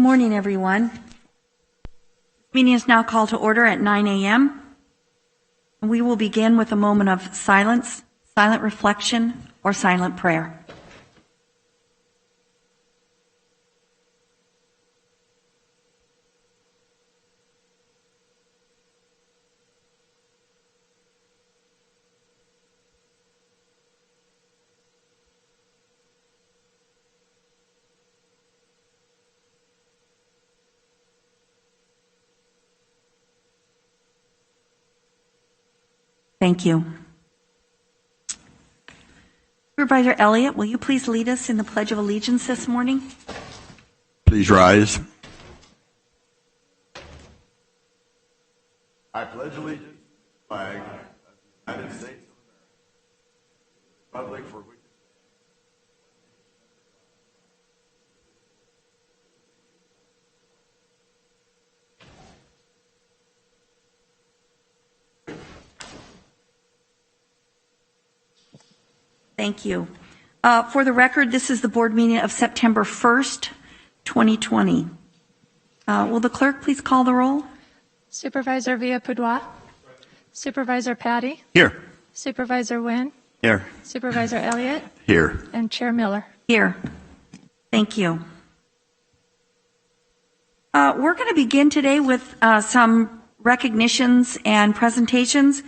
morning, everyone. The meeting is now called to order at 9 a.m. We will begin with a moment of silence, silent reflection, or silent prayer. Thank you. Supervisor Elliott, will you please lead us in the Pledge of Allegiance this morning? Please rise. I pledge allegiance to the flag of the United States of America, the republic for which Thank you. For the record, this is the board meeting of September 1st, 2020. Will the clerk please call the roll? Supervisor Villa-Pudois. Supervisor Patty. Here. Supervisor Nguyen. Here. Supervisor Elliott. Here. And Chair Miller. Here. Thank you. We're going to begin today with some recognitions and presentations.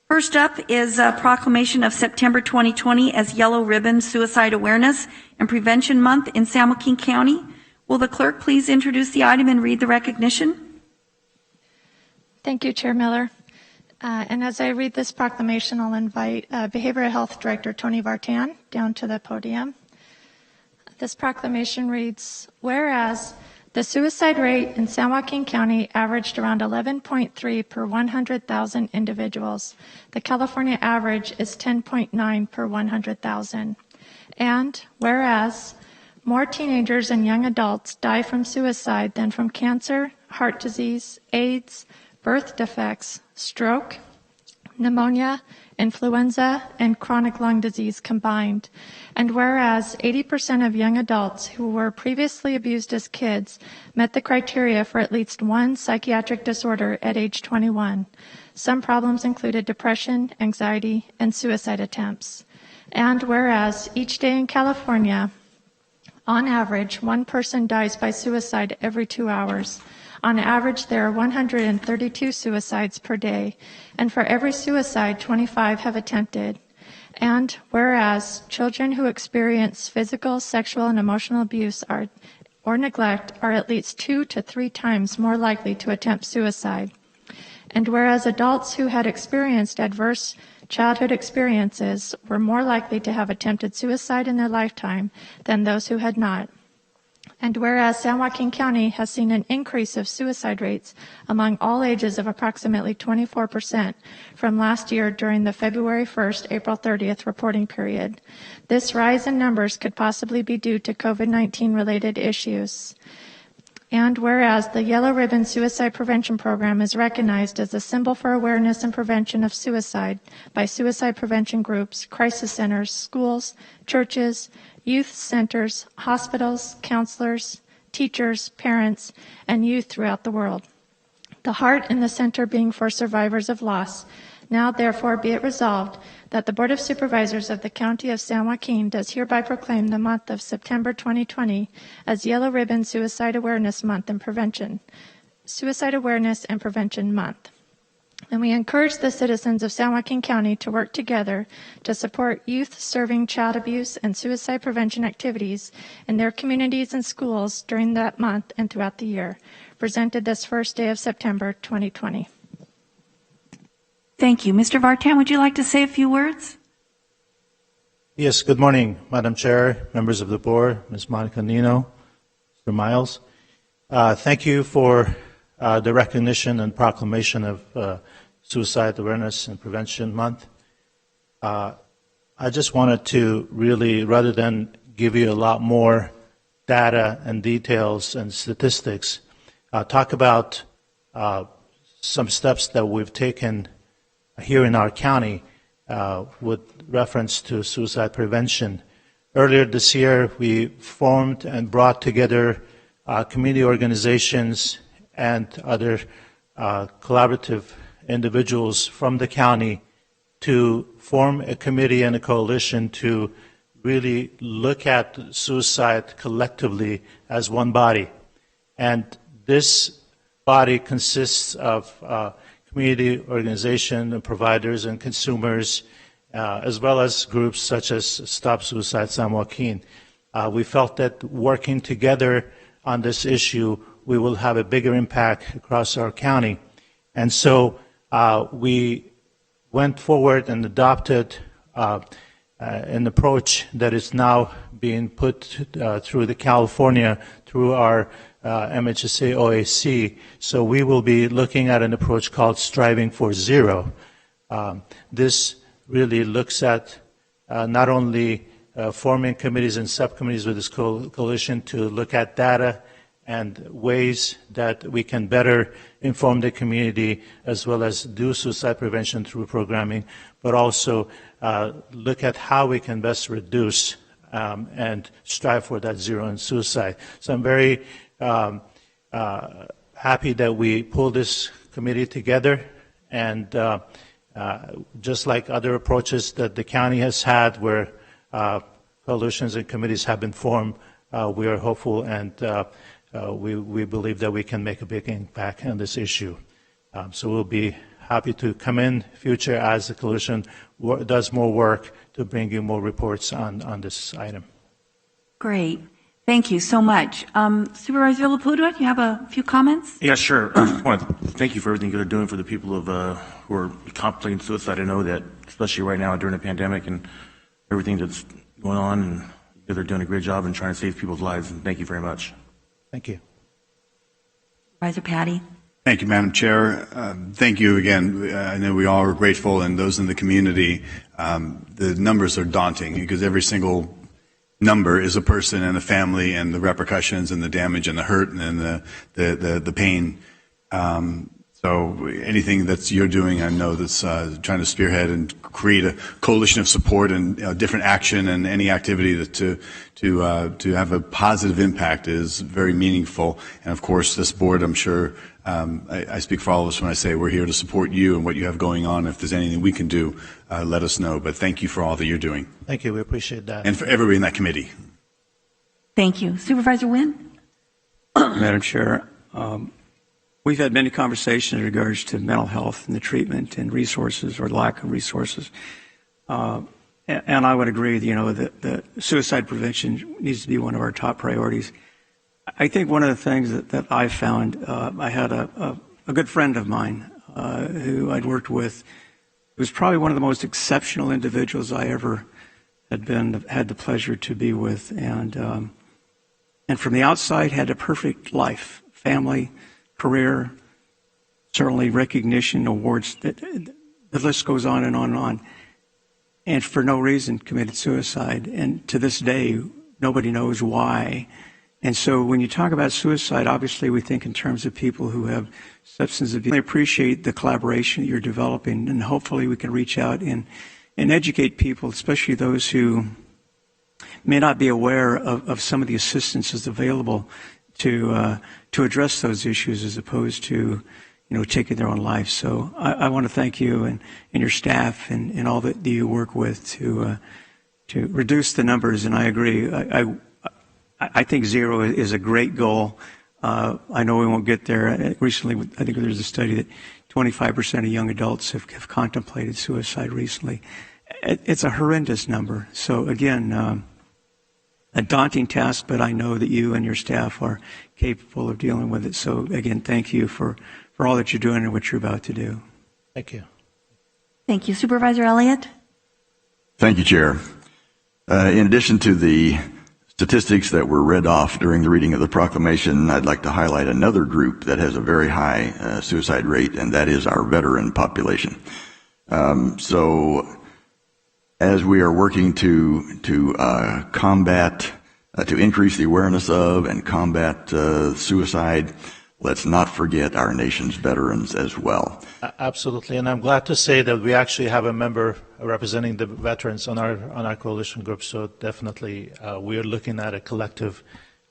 First up is a proclamation of September 2020 as Yellow Ribbon Suicide Awareness and Prevention Month in San Joaquin County. Will the clerk please introduce the item and read the recognition? Thank you, Chair Miller. And as I read this proclamation, I'll invite Behavioral Health Director Tony Vartan down to the podium. This proclamation reads, whereas the suicide rate in San Joaquin County averaged around 11.3 per 100,000 individuals. The California average is 10.9 per 100,000. And whereas more teenagers and young adults die from suicide than from cancer, heart disease, AIDS, birth defects, stroke, pneumonia, influenza, and chronic lung disease combined. And whereas 80% of young adults who were previously abused as kids met the criteria for at least one psychiatric disorder at age 21. Some problems included depression, anxiety, and suicide attempts. And whereas each day in California, on average, one person dies by suicide every 2 hours. On average, there are 132 suicides per day, and for every suicide, 25 have attempted. And whereas children who experience physical, sexual, and emotional abuse or neglect are at least 2 to 3 times more likely to attempt suicide. And whereas adults who had experienced adverse childhood experiences were more likely to have attempted suicide in their lifetime than those who had not. And whereas San Joaquin County has seen an increase of suicide rates among all ages of approximately 24% from last year during the February 1st, April 30th reporting period. This rise in numbers could possibly be due to COVID-19 related issues. And whereas the Yellow Ribbon Suicide Prevention Program is recognized as a symbol for awareness and prevention of suicide by suicide prevention groups, crisis centers, schools, churches, youth centers, hospitals, counselors, teachers, parents, and youth throughout the world. The heart in the center being for survivors of loss. Now, therefore, be it resolved that the Board of Supervisors of the County of San Joaquin does hereby proclaim the month of September 2020 as Yellow Ribbon Suicide Awareness Month and Prevention, Suicide Awareness and Prevention Month. And we encourage the citizens of San Joaquin County to work together to support youth serving child abuse and suicide prevention activities in their communities and schools during that month and throughout the year. Presented this first day of September 2020. Thank you. Mr. Vartan, would you like to say a few words? Yes, good morning, Madam Chair, members of the board, Ms. Monica Nino, Mr. Miles. Thank you for the recognition and proclamation of Suicide Awareness and Prevention Month. I just wanted to really, rather than give you a lot more data and details and statistics, talk about some steps that we've taken here in our county with reference to suicide prevention. Earlier this year, we formed and brought together community organizations and other collaborative individuals from the county to form a committee and a coalition to really look at suicide collectively as one body. And this body consists of community organization and providers and consumers, as well as groups such as Stop Suicide San Joaquin. We felt that working together on this issue, we will have a bigger impact across our county. And so we went forward and adopted an approach that is now being put through the California, through our MHSA OAC. So we will be looking at an approach called Striving for Zero. This really looks at not only forming committees and subcommittees with this coalition to look at data and ways that we can better inform the community as well as do suicide prevention through programming, but also look at how we can best reduce and strive for that zero in suicide. So I'm very happy that we pulled this committee together, and just like other approaches that the county has had where coalitions and committees have been formed, we are hopeful and we believe that we can make a big impact on this issue. So we'll be happy to come in future as the coalition does more work to bring you more reports on this item. Great. Thank you so much. Supervisor Laputa, you have a few comments? Yeah, sure. I want to thank you for everything you're doing for the people of who are contemplating suicide. I know that, especially right now during the pandemic and everything that's going on, and they're doing a great job in trying to save people's lives. And thank you very much. Thank you. Supervisor Patty. Thank you, Madam Chair. Thank you again. I know we all are grateful, and those in the community. The numbers are daunting because every single number is a person and a family, and the repercussions and the damage and the hurt and the pain. So anything that you're doing, I know that's trying to spearhead and create a coalition of support and different action and any activity that to have a positive impact is very meaningful. And of course, this board, I'm sure, I speak for all of us when I say we're here to support you and what you have going on. If there's anything we can do, let us know. But thank you for all that you're doing. Thank you. We appreciate that. And for everybody in that committee. Thank you. Supervisor Wynn? Madam Chair, we've had many conversations in regards to mental health and the treatment and resources or lack of resources. And I would agree, that suicide prevention needs to be one of our top priorities. I think one of the things that I've found, I had a good friend of mine who I'd worked with, who was probably one of the most exceptional individuals I ever had the pleasure to be with, and from the outside had a perfect life, family, career, certainly recognition, awards. The list goes on and on and on. And for no reason committed suicide. And to this day, nobody knows why. And so when you talk about suicide, obviously we think in terms of people who have substance abuse. I appreciate the collaboration that you're developing, and hopefully we can reach out and educate people, especially those who may not be aware of some of the assistance that's available to address those issues as opposed to, taking their own life. So I want to thank you and your staff and all that you work with to reduce the numbers. And I agree. I think zero is a great goal. I know we won't get there. Recently, I think there's a study that 25% of young adults have contemplated suicide recently. It's a horrendous number. So again, a daunting task, but I know that you and your staff are capable of dealing with it. So again, thank you for all that you're doing and what you're about to do. Thank you. Thank you. Supervisor Elliott? Thank you, Chair. In addition to the statistics that were read off during the reading of the proclamation, I'd like to highlight another group that has a very high suicide rate, and that is our veteran population. So as we are working to combat, to increase the awareness of and combat suicide, let's not forget our nation's veterans as well. Absolutely, and I'm glad to say that we actually have a member representing the veterans on our coalition group. So definitely, we are looking at a collective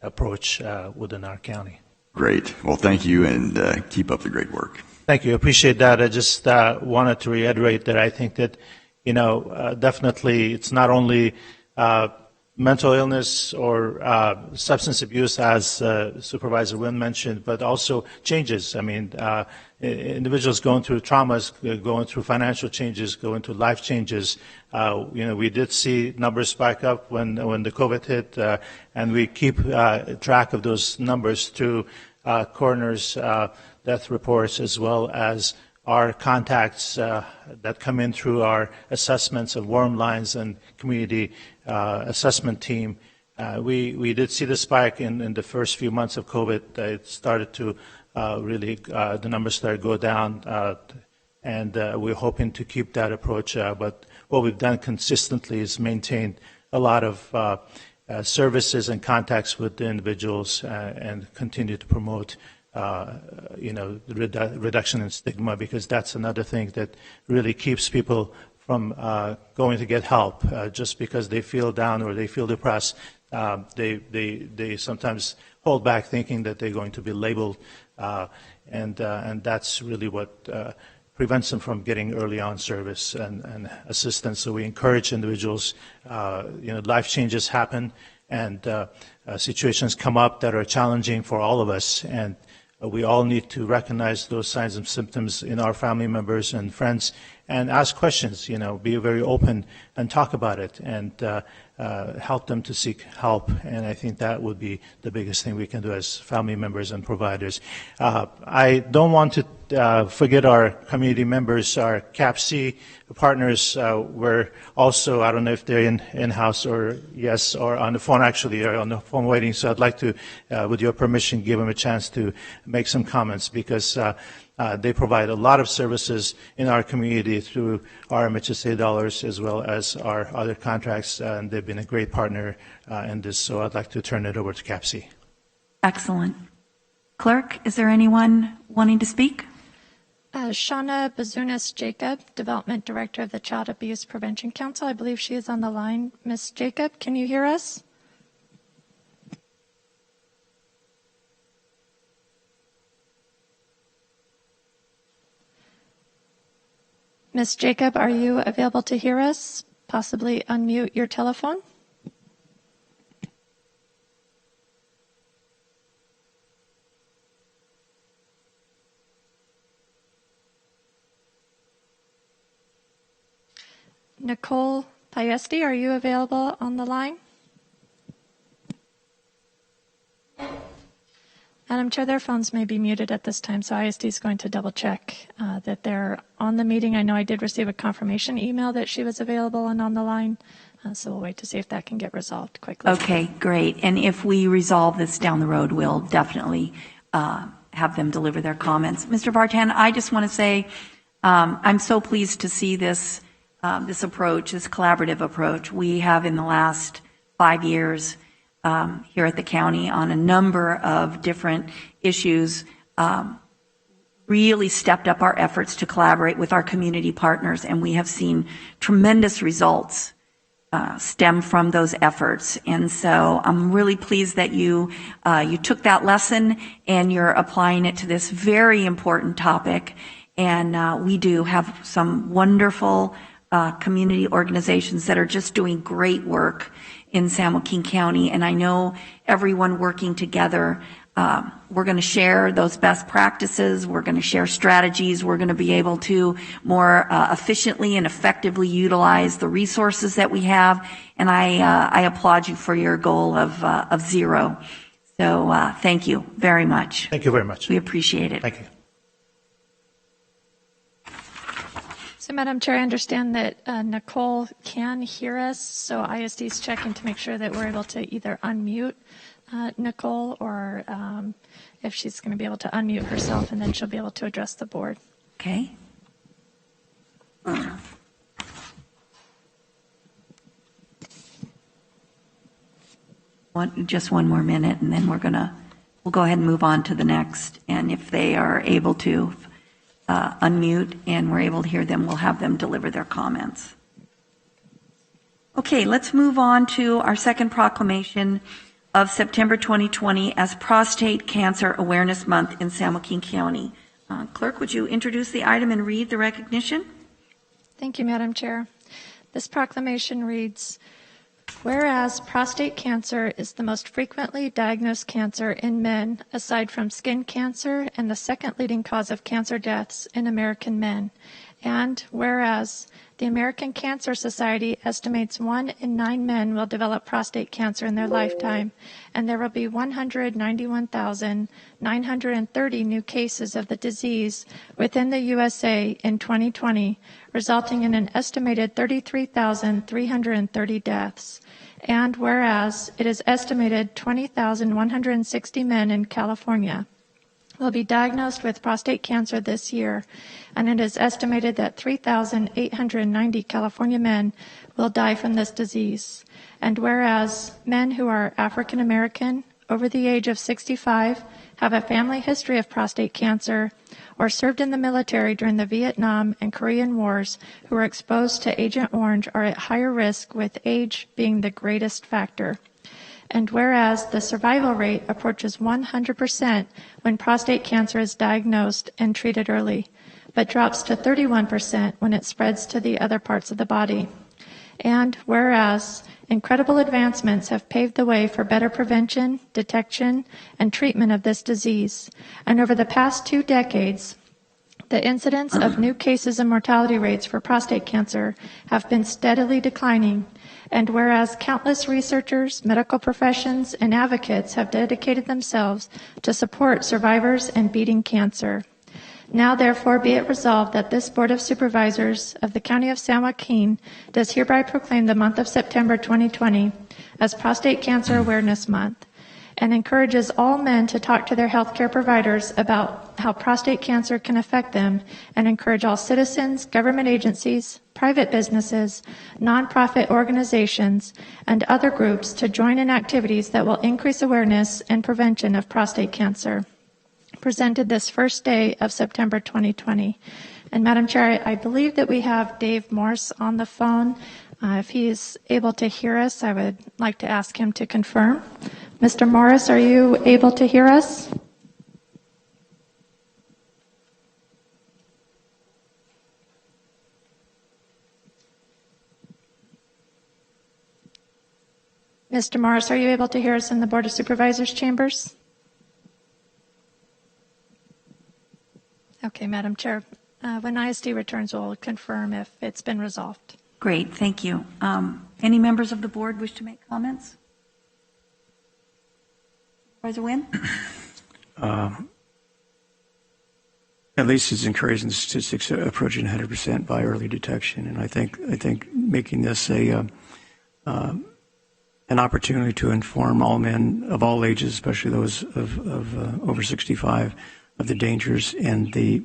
approach within our county. Great. Well, thank you, and keep up the great work. Thank you. I appreciate that. I just wanted to reiterate that I think that, definitely it's not only mental illness or substance abuse, as Supervisor Wynn mentioned, but also changes. I mean, individuals going through traumas, going through financial changes, going through life changes. We did see numbers spike up when the COVID hit, and we keep track of those numbers through coroner's death reports, as well as our contacts that come in through our assessments of warm lines and community assessment team. We did see the spike in the first few months of COVID. It started to the numbers started to go down, and we're hoping to keep that approach. But what we've done consistently is maintain a lot of services and contacts with the individuals and continue to promote reduction in stigma, because that's another thing that really keeps people from going to get help just because they feel down or they feel depressed. They sometimes hold back thinking that they're going to be labeled, and that's really what prevents them from getting early on service and assistance. So we encourage individuals, life changes happen, and situations come up that are challenging for all of us, and we all need to recognize those signs and symptoms in our family members and friends and ask questions, be very open and talk about it, and help them to seek help. And I think that would be the biggest thing we can do as family members and providers. I don't want to forget our community members, our CAPC partners. We're also, I don't know if they're in-house or yes, or on the phone, actually, or on the phone waiting. So I'd like to, with your permission, give them a chance to make some comments, because they provide a lot of services in our community through our MHSA dollars as well as our other contracts, and they've been a great partner in this. So I'd like to turn it over to CAPC. Excellent. Clerk, is there anyone wanting to speak? Shauna Bazunas Jacob, Development Director of the Child Abuse Prevention Council. I believe she is on the line. Ms. Jacob, can you hear us? Ms. Jacob, are you available to hear us? Possibly unmute your telephone. Nicole Piesti, are you available on the line? Madam Chair, their phones may be muted at this time, so ISD is going to double check that they're on the meeting. I know I did receive a confirmation email that she was available and on the line, so we'll wait to see if that can get resolved quickly. Okay, great. And if we resolve this down the road, we'll definitely have them deliver their comments. Mr. Vartan, I just want to say I'm so pleased to see this approach, this collaborative approach. We have in the last 5 years here at the county on a number of different issues really stepped up our efforts to collaborate with our community partners, and we have seen tremendous results stem from those efforts. And so I'm really pleased that you took that lesson and you're applying it to this very important topic. And we do have some wonderful community organizations that are just doing great work in San Joaquin County. And I know everyone working together, we're going to share those best practices. We're going to share strategies. We're going to be able to more efficiently and effectively utilize the resources that we have. And I applaud you for your goal of zero. So thank you very much. Thank you very much. We appreciate it. Thank you. So, Madam Chair, I understand that Nicole can hear us, so ISD is checking to make sure that we're able to either unmute Nicole or if she's going to be able to unmute herself, and then she'll be able to address the board. Okay. Just one more minute, and then we'll go ahead and move on to the next. And if they are able to unmute and we're able to hear them, we'll have them deliver their comments. Okay, let's move on to our second proclamation. of September 2020 as Prostate Cancer Awareness Month in San Joaquin County. Clerk, would you introduce the item and read the recognition? Thank you, Madam Chair. This proclamation reads, whereas prostate cancer is the most frequently diagnosed cancer in men, aside from skin cancer, and the second leading cause of cancer deaths in American men. And whereas the American Cancer Society estimates 1 in 9 men will develop prostate cancer in their lifetime, and there will be 191,930 new cases of the disease within the USA in 2020, resulting in an estimated 33,330 deaths. And whereas it is estimated 20,160 men in California will be diagnosed with prostate cancer this year, and it is estimated that 3,890 California men will die from this disease. And whereas men who are African American, over the age of 65, have a family history of prostate cancer, or served in the military during the Vietnam and Korean Wars who are exposed to Agent Orange are at higher risk, with age being the greatest factor. And whereas the survival rate approaches 100% when prostate cancer is diagnosed and treated early, but drops to 31% when it spreads to the other parts of the body. And whereas incredible advancements have paved the way for better prevention, detection, and treatment of this disease, and over the past 2 decades, the incidence of new cases and mortality rates for prostate cancer have been steadily declining. And whereas countless researchers, medical professions, and advocates have dedicated themselves to support survivors and beating cancer. Now, therefore, be it resolved that this Board of Supervisors of the County of San Joaquin does hereby proclaim the month of September 2020 as Prostate Cancer Awareness Month, and encourages all men to talk to their healthcare providers about how prostate cancer can affect them, and encourage all citizens, government agencies, private businesses, nonprofit organizations, and other groups to join in activities that will increase awareness and prevention of prostate cancer. Presented this first day of September 2020. And Madam Chair, I believe that we have Dave Morse on the phone. If he is able to hear us, I would like to ask him to confirm. Mr. Morris, are you able to hear us? Mr. Morris, are you able to hear us in the Board of Supervisors chambers? Okay, Madam Chair. When ISD returns, we'll confirm if it's been resolved. Great, thank you. Any members of the board wish to make comments? Supervisor Wynn? At least it's encouraging the statistics approaching 100% by early detection, and I think making this an opportunity to inform all men of all ages, especially those of over 65, of the dangers and the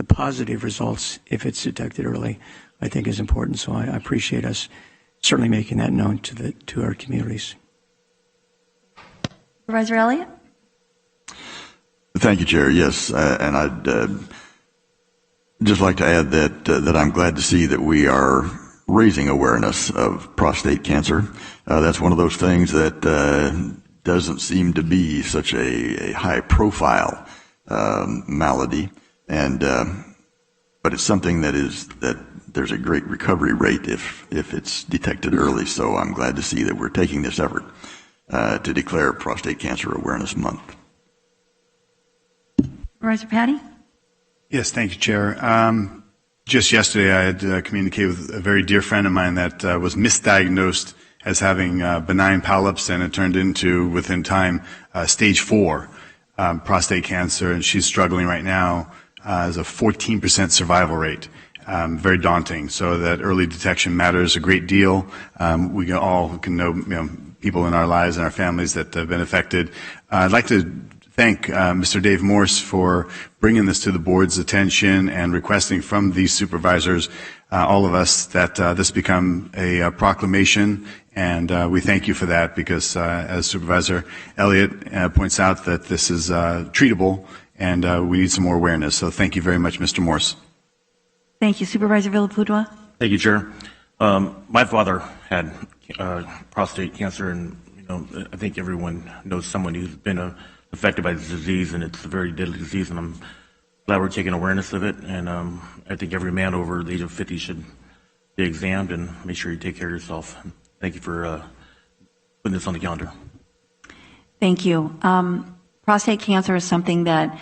positive results if it's detected early, I think is important. So I appreciate us certainly making that known to our communities. Supervisor Elliott? Thank you, Chair. Yes, and I'd just like to add that I'm glad to see that we are raising awareness of prostate cancer. That's one of those things that doesn't seem to be such a high-profile malady, and but it's something that there's a great recovery rate if it's detected early. So I'm glad to see that we're taking this effort to declare Prostate Cancer Awareness Month. Supervisor Patty? Yes, thank you, Chair. Just yesterday, I had communicated with a very dear friend of mine that was misdiagnosed as having benign polyps, and it turned into, within time, stage 4 prostate cancer, and she's struggling right now as a 14% survival rate. Very daunting. So that early detection matters a great deal. We all can know, people in our lives and our families that have been affected. I'd like to thank Mr. Dave Morse for bringing this to the board's attention and requesting from these supervisors, all of us, that this become a proclamation, and we thank you for that, because as Supervisor Elliott points out, that this is treatable, and we need some more awareness. So thank you very much, Mr. Morse. Thank you. Supervisor Villapudua? Thank you, Chair. My father had prostate cancer, and I think everyone knows someone who's been affected by this disease, and it's a very deadly disease, and I'm glad we're taking awareness of it. And I think every man over the age of 50 should be examined and make sure you take care of yourself. Thank you for putting this on the calendar. Thank you. Prostate cancer is something that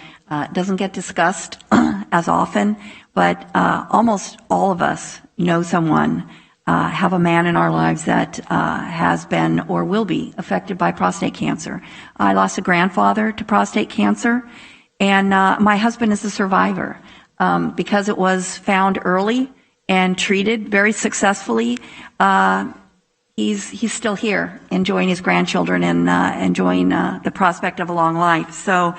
doesn't get discussed as often, but almost all of us know someone, have a man in our lives that has been or will be affected by prostate cancer. I lost a grandfather to prostate cancer, and my husband is a survivor. Because it was found early and treated very successfully, he's still here, enjoying his grandchildren and enjoying the prospect of a long life. So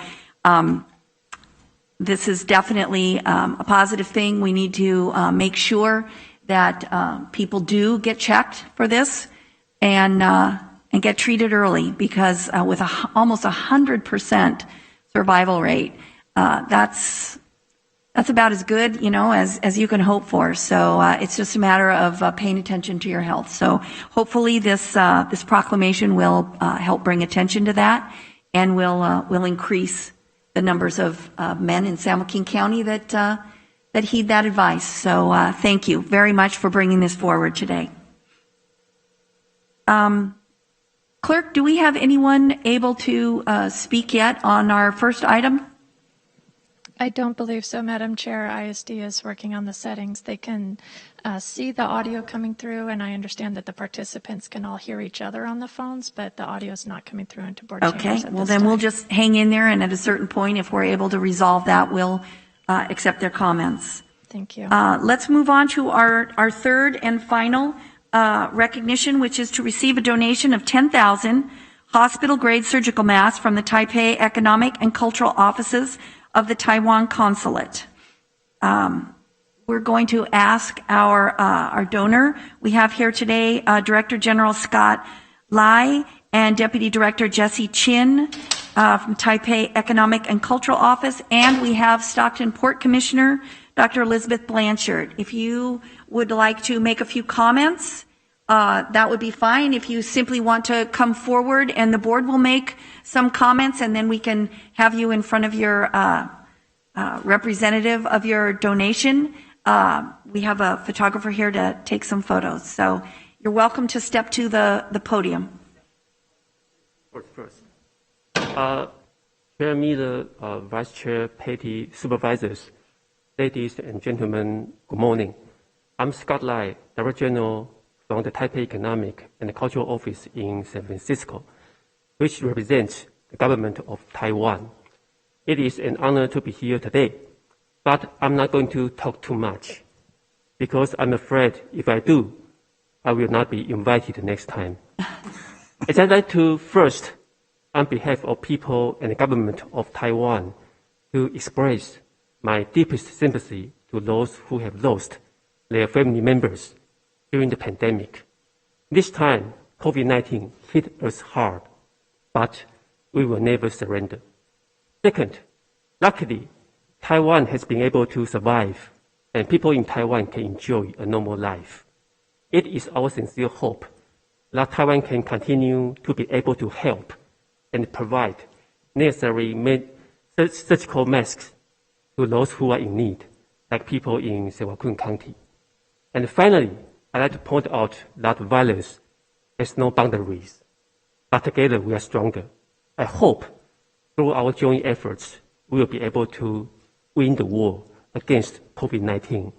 this is definitely a positive thing. We need to make sure that people do get checked for this and get treated early, because with almost 100% survival rate, that's about as good, as you can hope for. So it's just a matter of paying attention to your health. So hopefully this proclamation will help bring attention to that, and will increase the numbers of men in San Joaquin County that heed that advice. So thank you very much for bringing this forward today. Clerk, do we have anyone able to speak yet on our first item? I don't believe so, Madam Chair. ISD is working on the settings. They can see the audio coming through, and I understand that the participants can all hear each other on the phones, but the audio is not coming through into board chambers Okay, at well this then time. we'll just hang in there, and at a certain point, if we're able to resolve that, we'll accept their comments. Thank you. Let's move on to our third and final recognition, which is to receive a donation of 10,000 hospital-grade surgical masks from the Taipei Economic and Cultural Offices of the Taiwan Consulate. We're going to ask our donor. We have here today Director General Scott Lai and Deputy Director Jesse Chin from Taipei Economic and Cultural Office, and we have Stockton Port Commissioner Dr. Elizabeth Blanchard. If you would like to make a few comments, that would be fine. If you simply want to come forward, and the board will make some comments, and then we can have you in front of your representative of your donation. We have a photographer here to take some photos. So you're welcome to step to the podium. First. Chair Miller, Vice Chair Patty, Supervisors, ladies and gentlemen, good morning. I'm Scott Lai, Director General from the Taipei Economic and Cultural Office in San Francisco, which represents the government of Taiwan. It is an honor to be here today, but I'm not going to talk too much, because I'm afraid if I do, I will not be invited next time. I'd like to first, on behalf of people and the government of Taiwan, to express my deepest sympathy to those who have lost their family members during the pandemic. This time, COVID-19 hit us hard, but we will never surrender. Second, luckily, Taiwan has been able to survive, and people in Taiwan can enjoy a normal life. It is our sincere hope that Taiwan can continue to be able to help and provide necessary surgical masks to those who are in need, like people in San Joaquin County. And finally, I'd like to point out that violence has no boundaries, but together we are stronger. I hope through our joint efforts, we will be able to win the war against COVID-19,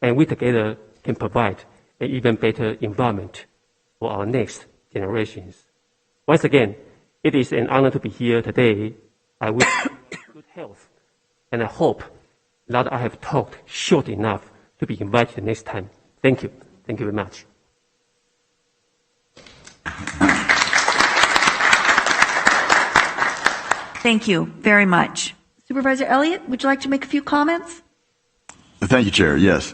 and we together can provide an even better environment for our next generations. Once again, it is an honor to be here today. I wish you good health, and I hope that I have talked short enough to be invited next time. Thank you. Thank you very much. Thank you very much. Supervisor Elliott, would you like to make a few comments? Thank you, Chair. Yes.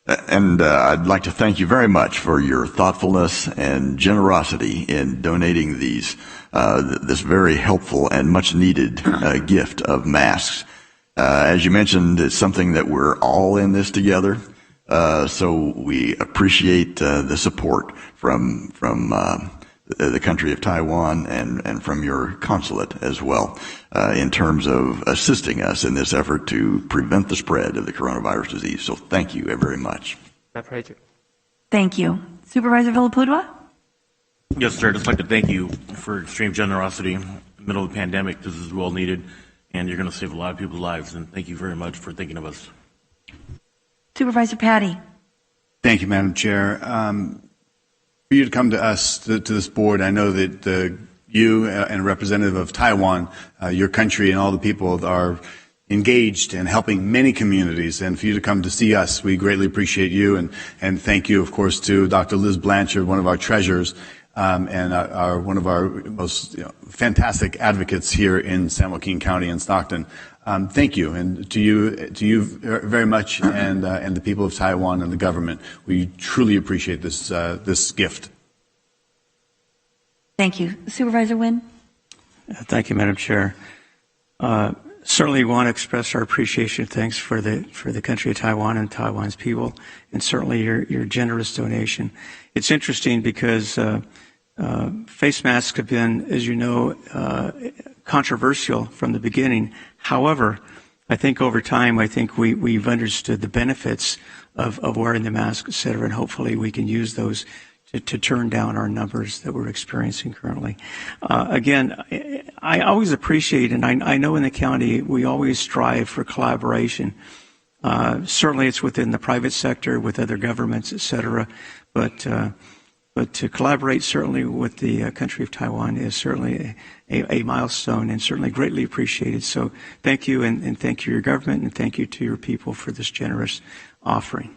And I'd like to thank you very much for your thoughtfulness and generosity in donating these, this very helpful and much needed gift of masks. As you mentioned, it's something that we're all in this together. So we appreciate the support from the country of Taiwan and from your consulate as well in terms of assisting us in this effort to prevent the spread of the coronavirus disease. So thank you very much. My pleasure. Thank you. Supervisor Villapudua? Yes, sir. I'd just like to thank you for extreme generosity in the middle of the pandemic. This is well needed, and you're going to save a lot of people's lives. And thank you very much for thinking of us. Supervisor Patty? Thank you, Madam Chair. For you to come to us, to this board, I know that you and a representative of Taiwan, your country and all the people are engaged and helping many communities. And for you to come to see us, we greatly appreciate you. And thank you, of course, to Dr. Liz Blanchard, one of our treasurers, and one of our most fantastic advocates here in San Joaquin County and Stockton. Thank you, and to you very much, and the people of Taiwan and the government. We truly appreciate this gift. Thank you. Supervisor Nguyen? Thank you, Madam Chair. Certainly want to express our appreciation and thanks for the country of Taiwan and Taiwan's people, and certainly your generous donation. It's interesting because face masks have been, as you know, controversial from the beginning. However, I think over time, we've understood the benefits of wearing the mask, et cetera, and hopefully we can use those to turn down our numbers that we're experiencing currently. Again, I always appreciate, and I know in the county we always strive for collaboration. Certainly it's within the private sector, with other governments, et cetera, but to collaborate certainly with the country of Taiwan is certainly a milestone and certainly greatly appreciated. So thank you, and thank you to your government, and thank you to your people for this generous offering.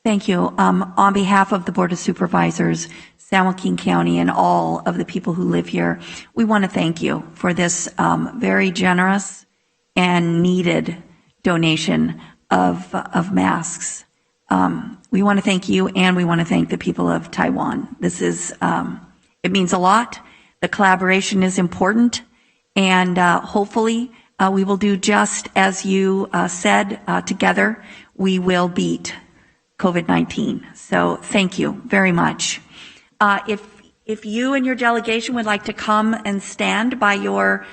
Thank you. On behalf of the Board of Supervisors, San Joaquin County, and all of the people who live here, we want to thank you for this very generous and needed donation of masks. We want to thank you, and we want to thank the people of Taiwan. This is, it means a lot. The collaboration is important, and hopefully we will do just as you said. Together, we will beat COVID-19. So thank you very much. If you and your delegation would like to come and stand by your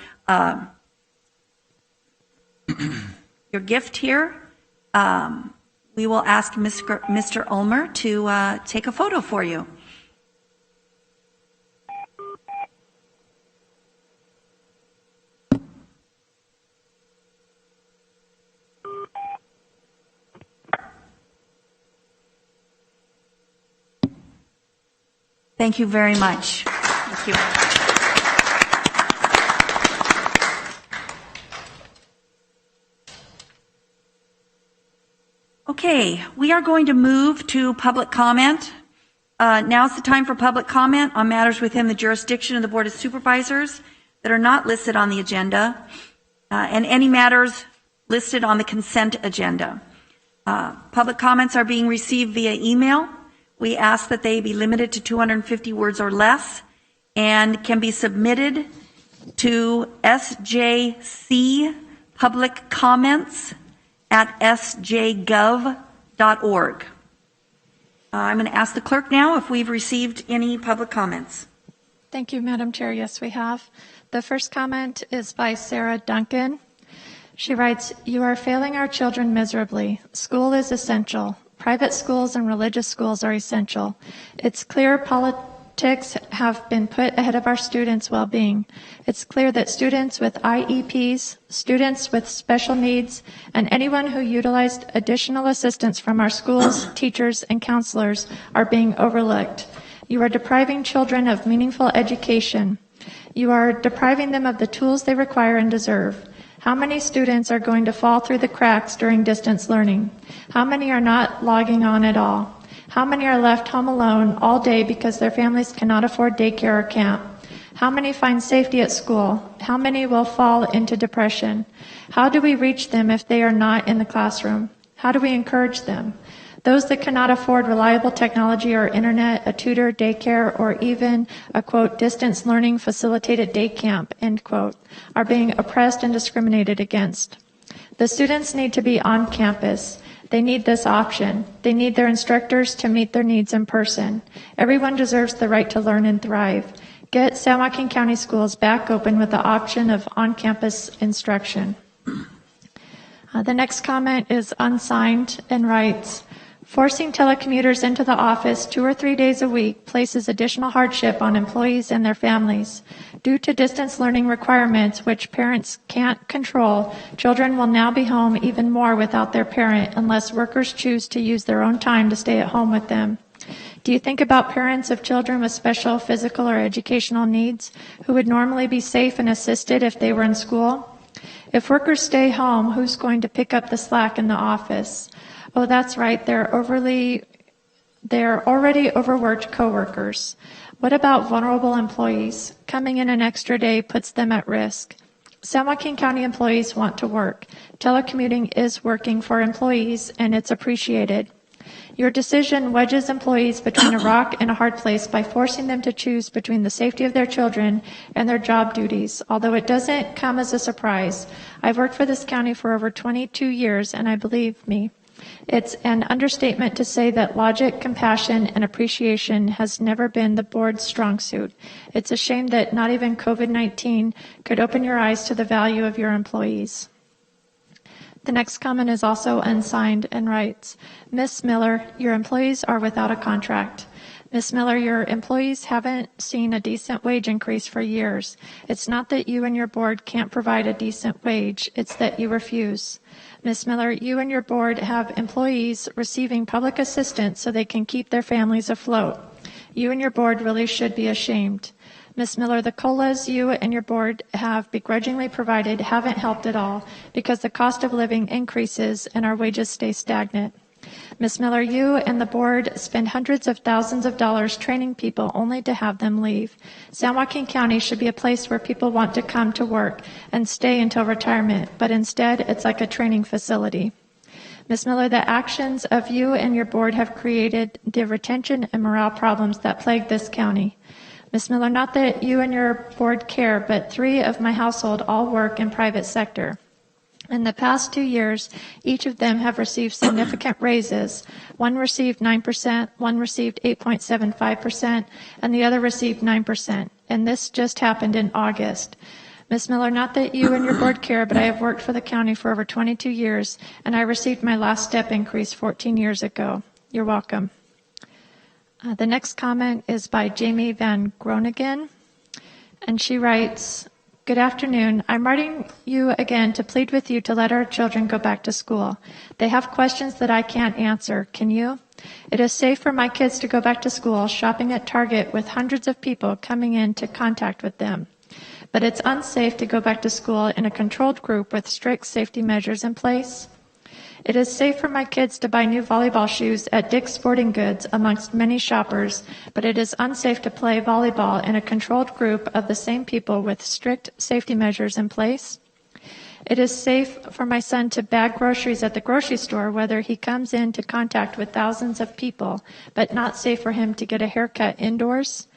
gift here, we will ask Mr. Ulmer to take a photo for you. Thank you very much. Thank you. Okay, we are going to move to public comment. Now's the time for public comment on matters within the jurisdiction of the Board of Supervisors that are not listed on the agenda, and any matters listed on the consent agenda. Public comments are being received via email. We ask that they be limited to 250 words or less and can be submitted to sjcpubliccomments@sjgov.org. I'm going to ask the clerk now if we've received any public comments. Thank you, Madam Chair. Yes, we have. The first comment is by Sarah Duncan. She writes, "You are failing our children miserably. School is essential. Private schools and religious schools are essential. It's clear politics have been put ahead of our students' well-being. It's clear that students with IEPs, students with special needs, and anyone who utilized additional assistance from our schools, teachers, and counselors are being overlooked. You are depriving children of meaningful education. You are depriving them of the tools they require and deserve. How many students are going to fall through the cracks during distance learning? How many are not logging on at all? How many are left home alone all day because their families cannot afford daycare or camp? How many find safety at school? How many will fall into depression? How do we reach them if they are not in the classroom? How do we encourage them? Those that cannot afford reliable technology or internet, a tutor, daycare, or even a, quote, distance learning facilitated day camp, end quote, are being oppressed and discriminated against. The students need to be on campus. They need this option. They need their instructors to meet their needs in person. Everyone deserves the right to learn and thrive. Get San Joaquin County schools back open with the option of on-campus instruction. The next comment is unsigned and writes, forcing telecommuters into the office 2 or 3 days a week places additional hardship on employees and their families. Due to distance learning requirements, which parents can't control, children will now be home even more without their parent unless workers choose to use their own time to stay at home with them. Do you think about parents of children with special physical or educational needs who would normally be safe and assisted if they were in school? If workers stay home, who's going to pick up the slack in the office? Oh, that's right. They're already overworked coworkers. What about vulnerable employees? Coming in an extra day puts them at risk. San Joaquin County employees want to work. Telecommuting is working for employees, and it's appreciated. Your decision wedges employees between a rock and a hard place by forcing them to choose between the safety of their children and their job duties, although it doesn't come as a surprise. I've worked for this county for over 22 years, and I believe me, it's an understatement to say that logic, compassion, and appreciation has never been the board's strong suit. It's a shame that not even COVID-19 could open your eyes to the value of your employees. The next comment is also unsigned and writes, Ms. Miller, your employees are without a contract. Ms. Miller, your employees haven't seen a decent wage increase for years. It's not that you and your board can't provide a decent wage, it's that you refuse. Ms. Miller, you and your board have employees receiving public assistance so they can keep their families afloat. You and your board really should be ashamed. Ms. Miller, the COLAs you and your board have begrudgingly provided haven't helped at all because the cost of living increases and our wages stay stagnant. Ms. Miller, you and the board spend hundreds of thousands of dollars training people only to have them leave. San Joaquin County should be a place where people want to come to work and stay until retirement, but instead it's like a training facility. Ms. Miller, the actions of you and your board have created the retention and morale problems that plague this county. Ms. Miller, not that you and your board care, but 3 of my household all work in private sector. In the past 2 years, each of them have received significant raises. One received 9%, one received 8.75%, and the other received 9%. And this just happened in August. Ms. Miller, not that you and your board care, but I have worked for the county for over 22 years, and I received my last step increase 14 years ago. You're welcome. The next comment is by Jamie Van Groningen, and she writes, Good afternoon. I'm writing you again to plead with you to let our children go back to school. They have questions that I can't answer. Can you? It is safe for my kids to go back to school shopping at Target with hundreds of people coming into contact with them. But it's unsafe to go back to school in a controlled group with strict safety measures in place. It is safe for my kids to buy new volleyball shoes at Dick's Sporting Goods amongst many shoppers, but it is unsafe to play volleyball in a controlled group of the same people with strict safety measures in place. It is safe for my son to bag groceries at the grocery store, whether he comes into contact with thousands of people, but not safe for him to get a haircut indoors.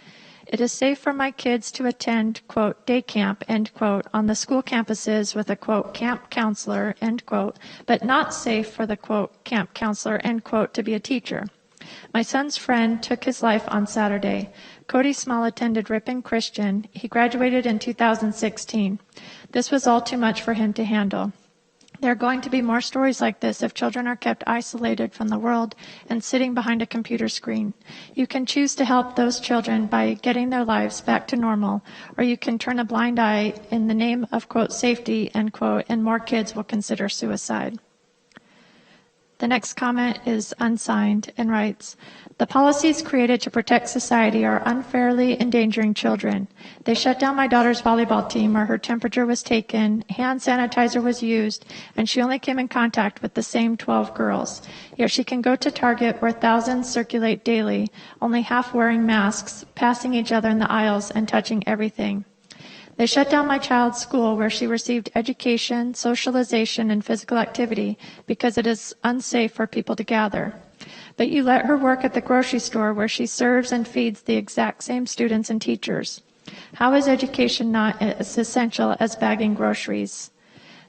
It is safe for my kids to attend, quote, day camp, end quote, on the school campuses with a, quote, camp counselor, end quote, but not safe for the, quote, camp counselor, end quote, to be a teacher. My son's friend took his life on Saturday. Cody Small attended Ripon Christian. He graduated in 2016. This was all too much for him to handle. There are going to be more stories like this if children are kept isolated from the world and sitting behind a computer screen. You can choose to help those children by getting their lives back to normal, or you can turn a blind eye in the name of, quote, safety, end quote, and more kids will consider suicide. The next comment is unsigned and writes, the policies created to protect society are unfairly endangering children. They shut down my daughter's volleyball team where her temperature was taken, hand sanitizer was used, and she only came in contact with the same 12 girls. Yet she can go to Target where thousands circulate daily, only half wearing masks, passing each other in the aisles and touching everything. They shut down my child's school where she received education, socialization, and physical activity because it is unsafe for people to gather. But you let her work at the grocery store where she serves and feeds the exact same students and teachers. How is education not as essential as bagging groceries?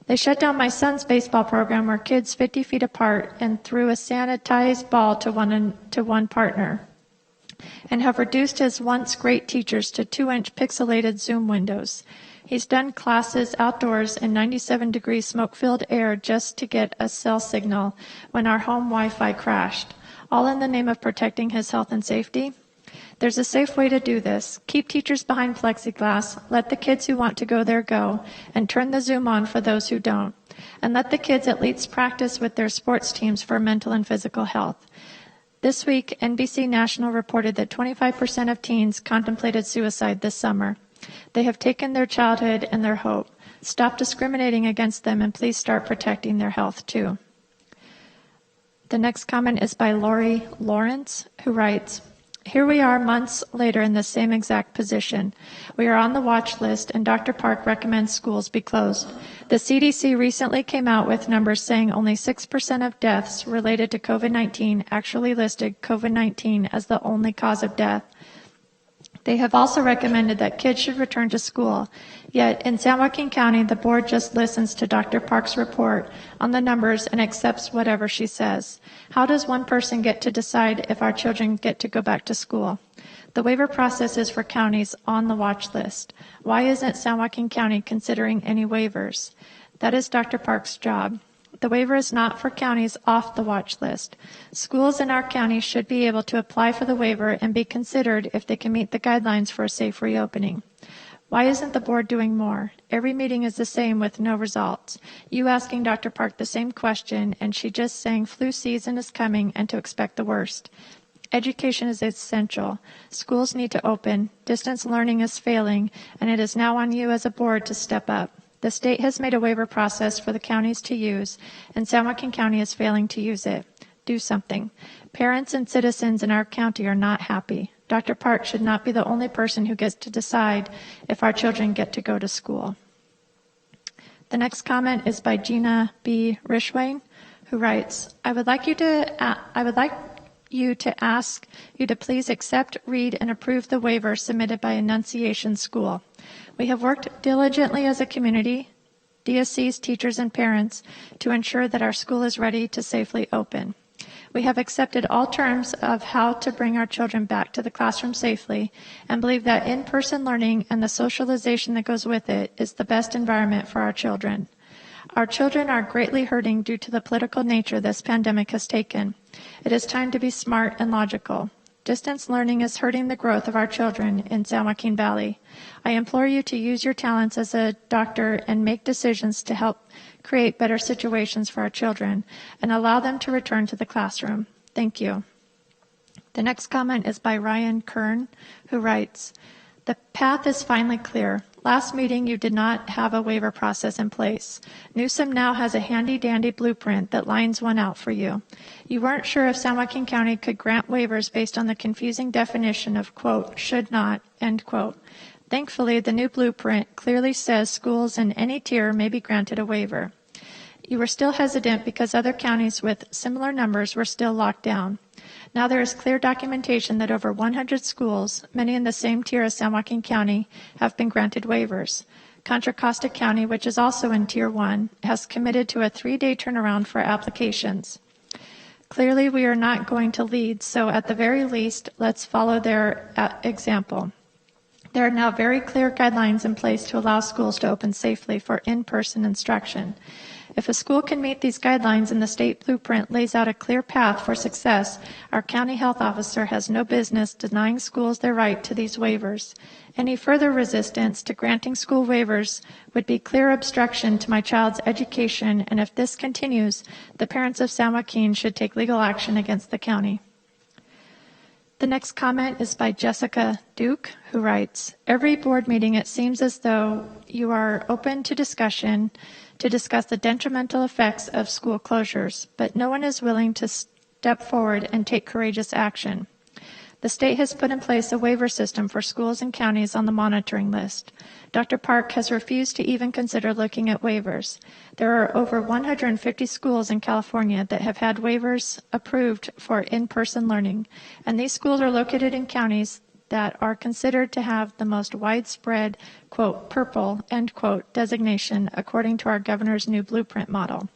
They shut down my son's baseball program where kids 50 feet apart and threw a sanitized ball to one partner, and have reduced his once great teachers to 2-inch pixelated Zoom windows. He's done classes outdoors in 97-degree smoke-filled air just to get a cell signal when our home Wi-Fi crashed, all in the name of protecting his health and safety. There's a safe way to do this. Keep teachers behind plexiglass, let the kids who want to go there go, and turn the Zoom on for those who don't. And let the kids at least practice with their sports teams for mental and physical health. This week, NBC National reported that 25% of teens contemplated suicide this summer. They have taken their childhood and their hope. Stop discriminating against them and please start protecting their health too. The next comment is by Lori Lawrence, who writes, here we are months later in the same exact position. We are on the watch list and Dr. Park recommends schools be closed. The CDC recently came out with numbers saying only 6% of deaths related to COVID-19 actually listed COVID-19 as the only cause of death. They have also recommended that kids should return to school. Yet in San Joaquin County, the board just listens to Dr. Park's report on the numbers and accepts whatever she says. How does one person get to decide if our children get to go back to school? The waiver process is for counties on the watch list. Why isn't San Joaquin County considering any waivers? That is Dr. Park's job. The waiver is not for counties off the watch list. Schools in our county should be able to apply for the waiver and be considered if they can meet the guidelines for a safe reopening. Why isn't the board doing more? Every meeting is the same with no results. You asking Dr. Park the same question and she just saying flu season is coming and to expect the worst. Education is essential. Schools need to open. Distance learning is failing, and it is now on you as a board to step up. The state has made a waiver process for the counties to use, and San Joaquin County is failing to use it. Do something. Parents and citizens in our county are not happy. Dr. Park should not be the only person who gets to decide if our children get to go to school. The next comment is by Gina B. Rishwain, who writes, I would like you to ask you to please accept, read, and approve the waiver submitted by Annunciation School. We have worked diligently as a community, DSCs, teachers, and parents to ensure that our school is ready to safely open. We have accepted all terms of how to bring our children back to the classroom safely and believe that in-person learning and the socialization that goes with it is the best environment for our children. Our children are greatly hurting due to the political nature this pandemic has taken. It is time to be smart and logical. Distance learning is hurting the growth of our children in San Joaquin Valley. I implore you to use your talents as a doctor and make decisions to help create better situations for our children and allow them to return to the classroom. Thank you. The next comment is by Ryan Kern, who writes, the path is finally clear. Last meeting, you did not have a waiver process in place. Newsom now has a handy-dandy blueprint that lines one out for you. You weren't sure if San Joaquin County could grant waivers based on the confusing definition of, quote, should not, end quote. Thankfully, the new blueprint clearly says schools in any tier may be granted a waiver. You were still hesitant because other counties with similar numbers were still locked down. Now there is clear documentation that over 100 schools, many in the same tier as San Joaquin County, have been granted waivers. Contra Costa County, which is also in Tier 1, has committed to a 3-day turnaround for applications. Clearly, we are not going to lead, so at the very least, let's follow their example. There are now very clear guidelines in place to allow schools to open safely for in-person instruction. If a school can meet these guidelines and the state blueprint lays out a clear path for success, our county health officer has no business denying schools their right to these waivers. Any further resistance to granting school waivers would be clear obstruction to my child's education, and if this continues, the parents of San Joaquin should take legal action against the county. The next comment is by Jessica Duke, who writes, every board meeting it seems as though you are open to discussion to discuss the detrimental effects of school closures, but no one is willing to step forward and take courageous action. The state has put in place a waiver system for schools and counties on the monitoring list. Dr. Park has refused to even consider looking at waivers. There are over 150 schools in California that have had waivers approved for in-person learning, and these schools are located in counties that are considered to have the most widespread, quote, purple, end quote, designation according to our governor's new blueprint model.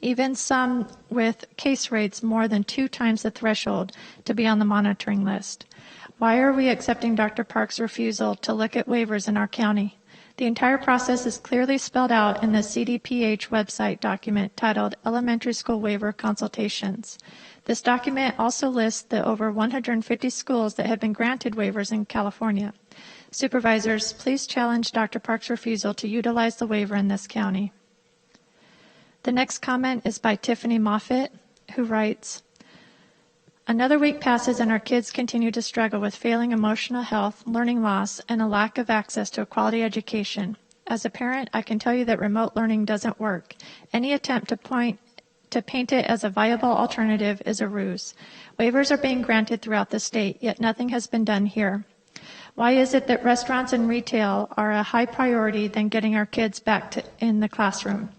Even some with case rates more than 2 times the threshold to be on the monitoring list. Why are we accepting Dr. Park's refusal to look at waivers in our county? The entire process is clearly spelled out in the CDPH website document titled Elementary School Waiver Consultations. This document also lists the over 150 schools that have been granted waivers in California. Supervisors, please challenge Dr. Park's refusal to utilize the waiver in this county. The next comment is by Tiffany Moffitt, who writes, another week passes and our kids continue to struggle with failing emotional health, learning loss, and a lack of access to a quality education. As a parent, I can tell you that remote learning doesn't work. Any attempt to paint it as a viable alternative is a ruse. Waivers are being granted throughout the state, yet nothing has been done here. Why is it that restaurants and retail are a high priority than getting our kids back in the classroom?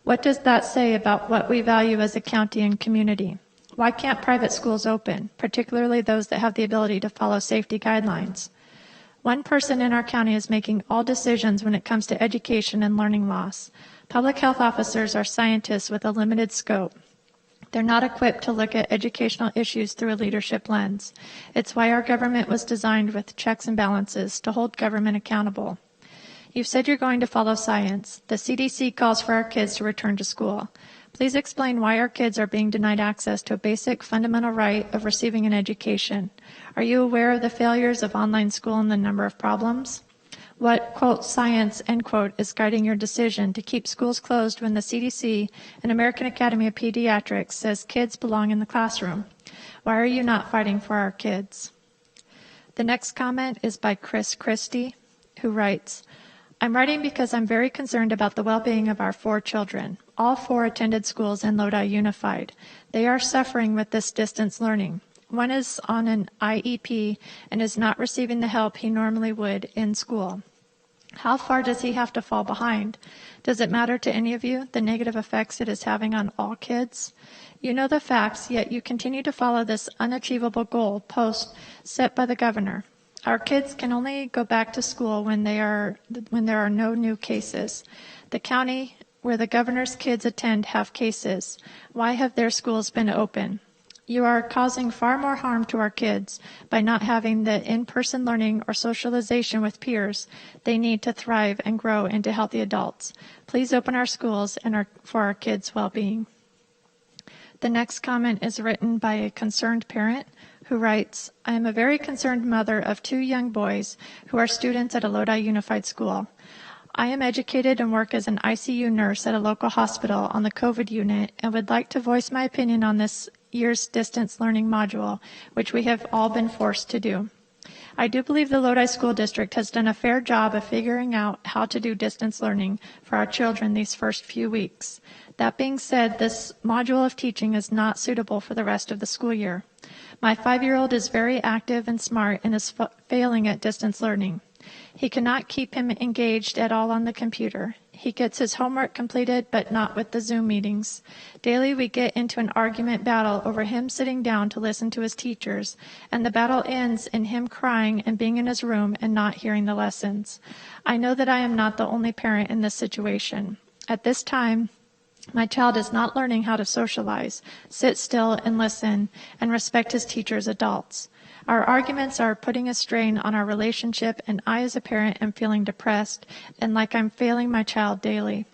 What does that say about what we value as a county and community? Why can't private schools open, particularly those that have the ability to follow safety guidelines? One person in our county is making all decisions when it comes to education and learning loss. Public health officers are scientists with a limited scope. They're not equipped to look at educational issues through a leadership lens. It's why our government was designed with checks and balances to hold government accountable. You've said you're going to follow science. The CDC calls for our kids to return to school. Please explain why our kids are being denied access to a basic fundamental right of receiving an education. Are you aware of the failures of online school and the number of problems? What, quote, science, end quote, is guiding your decision to keep schools closed when the CDC and American Academy of Pediatrics says kids belong in the classroom? Why are you not fighting for our kids? The next comment is by Chris Christie, who writes, I'm writing because I'm very concerned about the well-being of our 4 children. All 4 attended schools in Lodi Unified. They are suffering with this distance learning. One is on an IEP and is not receiving the help he normally would in school. How far does he have to fall behind? Does it matter to any of you, the negative effects it is having on all kids? You know the facts, yet you continue to follow this unachievable goal post set by the governor. Our kids can only go back to school when there are no new cases. The county where the governor's kids attend have cases. Why have their schools been open? You are causing far more harm to our kids by not having the in-person learning or socialization with peers they need to thrive and grow into healthy adults. Please open our schools and for our kids' well-being. The next comment is written by a concerned parent who writes, I am a very concerned mother of 2 young boys who are students at a Lodi Unified School. I am educated and work as an ICU nurse at a local hospital on the COVID unit and would like to voice my opinion on this year's distance learning module, which we have all been forced to do. I do believe the Lodi School District has done a fair job of figuring out how to do distance learning for our children these first few weeks. That being said, this module of teaching is not suitable for the rest of the school year. My 5-year-old is very active and smart and is failing at distance learning. He cannot keep him engaged at all on the computer. He gets his homework completed, but not with the Zoom meetings. Daily, we get into an argument battle over him sitting down to listen to his teachers, and the battle ends in him crying and being in his room and not hearing the lessons. I know that I am not the only parent in this situation. At this time, my child is not learning how to socialize, sit still and listen, and respect his teachers, adults. Our arguments are putting a strain on our relationship, and I as a parent am feeling depressed and like I'm failing my child daily.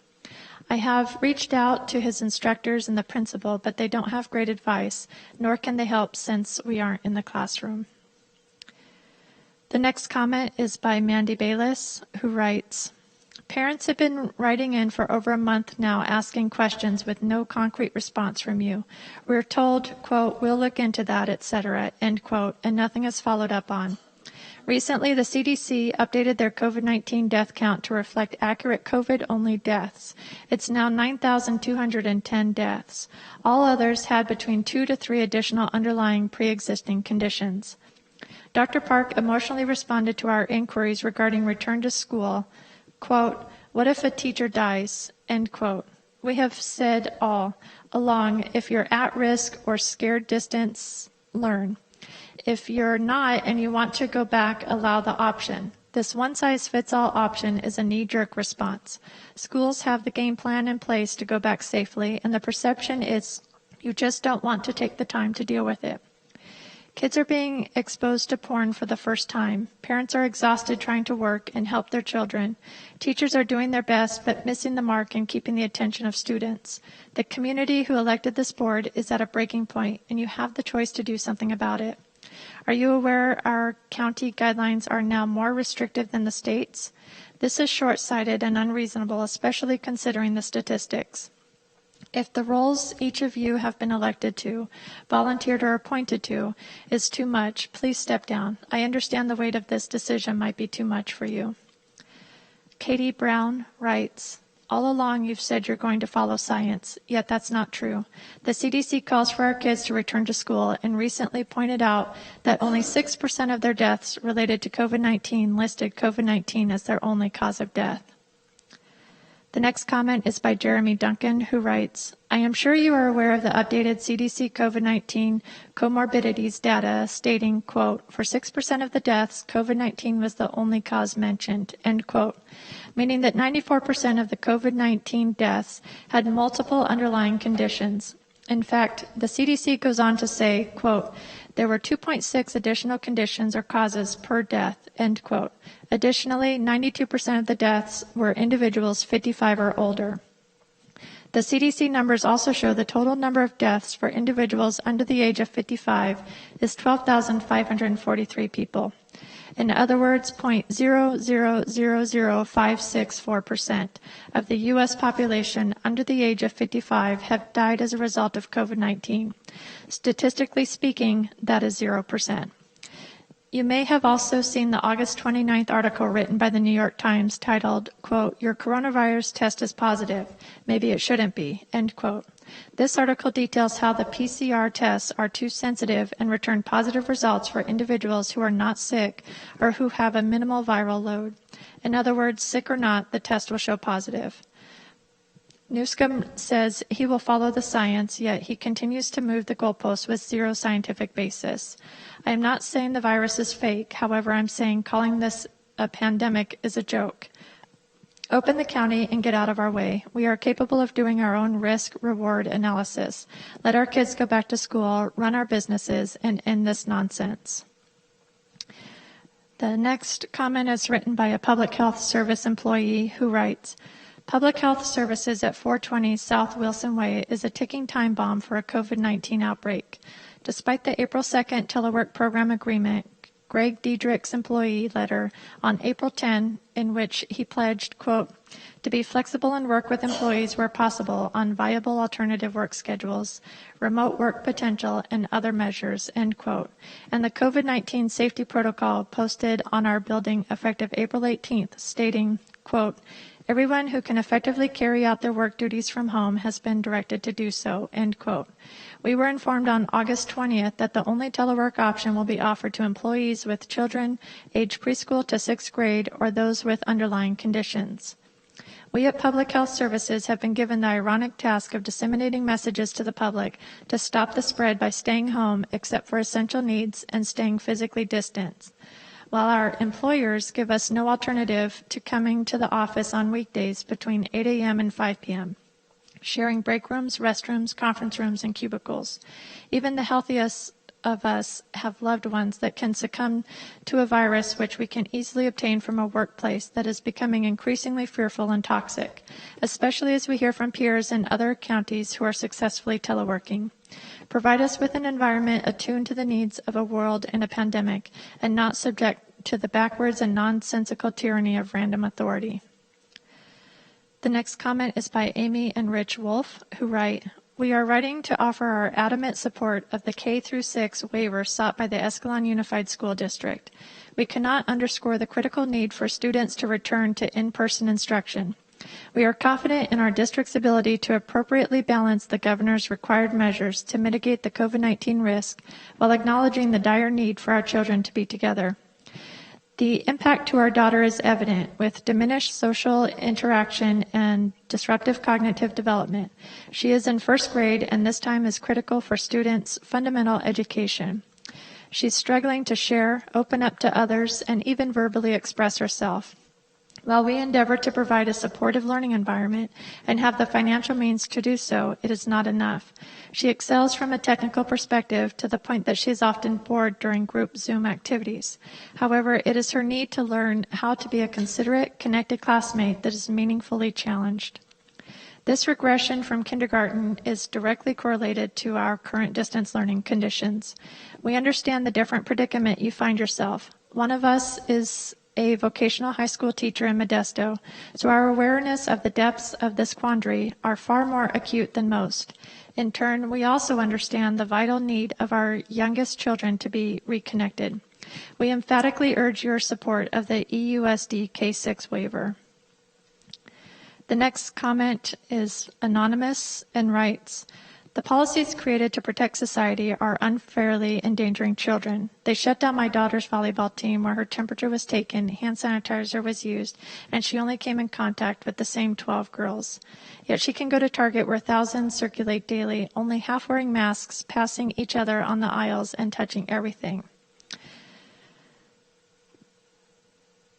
I have reached out to his instructors and the principal, but they don't have great advice, nor can they help since we aren't in the classroom. The next comment is by Mandy Bayless, who writes, Parents have been writing in for over a month now asking questions with no concrete response from you. We're told, quote, we'll look into that, etc., end quote, and nothing is followed up on. Recently, the CDC updated their COVID-19 death count to reflect accurate COVID-only deaths. It's now 9,210 deaths. All others had between 2 to 3 additional underlying pre-existing conditions. Dr. Park emotionally responded to our inquiries regarding return to school, quote, what if a teacher dies, end quote. We have said all along, if you're at risk or scared, distance learn. If you're not and you want to go back, allow the option. This one-size-fits-all option is a knee-jerk response. Schools have the game plan in place to go back safely, and the perception is you just don't want to take the time to deal with it. Kids are being exposed to porn for the first time. Parents are exhausted trying to work and help their children. Teachers are doing their best but missing the mark and keeping the attention of students. The community who elected this board is at a breaking point, and you have the choice to do something about it. Are you aware our county guidelines are now more restrictive than the state's? This is short-sighted and unreasonable, especially considering the statistics. If the roles each of you have been elected to, volunteered or appointed to, is too much, please step down. I understand the weight of this decision might be too much for you. Katie Brown writes, all along you've said you're going to follow science, yet that's not true. The CDC calls for our kids to return to school and recently pointed out that only 6% of their deaths related to COVID-19 listed COVID-19 as their only cause of death. The next comment is by Jeremy Duncan, who writes, I am sure you are aware of the updated CDC COVID-19 comorbidities data stating, quote, for 6% of the deaths, COVID-19 was the only cause mentioned, end quote, meaning that 94% of the COVID-19 deaths had multiple underlying conditions. In fact, the CDC goes on to say, quote, there were 2.6 additional conditions or causes per death, end quote. Additionally, 92% of the deaths were individuals 55 or older. The CDC numbers also show the total number of deaths for individuals under the age of 55 is 12,543 people. In other words, 0.000564% of the U.S. population under the age of 55 have died as a result of COVID-19. Statistically speaking, that is 0%. You may have also seen the August 29th article written by the New York Times titled, quote, your coronavirus test is positive. Maybe it shouldn't be, end quote. This article details how the PCR tests are too sensitive and return positive results for individuals who are not sick or who have a minimal viral load. In other words, sick or not, the test will show positive. Newscomb says he will follow the science, yet he continues to move the goalposts with zero scientific basis. I am not saying the virus is fake. However, I'm saying calling this a pandemic is a joke. Open the county and get out of our way. We are capable of doing our own risk-reward analysis. Let our kids go back to school, run our businesses, and end this nonsense. The next comment is written by a public health service employee who writes, Public health services at 420 South Wilson Way is a ticking time bomb for a COVID-19 outbreak. Despite the April 2nd telework program agreement, Greg Diedrich's employee letter on April 10, in which he pledged, quote, to be flexible and work with employees where possible on viable alternative work schedules, remote work potential, and other measures, end quote, and the COVID-19 safety protocol posted on our building effective April 18th, stating, quote, everyone who can effectively carry out their work duties from home has been directed to do so, end quote. We were informed on August 20th that the only telework option will be offered to employees with children aged preschool to 6th grade or those with underlying conditions. We at Public Health Services have been given the ironic task of disseminating messages to the public to stop the spread by staying home except for essential needs and staying physically distant, while our employers give us no alternative to coming to the office on weekdays between 8 a.m. and 5 p.m., sharing break rooms, restrooms, conference rooms, and cubicles. Even the healthiest of us have loved ones that can succumb to a virus which we can easily obtain from a workplace that is becoming increasingly fearful and toxic, especially as we hear from peers in other counties who are successfully teleworking. Provide us with an environment attuned to the needs of a world in a pandemic and not subject to the backwards and nonsensical tyranny of random authority. The next comment is by Amy and Rich Wolf, who write, we are writing to offer our adamant support of the K-6 waiver sought by the Escalon Unified School District. We cannot underscore the critical need for students to return to in-person instruction. We are confident in our district's ability to appropriately balance the governor's required measures to mitigate the COVID-19 risk while acknowledging the dire need for our children to be together. The impact to our daughter is evident, with diminished social interaction and disruptive cognitive development. She is in 1st grade, and this time is critical for students' fundamental education. She's struggling to share, open up to others, and even verbally express herself. While we endeavor to provide a supportive learning environment and have the financial means to do so, it is not enough. She excels from a technical perspective to the point that she is often bored during group Zoom activities. However, it is her need to learn how to be a considerate, connected classmate that is meaningfully challenged. This regression from kindergarten is directly correlated to our current distance learning conditions. We understand the different predicament you find yourself. One of us is a vocational high school teacher in Modesto, so our awareness of the depths of this quandary are far more acute than most. In turn, we also understand the vital need of our youngest children to be reconnected. We emphatically urge your support of the EUSD K-6 waiver. The next comment is anonymous and writes, "The policies created to protect society are unfairly endangering children. They shut down my daughter's volleyball team where her temperature was taken, hand sanitizer was used, and she only came in contact with the same 12 girls. Yet she can go to Target where thousands circulate daily, only half wearing masks, passing each other on the aisles and touching everything."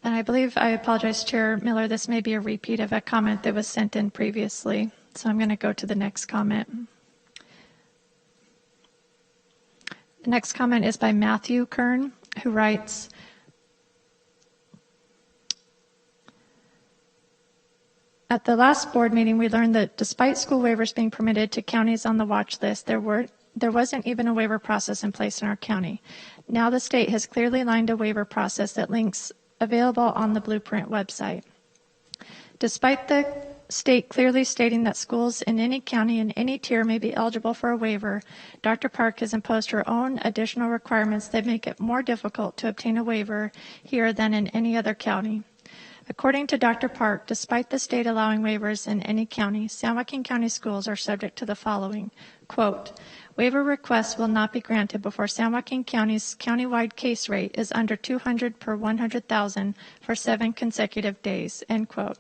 And I believe, I apologize, Chair Miller, this may be a repeat of a comment that was sent in previously. So I'm going to go to the next comment. The next comment is by Matthew Kern, who writes, "At the last board meeting, we learned that despite school waivers being permitted to counties on the watch list, there wasn't even a waiver process in place in our county. Now the state has clearly lined a waiver process that links available on the Blueprint website. Despite the state clearly stating that schools in any county in any tier may be eligible for a waiver, Dr. Park has imposed her own additional requirements that make it more difficult to obtain a waiver here than in any other county. According to Dr. Park, despite the state allowing waivers in any county, San Joaquin County schools are subject to the following, quote, waiver requests will not be granted before San Joaquin County's countywide case rate is under 200 per 100,000 for 7 consecutive days, end quote.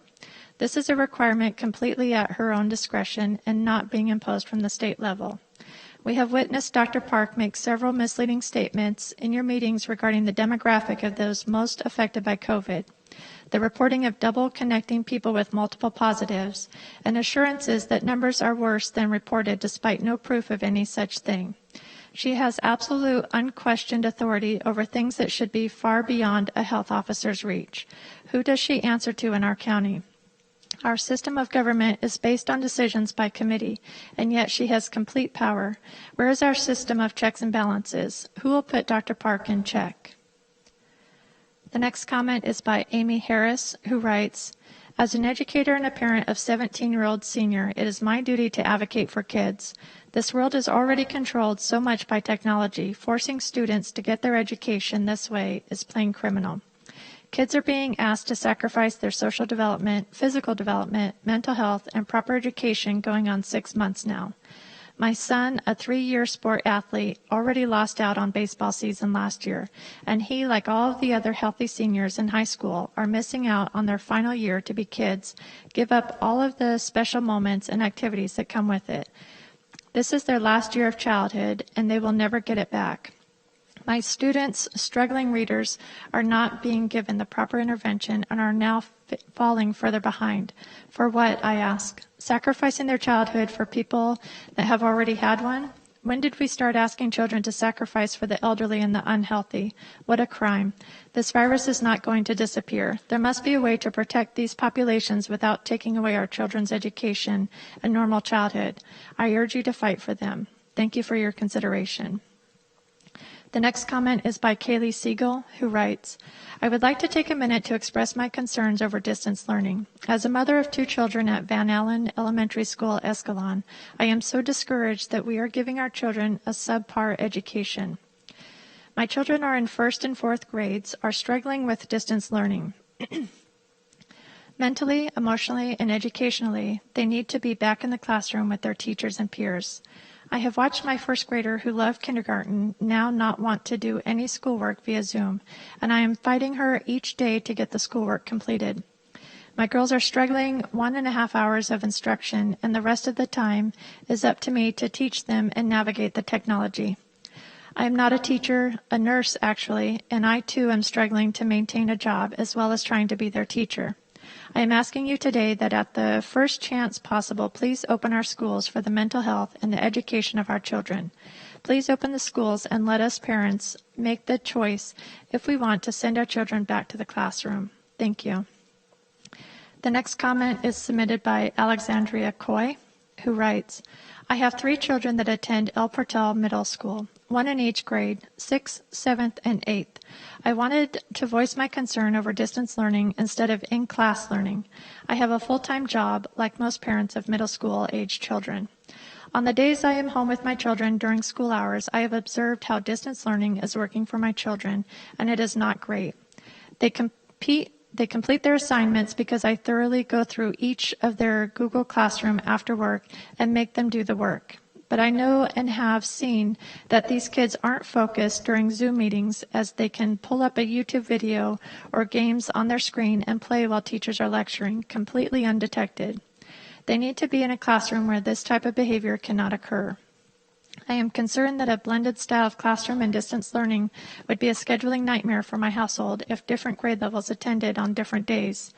This is a requirement completely at her own discretion and not being imposed from the state level. We have witnessed Dr. Park make several misleading statements in your meetings regarding the demographic of those most affected by COVID, the reporting of double connecting people with multiple positives, and assurances that numbers are worse than reported despite no proof of any such thing. She has absolute unquestioned authority over things that should be far beyond a health officer's reach. Who does she answer to in our county? Our system of government is based on decisions by committee, and yet she has complete power. Where is our system of checks and balances? Who will put Dr. Park in check? The next comment is by Amy Harris, who writes, as an educator and a parent of 17-year-old senior, it is my duty to advocate for kids. This world is already controlled so much by technology. Forcing students to get their education this way is plain criminal. Kids are being asked to sacrifice their social development, physical development, mental health, and proper education going on 6 months now. My son, a 3-year sport athlete, already lost out on baseball season last year, and he, like all of the other healthy seniors in high school, are missing out on their final year to be kids, give up all of the special moments and activities that come with it. This is their last year of childhood, and they will never get it back. My students, struggling readers, are not being given the proper intervention and are now falling further behind. For what, I ask? Sacrificing their childhood for people that have already had one? When did we start asking children to sacrifice for the elderly and the unhealthy? What a crime. This virus is not going to disappear. There must be a way to protect these populations without taking away our children's education and normal childhood. I urge you to fight for them. Thank you for your consideration. The next comment is by Kaylee Siegel, who writes, I would like to take a minute to express my concerns over distance learning. As a mother of 2 children at Van Allen Elementary School, Escalon, I am so discouraged that we are giving our children a subpar education. My children are in 1st and 4th grades, are struggling with distance learning. Mentally, emotionally, and educationally, they need to be back in the classroom with their teachers and peers. I have watched my 1st grader who loved kindergarten now not want to do any schoolwork via Zoom, and I am fighting her each day to get the schoolwork completed. My girls are struggling 1.5 hours of instruction, and the rest of the time is up to me to teach them and navigate the technology. I am not a teacher, a nurse actually, and I too am struggling to maintain a job as well as trying to be their teacher. I am asking you today that at the first chance possible, please open our schools for the mental health and the education of our children. Please open the schools and let us parents make the choice if we want to send our children back to the classroom. Thank you. The next comment is submitted by Alexandria Coy, who writes, I have 3 children that attend El Portal Middle School, 1 in each grade, 6th, 7th, and 8th. I wanted to voice my concern over distance learning instead of in-class learning. I have a full-time job, like most parents of middle school-age children. On the days I am home with my children during school hours, I have observed how distance learning is working for my children, and it is not great. They complete their assignments because I thoroughly go through each of their Google Classroom after work and make them do the work. But I know and have seen that these kids aren't focused during Zoom meetings, as they can pull up a YouTube video or games on their screen and play while teachers are lecturing, completely undetected. They need to be in a classroom where this type of behavior cannot occur. I am concerned that a blended style of classroom and distance learning would be a scheduling nightmare for my household if different grade levels attended on different days.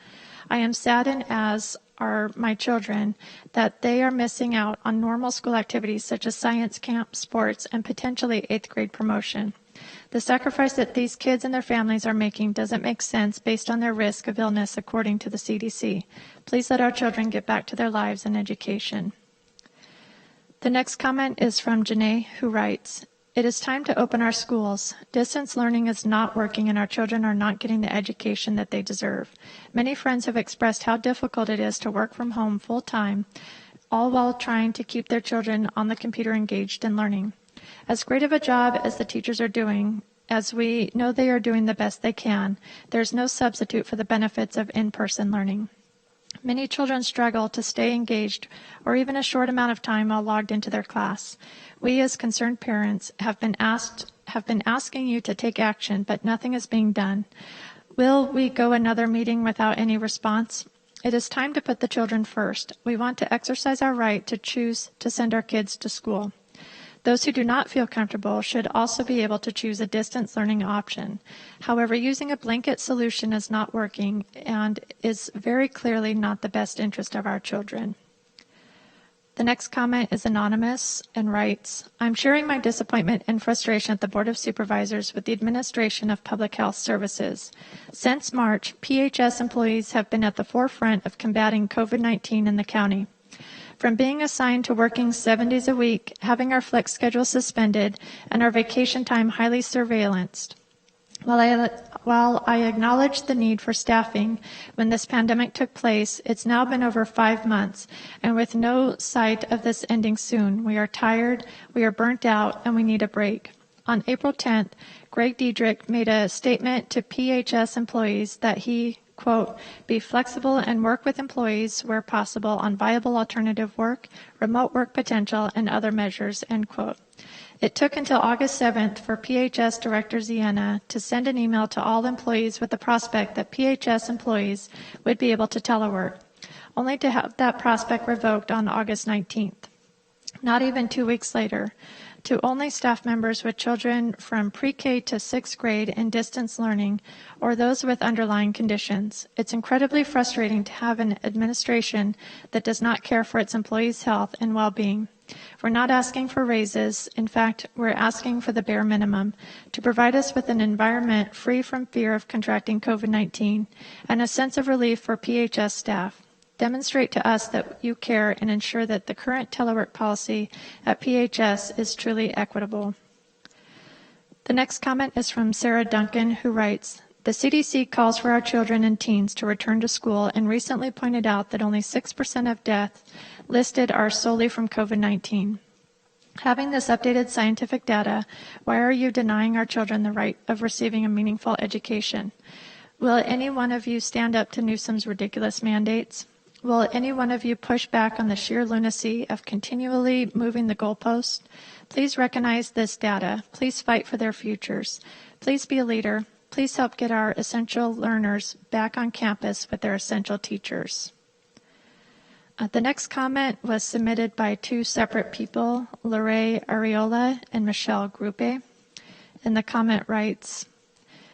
I am saddened, as are my children, that they are missing out on normal school activities such as science camp, sports, and potentially 8th grade promotion. The sacrifice that these kids and their families are making doesn't make sense based on their risk of illness according to the CDC. Please let our children get back to their lives and education. The next comment is from Janae, who writes, it is time to open our schools. Distance learning is not working and our children are not getting the education that they deserve. Many friends have expressed how difficult it is to work from home full time, all while trying to keep their children on the computer engaged in learning. As great of a job as the teachers are doing, as we know they are doing the best they can, there's no substitute for the benefits of in-person learning. Many children struggle to stay engaged or even a short amount of time while logged into their class. We as concerned parents have been asking you to take action, but nothing is being done. Will we go another meeting without any response? It is time to put the children first. We want to exercise our right to choose to send our kids to school. Those who do not feel comfortable should also be able to choose a distance learning option. However, using a blanket solution is not working and is very clearly not the best interest of our children. The next comment is anonymous and writes, I'm sharing my disappointment and frustration at the Board of Supervisors with the Administration of Public Health Services. Since March, PHS employees have been at the forefront of combating COVID-19 in the county. From being assigned to working 7 days a week, having our flex schedule suspended, and our vacation time highly surveillanced. While I acknowledge the need for staffing when this pandemic took place, it's now been over 5 months, and with no sight of this ending soon, we are tired, we are burnt out, and we need a break. On April 10th, Greg Diedrich made a statement to PHS employees that he, quote, be flexible and work with employees where possible on viable alternative work, remote work potential, and other measures, end quote. It took until August 7th for PHS Director Ziena to send an email to all employees with the prospect that PHS employees would be able to telework, only to have that prospect revoked on August 19th. Not even 2 weeks later, to only staff members with children from pre-K to 6th grade in distance learning or those with underlying conditions. It's incredibly frustrating to have an administration that does not care for its employees' health and well-being. We're not asking for raises. In fact, we're asking for the bare minimum to provide us with an environment free from fear of contracting COVID-19 and a sense of relief for PHS staff. Demonstrate to us that you care and ensure that the current telework policy at PHS is truly equitable. The next comment is from Sarah Duncan, who writes, the CDC calls for our children and teens to return to school and recently pointed out that only 6% of deaths listed are solely from COVID-19. Having this updated scientific data, why are you denying our children the right of receiving a meaningful education? Will any one of you stand up to Newsom's ridiculous mandates? Will any one of you push back on the sheer lunacy of continually moving the goalposts? Please recognize this data. Please fight for their futures. Please be a leader. Please help get our essential learners back on campus with their essential teachers. The next comment was submitted by 2 separate people, Lorraine Areola and Michelle Grupe. And the comment writes,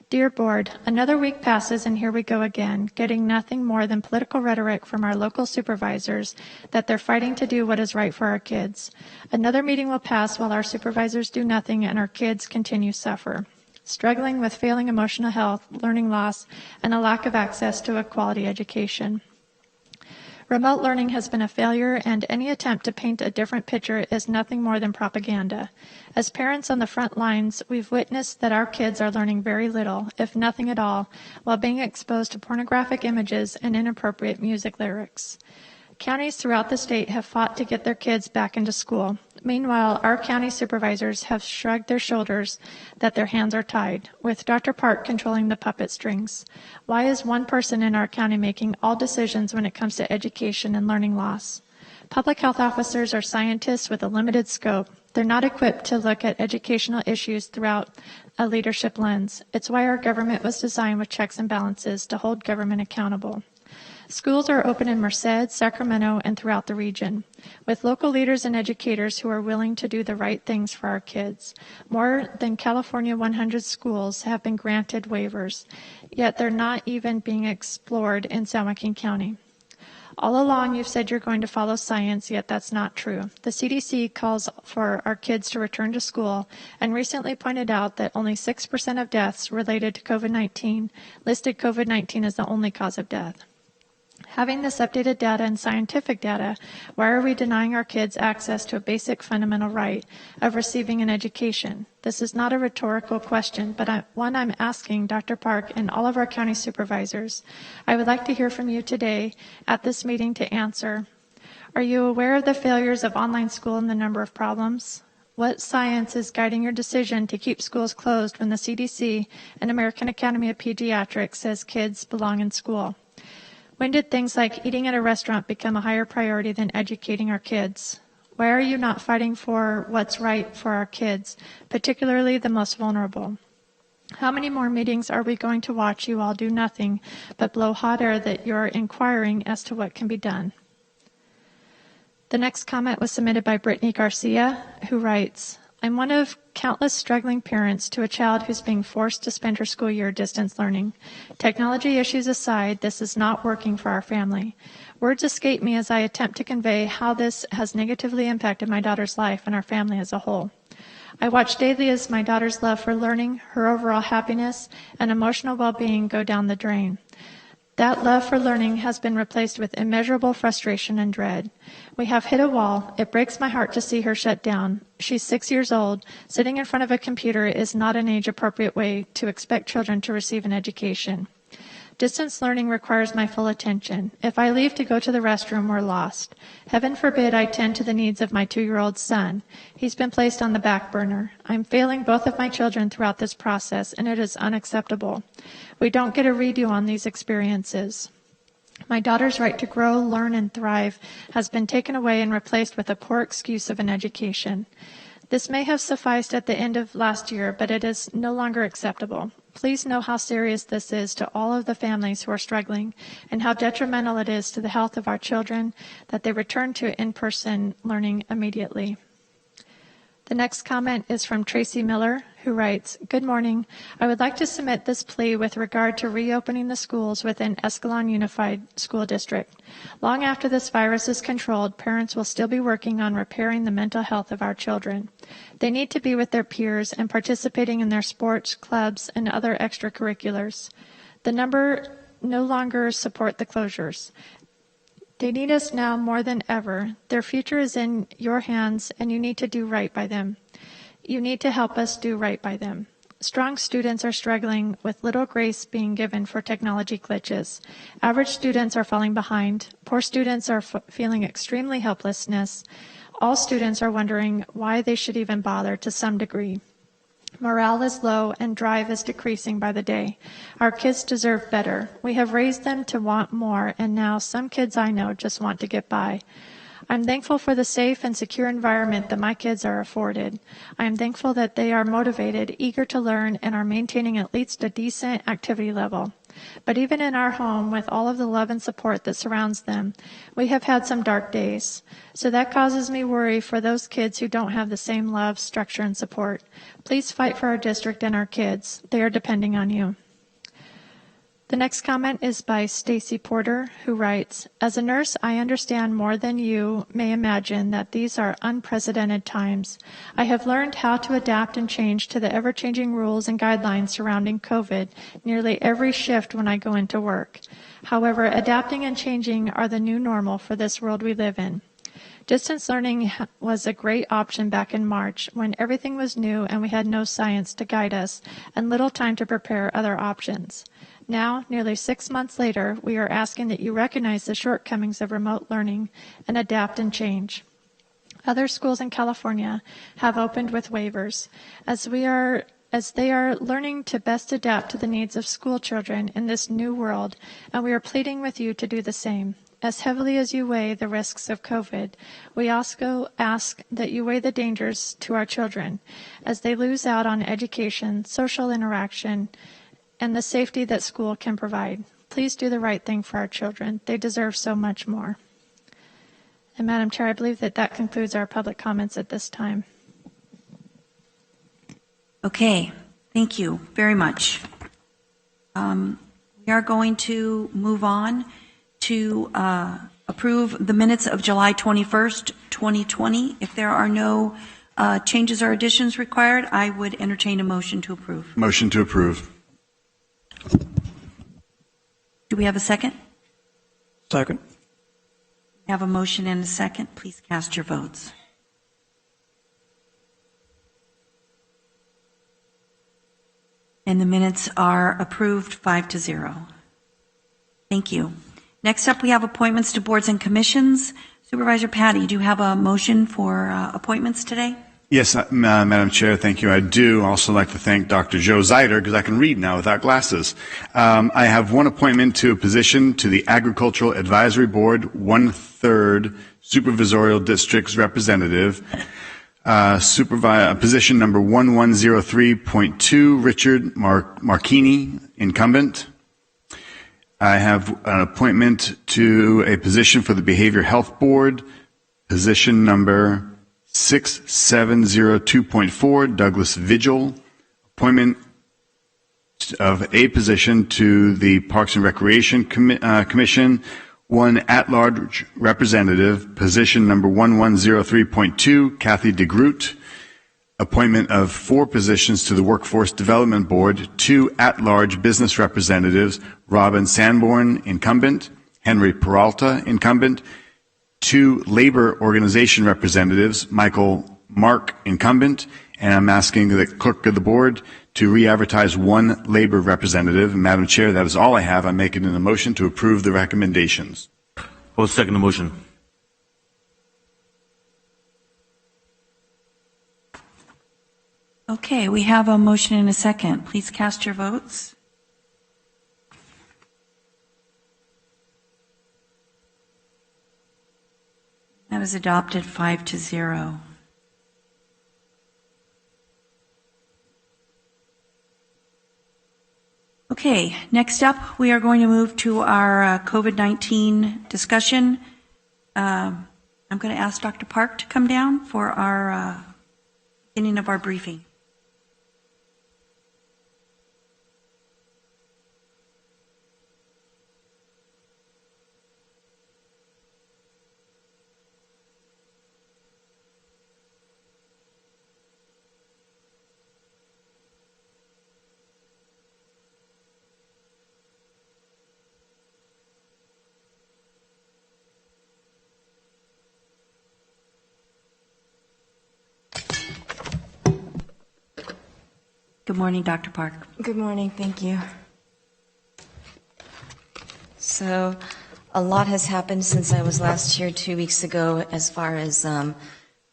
Dear Board, another week passes and here we go again, getting nothing more than political rhetoric from our local supervisors that they're fighting to do what is right for our kids. Another meeting will pass while our supervisors do nothing and our kids continue to suffer, struggling with failing emotional health, learning loss, and a lack of access to a quality education. Remote learning has been a failure, and any attempt to paint a different picture is nothing more than propaganda. As parents on the front lines, we've witnessed that our kids are learning very little, if nothing at all, while being exposed to pornographic images and inappropriate music lyrics. Counties throughout the state have fought to get their kids back into school. Meanwhile, our county supervisors have shrugged their shoulders that their hands are tied, with Dr. Park controlling the puppet strings. Why is one person in our county making all decisions when it comes to education and learning loss? Public health officers are scientists with a limited scope. They're not equipped to look at educational issues throughout a leadership lens. It's why our government was designed with checks and balances to hold government accountable. Schools are open in Merced, Sacramento, and throughout the region, with local leaders and educators who are willing to do the right things for our kids. More than California 100 schools have been granted waivers, yet they're not even being explored in San Joaquin County. All along, you've said you're going to follow science, yet that's not true. The CDC calls for our kids to return to school and recently pointed out that only 6% of deaths related to COVID-19 listed COVID-19 as the only cause of death. Having this updated data and scientific data, why are we denying our kids access to a basic fundamental right of receiving an education? This is not a rhetorical question, but one I'm asking Dr. Park and all of our county supervisors. I would like to hear from you today at this meeting to answer. Are you aware of the failures of online school and the number of problems? What science is guiding your decision to keep schools closed when the CDC and American Academy of Pediatrics says kids belong in school? When did things like eating at a restaurant become a higher priority than educating our kids? Why are you not fighting for what's right for our kids, particularly the most vulnerable? How many more meetings are we going to watch you all do nothing but blow hot air that you're inquiring as to what can be done? The next comment was submitted by Brittany Garcia, who writes, I'm one of countless struggling parents to a child who's being forced to spend her school year distance learning. Technology issues aside, this is not working for our family. Words escape me as I attempt to convey how this has negatively impacted my daughter's life and our family as a whole. I watch daily as my daughter's love for learning, her overall happiness, and emotional well-being go down the drain. That love for learning has been replaced with immeasurable frustration and dread. We have hit a wall. It breaks my heart to see her shut down. She's 6 years old. Sitting in front of a computer is not an age-appropriate way to expect children to receive an education. Distance learning requires my full attention. If I leave to go to the restroom, we're lost. Heaven forbid I tend to the needs of my 2-year-old son. He's been placed on the back burner. I'm failing both of my children throughout this process, and it is unacceptable. We don't get a redo on these experiences. My daughter's right to grow, learn, and thrive has been taken away and replaced with a poor excuse of an education. This may have sufficed at the end of last year, but it is no longer acceptable. Please know how serious this is to all of the families who are struggling and how detrimental it is to the health of our children that they return to in-person learning immediately. The next comment is from Tracy Miller, who writes, Good morning. I would like to submit this plea with regard to reopening the schools within Escalon Unified School District. Long after this virus is controlled, parents will still be working on repairing the mental health of our children. They need to be with their peers and participating in their sports, clubs, and other extracurriculars. The number no longer support the closures. They need us now more than ever. Their future is in your hands, and you need to do right by them. You need to help us do right by them. Strong students are struggling with little grace being given for technology glitches. Average students are falling behind. Poor students are feeling extremely helplessness. All students are wondering why they should even bother to some degree. Morale is low and drive is decreasing by the day. Our kids deserve better. We have raised them to want more, and now some kids I know just want to get by. I'm thankful for the safe and secure environment that my kids are afforded. I am thankful that they are motivated, eager to learn, and are maintaining at least a decent activity level. But even in our home, with all of the love and support that surrounds them, we have had some dark days. So that causes me worry for those kids who don't have the same love, structure, and support. Please fight for our district and our kids. They are depending on you. The next comment is by Stacy Porter, who writes, as a nurse, I understand more than you may imagine that these are unprecedented times. I have learned how to adapt and change to the ever-changing rules and guidelines surrounding COVID nearly every shift when I go into work. However, adapting and changing are the new normal for this world we live in. Distance learning was a great option back in March when everything was new and we had no science to guide us and little time to prepare other options. Now, nearly 6 months later, we are asking that you recognize the shortcomings of remote learning and adapt and change. Other schools in California have opened with waivers as they are learning to best adapt to the needs of school children in this new world, and we are pleading with you to do the same. As heavily as you weigh the risks of COVID, we also ask that you weigh the dangers to our children as they lose out on education, social interaction, and the safety that school can provide. Please do the right thing for our children. They deserve so much more. And Madam Chair, I believe that concludes our public comments at this time. Okay, thank you very much. We are going to move on to approve the minutes of July 21st, 2020. If there are no changes or additions required, I would entertain a motion to approve. Motion to approve. Do we have a second? Second. We have a motion and a second. Please cast your votes. And the minutes are approved 5-0. Thank you. Next up, we have appointments to boards and commissions. Supervisor Patty, do you have a motion for appointments today? Yes, Madam Chair, thank you. I do also like to thank Dr. Joe Zeider because I can read now without glasses. I have one appointment to a position to the Agricultural Advisory Board, 1/3 Supervisorial District's representative. Position number 1103.2, Richard Marchini, incumbent. I have an appointment to a position for the Behavior Health Board, position number 6702.4, Douglas Vigil. Appointment of a position to the Parks and Recreation Commission, one at-large representative, position number 1103.2, Kathy DeGroot. Appointment of 4 positions to the Workforce Development Board, 2 at-large business representatives, Robin Sanborn, incumbent, Henry Peralta, incumbent, 2 labor organization representatives, Michael Mark, incumbent, and I'm asking the clerk of the board to re-advertise 1 labor representative. Madam Chair, that is all I have. I'm making a motion to approve the recommendations. I'll second the motion. Okay, we have a motion and a second. Please cast your votes. That is adopted 5-0. Okay, next up, we are going to move to our COVID-19 discussion. I'm going to ask Dr. Park to come down for our beginning of our briefing. Good morning, Dr. Park. Good morning, thank you. So, a lot has happened since I was last here 2 weeks ago as far as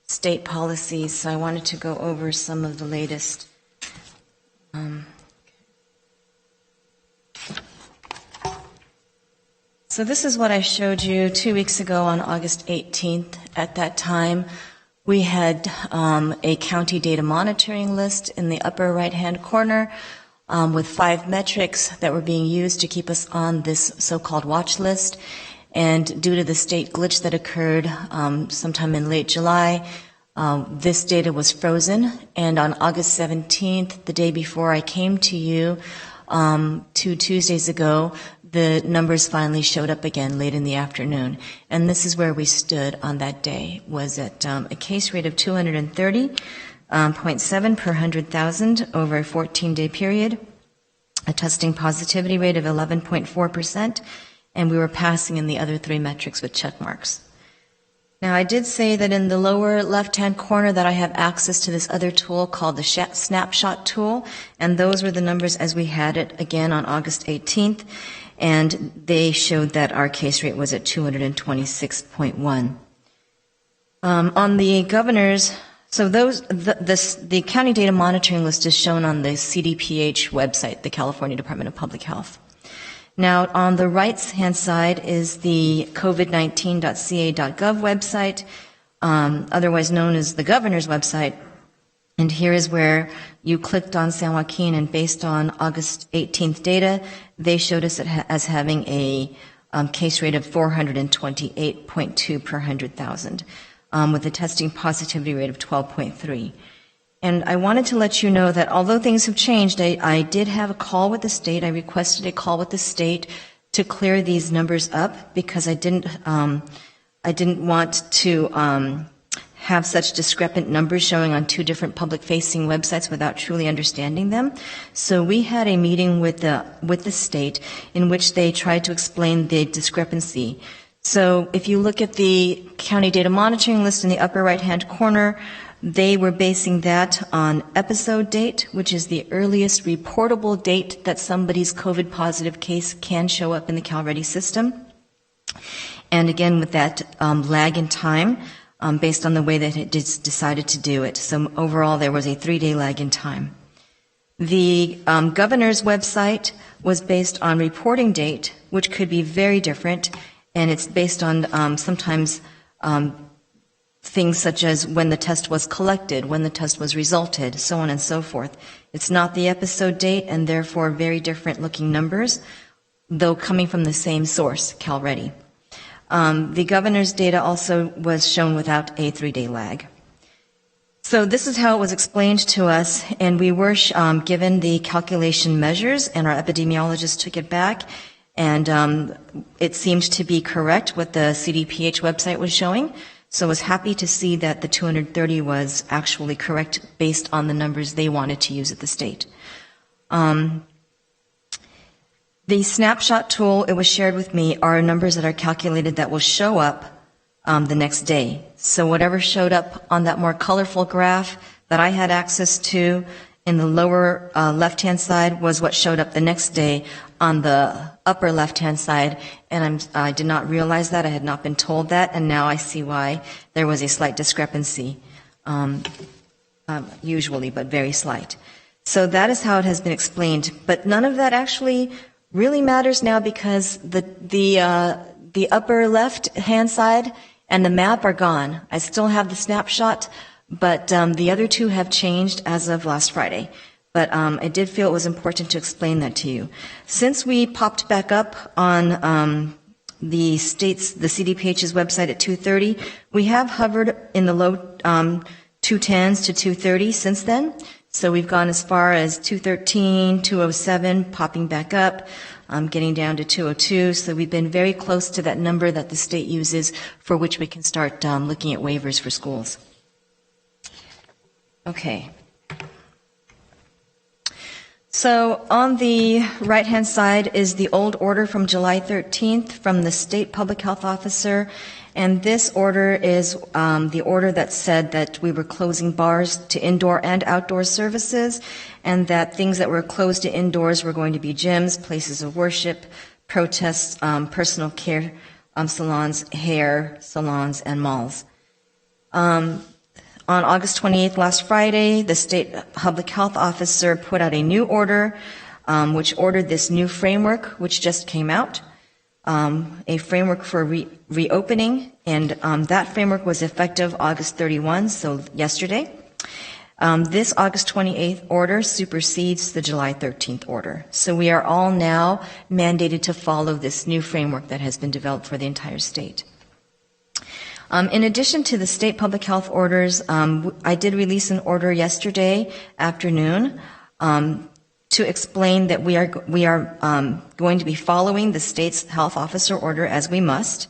state policies, so I wanted to go over some of the latest. So this is what I showed you 2 weeks ago on August 18th. At that time, we had a county data monitoring list in the upper right-hand corner. with 5 metrics that were being used to keep us on this so-called watch list. And due to the state glitch that occurred sometime in late July, this data was frozen. And on August 17th, the day before I came to you, 2 Tuesdays ago, the numbers finally showed up again late in the afternoon. And this is where we stood on that day, was at a case rate of 230.7 per 100,000 over a 14-day period, a testing positivity rate of 11.4%, and we were passing in the other 3 metrics with check marks. Now, I did say that in the lower left-hand corner that I have access to this other tool called the snapshot tool, and those were the numbers as we had it again on August 18th, and they showed that our case rate was at 226.1. On the governors, so the county data monitoring list is shown on the CDPH website, the California Department of Public Health. Now, on the right-hand side is the covid19.ca.gov website, otherwise known as the governor's website. And here is where you clicked on San Joaquin, and based on August 18th data, they showed us as having a case rate of 428.2 per 100,000, with a testing positivity rate of 12.3. And I wanted to let you know that although things have changed, I did have a call with the state. I requested a call with the state to clear these numbers up because I didn't want to have such discrepant numbers showing on 2 different public-facing websites without truly understanding them. So we had a meeting with the state in which they tried to explain the discrepancy. So if you look at the county data monitoring list in the upper right-hand corner, they were basing that on episode date, which is the earliest reportable date that somebody's COVID positive case can show up in the CalReady system. And again, with that lag in time, based on the way that it decided to do it. So overall, there was a 3-day lag in time. The governor's website was based on reporting date, which could be very different, and it's based on sometimes things such as when the test was collected, when the test was resulted, so on and so forth. It's not the episode date, and therefore very different looking numbers, though coming from the same source, CalReady. The governor's data also was shown without a 3-day lag. So this is how it was explained to us, and we were given the calculation measures, and our epidemiologist took it back, and it seemed to be correct what the CDPH website was showing. So I was happy to see that the 230 was actually correct based on the numbers they wanted to use at the state. The snapshot tool, it was shared with me, are numbers that are calculated that will show up the next day. So whatever showed up on that more colorful graph that I had access to in the lower left-hand side was what showed up the next day on the upper left-hand side. And I did not realize that. I had not been told that. And now I see why there was a slight discrepancy, usually, but very slight. So that is how it has been explained. But none of that actually really matters now because the upper left-hand side and the map are gone. I still have the snapshot, but the other 2 have changed as of last Friday. But I did feel it was important to explain that to you. Since we popped back up on the CDPH's website at 230, we have hovered in the low 210s to 230 since then. So we've gone as far as 213, 207, popping back up, getting down to 202. So we've been very close to that number that the state uses for which we can start looking at waivers for schools. Okay. So on the right-hand side is the old order from July 13th from the state public health officer. And this order is the order that said that we were closing bars to indoor and outdoor services, and that things that were closed to indoors were going to be gyms, places of worship, protests, personal care salons, hair salons, and malls. On August 28th, last Friday, the state public health officer put out a new order, which ordered this new framework, which just came out. A framework for reopening, and that framework was effective August 31, so yesterday. This August 28th order supersedes the July 13th order. So we are all now mandated to follow this new framework that has been developed for the entire state. In addition to the state public health orders, I did release an order yesterday afternoon to explain that we are going to be following the state's health officer order as we must.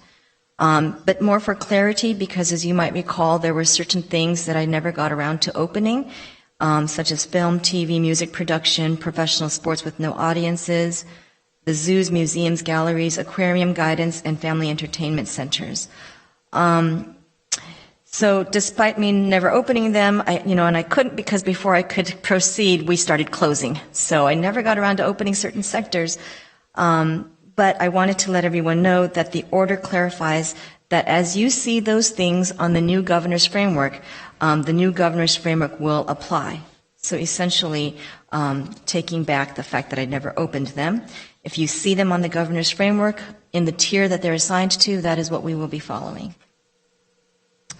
But more for clarity, because as you might recall, there were certain things that I never got around to opening, such as film, TV, music production, professional sports with no audiences, the zoos, museums, galleries, aquarium guidance, and family entertainment centers. So despite me never opening them, and I couldn't because before I could proceed, we started closing. So I never got around to opening certain sectors. But I wanted to let everyone know that the order clarifies that as you see those things on the new governor's framework, the new governor's framework will apply. So essentially, taking back the fact that I never opened them. If you see them on the governor's framework in the tier that they're assigned to, that is what we will be following.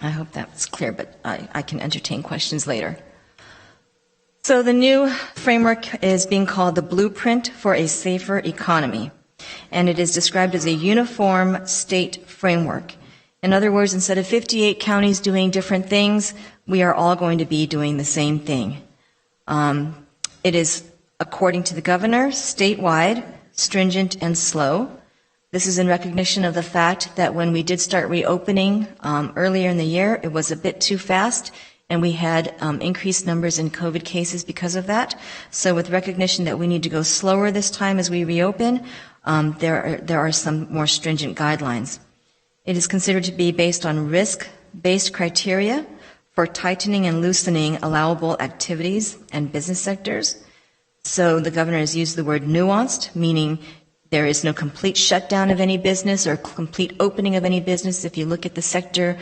I hope that was clear, but I can entertain questions later. So the new framework is being called the Blueprint for a Safer Economy, and it is described as a uniform state framework. In other words, instead of 58 counties doing different things, we are all going to be doing the same thing. It is, according to the governor, statewide, stringent, and slow. This is in recognition of the fact that when we did start reopening earlier in the year, it was a bit too fast, and we had increased numbers in COVID cases because of that. So with recognition that we need to go slower this time as we reopen, there are some more stringent guidelines. It is considered to be based on risk-based criteria for tightening and loosening allowable activities and business sectors. So the governor has used the word nuanced, meaning there is no complete shutdown of any business or complete opening of any business. If you look at the sector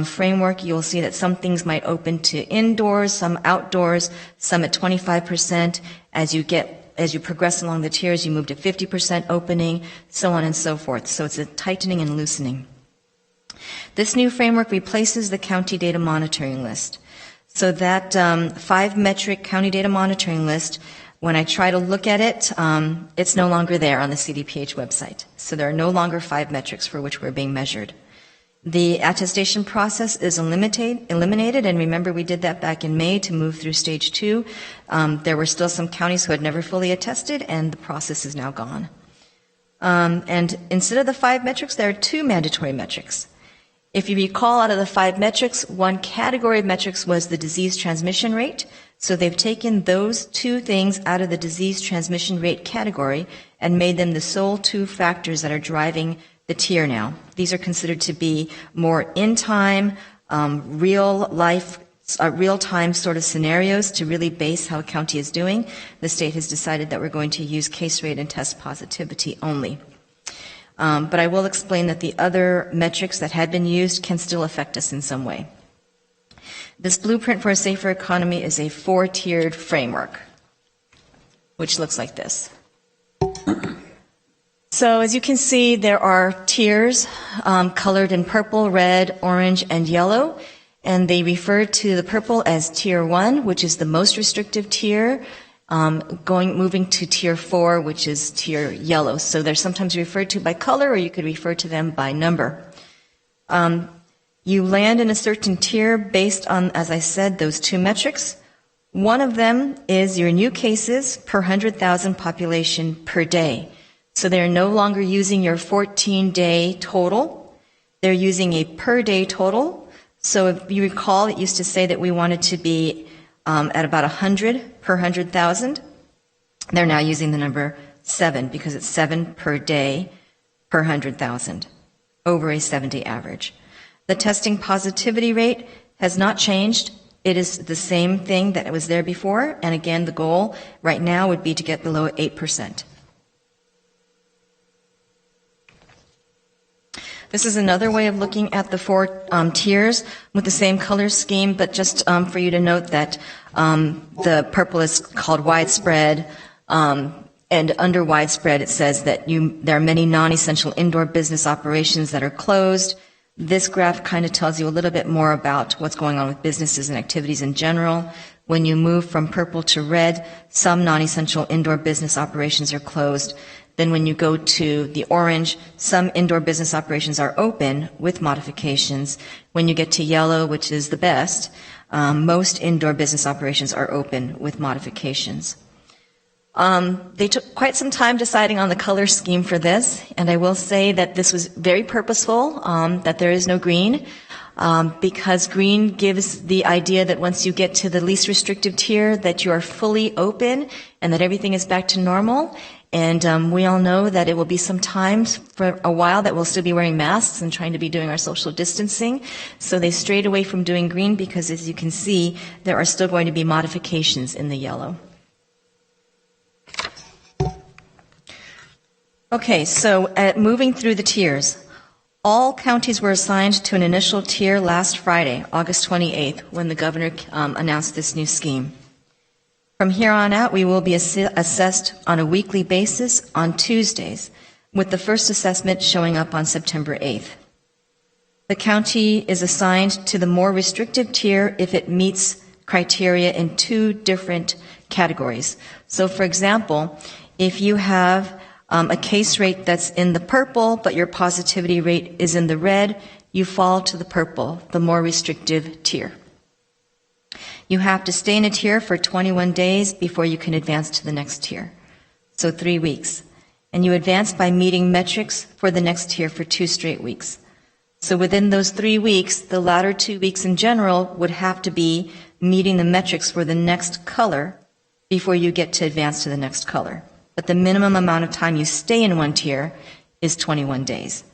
framework, you'll see that some things might open to indoors, some outdoors, some at 25%. As you progress along the tiers, you move to 50% opening, so on and so forth. So it's a tightening and loosening. This new framework replaces the county data monitoring list. So that 5-metric county data monitoring list, when I try to look at it, it's no longer there on the CDPH website. So there are no longer 5 metrics for which we're being measured. The attestation process is eliminated, and remember we did that back in May to move through stage 2. There were still some counties who had never fully attested, and the process is now gone. And instead of the 5 metrics, there are 2 mandatory metrics. If you recall, out of the 5 metrics, one category of metrics was the disease transmission rate. So they've taken those 2 things out of the disease transmission rate category and made them the sole 2 factors that are driving the tier now. These are considered to be more in-time, real-time sort of scenarios to really base how a county is doing. The state has decided that we're going to use case rate and test positivity only. But I will explain that the other metrics that had been used can still affect us in some way. This Blueprint for a Safer Economy is a 4-tiered framework, which looks like this. So as you can see, there are tiers colored in purple, red, orange, and yellow, and they refer to the purple as Tier 1, which is the most restrictive tier, moving to Tier 4, which is Tier Yellow. So they're sometimes referred to by color, or you could refer to them by number. You land in a certain tier based on, as I said, those 2 metrics. One of them is your new cases per 100,000 population per day. So they're no longer using your 14-day total. They're using a per-day total. So if you recall, it used to say that we wanted to be at about 100 per 100,000. They're now using the number 7 because it's 7 per day per 100,000 over a 7-day average. The testing positivity rate has not changed. It is the same thing that was there before. And again, the goal right now would be to get below 8%. This is another way of looking at the 4 tiers with the same color scheme, but just for you to note that the purple is called widespread, and under widespread it says that there are many non-essential indoor business operations that are closed. This graph kind of tells you a little bit more about what's going on with businesses and activities in general. When you move from purple to red, some non-essential indoor business operations are closed. Then when you go to the orange, some indoor business operations are open with modifications. When you get to yellow, which is the best, most indoor business operations are open with modifications. They took quite some time deciding on the color scheme for this, and I will say that this was very purposeful, that there is no green, because green gives the idea that once you get to the least restrictive tier, that you are fully open and that everything is back to normal. And we all know that it will be some time for a while that we'll still be wearing masks and trying to be doing our social distancing. So they strayed away from doing green because, as you can see, there are still going to be modifications in the yellow. Okay, so moving through the tiers. All counties were assigned to an initial tier last Friday, August 28th, when the governor announced this new scheme. From here on out, we will be assessed on a weekly basis on Tuesdays, with the first assessment showing up on September 8th. The county is assigned to the more restrictive tier if it meets criteria in two different categories. So, for example, if you have a case rate that's in the purple, but your positivity rate is in the red, you fall to the purple, the more restrictive tier. You have to stay in a tier for 21 days before you can advance to the next tier, so 3 weeks. And you advance by meeting metrics for the next tier for 2 straight weeks. So within those 3 weeks, the latter 2 weeks in general would have to be meeting the metrics for the next color before you get to advance to the next color. But the minimum amount of time you stay in one tier is 21 days.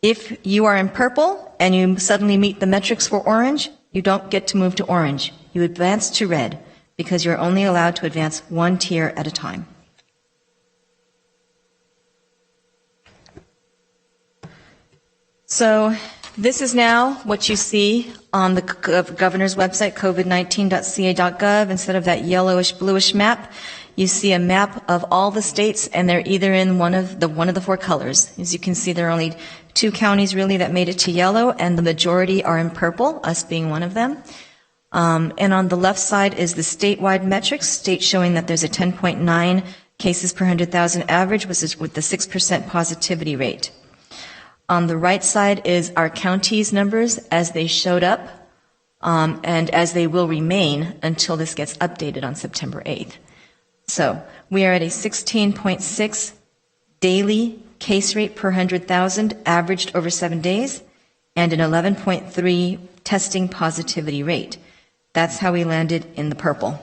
If you are in purple and you suddenly meet the metrics for orange, you don't get to move to orange. You advance to red because you're only allowed to advance one tier at a time. So this is now what you see on the governor's website, covid19.ca.gov. Instead of that yellowish, bluish map, you see a map of all the states, and they're either in one of the 4 colors. As you can see, there are only 2 counties really that made it to yellow, and the majority are in purple, us being one of them. And on the left side is the statewide metrics, states showing that there's a 10.9 cases per 100,000 average, which is with the 6% positivity rate. On the right side is our counties numbers as they showed up, and as they will remain until this gets updated on September 8th. So we are at a 16.6 daily case rate per 100,000 averaged over 7 days, and an 11.3 testing positivity rate. That's how we landed in the purple.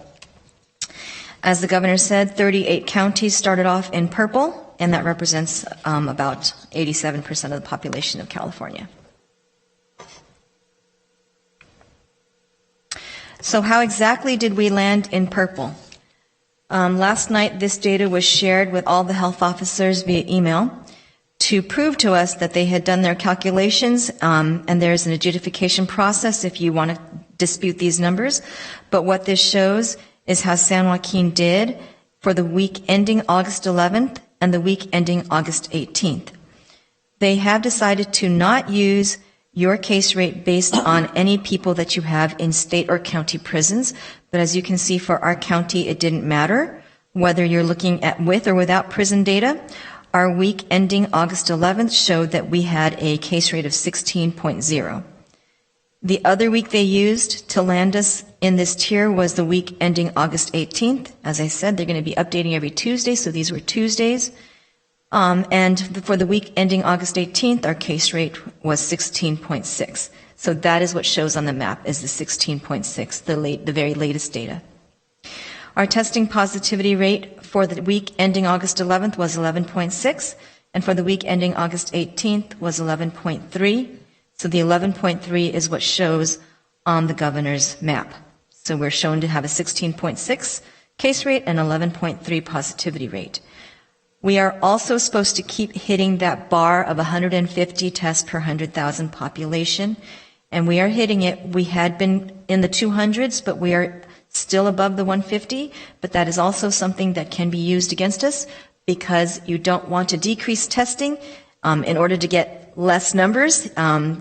As the governor said, 38 counties started off in purple, and that represents about 87% of the population of California. So how exactly did we land in purple? Last night, this data was shared with all the health officers via email to prove to us that they had done their calculations, and there's an adjudication process if you want to dispute these numbers. But what this shows is how San Joaquin did for the week ending August 11th and the week ending August 18th. They have decided to not use your case rate based on any people that you have in state or county prisons. But as you can see, for our county, it didn't matter whether you're looking at with or without prison data. Our week ending August 11th showed that we had a case rate of 16.0. The other week they used to land us in this tier was the week ending August 18th. As I said, they're going to be updating every Tuesday, so these were Tuesdays. And for the week ending August 18th, our case rate was 16.6. So that is what shows on the map, is the 16.6, the very latest data. Our testing positivity rate for the week ending August 11th was 11.6, and for the week ending August 18th was 11.3. So the 11.3 is what shows on the governor's map. So we're shown to have a 16.6 case rate and 11.3 positivity rate. We are also supposed to keep hitting that bar of 150 tests per 100,000 population, and we are hitting it. We had been in the 200s, but we are still above the 150, but that is also something that can be used against us because you don't want to decrease testing in order to get less numbers.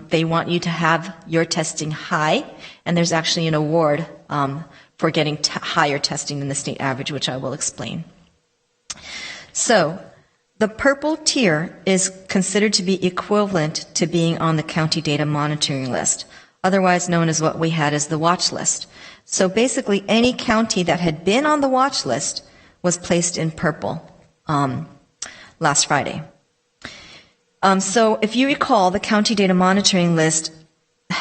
They want you to have your testing high, and there's actually an award for getting higher testing than the state average, which I will explain. So, the purple tier is considered to be equivalent to being on the county data monitoring list, otherwise known as what we had as the watch list. So basically, any county that had been on the watch list was placed in purple last Friday. So if you recall, the county data monitoring list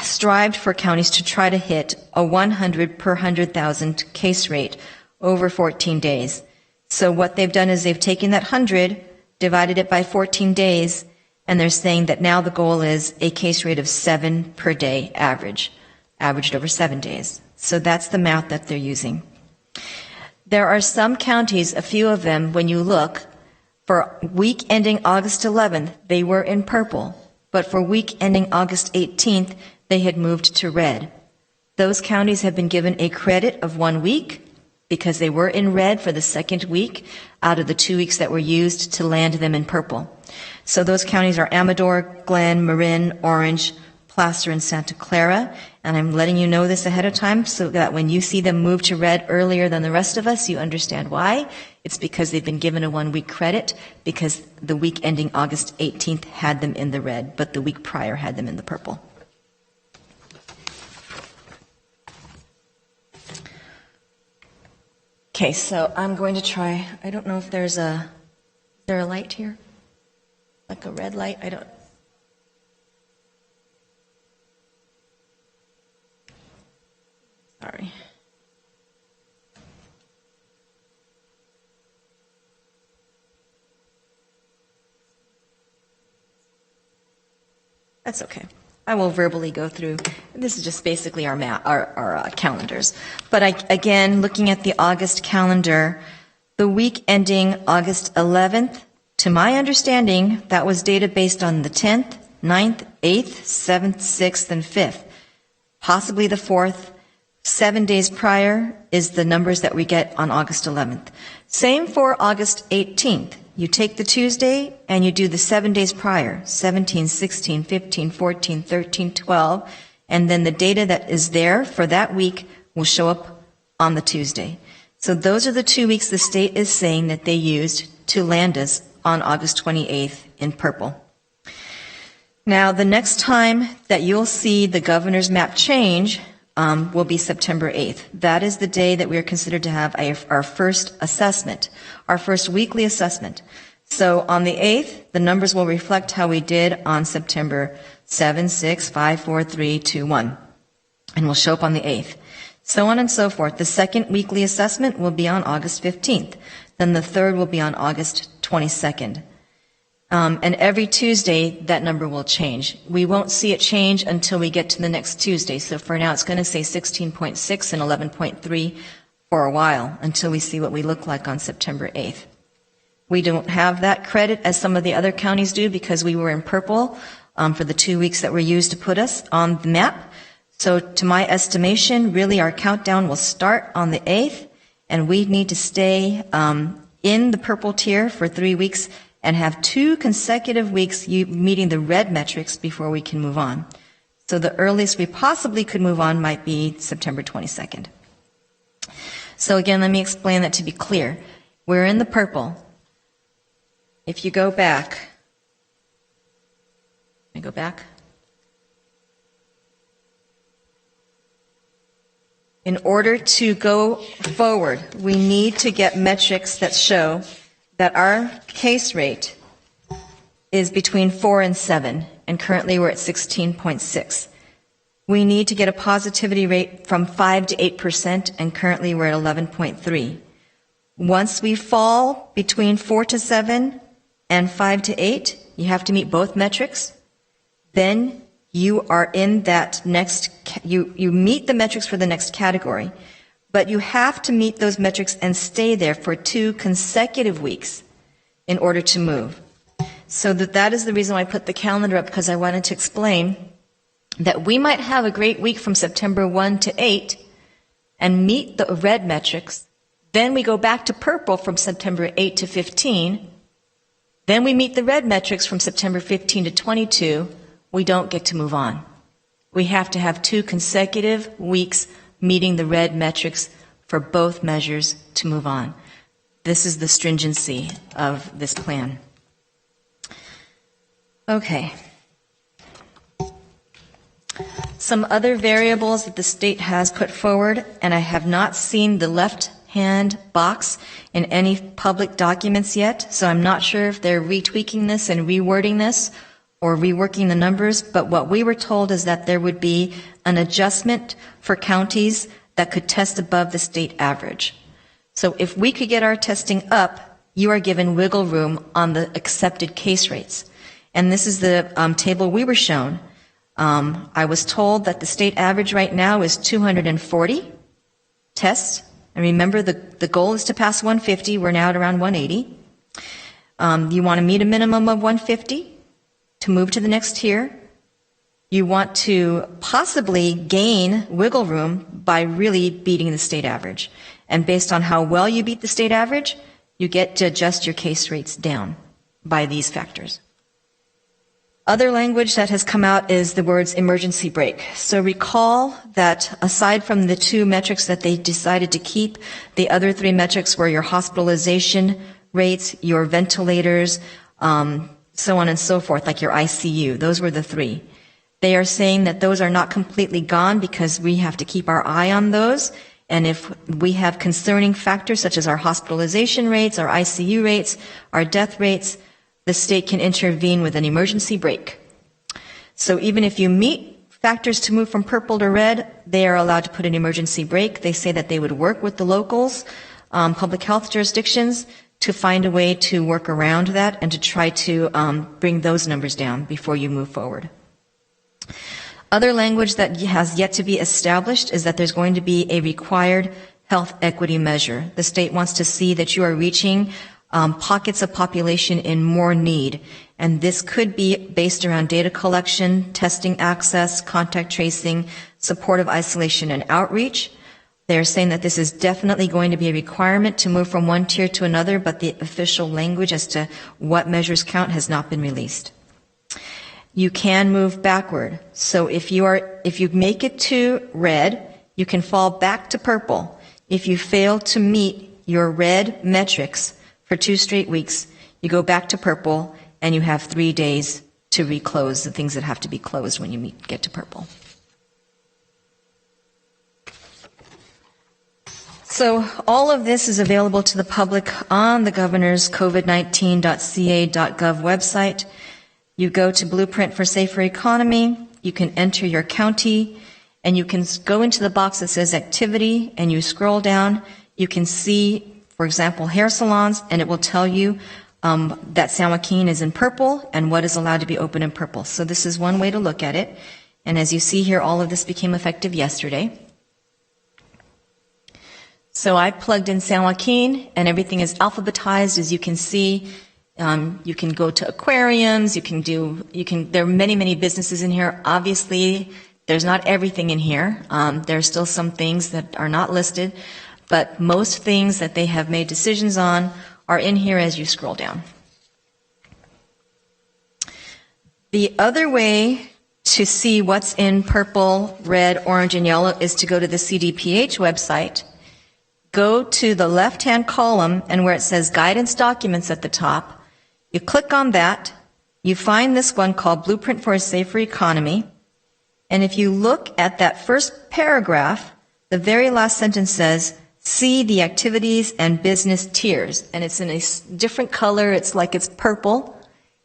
strived for counties to try to hit a 100 per 100,000 case rate over 14 days. So what they've done is they've taken that 100, divided it by 14 days, and they're saying that now the goal is a case rate of 7 per day averaged over 7 days. So that's the math that they're using. There are some counties, a few of them, when you look, for week ending August 11th, they were in purple, but for week ending August 18th, they had moved to red. Those counties have been given a credit of 1 week because they were in red for the second week out of the 2 weeks that were used to land them in purple. So those counties are Amador, Glen, Marin, Orange, Placer, and Santa Clara. And I'm letting you know this ahead of time so that when you see them move to red earlier than the rest of us, you understand why. It's because they've been given a 1 week credit because the week ending August 18th had them in the red, but the week prior had them in the purple. Okay, so I'm going to try, I don't know if is there a light here? Like a red light? Sorry. That's okay. I will verbally go through. This is just basically our calendars. But again, looking at the August calendar, the week ending August 11th, to my understanding, that was data based on the 10th, 9th, 8th, 7th, 6th, and 5th. Possibly the 4th. 7 days prior is the numbers that we get on August 11th. Same for August 18th. You take the Tuesday and you do the 7 days prior, 17, 16, 15, 14, 13, 12, and then the data that is there for that week will show up on the Tuesday. So those are the 2 weeks the state is saying that they used to land us on August 28th in purple. Now, the next time that you'll see the governor's map change will be September 8th. That is the day that we are considered to have our first assessment, our first weekly assessment. So on the 8th, the numbers will reflect how we did on September 7, 6, 5, 4, 3, 2, 1, and will show up on the 8th. So on and so forth. The second weekly assessment will be on August 15th. Then the third will be on August 22nd. And every Tuesday, that number will change. We won't see it change until we get to the next Tuesday. So for now, it's going to say 16.6 and 11.3 for a while until we see what we look like on September 8th. We don't have that credit as some of the other counties do because we were in purple for the 2 weeks that were used to put us on the map. So to my estimation, really our countdown will start on the 8th, and we need to stay in the purple tier for 3 weeks and have 2 consecutive weeks meeting the red metrics before we can move on. So the earliest we possibly could move on might be September 22nd. So again, let me explain that to be clear. We're in the purple. If you go back, let me go back. In order to go forward, we need to get metrics that show that our case rate is between 4 and 7, and currently we're at 16.6. We need to get a positivity rate from 5 to 8%, and currently we're at 11.3. Once we fall between 4 to 7 and 5 to 8, you have to meet both metrics. Then you are in that next, you meet the metrics for the next category. But you have to meet those metrics and stay there for 2 consecutive weeks in order to move. So that is the reason why I put the calendar up, because I wanted to explain that we might have a great week from September 1 to 8 and meet the red metrics. Then we go back to purple from September 8 to 15. Then we meet the red metrics from September 15 to 22. We don't get to move on. We have to have 2 consecutive weeks meeting the red metrics for both measures to move on. This is the stringency of this plan. Okay. Some other variables that the state has put forward, and I have not seen the left-hand box in any public documents yet, so I'm not sure if they're retweaking this and rewording this or reworking the numbers, but what we were told is that there would be an adjustment for counties that could test above the state average. So if we could get our testing up, you are given wiggle room on the accepted case rates. And this is the table we were shown. I was told that the state average right now is 240 tests. And remember, the goal is to pass 150. We're now at around 180. You want to meet a minimum of 150 to move to the next tier. You want to possibly gain wiggle room by really beating the state average. And based on how well you beat the state average, you get to adjust your case rates down by these factors. Other language that has come out is the words emergency brake. So recall that aside from the two metrics that they decided to keep, the other three metrics were your hospitalization rates, your ventilators, so on and so forth, like your ICU. Those were the three. They are saying that those are not completely gone because we have to keep our eye on those. And if we have concerning factors such as our hospitalization rates, our ICU rates, our death rates, the state can intervene with an emergency brake. So even if you meet factors to move from purple to red, they are allowed to put an emergency brake. They say that they would work with the locals, public health jurisdictions, to find a way to work around that and to try to bring those numbers down before you move forward. Other language that has yet to be established is that there's going to be a required health equity measure. The state wants to see that you are reaching pockets of population in more need. And this could be based around data collection, testing access, contact tracing, supportive isolation, and outreach. They're saying that this is definitely going to be a requirement to move from one tier to another, but the official language as to what measures count has not been released. You can move backward. So if you make it to red, you can fall back to purple. If you fail to meet your red metrics for 2 straight weeks, you go back to purple and you have 3 days to reclose the things that have to be closed when you get to purple. So all of this is available to the public on the governor's covid19.ca.gov website. You go to Blueprint for Safer Economy, you can enter your county, and you can go into the box that says activity, and you scroll down. You can see, for example, hair salons, and it will tell you that San Joaquin is in purple and what is allowed to be open in purple. So this is one way to look at it. And as you see here, all of this became effective yesterday. So I plugged in San Joaquin, and everything is alphabetized, as you can see. You can go to aquariums, there are many, many businesses in here. Obviously, there's not everything in here. There are still some things that are not listed, but most things that they have made decisions on are in here as you scroll down. The other way to see what's in purple, red, orange, and yellow is to go to the CDPH website, go to the left-hand column, and where it says guidance documents at the top, you click on that, you find this one called Blueprint for a Safer Economy, and if you look at that first paragraph, the very last sentence says, see the activities and business tiers, and it's in a different color, it's like it's purple.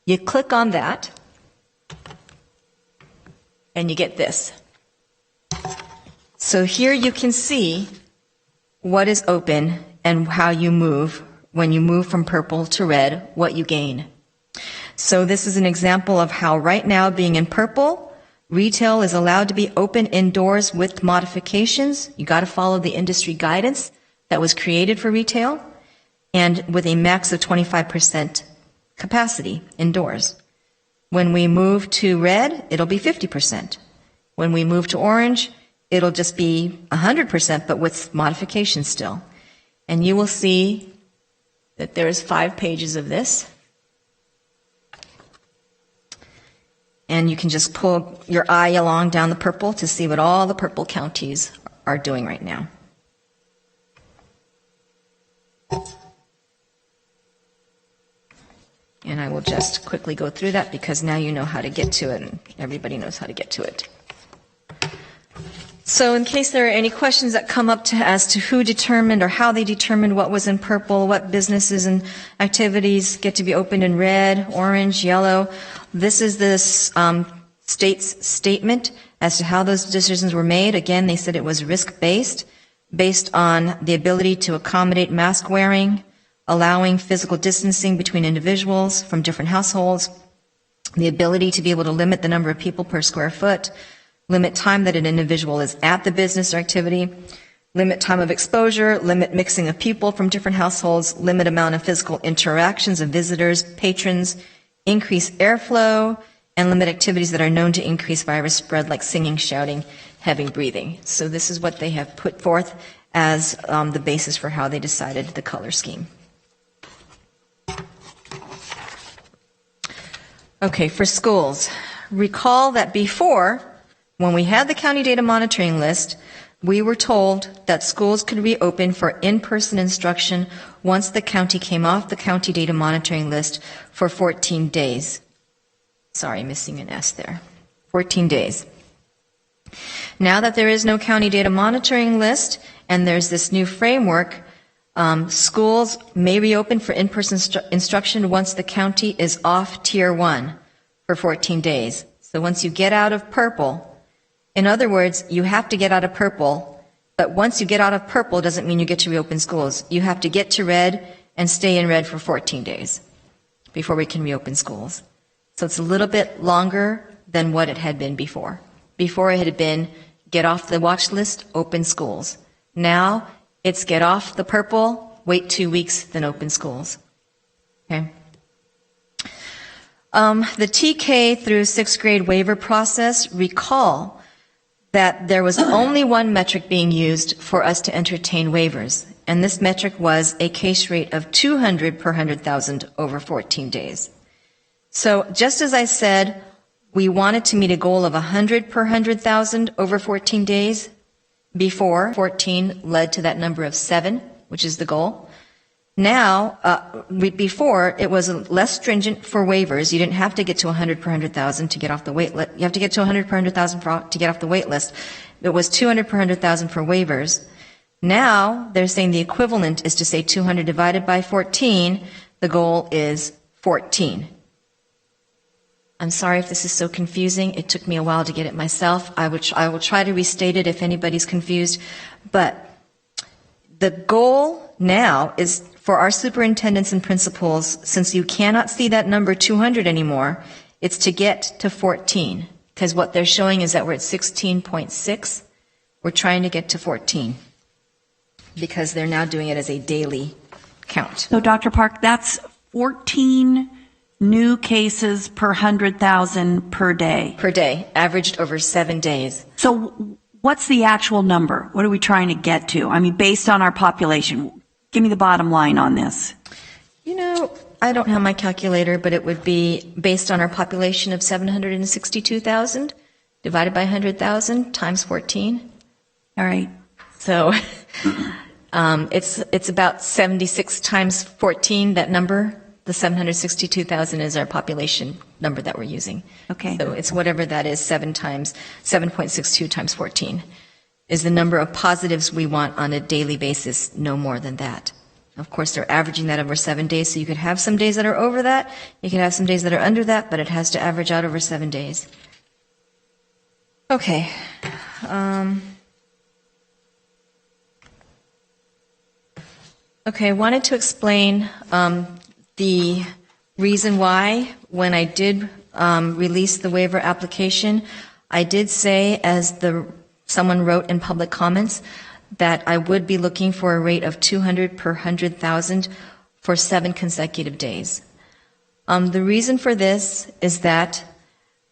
You click on that, and you get this. So here you can see what is open and how you move. When you move from purple to red, what you gain. So this is an example of how right now, being in purple, retail is allowed to be open indoors with modifications. You got to follow the industry guidance that was created for retail, and with a max of 25% capacity indoors. When we move to red, it'll be 50%. When we move to orange, it'll just be 100%, but with modifications still. And you will see that there's 5 pages of this. And you can just pull your eye along down the purple to see what all the purple counties are doing right now. And I will just quickly go through that because now you know how to get to it and everybody knows how to get to it. So in case there are any questions that come up as to who determined or how they determined what was in purple, what businesses and activities get to be opened in red, orange, yellow, this is this state's statement as to how those decisions were made. Again, they said it was risk-based, based on the ability to accommodate mask wearing, allowing physical distancing between individuals from different households, the ability to be able to limit the number of people per square foot, limit time that an individual is at the business or activity, limit time of exposure, limit mixing of people from different households, limit amount of physical interactions of visitors, patrons, increase airflow, and limit activities that are known to increase virus spread like singing, shouting, heavy breathing. So this is what they have put forth as the basis for how they decided the color scheme. Okay, for schools, recall that before, when we had the county data monitoring list, we were told that schools could reopen for in-person instruction once the county came off the county data monitoring list for 14 days. Sorry, missing an S there. 14 days. Now that there is no county data monitoring list and there's this new framework, schools may reopen for in-person instruction once the county is off Tier 1 for 14 days. So once you get out of purple, in other words, you have to get out of purple, but once you get out of purple doesn't mean you get to reopen schools. You have to get to red and stay in red for 14 days before we can reopen schools. So it's a little bit longer than what it had been before. Before it had been get off the watch list, open schools. Now it's get off the purple, wait 2 weeks, then open schools. Okay. The TK through 6th grade waiver process, recall that there was only one metric being used for us to entertain waivers, and this metric was a case rate of 200 per 100,000 over 14 days. So just as I said, we wanted to meet a goal of 100 per 100,000 over 14 days. Before, 14 led to that number of 7, which is the goal. Now, before, it was less stringent for waivers. You didn't have to get to 100 per 100,000 to get off the wait list. You have to get to 100 per 100,000 to get off the wait list. It was 200 per 100,000 for waivers. Now, they're saying the equivalent is to say 200 divided by 14. The goal is 14. I'm sorry if this is so confusing. It took me a while to get it myself. I will try to restate it if anybody's confused. But the goal now is for our superintendents and principals, since you cannot see that number 200 anymore, it's to get to 14. Because what they're showing is that we're at 16.6. We're trying to get to 14. Because they're now doing it as a daily count. So, Dr. Park, that's 14 new cases per 100,000 per day. Per day, averaged over 7 days. So what's the actual number? What are we trying to get to? I mean, based on our population. Give me the bottom line on this. You know, I don't have my calculator, but it would be based on our population of 762,000 divided by 100,000 times 14. All right. So it's about 76 times 14, that number. The 762,000 is our population number that we're using. Okay. So it's whatever that is, 7.62 times 14 is the number of positives we want on a daily basis, no more than that. Of course, they're averaging that over 7 days, so you could have some days that are over that, you could have some days that are under that, but it has to average out over 7 days. Okay. Okay, I wanted to explain the reason why, when I did release the waiver application, I did say, as someone wrote in public comments, that I would be looking for a rate of 200 per 100,000 for 7 consecutive days. The reason for this is that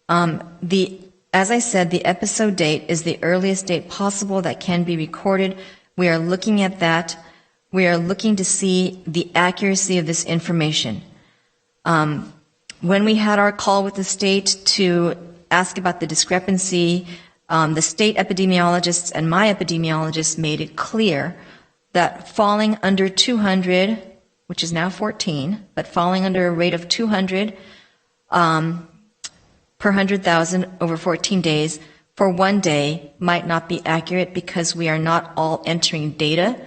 as I said, the episode date is the earliest date possible that can be recorded. We are looking at that. We are looking to see the accuracy of this information. When we had our call with the state to ask about the discrepancy The state epidemiologists and my epidemiologists made it clear that falling under 200, which is now 14, but falling under a rate of 200 per 100,000 over 14 days for one day might not be accurate because we are not all entering data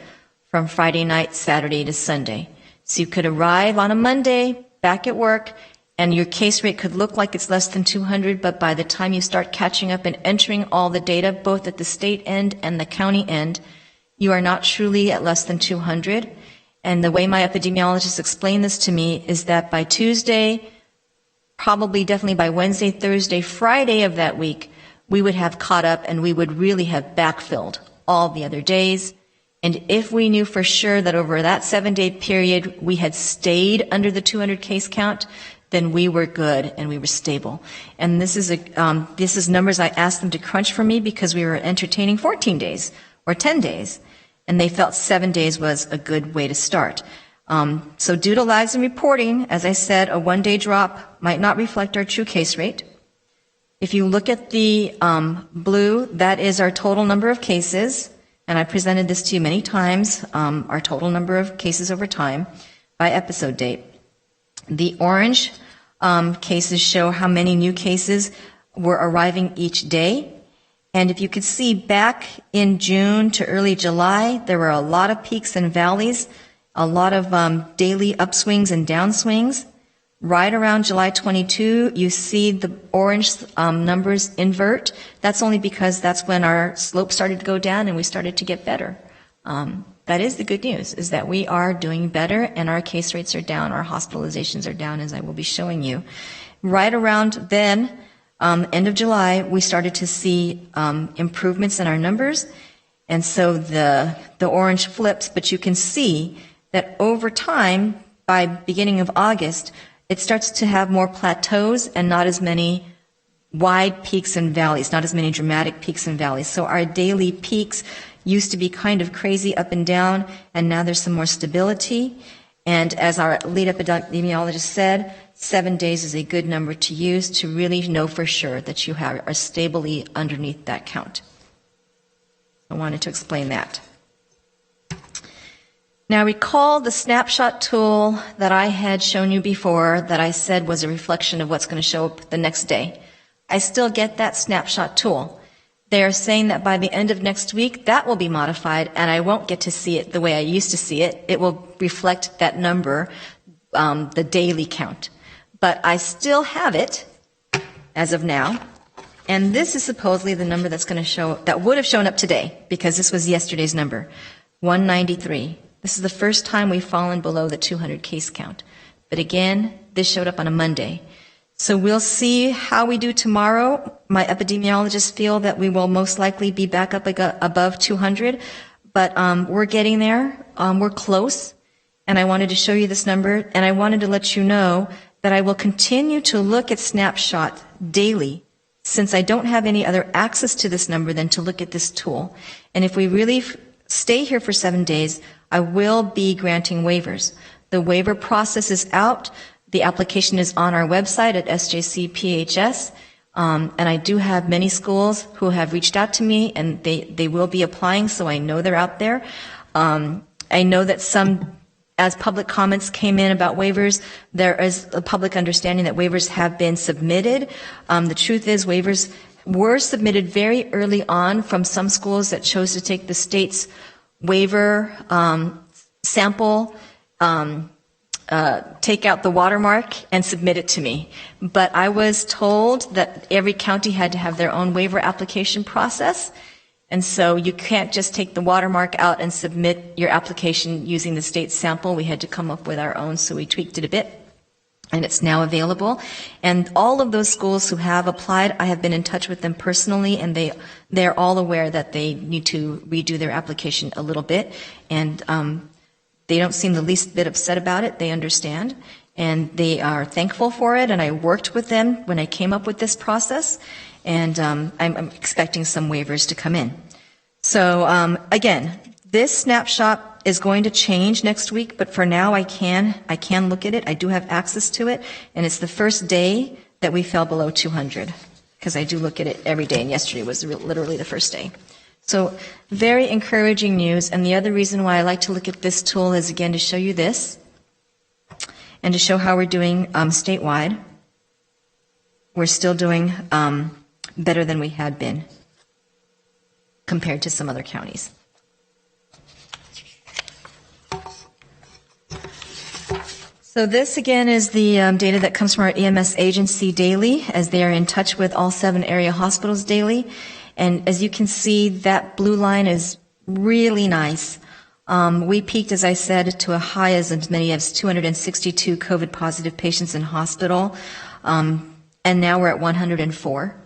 from Friday night, Saturday to Sunday. So you could arrive on a Monday back at work and your case rate could look like it's less than 200, but by the time you start catching up and entering all the data, both at the state end and the county end, you are not truly at less than 200. And the way my epidemiologists explained this to me is that by Tuesday, probably definitely by Wednesday, Thursday, Friday of that week, we would have caught up and we would really have backfilled all the other days. And if we knew for sure that over that 7-day period we had stayed under the 200 case count, then we were good and we were stable. And this is numbers I asked them to crunch for me because we were entertaining 14 days or 10 days, and they felt 7 days was a good way to start. So due to lags in reporting, as I said, a 1-day drop might not reflect our true case rate. If you look at the blue, that is our total number of cases, and I presented this to you many times, our total number of cases over time by episode date. The orange cases show how many new cases were arriving each day. And if you could see back in June to early July, there were a lot of peaks and valleys, a lot of daily upswings and downswings. Right around July 22, you see the orange numbers invert. That's only because that's when our slope started to go down and we started to get better. That is the good news, is that we are doing better and our case rates are down, our hospitalizations are down, as I will be showing you. Right around then, end of July, we started to see improvements in our numbers, and so the orange flips, but you can see that over time, by beginning of August, it starts to have more plateaus and not as many wide peaks and valleys, not as many dramatic peaks and valleys. So our daily peaks used to be kind of crazy up and down, and now there's some more stability. And as our lead epidemiologist said, 7 days is a good number to use to really know for sure that you are stably underneath that count. I wanted to explain that. Now recall the snapshot tool that I had shown you before that I said was a reflection of what's going to show up the next day. I still get that snapshot tool. They are saying that by the end of next week, that will be modified, and I won't get to see it the way I used to see it. It will reflect that number, the daily count. But I still have it as of now, and this is supposedly the number that's going to show, that would have shown up today, because this was yesterday's number, 193. This is the first time we've fallen below the 200 case count. But again, this showed up on a Monday. So we'll see how we do tomorrow. My epidemiologists feel that we will most likely be back up above 200, but we're getting there. We're close, and I wanted to show you this number, and I wanted to let you know that I will continue to look at snapshot daily, since I don't have any other access to this number than to look at this tool. And if we really stay here for 7 days, I will be granting waivers. The waiver process is out. The application is on our website at SJCPHS, and I do have many schools who have reached out to me, and they will be applying, so I know they're out there. I know that some, as public comments came in about waivers, there is a public understanding that waivers have been submitted. The truth is waivers were submitted very early on from some schools that chose to take the state's waiver sample, take out the watermark and submit it to me. But I was told that every county had to have their own waiver application process, and so you can't just take the watermark out and submit your application using the state sample. We had to come up with our own, so we tweaked it a bit, and it's now available. And all of those schools who have applied, I have been in touch with them personally, and they're all aware that they need to redo their application a little bit, and they don't seem the least bit upset about it. They understand, and they are thankful for it, and I worked with them when I came up with this process, and I'm expecting some waivers to come in. So again, this snapshot is going to change next week, but for now I can look at it. I do have access to it, and it's the first day that we fell below 200. because I do look at it every day, and yesterday was literally the first day. So very encouraging news, and the other reason why I like to look at this tool is, again, to show you this, and to show how we're doing statewide. We're still doing better than we had been compared to some other counties. So this, again, is the data that comes from our EMS agency daily, as they are in touch with all 7 area hospitals daily. And as you can see, that blue line is really nice. We peaked, as I said, to a high as many as 262 COVID-positive patients in hospital, and now we're at 104.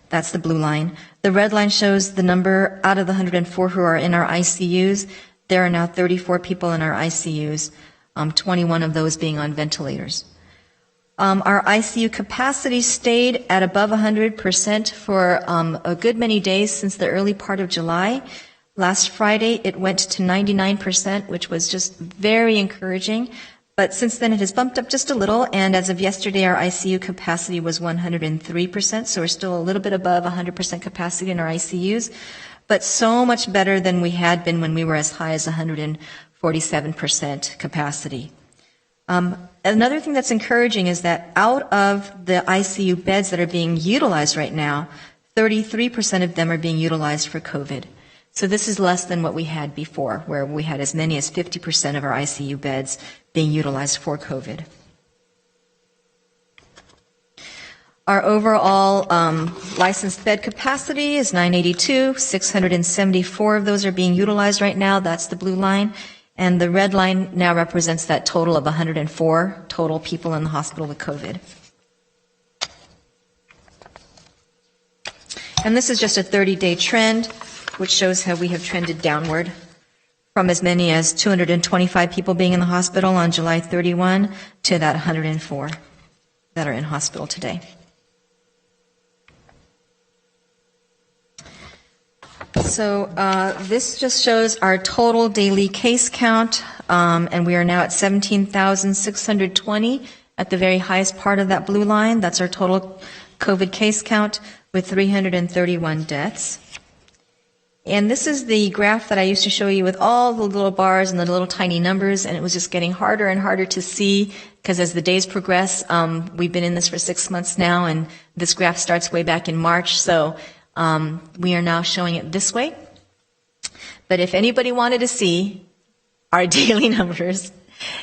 That's the blue line. The red line shows the number out of the 104 who are in our ICUs. There are now 34 people in our ICUs. 21 of those being on ventilators. Our ICU capacity stayed at above 100% for a good many days since the early part of July. Last Friday, it went to 99%, which was just very encouraging. But since then, it has bumped up just a little, and as of yesterday, our ICU capacity was 103%, so we're still a little bit above 100% capacity in our ICUs, but so much better than we had been when we were as high as 147% capacity. Another thing that's encouraging is that out of the ICU beds that are being utilized right now, 33% of them are being utilized for COVID. So this is less than what we had before, where we had as many as 50% of our ICU beds being utilized for COVID. Our overall licensed bed capacity is 982. 674 of those are being utilized right now. That's the blue line. And the red line now represents that total of 104 total people in the hospital with COVID. And this is just a 30-day trend, which shows how we have trended downward from as many as 225 people being in the hospital on July 31 to that 104 that are in hospital today. So this just shows our total daily case count, and we are now at 17,620 at the very highest part of that blue line. That's our total COVID case count with 331 deaths. And this is the graph that I used to show you with all the little bars and the little tiny numbers, and it was just getting harder and harder to see because as the days progress, we've been in this for 6 months now, and this graph starts way back in March, so we are now showing it this way. But if anybody wanted to see our daily numbers,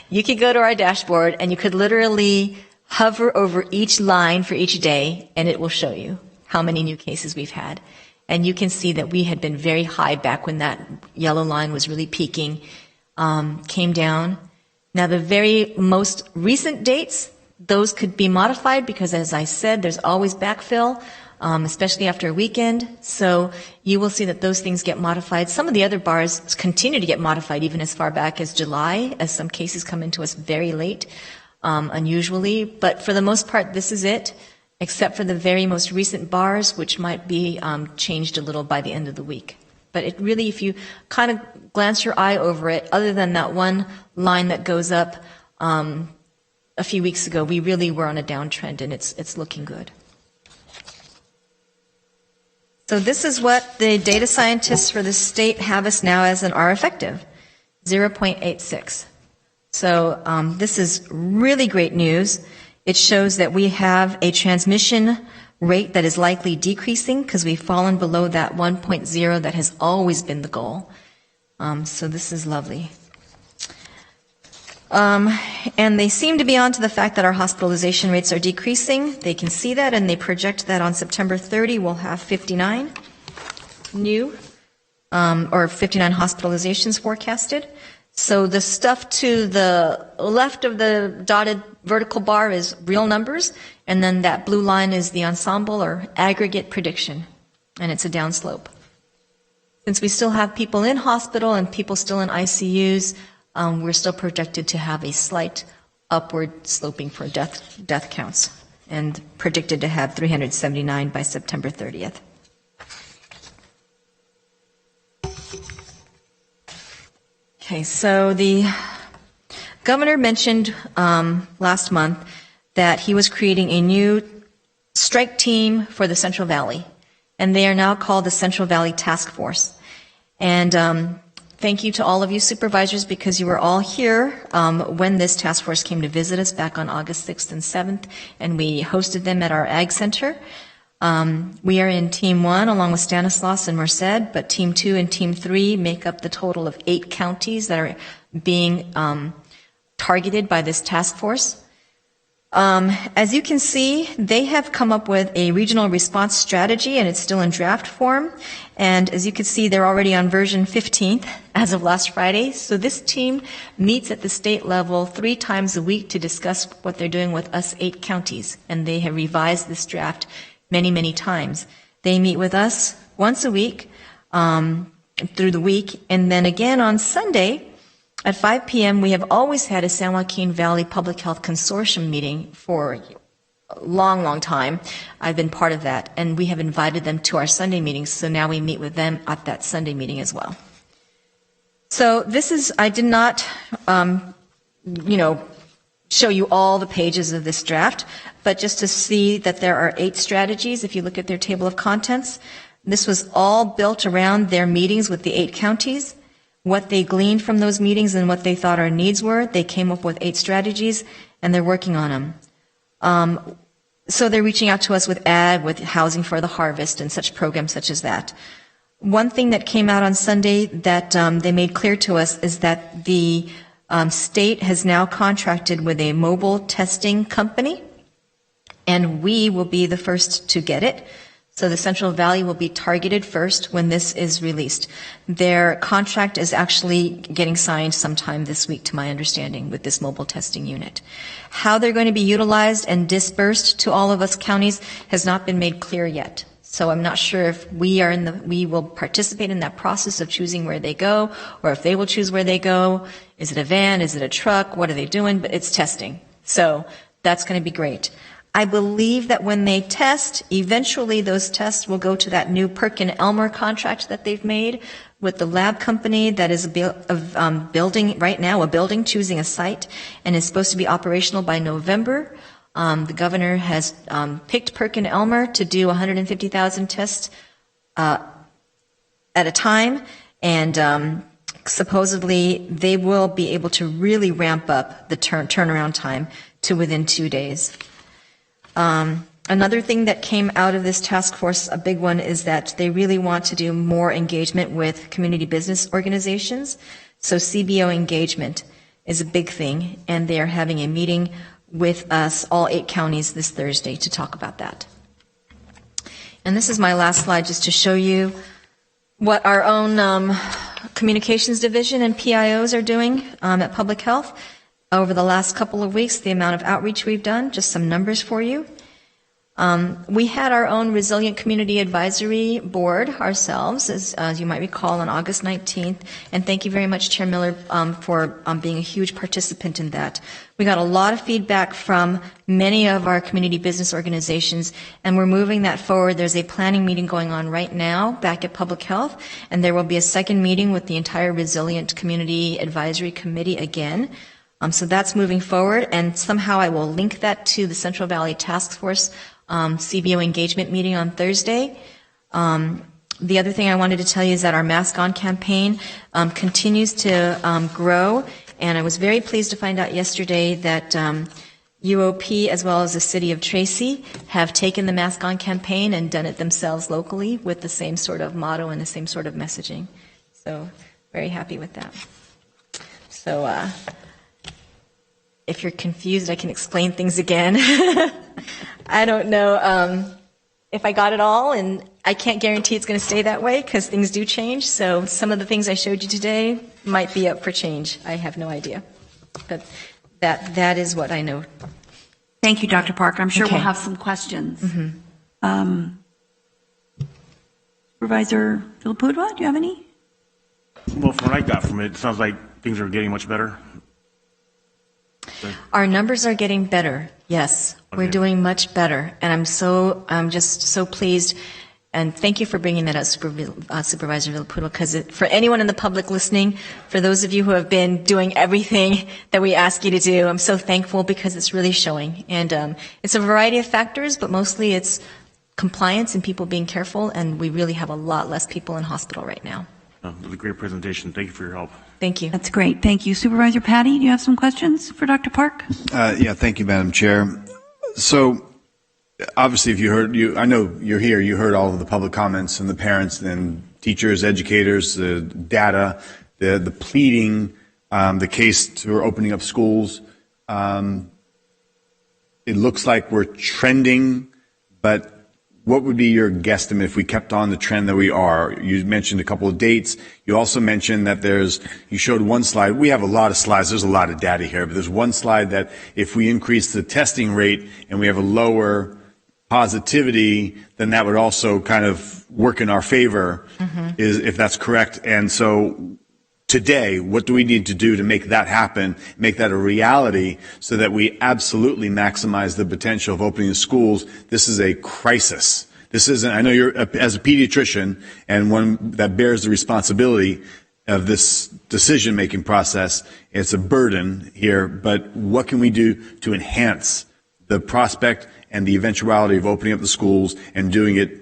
you could go to our dashboard and you could literally hover over each line for each day, and it will show you how many new cases we've had. And you can see that we had been very high back when that yellow line was really peaking, came down. Now the very most recent dates, those could be modified because, as I said, there's always backfill, especially after a weekend. So you will see that those things get modified. Some of the other bars continue to get modified even as far back as July, as some cases come into us very late, unusually. But for the most part, this is it, except for the very most recent bars, which might be changed a little by the end of the week. But it really, if you kind of glance your eye over it, other than that one line that goes up a few weeks ago, we really were on a downtrend, and it's looking good. So this is what the data scientists for the state have us now as an R effective, 0.86. So this is really great news. It shows that we have a transmission rate that is likely decreasing because we've fallen below that 1.0 that has always been the goal. So this is lovely. And they seem to be on to the fact that our hospitalization rates are decreasing. They can see that, and they project that on September 30 we'll have 59 new, or 59 hospitalizations forecasted. So the stuff to the left of the dotted vertical bar is real numbers, and then that blue line is the ensemble or aggregate prediction, and it's a downslope. Since we still have people in hospital and people still in ICUs, we're still projected to have a slight upward sloping for death counts, and predicted to have 379 by September 30th. Okay, so the governor mentioned last month that he was creating a new strike team for the Central Valley, and they are now called the Central Valley Task Force. And thank you to all of you supervisors, because you were all here when this task force came to visit us back on August 6th and 7th, and we hosted them at our Ag Center. We are in Team 1 along with Stanislaus and Merced, but Team 2 and Team 3 make up the total of 8 counties that are being targeted by this task force. As you can see, they have come up with a regional response strategy, and it's still in draft form. And as you can see, they're already on version 15th as of last Friday. So this team meets at the state level 3 times a week to discuss what they're doing with us 8 counties. And they have revised this draft many, many times. They meet with us once a week through the week, and then again on Sunday at 5 p.m. we have always had a San Joaquin Valley Public Health Consortium meeting for a long, long time. I've been part of that, and we have invited them to our Sunday meetings, so now we meet with them at that Sunday meeting as well. So this is, I did not, show you all the pages of this draft, but just to see that there are 8 strategies, if you look at their table of contents. This was all built around their meetings with the 8 counties, what they gleaned from those meetings and what they thought our needs were. They came up with 8 strategies, and they're working on them. So they're reaching out to us with ag, with housing for the harvest, and such programs such as that. One thing that came out on Sunday that they made clear to us is that the state has now contracted with a mobile testing company, and we will be the first to get it. So the Central Valley will be targeted first when this is released. Their contract is actually getting signed sometime this week, to my understanding, with this mobile testing unit. How they're going to be utilized and dispersed to all of us counties has not been made clear yet. So I'm not sure if we will participate in that process of choosing where they go, or if they will choose where they go. Is it a van? Is it a truck? What are they doing? But it's testing. So that's going to be great. I believe that when they test, eventually those tests will go to that new Perkin-Elmer contract that they've made with the lab company that is building right now, a building, choosing a site, and is supposed to be operational by November. The governor has picked Perkin-Elmer to do 150,000 tests at a time, and supposedly they will be able to really ramp up the turnaround time to within 2 days. Another thing that came out of this task force, a big one, is that they really want to do more engagement with community business organizations. So CBO engagement is a big thing, and they are having a meeting with us, all 8 counties, this Thursday to talk about that. And this is my last slide, just to show you what our own communications division and PIOs are doing at Public Health. Over the last couple of weeks, the amount of outreach we've done, just some numbers for you. We had our own Resilient Community Advisory Board ourselves, as you might recall, on August 19th. And thank you very much, Chair Miller, for being a huge participant in that. We got a lot of feedback from many of our community business organizations, and we're moving that forward. There's a planning meeting going on right now back at Public Health, and there will be a second meeting with the entire Resilient Community Advisory Committee again. So that's moving forward, and somehow I will link that to the Central Valley Task Force CBO engagement meeting on Thursday. The other thing I wanted to tell you is that our Mask On campaign continues to grow, and I was very pleased to find out yesterday that UOP as well as the City of Tracy have taken the Mask On campaign and done it themselves locally with the same sort of motto and the same sort of messaging. So very happy with that. So if you're confused, I can explain things again. I don't know if I got it all, and I can't guarantee it's going to stay that way because things do change. So some of the things I showed you today might be up for change. I have no idea. But that is what I know. Thank you, Dr. Parker. I'm sure Okay. we'll have some questions. Supervisor Philippudwa, do you have any? Well, from what I got from it, it sounds like things are getting much better. Our numbers are getting better. Yes, we're Okay. doing much better, and I'm just so pleased. And thank you for bringing that up, Supervisor Villaputo, because for anyone in the public listening, for those of you who have been doing everything that we ask you to do, I'm so thankful because it's really showing. And it's a variety of factors, but mostly it's compliance and people being careful, and we really have a lot less people in hospital right now. It was a great presentation. Thank you for your help. Thank you. That's great. Thank you. Supervisor Patty, do you have some questions for Dr. Park? Yeah, thank you, Madam Chair. So, obviously, if you heard, I know you're here, you heard all of the public comments and the parents and teachers, educators, the data, the pleading, the case to opening up schools. It looks like we're trending, but what would be your guesstimate if we kept on the trend that we are? You mentioned a couple of dates. You also mentioned that you showed one slide. We have a lot of slides. There's a lot of data here, but there's one slide that if we increase the testing rate and we have a lower positivity, then that would also kind of work in our favor, if that's correct. And so today, what do we need to do to make that happen, make that a reality so that we absolutely maximize the potential of opening the schools? This is a crisis. This isn't, I know you're, as a pediatrician and one that bears the responsibility of this decision-making process, it's a burden here, but what can we do to enhance the prospect and the eventuality of opening up the schools and doing it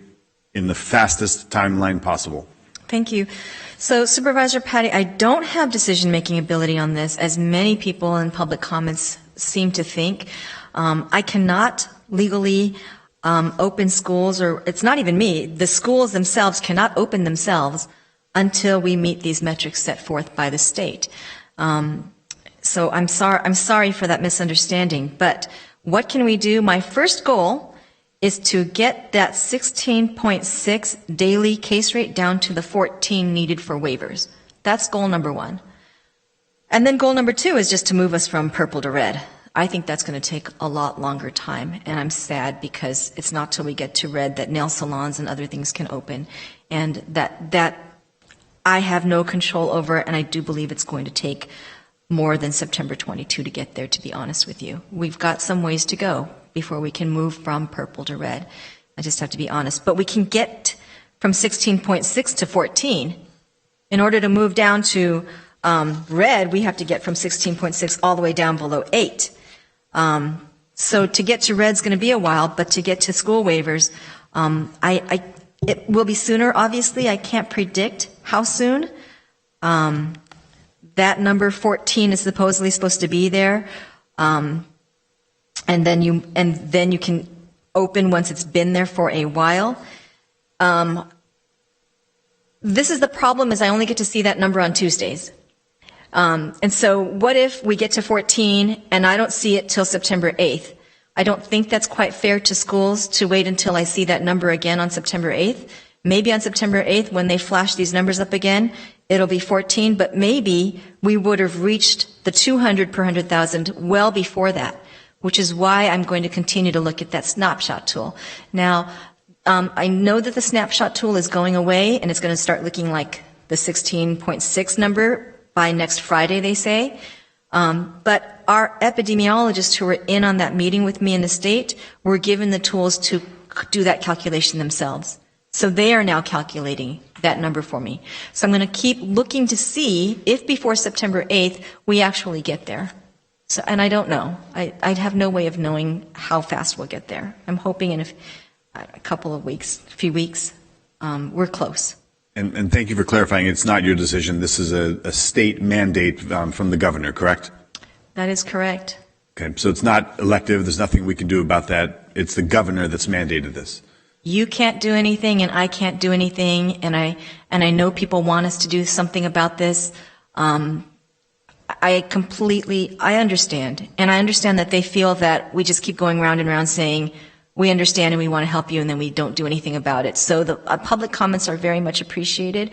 in the fastest timeline possible? Thank you. So, Supervisor Patty, I don't have decision-making ability on this, as many people in public comments seem to think. I cannot legally open schools, or it's not even me. The schools themselves cannot open themselves until we meet these metrics set forth by the state. So I'm sorry for that misunderstanding. But what can we do? My first goal is to get that 16.6 daily case rate down to the 14 needed for waivers. That's goal number one. And then goal number two is just to move us from purple to red. I think that's going to take a lot longer time, and I'm sad because it's not till we get to red that nail salons and other things can open, and that I have no control over, and I do believe it's going to take more than September 22 to get there, to be honest with you. We've got some ways to go before we can move from purple to red. I just have to be honest. But we can get from 16.6 to 14. In order to move down to red, we have to get from 16.6 all the way down below 8. So to get to red's going to be a while, but to get to school waivers, it will be sooner, obviously. I can't predict how soon. That number 14 is supposedly supposed to be there. And then you can open once it's been there for a while. This is the problem, is I only get to see that number on Tuesdays. And so what if we get to 14 and I don't see it till September 8th? I don't think that's quite fair to schools to wait until I see that number again on September 8th. Maybe on September 8th, when they flash these numbers up again, it'll be 14, but maybe we would have reached the 200 per 100,000 well before that, which is why I'm going to continue to look at that snapshot tool. Now, I know that the snapshot tool is going away, and it's going to start looking like the 16.6 number by next Friday, they say. But our epidemiologists who were in on that meeting with me in the state were given the tools to do that calculation themselves. So they are now calculating that number for me. So I'm going to keep looking to see if before September 8th we actually get there. So, and I don't know. I have no way of knowing how fast we'll get there. I'm hoping in a couple of weeks, a few weeks, we're close. And thank you for clarifying. It's not your decision. This is a state mandate from the governor, correct? That is correct. Okay, so it's not elective. There's nothing we can do about that. It's the governor that's mandated this. You can't do anything, and I can't do anything, and I know people want us to do something about this. I understand, and I understand that they feel that we just keep going round and round saying, we understand and we want to help you, and then we don't do anything about it. So the public comments are very much appreciated,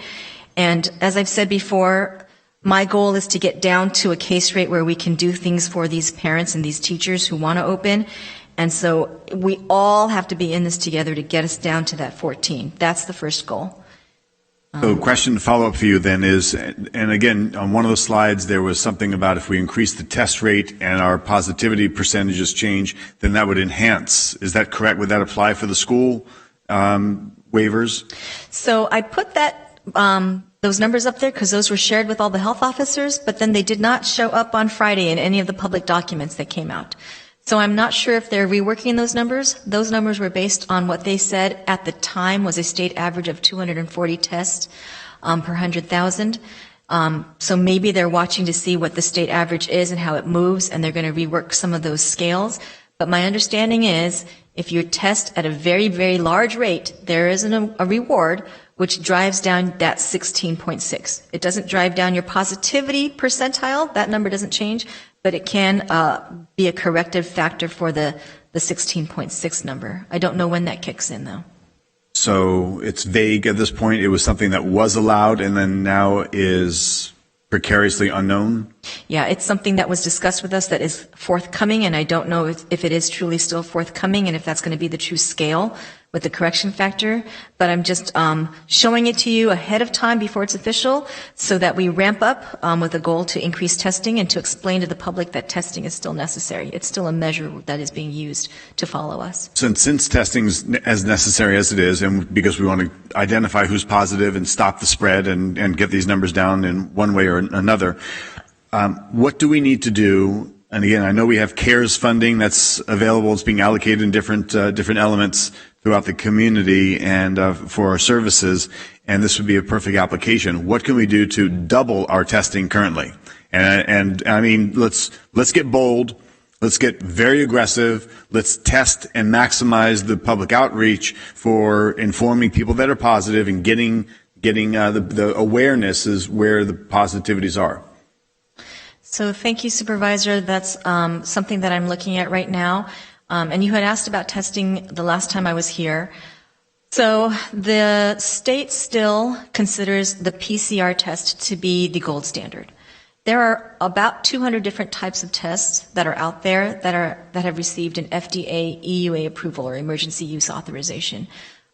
and as I've said before, my goal is to get down to a case rate where we can do things for these parents and these teachers who want to open. And so we all have to be in this together to get us down to that 14. That's the first goal. So question to follow up for you then is, and again, on one of the slides there was something about if we increase the test rate and our positivity percentages change, then that would enhance. Is that correct? Would that apply for the school? waivers? So I put that, those numbers up there because those were shared with all the health officers, but then they did not show up on Friday in any of the public documents that came out. So I'm not sure if they're reworking those numbers. Those numbers were based on what they said at the time was a state average of 240 tests per 100,000. So maybe they're watching to see what the state average is and how it moves, and they're going to rework some of those scales. But my understanding is if you test at a very, very large rate, there is a reward which drives down that 16.6. It doesn't drive down your positivity percentile. That number doesn't change, but it can be a corrective factor for the 16.6 number. I don't know when that kicks in, though. So it's vague at this point. It was something that was allowed and then now is precariously unknown? Yeah, it's something that was discussed with us that is forthcoming, and I don't know if it is truly still forthcoming and if that's going to be the true scale with the correction factor. But I'm just showing it to you ahead of time before it's official so that we ramp up with a goal to increase testing and to explain to the public that testing is still necessary. It's still a measure that is being used to follow us. So since testing is as necessary as it is, and because we want to identify who's positive and stop the spread and get these numbers down in one way or another, what do we need to do? And again, I know we have CARES funding that's available. It's being allocated in different elements throughout the community and for our services. And this would be a perfect application. What can we do to double our testing currently? And I mean, let's get bold. Let's get very aggressive. Let's test and maximize the public outreach for informing people that are positive and getting the awareness is where the positivities are. So thank you, Supervisor. That's something that I'm looking at right now. And you had asked about testing the last time I was here. So the state still considers the PCR test to be the gold standard. There are about 200 different types of tests that are out there that have received an FDA EUA approval or emergency use authorization.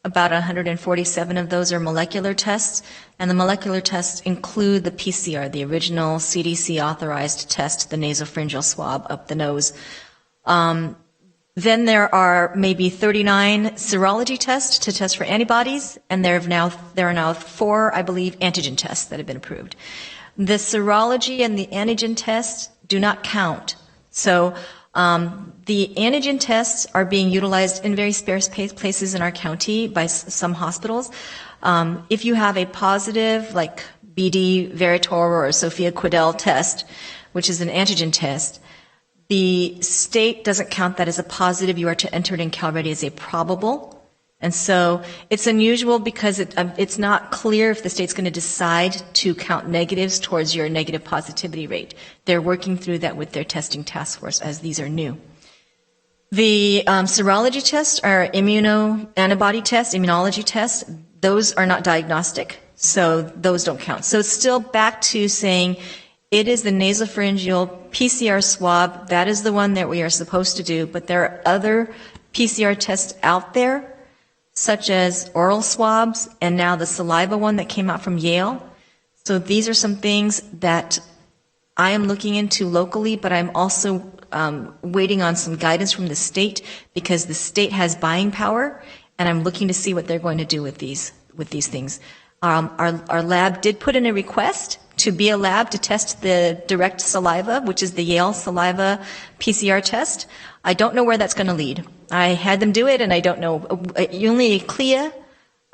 About 147 of those are molecular tests, and the molecular tests include the PCR, the original CDC authorized test, the nasopharyngeal swab up the nose. Then there are maybe 39 serology tests to test for antibodies, and there are now 4, I believe, antigen tests that have been approved. The serology and the antigen tests do not count. So the antigen tests are being utilized in very sparse places in our county by some hospitals. If you have a positive, like BD Veritor or Sophia Quidel test, which is an antigen test, the state doesn't count that as a positive. You are to enter it in CalReady as a probable. And so it's unusual because it's not clear if the state's going to decide to count negatives towards your negative positivity rate. They're working through that with their testing task force as these are new. The serology tests are immunology tests. Those are not diagnostic, so those don't count. So it's still back to saying it is the nasopharyngeal PCR swab. That is the one that we are supposed to do, but there are other PCR tests out there, such as oral swabs and now the saliva one that came out from Yale. So these are some things that I am looking into locally, but I'm also waiting on some guidance from the state because the state has buying power, and I'm looking to see what they're going to do with these things. Our lab did put in a request to be a lab to test the direct saliva, which is the Yale saliva PCR test. I don't know where that's going to lead. I had them do it, and I don't know. Only a CLIA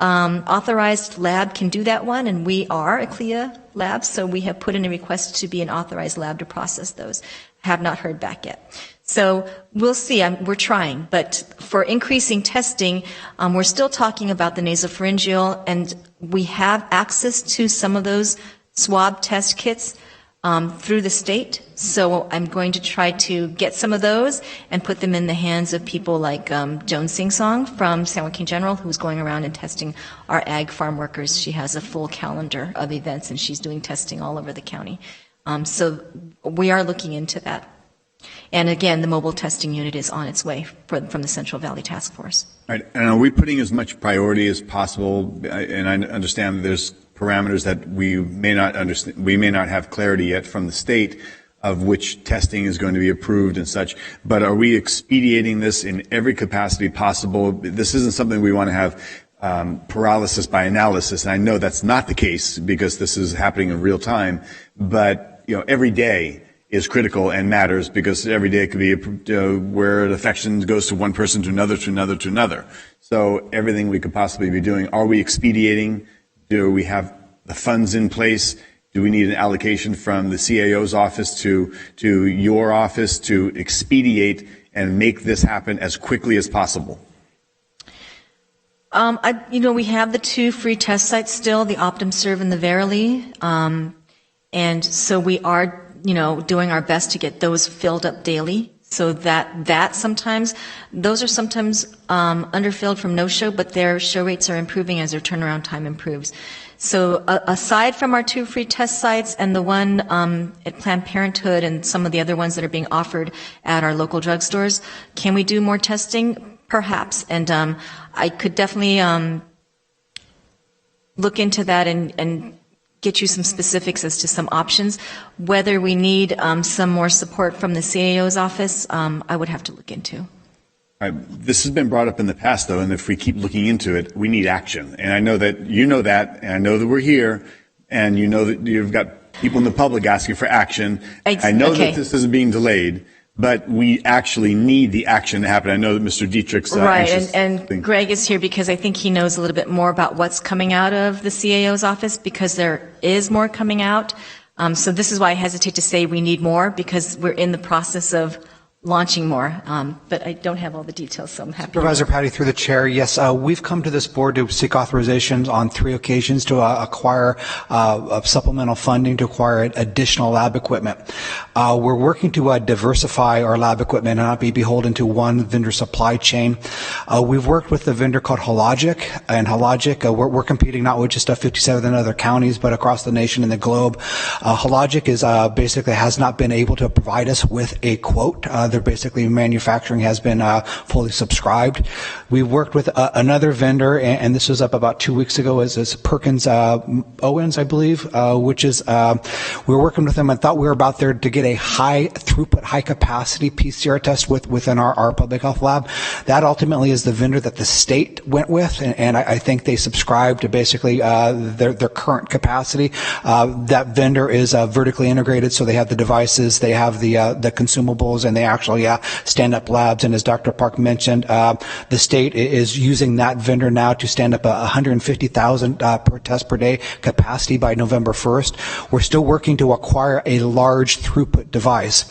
authorized lab can do that one, and we are a CLIA lab, so we have put in a request to be an authorized lab to process those. Have not heard back yet. So we'll see. We're trying, but for increasing testing, we're still talking about the nasopharyngeal, and we have access to some of those swab test kits through the state. So I'm going to try to get some of those and put them in the hands of people like Joan Singsong from San Joaquin General, who's going around and testing our ag farm workers. She has a full calendar of events, and she's doing testing all over the county. So we are looking into that. And again, the mobile testing unit is on its way from the Central Valley Task Force. All right. And are we putting as much priority as possible? And I understand that there's parameters that we may not understand. We may not have clarity yet from the state of which testing is going to be approved and such. But are we expediting this in every capacity possible? This isn't something we want to have paralysis by analysis. And I know that's not the case because this is happening in real time. But, every day is critical and matters because every day could be where an infection goes to one person to another, to another, to another. So everything we could possibly be doing, are we expediting? Do we have the funds in place? Do we need an allocation from the CAO's office to your office to expedite and make this happen as quickly as possible? We have the 2 free test sites still, the OptumServe and the Verily. And so we are, doing our best to get those filled up daily. So that sometimes, those are sometimes underfilled from no-show, but their show rates are improving as their turnaround time improves. So aside from our 2 free test sites and the one at Planned Parenthood and some of the other ones that are being offered at our local drugstores, can we do more testing? Perhaps. And I could definitely look into that and get you some specifics as to some options. Whether we need some more support from the CAO's office, I would have to look into. All right. This has been brought up in the past, though, and if we keep looking into it, we need action. And I know that you know that, and I know that we're here, and you know that you've got people in the public asking for action. I know that this is being delayed, but we actually need the action to happen. I know that Mr. Dietrich's right, and Greg is here because I think he knows a little bit more about what's coming out of the CAO's office because there is more coming out. So this is why I hesitate to say we need more because we're in the process of launching more, but I don't have all the details, so I'm happy. Supervisor Patty, through the chair, yes, we've come to this board to seek authorizations on 3 occasions to acquire supplemental funding to acquire additional lab equipment. We're working to diversify our lab equipment and not be beholden to one vendor supply chain. We've worked with the vendor called Hologic, and Hologic, we're competing not with just 57 other counties, but across the nation and the globe. Hologic is basically has not been able to provide us with a quote. They're basically manufacturing has been fully subscribed. We've worked with another vendor, and this was up about 2 weeks ago, is Perkins Owens, I believe, which is we were working with them and thought we were about there to get a high throughput, high capacity PCR test within our public health lab. That ultimately is the vendor that the state went with, and I think they subscribe to basically their current capacity. That vendor is vertically integrated, so they have the devices, they have the consumables, and they actually stand up labs. And as Dr. Park mentioned, the state is using that vendor now to stand up 150,000 per test per day capacity by November 1st. We're still working to acquire a large throughput device.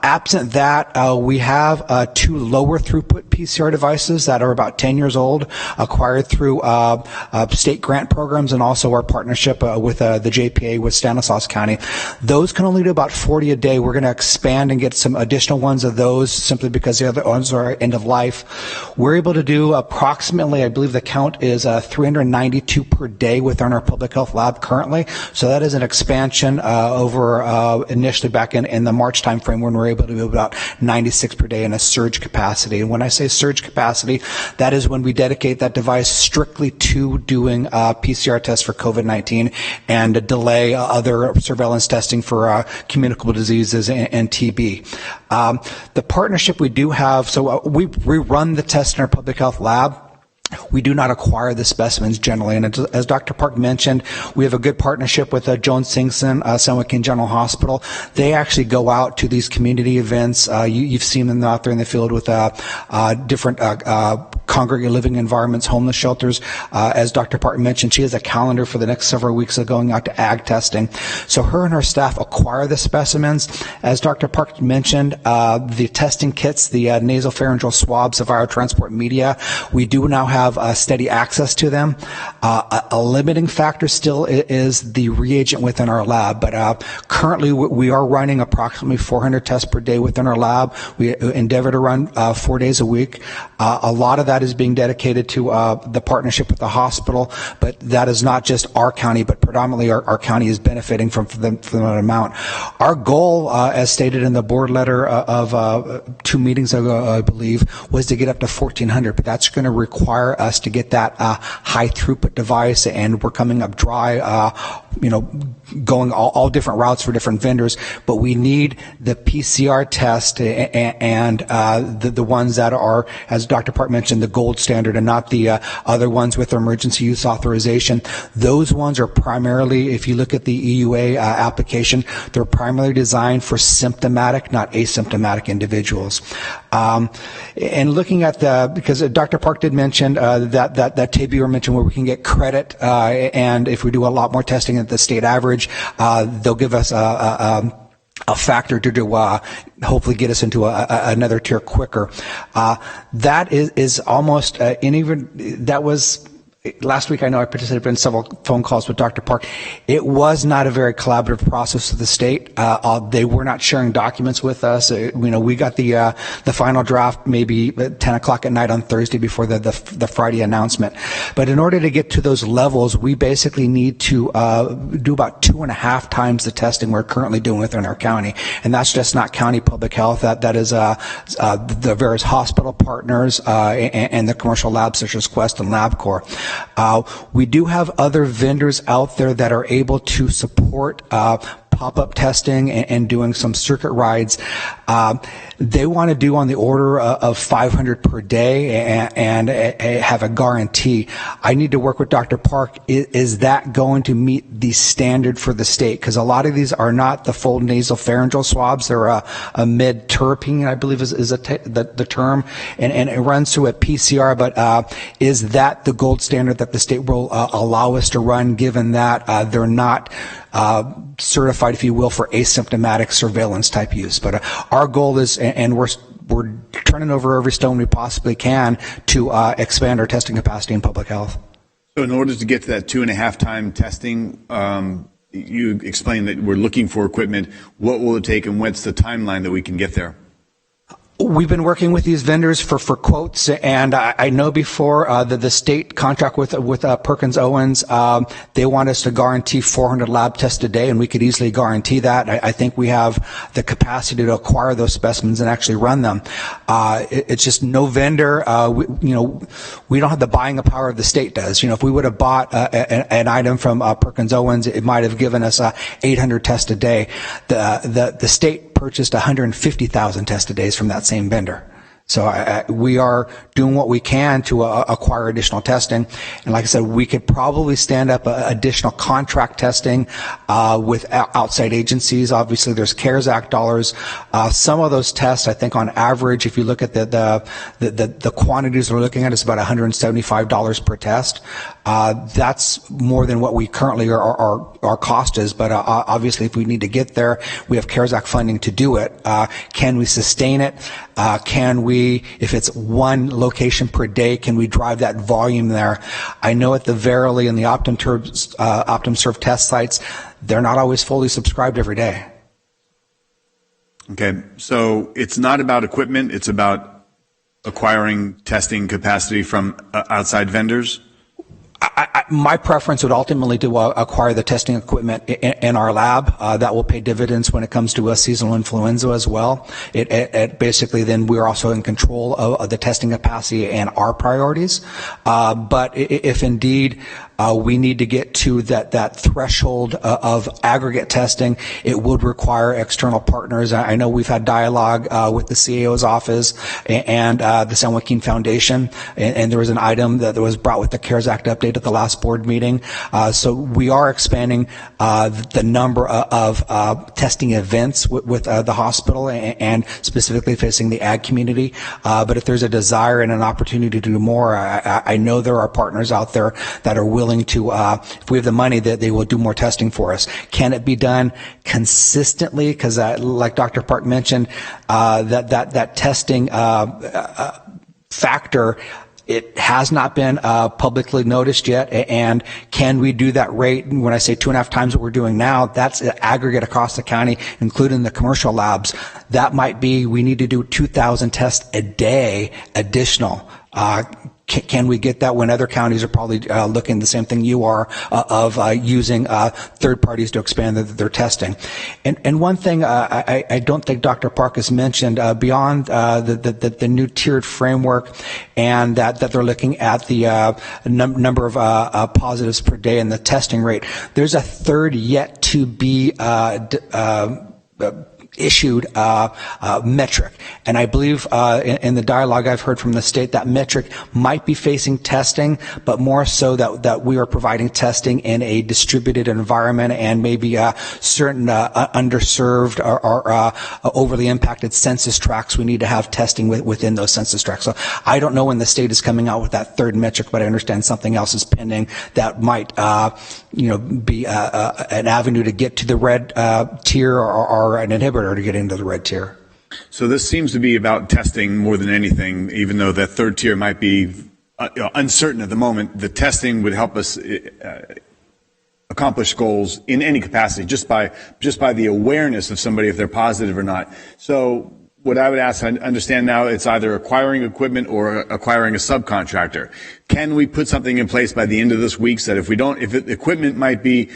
Absent that, we have 2 lower throughput PCR devices that are about 10 years old, acquired through state grant programs and also our partnership with the JPA with Stanislaus County. Those can only do about 40 a day. We're going to expand and get some additional ones of those simply because the other ones are end of life. We're able to do approximately, I believe the count is 392 per day within our public health lab currently. So that is an expansion over initially back in the March timeframe when we're able to do about 96 per day in a surge capacity. And when I say surge capacity, that is when we dedicate that device strictly to doing PCR tests for COVID-19 and delay other surveillance testing for communicable diseases and TB. The partnership we do have, so we run the test in our public health lab. We do not acquire the specimens generally, and as Dr. Park mentioned, we have a good partnership with Jones Singson, San Joaquin General Hospital. They actually go out to these community events. You've seen them out there in the field with different congregate living environments, homeless shelters. As Dr. Park mentioned, she has a calendar for the next several weeks of going out to ag testing. So her and her staff acquire the specimens. As Dr. Park mentioned, the testing kits, the nasopharyngeal swabs of our transport media, we do now have steady access to them. A limiting factor still is the reagent within our lab, but currently we are running approximately 400 tests per day within our lab. We endeavor to run 4 days a week. A lot of that is being dedicated to the partnership with the hospital, but that is not just our county, but predominantly our county is benefiting from that amount. Our goal, as stated in the board letter of 2 meetings ago, I believe, was to get up to 1,400, but that's going to require us to get that high throughput device, and we're coming up dry going all different routes for different vendors, but we need the PCR test and the ones that are, as Dr. Park mentioned, the gold standard and not the other ones with emergency use authorization. Those ones are primarily, if you look at the EUA application, they're primarily designed for symptomatic, not asymptomatic individuals. And looking at because Dr. Park did mention that table you mentioned where we can get credit, and if we do a lot more testing at the state average, they'll give us a factor to hopefully get us into another tier quicker. That is almost that was. Last week, I know I participated in several phone calls with Dr. Park. It was not a very collaborative process with the state. They were not sharing documents with us. We got the final draft maybe at 10 o'clock at night on Thursday before the Friday announcement. But in order to get to those levels, we basically need to do about 2.5 times the testing we're currently doing within our county. And that's just not county public health. That is the various hospital partners and the commercial labs such as Quest and LabCorp. We do have other vendors out there that are able to support pop-up testing and doing some circuit rides. They want to do on the order of 500 per day and have a guarantee. I need to work with Dr. Park. Is that going to meet the standard for the state? Because a lot of these are not the full nasal pharyngeal swabs. They're a mid-terpene, I believe is the term, and it runs through a PCR. But is that the gold standard that the state will allow us to run, given that they're not certified, if you will, for asymptomatic surveillance type use? But our goal is, and we're turning over every stone we possibly can to expand our testing capacity in public health. So in order to get to that 2.5 time testing, you explained that we're looking for equipment. What will it take and what's the timeline that we can get there? We've been working with these vendors for quotes, and I know before the state contract with Perkins Owens, they want us to guarantee 400 lab tests a day, and we could easily guarantee that. I think we have the capacity to acquire those specimens and actually run them. It's just no vendor. We don't have the buying power the state does. If we would have bought an item from Perkins Owens, it might have given us 800 tests a day. The state purchased 150,000 tests a day from that same vendor. So we are doing what we can to acquire additional testing. And like I said, we could probably stand up additional contract testing with outside agencies. Obviously, there's CARES Act dollars. Some of those tests, I think on average, if you look at the quantities we're looking at, it's about $175 per test. That's more than what we currently our cost is. But obviously, if we need to get there, we have CARES Act funding to do it. Can we sustain it? Can we, if it's one location per day, can we drive that volume there? I know at the Verily and the OptumServe test sites, they're not always fully subscribed every day. Okay, so it's not about equipment, it's about acquiring testing capacity from outside vendors? My preference would ultimately to acquire the testing equipment in our lab. That will pay dividends when it comes to seasonal influenza as well. It basically then we're also in control of the testing capacity and our priorities. But if indeed we need to get to that threshold of aggregate testing, it would require external partners. I know we've had dialogue with the CAO's office and the San Joaquin Foundation, and there was an item that was brought with the CARES Act update at the last board meeting. So we are expanding the number of testing events with the hospital and specifically facing the ag community. But if there's a desire and an opportunity to do more, I know there are partners out there that are willing to, if we have the money, that they will do more testing for us. Can it be done consistently? Because like Dr. Park mentioned, that testing factor, it has not been publicly noticed yet, and can we do that rate? When I say 2.5 times what we're doing now, that's aggregate across the county, including the commercial labs. That might be, we need to do 2,000 tests a day additional. can we get that when other counties are probably looking the same thing you are of using third parties to expand their testing? And one thing I don't think Dr. Park has mentioned beyond the new tiered framework, and that they're looking at the number of positives per day and the testing rate. There's a third yet to be issued metric. And I believe in the dialogue I've heard from the state, that metric might be facing testing, but more so that we are providing testing in a distributed environment, and maybe certain underserved or overly impacted census tracts, we need to have testing within those census tracts. So I don't know when the state is coming out with that third metric, but I understand something else is pending that might be an avenue to get to the red tier, or an inhibitor to get into the red tier. So this seems to be about testing more than anything, even though that third tier might be uncertain at the moment. The testing would help us accomplish goals in any capacity, just by the awareness of somebody if they're positive or not. So what I would ask, I understand now it's either acquiring equipment or acquiring a subcontractor. Can we put something in place by the end of this week so that if equipment might be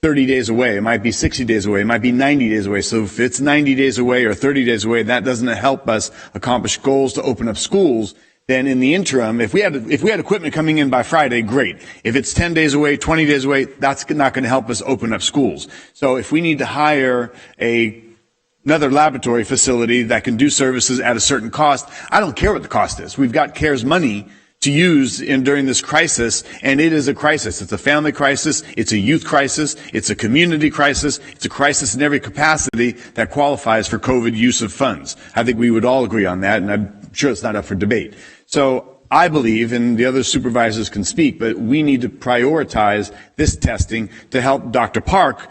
30 days away, it might be 60 days away, it might be 90 days away. So if it's 90 days away or 30 days away, that doesn't help us accomplish goals to open up schools. Then in the interim, if we had equipment coming in by Friday, great. If it's 10 days away, 20 days away, that's not going to help us open up schools. So if we need to hire another laboratory facility that can do services at a certain cost, I don't care what the cost is. We've got CARES money to use during this crisis, and it is a crisis. It's a family crisis, it's a youth crisis, it's a community crisis, it's a crisis in every capacity that qualifies for COVID use of funds. I think we would all agree on that, and I'm sure it's not up for debate. So I believe, and the other supervisors can speak, but we need to prioritize this testing to help Dr. Park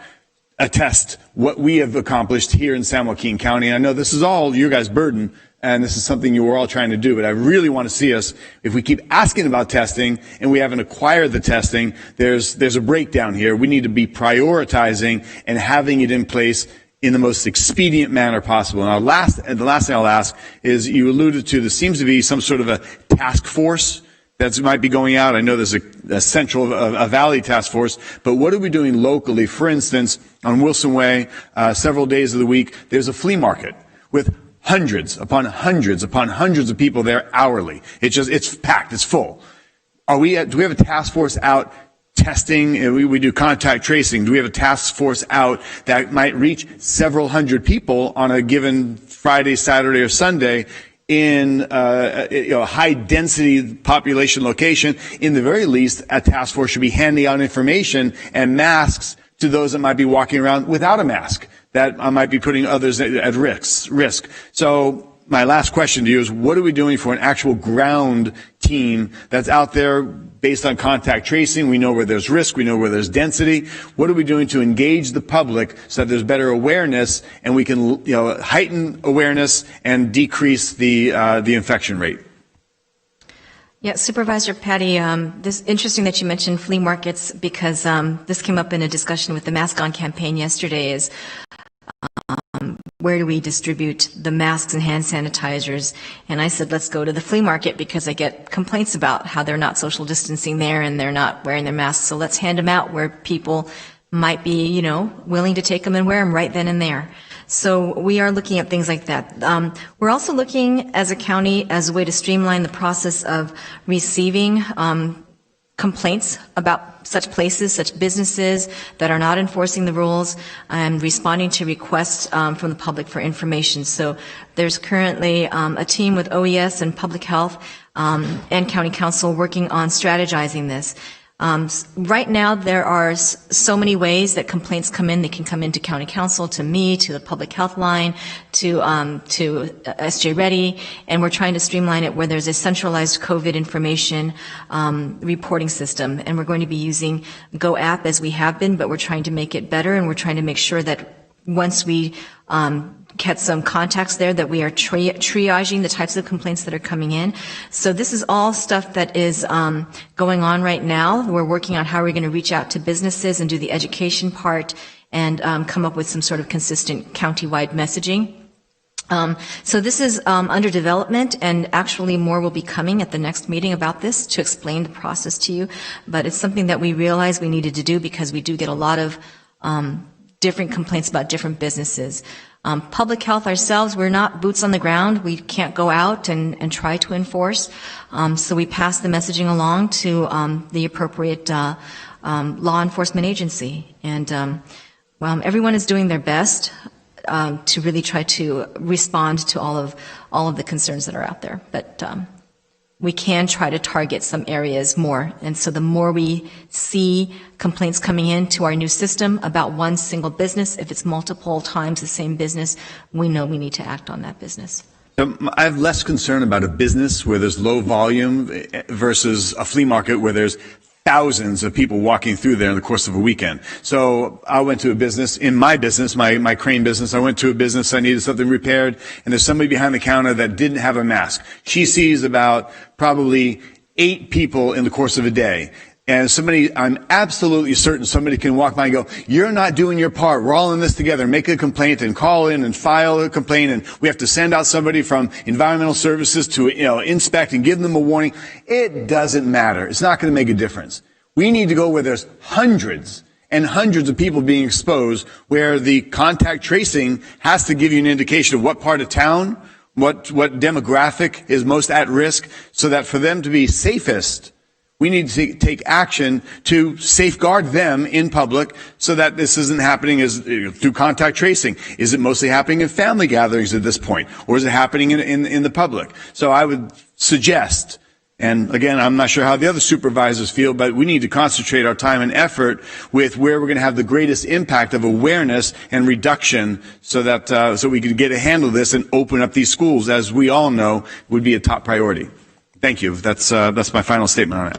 attest what we have accomplished here in San Joaquin County. And I know this is all your guys' burden, and this is something you were all trying to do, but I really want to see us, if we keep asking about testing and we haven't acquired the testing, there's a breakdown here. We need to be prioritizing and having it in place in the most expedient manner possible. And the last thing I'll ask is, you alluded to, there seems to be some sort of a task force that might be going out. I know there's a central, a valley task force, but what are we doing locally? For instance, on Wilson Way, several days of the week, there's a flea market with hundreds upon hundreds upon hundreds of people there hourly. It's packed, it's full. Do we have a task force out testing? We do contact tracing. Do we have a task force out that might reach several hundred people on a given Friday, Saturday, or Sunday in a high density population location? In the very least, a task force should be handing out information and masks to those that might be walking around without a mask, that might be putting others at risk. So my last question to you is, what are we doing for an actual ground team that's out there based on contact tracing? We know where there's risk, we know where there's density. What are we doing to engage the public so that there's better awareness, and we can heighten awareness and decrease the infection rate? Yeah, Supervisor Patty, this interesting that you mentioned flea markets, because this came up in a discussion with the Mask On campaign yesterday, is where do we distribute the masks and hand sanitizers? And I said, let's go to the flea market, because I get complaints about how they're not social distancing there and they're not wearing their masks. So let's hand them out where people might be, willing to take them and wear them right then and there. So we are looking at things like that. We're also looking as a county as a way to streamline the process of receiving complaints about such places, such businesses that are not enforcing the rules, and responding to requests from the public for information. So there's currently a team with OES and Public Health and County Council working on strategizing this. Right now, there are so many ways that complaints come in. They can come into County Council, to me, to the Public Health line, to SJ Reddy, and we're trying to streamline it where there's a centralized COVID information reporting system. And we're going to be using Go app as we have been, but we're trying to make it better, and we're trying to make sure that once we get some contacts there, that we are triaging the types of complaints that are coming in. So this is all stuff that is going on right now. We're working on how we're going to reach out to businesses and do the education part, and come up with some sort of consistent county-wide messaging. So this is under development, and actually more will be coming at the next meeting about this to explain the process to you. But it's something that we realized we needed to do because we do get a lot of different complaints about different businesses. Public health ourselves, we're not boots on the ground. We can't go out and try to enforce. So we pass the messaging along to the appropriate law enforcement agency. And everyone is doing their best to really try to respond to all of the concerns that are out there. But we can try to target some areas more. And so the more we see complaints coming into our new system about one single business, if it's multiple times the same business, we know we need to act on that business. I have less concern about a business where there's low volume versus a flea market where there's thousands of people walking through there in the course of a weekend. So I went to a business, in my business, my crane business, I went to a business, I needed something repaired, and there's somebody behind the counter that didn't have a mask. She sees about probably 8 people in the course of a day. And I'm absolutely certain somebody can walk by and go, you're not doing your part. We're all in this together. Make a complaint and call in and file a complaint. And we have to send out somebody from environmental services to, inspect and give them a warning. It doesn't matter. It's not going to make a difference. We need to go where there's hundreds and hundreds of people being exposed, where the contact tracing has to give you an indication of what part of town, what demographic is most at risk, so that for them to be safest, we need to take action to safeguard them in public so that this isn't happening through contact tracing. Is it mostly happening in family gatherings at this point, or is it happening in the public? So I would suggest, and again, I'm not sure how the other supervisors feel, but we need to concentrate our time and effort with where we're going to have the greatest impact of awareness and reduction so that so we can get a handle of this and open up these schools, as we all know would be a top priority. Thank you. That's my final statement on it.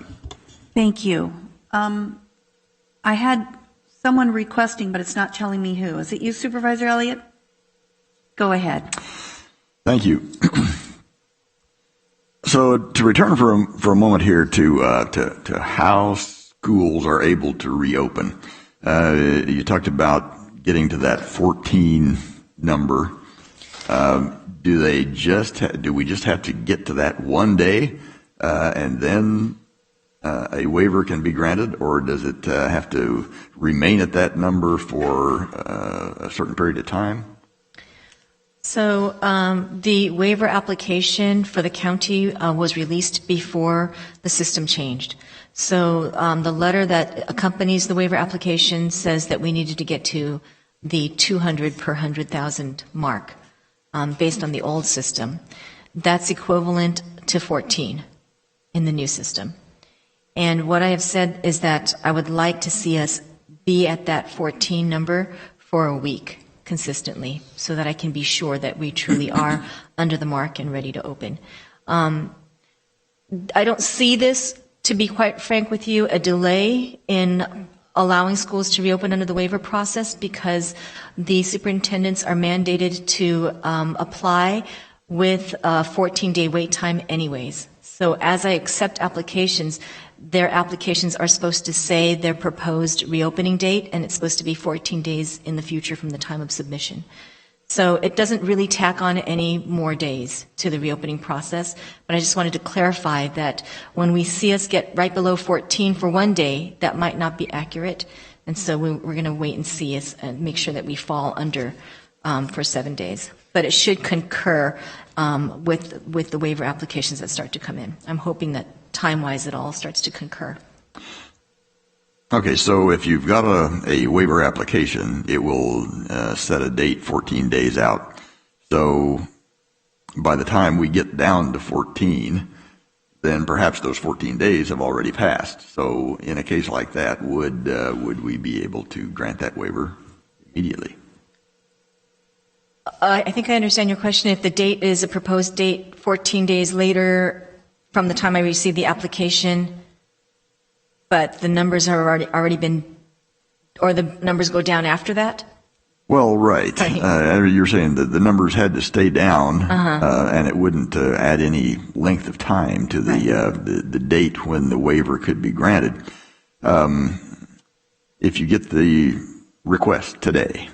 Thank you. I had someone requesting, but it's not telling me who. Is it you, Supervisor Elliott? Go ahead. Thank you. So to return for a moment here to how schools are able to reopen, you talked about getting to that 14 number. Do we just have to get to that one day and then a waiver can be granted, or does it have to remain at that number for a certain period of time? So the waiver application for the county was released before the system changed. So the letter that accompanies the waiver application says that we needed to get to the 200 per 100,000 mark based on the old system. That's equivalent to 14 in the new system. And what I have said is that I would like to see us be at that 14 number for a week consistently, so that I can be sure that we truly are under the mark and ready to open. I don't see this, to be quite frank with you, a delay in allowing schools to reopen under the waiver process, because the superintendents are mandated to apply with a 14-day wait time anyways. So as I accept applications, their applications are supposed to say their proposed reopening date, and it's supposed to be 14 days in the future from the time of submission. So it doesn't really tack on any more days to the reopening process, but I just wanted to clarify that when we see us get right below 14 for one day, that might not be accurate, and so we're going to wait and see us and make sure that we fall under for 7 days. But it should concur with the waiver applications that start to come in. I'm hoping that time-wise it all starts to concur. Okay, so if you've got a waiver application, it will set a date 14 days out. So by the time we get down to 14, then perhaps those 14 days have already passed. So in a case like that, would we be able to grant that waiver immediately? I think I understand your question. If the date is a proposed date 14 days later from the time I receive the application, but the numbers are already been, or the numbers go down after that? Well, right. You're saying that the numbers had to stay down, and it wouldn't add any length of time to the date when the waiver could be granted. If you get the request today,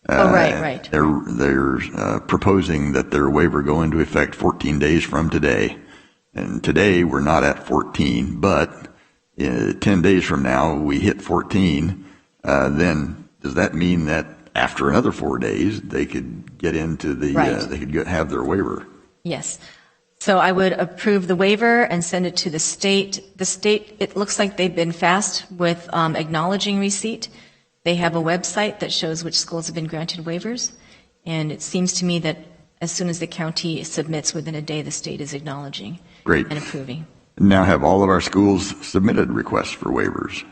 Right. They're proposing that their waiver go into effect 14 days from today. And today we're not at 14, but 10 days from now we hit 14. Then does that mean that after another 4 days they could get into the, they could have their waiver? Yes. So I would approve the waiver and send it to the state. The state, it looks like they've been fast with acknowledging receipt. They have a website that shows which schools have been granted waivers. And it seems to me that as soon as the county submits within a day, the state is acknowledging Great. and approving. Now have all of our schools submitted requests for waivers?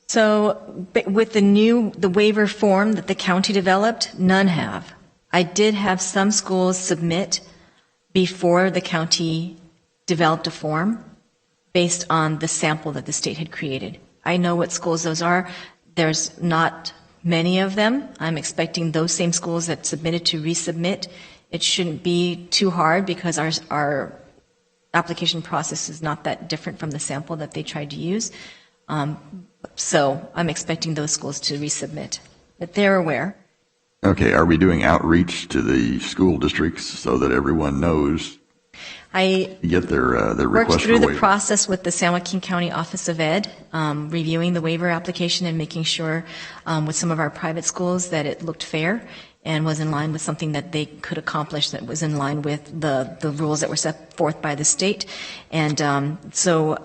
So with the waiver form that the county developed, none have. I did have some schools submit before the county developed a form based on the sample that the state had created. I know what schools those are. There's not many of them. I'm expecting those same schools that submitted to resubmit. It shouldn't be too hard because our application process is not that different from the sample that they tried to use. So I'm expecting those schools to resubmit, but they're aware. Okay, are we doing outreach to the school districts so that everyone knows I to get their request worked for through the waiver? process with the San Joaquin County Office of Ed, reviewing the waiver application and making sure with some of our private schools that it looked fair and was in line with something that they could accomplish that was in line with the rules that were set forth by the state. And so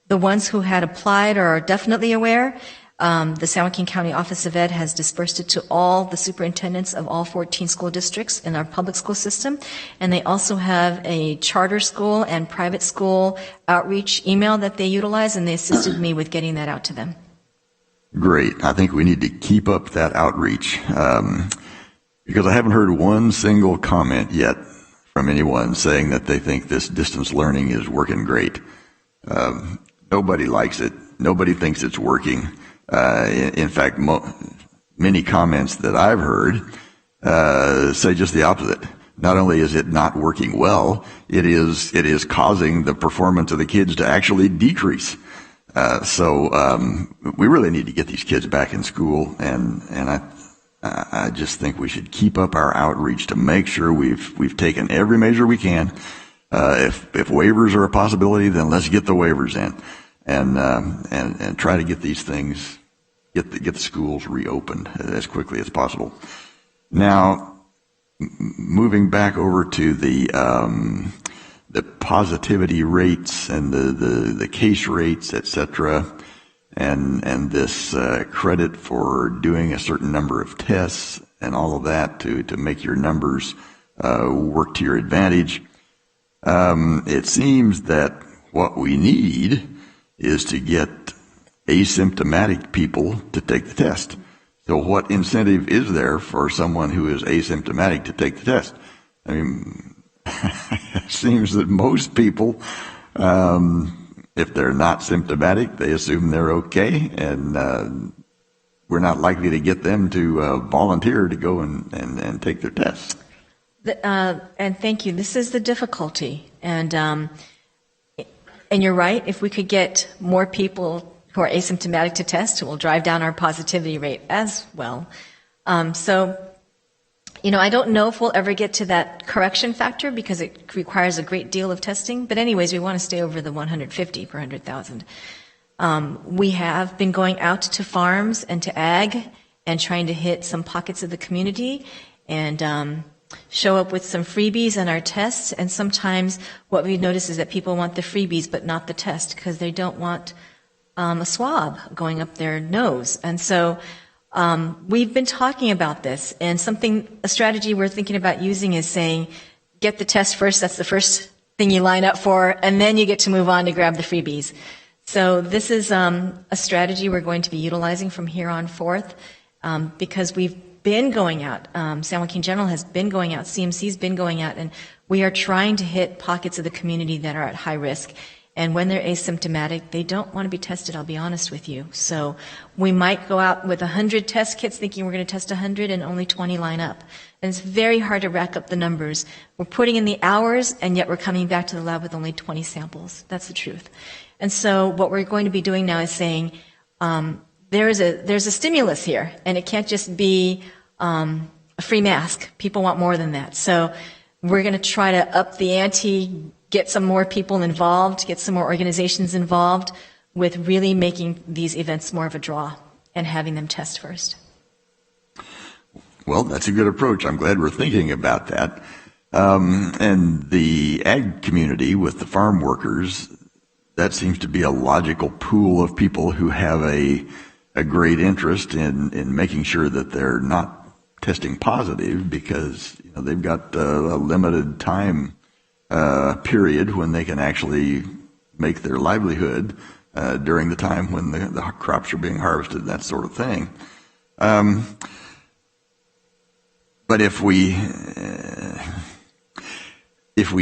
the ones who had applied are definitely aware. The San Joaquin County Office of Ed has dispersed it to all the superintendents of all 14 school districts in our public school system. And they also have a charter school and private school outreach email that they utilize, and they assisted me with getting that out to them. Great. I think we need to keep up that outreach because I haven't heard one single comment yet from anyone saying that they think this distance learning is working great. Nobody likes it. Nobody thinks it's working. In fact, many comments that I've heard say just the opposite. Not only is it not working well, it is causing the performance of the kids to actually decrease. So we really need to get these kids back in school, and I just think we should keep up our outreach to make sure we've taken every measure we can. If waivers are a possibility, then let's get the waivers in, and try to get these things, get the schools reopened as quickly as possible. Now, moving back over to the positivity rates and the case rates, et cetera, and this credit for doing a certain number of tests and all of that to make your numbers work to your advantage. It seems that what we need is to get asymptomatic people to take the test. So what incentive is there for someone who is asymptomatic to take the test? I mean, it seems that most people, if they're not symptomatic, they assume they're okay, and we're not likely to get them to volunteer to go and take their tests. And thank you. This is the difficulty. And you're right. If we could get more people who are asymptomatic to test, it will drive down our positivity rate as well. So, I don't know if we'll ever get to that correction factor because it requires a great deal of testing. But anyways, we want to stay over the 150 per 100,000. We have been going out to farms and to ag and trying to hit some pockets of the community and show up with some freebies in our tests. And sometimes what we notice is that people want the freebies but not the test because they don't want a swab going up their nose. And so we've been talking about this, and a strategy we're thinking about using is saying, get the test first, that's the first thing you line up for, and then you get to move on to grab the freebies. So this is a strategy we're going to be utilizing from here on forth because we've been going out. San Joaquin General has been going out, CMC's been going out, and we are trying to hit pockets of the community that are at high risk. And when they're asymptomatic, they don't want to be tested, I'll be honest with you. So we might go out with 100 test kits thinking we're going to test 100 and only 20 line up. And it's very hard to rack up the numbers. We're putting in the hours, and yet we're coming back to the lab with only 20 samples. That's the truth. And so what we're going to be doing now is saying, there's a stimulus here, and it can't just be a free mask. People want more than that. So we're going to try to up the ante, get some more people involved, get some more organizations involved with really making these events more of a draw and having them test first. Well, that's a good approach. I'm glad we're thinking about that. And the ag community with the farm workers, that seems to be a logical pool of people who have a great interest in making sure that they're not testing positive, because they've got a limited time period when they can actually make their livelihood during the time when the crops are being harvested, that sort of thing. But if we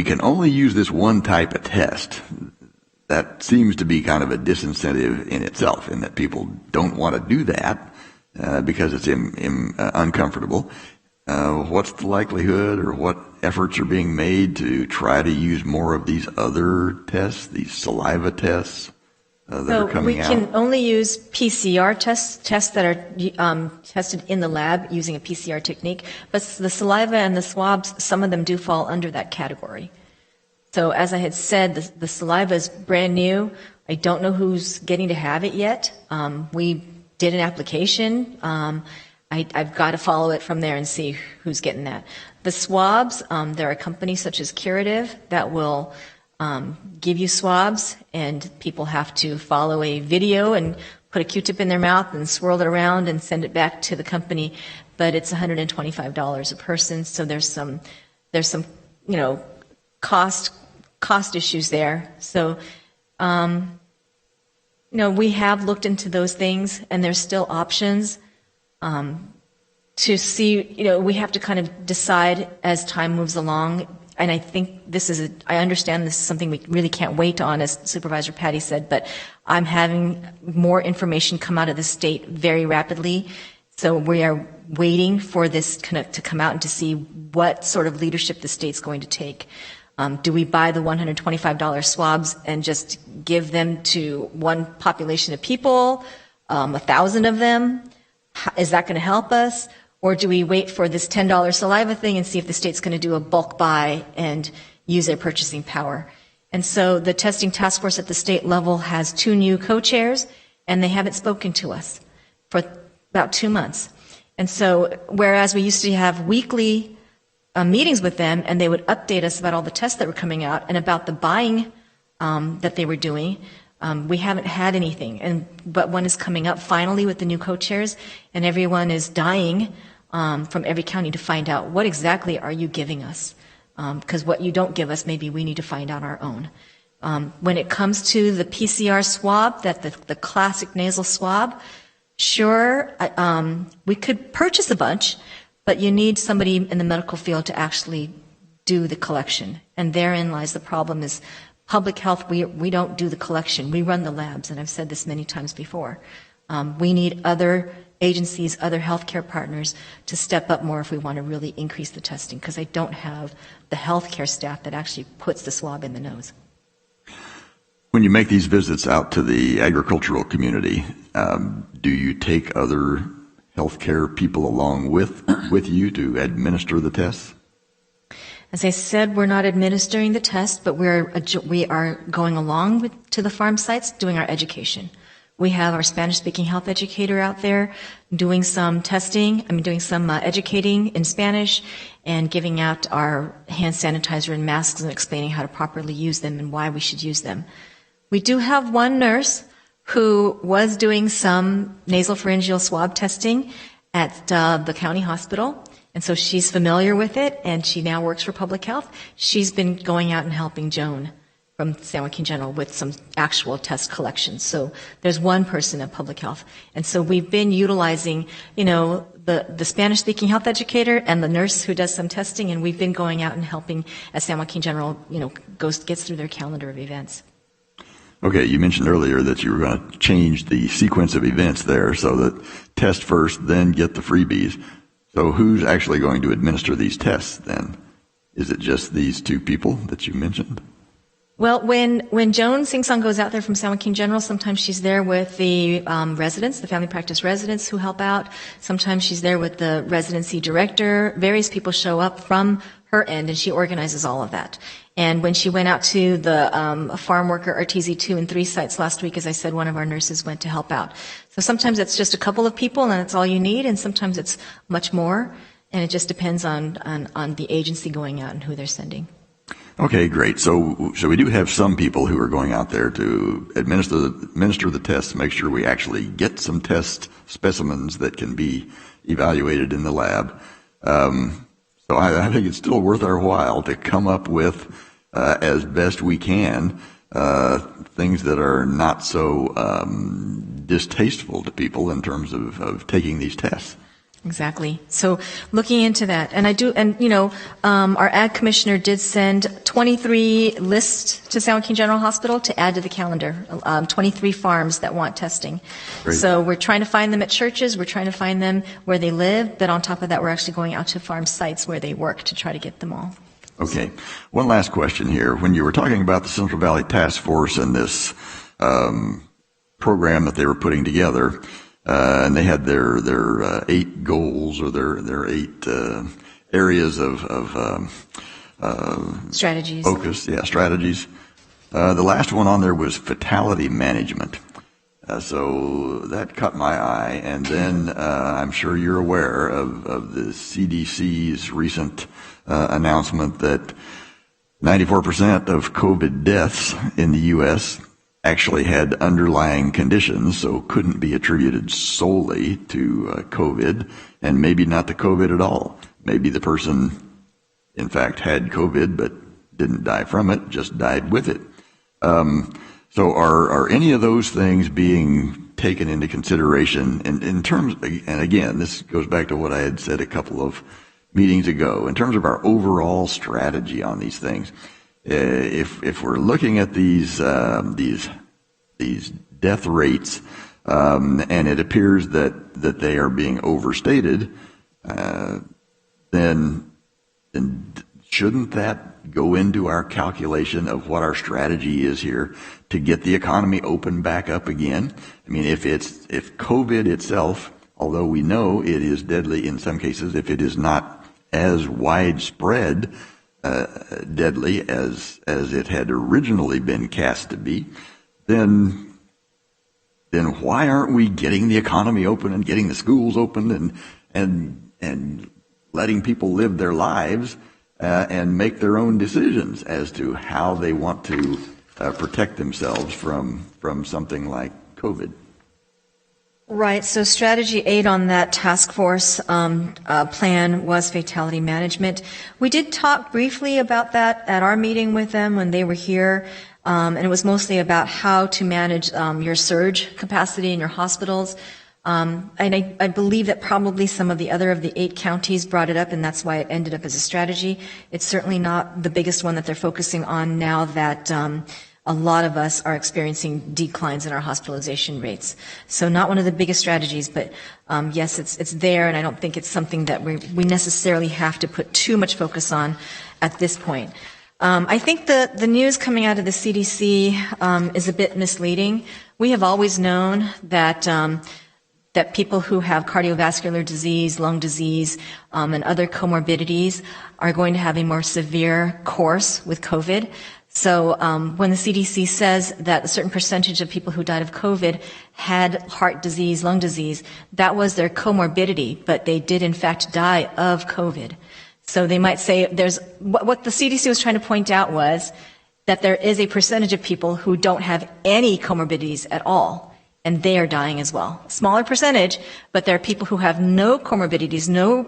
can only use this one type of test, that seems to be kind of a disincentive in itself, in that people don't want to do that because it's uncomfortable. What's the likelihood, or what efforts are being made to try to use more of these other tests, these saliva tests that are coming out? We can only use PCR tests that are tested in the lab using a PCR technique, but the saliva and the swabs, some of them do fall under that category. So as I had said, the saliva is brand new. I don't know who's getting to have it yet. We did an application. I've got to follow it from there and see who's getting that. The swabs, there are companies such as Curative that will give you swabs, and people have to follow a video and put a Q-tip in their mouth and swirl it around and send it back to the company. But it's $125 a person, so there's some cost issues there. So we have looked into those things, and there's still options to see. We have to kind of decide as time moves along. And I think I understand this is something we really can't wait on, as Supervisor Patty said, but I'm having more information come out of the state very rapidly. So we are waiting for this to come out and to see what sort of leadership the state's going to take. Do we buy the $125 swabs and just give them to one population of people, 1,000 of them? Is that going to help us? Or do we wait for this $10 saliva thing and see if the state's going to do a bulk buy and use their purchasing power? And so the testing task force at the state level has 2 new co-chairs, and they haven't spoken to us for about 2 months. And so whereas we used to have weekly meetings with them, and they would update us about all the tests that were coming out and about the buying that they were doing, we haven't had anything. But one is coming up finally with the new co-chairs, and everyone is dying from every county to find out what exactly are you giving us, because what you don't give us, maybe we need to find out our own. When it comes to the PCR swab, the classic nasal swab, sure, we could purchase a bunch, but you need somebody in the medical field to actually do the collection. And therein lies the problem, is public health, we don't do the collection. We run the labs, and I've said this many times before. We need other agencies, other healthcare partners to step up more if we want to really increase the testing, because I don't have the healthcare staff that actually puts the swab in the nose. When you make these visits out to the agricultural community, do you take other healthcare people along with you to administer the tests? As I said, we're not administering the test, but we are going along to the farm sites doing our education. We have our Spanish-speaking health educator out there doing some educating in Spanish and giving out our hand sanitizer and masks and explaining how to properly use them and why we should use them. We do have one nurse who was doing some nasopharyngeal swab testing at the county hospital, and so she's familiar with it, and she now works for public health. She's been going out and helping Joan from San Joaquin General with some actual test collections. So there's one person at public health. And so we've been utilizing, the Spanish-speaking health educator and the nurse who does some testing, and we've been going out and helping as San Joaquin General, gets through their calendar of events. Okay, you mentioned earlier that you were going to change the sequence of events there so that test first, then get the freebies. So who's actually going to administer these tests then? Is it just these 2 people that you mentioned? Well, when Joan Sing-Song goes out there from San Joaquin General, sometimes she's there with the residents, the family practice residents who help out. Sometimes she's there with the residency director. Various people show up from her end, and she organizes all of that. And when she went out to the farm worker RTZ2 and 3 sites last week, as I said, one of our nurses went to help out. So sometimes it's just a couple of people, and that's all you need, and sometimes it's much more, and it just depends on the agency going out and who they're sending. Okay, great. So we do have some people who are going out there to administer the tests, make sure we actually get some test specimens that can be evaluated in the lab. So I think it's still worth our while to come up with, as best we can, things that are not so distasteful to people in terms of taking these tests. Exactly. So looking into that, our ag commissioner did send 23 lists to San Joaquin General Hospital to add to the calendar, 23 farms that want testing. Great. So we're trying to find them at churches, we're trying to find them where they live, but on top of that, we're actually going out to farm sites where they work to try to get them all. Okay. One last question here. When you were talking about the Central Valley Task Force and this program that they were putting together, and they had their 8 goals, or their 8 areas of strategies. Focus, yeah, strategies. The last one on there was fatality management. So that caught my eye. And then I'm sure you're aware of the CDC's recent announcement that 94% of COVID deaths in the U.S. actually had underlying conditions, so couldn't be attributed solely to COVID, and maybe not to COVID at all. Maybe the person, in fact, had COVID but didn't die from it, just died with it. So are any of those things being taken into consideration in terms, and again, this goes back to what I had said a couple of meetings ago, in terms of our overall strategy on these things? If we're looking at these death rates, and it appears that they are being overstated, then shouldn't that go into our calculation of what our strategy is here to get the economy open back up again? I mean, if COVID itself, although we know it is deadly in some cases, if it is not as widespread deadly as it had originally been cast to be, then why aren't we getting the economy open and getting the schools open and letting people live their lives and make their own decisions as to how they want to protect themselves from something like COVID? Right. So strategy 8 on that task force plan was fatality management. We did talk briefly about that at our meeting with them when they were here, and it was mostly about how to manage your surge capacity in your hospitals. And I believe that probably some of the 8 counties brought it up, and that's why it ended up as a strategy. It's certainly not the biggest one that they're focusing on now that a lot of us are experiencing declines in our hospitalization rates. So not one of the biggest strategies, but yes, it's there, and I don't think it's something that we necessarily have to put too much focus on at this point. I think the news coming out of the CDC is a bit misleading. We have always known that people who have cardiovascular disease, lung disease, and other comorbidities are going to have a more severe course with COVID. So when the CDC says that a certain percentage of people who died of COVID had heart disease, lung disease, that was their comorbidity, but they did in fact die of COVID. So they might say what the CDC was trying to point out was that there is a percentage of people who don't have any comorbidities at all, and they are dying as well. Smaller percentage, but there are people who have no comorbidities, no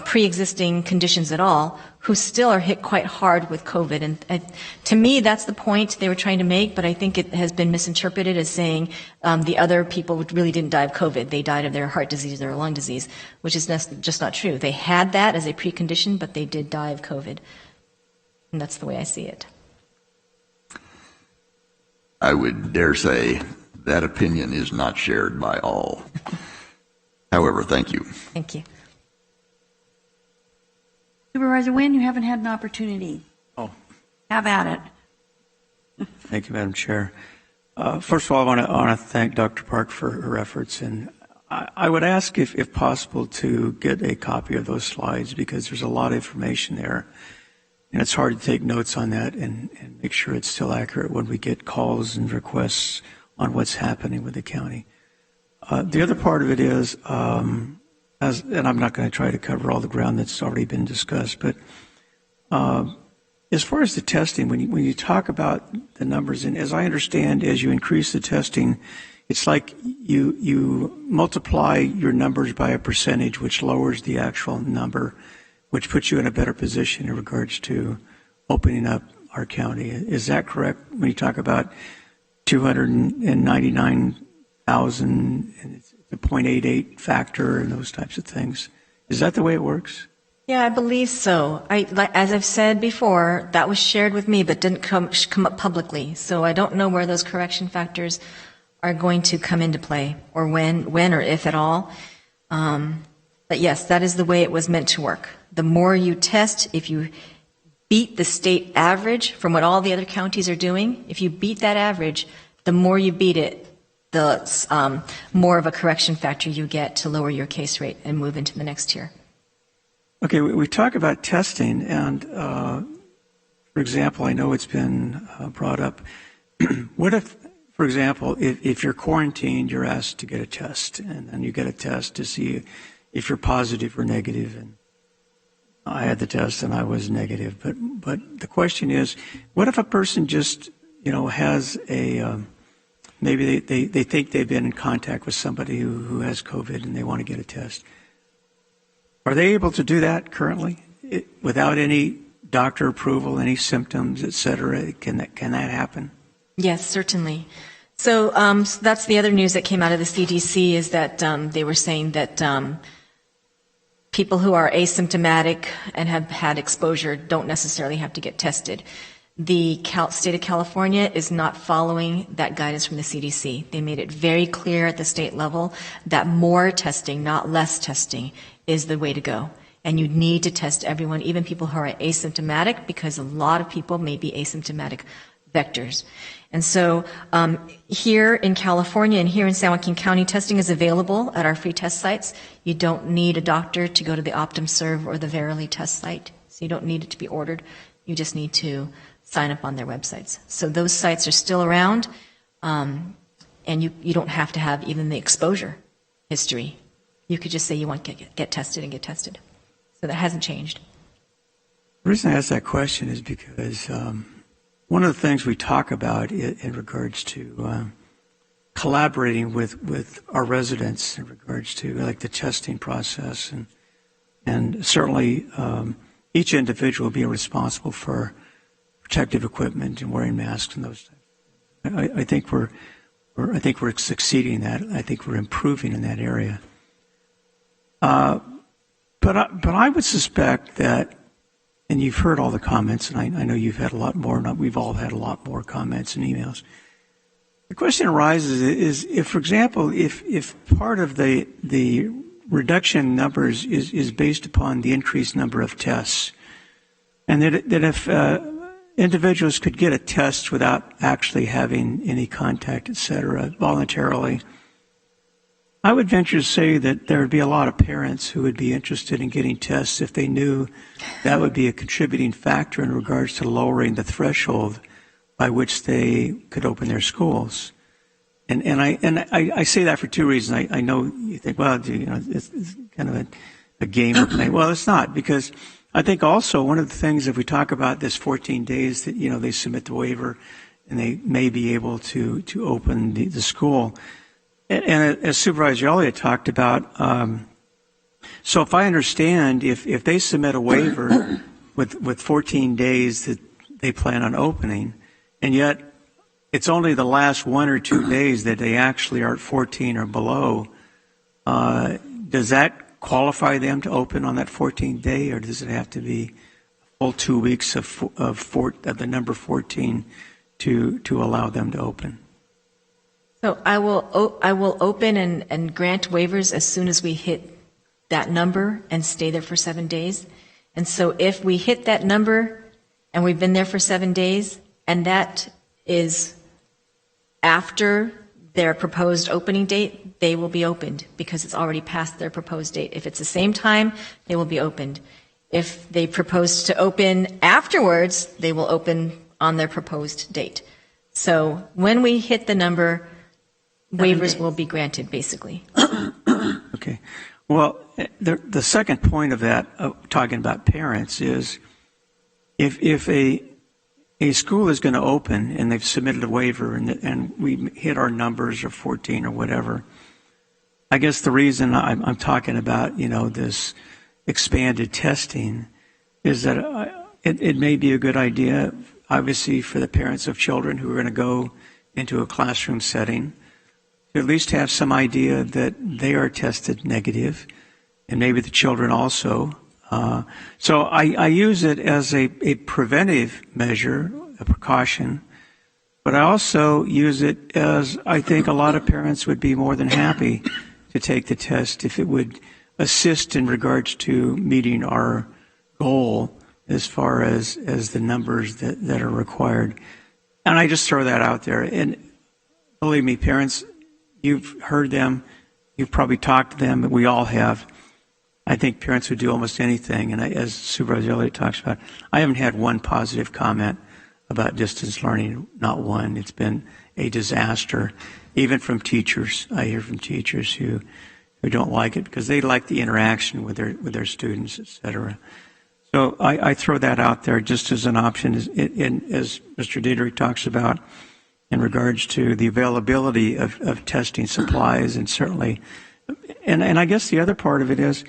pre-existing conditions at all, who still are hit quite hard with COVID. And to me, that's the point they were trying to make, but I think it has been misinterpreted as saying the other people really didn't die of COVID. They died of their heart disease or lung disease, which is just not true. They had that as a precondition, but they did die of COVID. And that's the way I see it. I would dare say that opinion is not shared by all. However, thank you. Thank you. Supervisor Wynn, you haven't had an opportunity. Oh. Have at it. Thank you, Madam Chair. First of all, I want to thank Dr. Park for her efforts, and I would ask if possible to get a copy of those slides because there's a lot of information there, and it's hard to take notes on that and make sure it's still accurate when we get calls and requests on what's happening with the county. The other part of it is, and I'm not going to try to cover all the ground that's already been discussed, but as far as the testing, when you talk about the numbers, and as I understand, as you increase the testing, it's like you multiply your numbers by a percentage, which lowers the actual number, which puts you in a better position in regards to opening up our county. Is that correct? When you talk about 299,000 and it's a 0.88 factor and those types of things, is that the way it works? Yeah, I believe so. As I've said before, that was shared with me but didn't come up publicly. So I don't know where those correction factors are going to come into play or when or if at all. But yes, that is the way it was meant to work. The more you test, if you beat the state average from what all the other counties are doing, if you beat that average, the more you beat it, the more of a correction factor you get to lower your case rate and move into the next tier. Okay, we talk about testing, and for example, I know it's been brought up. What if, for example, if you're quarantined, you're asked to get a test, and then you get a test to see if you're positive or negative, and I had the test and I was negative. But the question is, what if a person just, has a, maybe they think they've been in contact with somebody who has COVID and they want to get a test. Are they able to do that currently without any doctor approval, any symptoms, et cetera? Can that happen? Yes, certainly. So that's the other news that came out of the CDC is that they were saying that people who are asymptomatic and have had exposure don't necessarily have to get tested. The state of California is not following that guidance from the CDC. They made it very clear at the state level that more testing, not less testing, is the way to go. And you need to test everyone, even people who are asymptomatic, because a lot of people may be asymptomatic vectors. And so here in California and here in San Joaquin County, testing is available at our free test sites. You don't need a doctor to go to the OptumServe or the Verily test site. So you don't need it to be ordered. You just need to sign up on their websites. So those sites are still around, and you don't have to have even the exposure history. You could just say you want to get tested and get tested. So that hasn't changed. The reason I ask that question is because one of the things we talk about in regards to collaborating with our residents in regards to like the testing process and certainly each individual being responsible for protective equipment and wearing masks and those things. I think we're succeeding in that. I think we're improving in that area. But I would suspect that, and you've heard all the comments, and I know you've had a lot more. We've all had a lot more comments and emails. The question arises is if, for example, if part of the reduction in numbers is based upon the increased number of tests, and that if individuals could get a test without actually having any contact, et cetera, voluntarily, I would venture to say that there would be a lot of parents who would be interested in getting tests if they knew that would be a contributing factor in regards to lowering the threshold by which they could open their schools. And I say that for two reasons. I know you think, well, it's kind of a game we're playing. Well, it's not, because I think also one of the things, if we talk about this 14 days that, they submit the waiver and they may be able to open the school. And as Supervisor Elliott talked about, so if I understand, if they submit a waiver with 14 days that they plan on opening, and yet it's only the last 1 or 2 days that they actually are at 14 or below, does that qualify them to open on that 14th day, or does it have to be a full 2 weeks of the number 14 to allow them to open? So I will open and grant waivers as soon as we hit that number and stay there for 7 days. And so if we hit that number and we've been there for 7 days and that is after their proposed opening date, they will be opened because it's already past their proposed date. If it's the same time, they will be opened. If they propose to open afterwards, they will open on their proposed date. So when we hit the number, waivers will be granted, basically. Okay. Well, the second point of that, talking about parents, is if a school is going to open and they've submitted a waiver and we hit our numbers of 14 or whatever, I guess the reason I'm talking about, this expanded testing is that it may be a good idea, obviously, for the parents of children who are going to go into a classroom setting to at least have some idea that they are tested negative, and maybe the children also. So I use it as a preventive measure, a precaution, but I also use it as I think a lot of parents would be more than happy to take the test if it would assist in regards to meeting our goal as far as the numbers that are required. And I just throw that out there. And believe me, parents, you've heard them, you've probably talked to them, we all have. I think parents would do almost anything. And as Supervisor Elliott talks about, I haven't had one positive comment about distance learning, not one. It's been a disaster, even from teachers. I hear from teachers who don't like it because they like the interaction with their students, et cetera. So I throw that out there just as an option, as Mr. Dietrich talks about, in regards to the availability of testing supplies, and certainly, and I guess the other part of it is,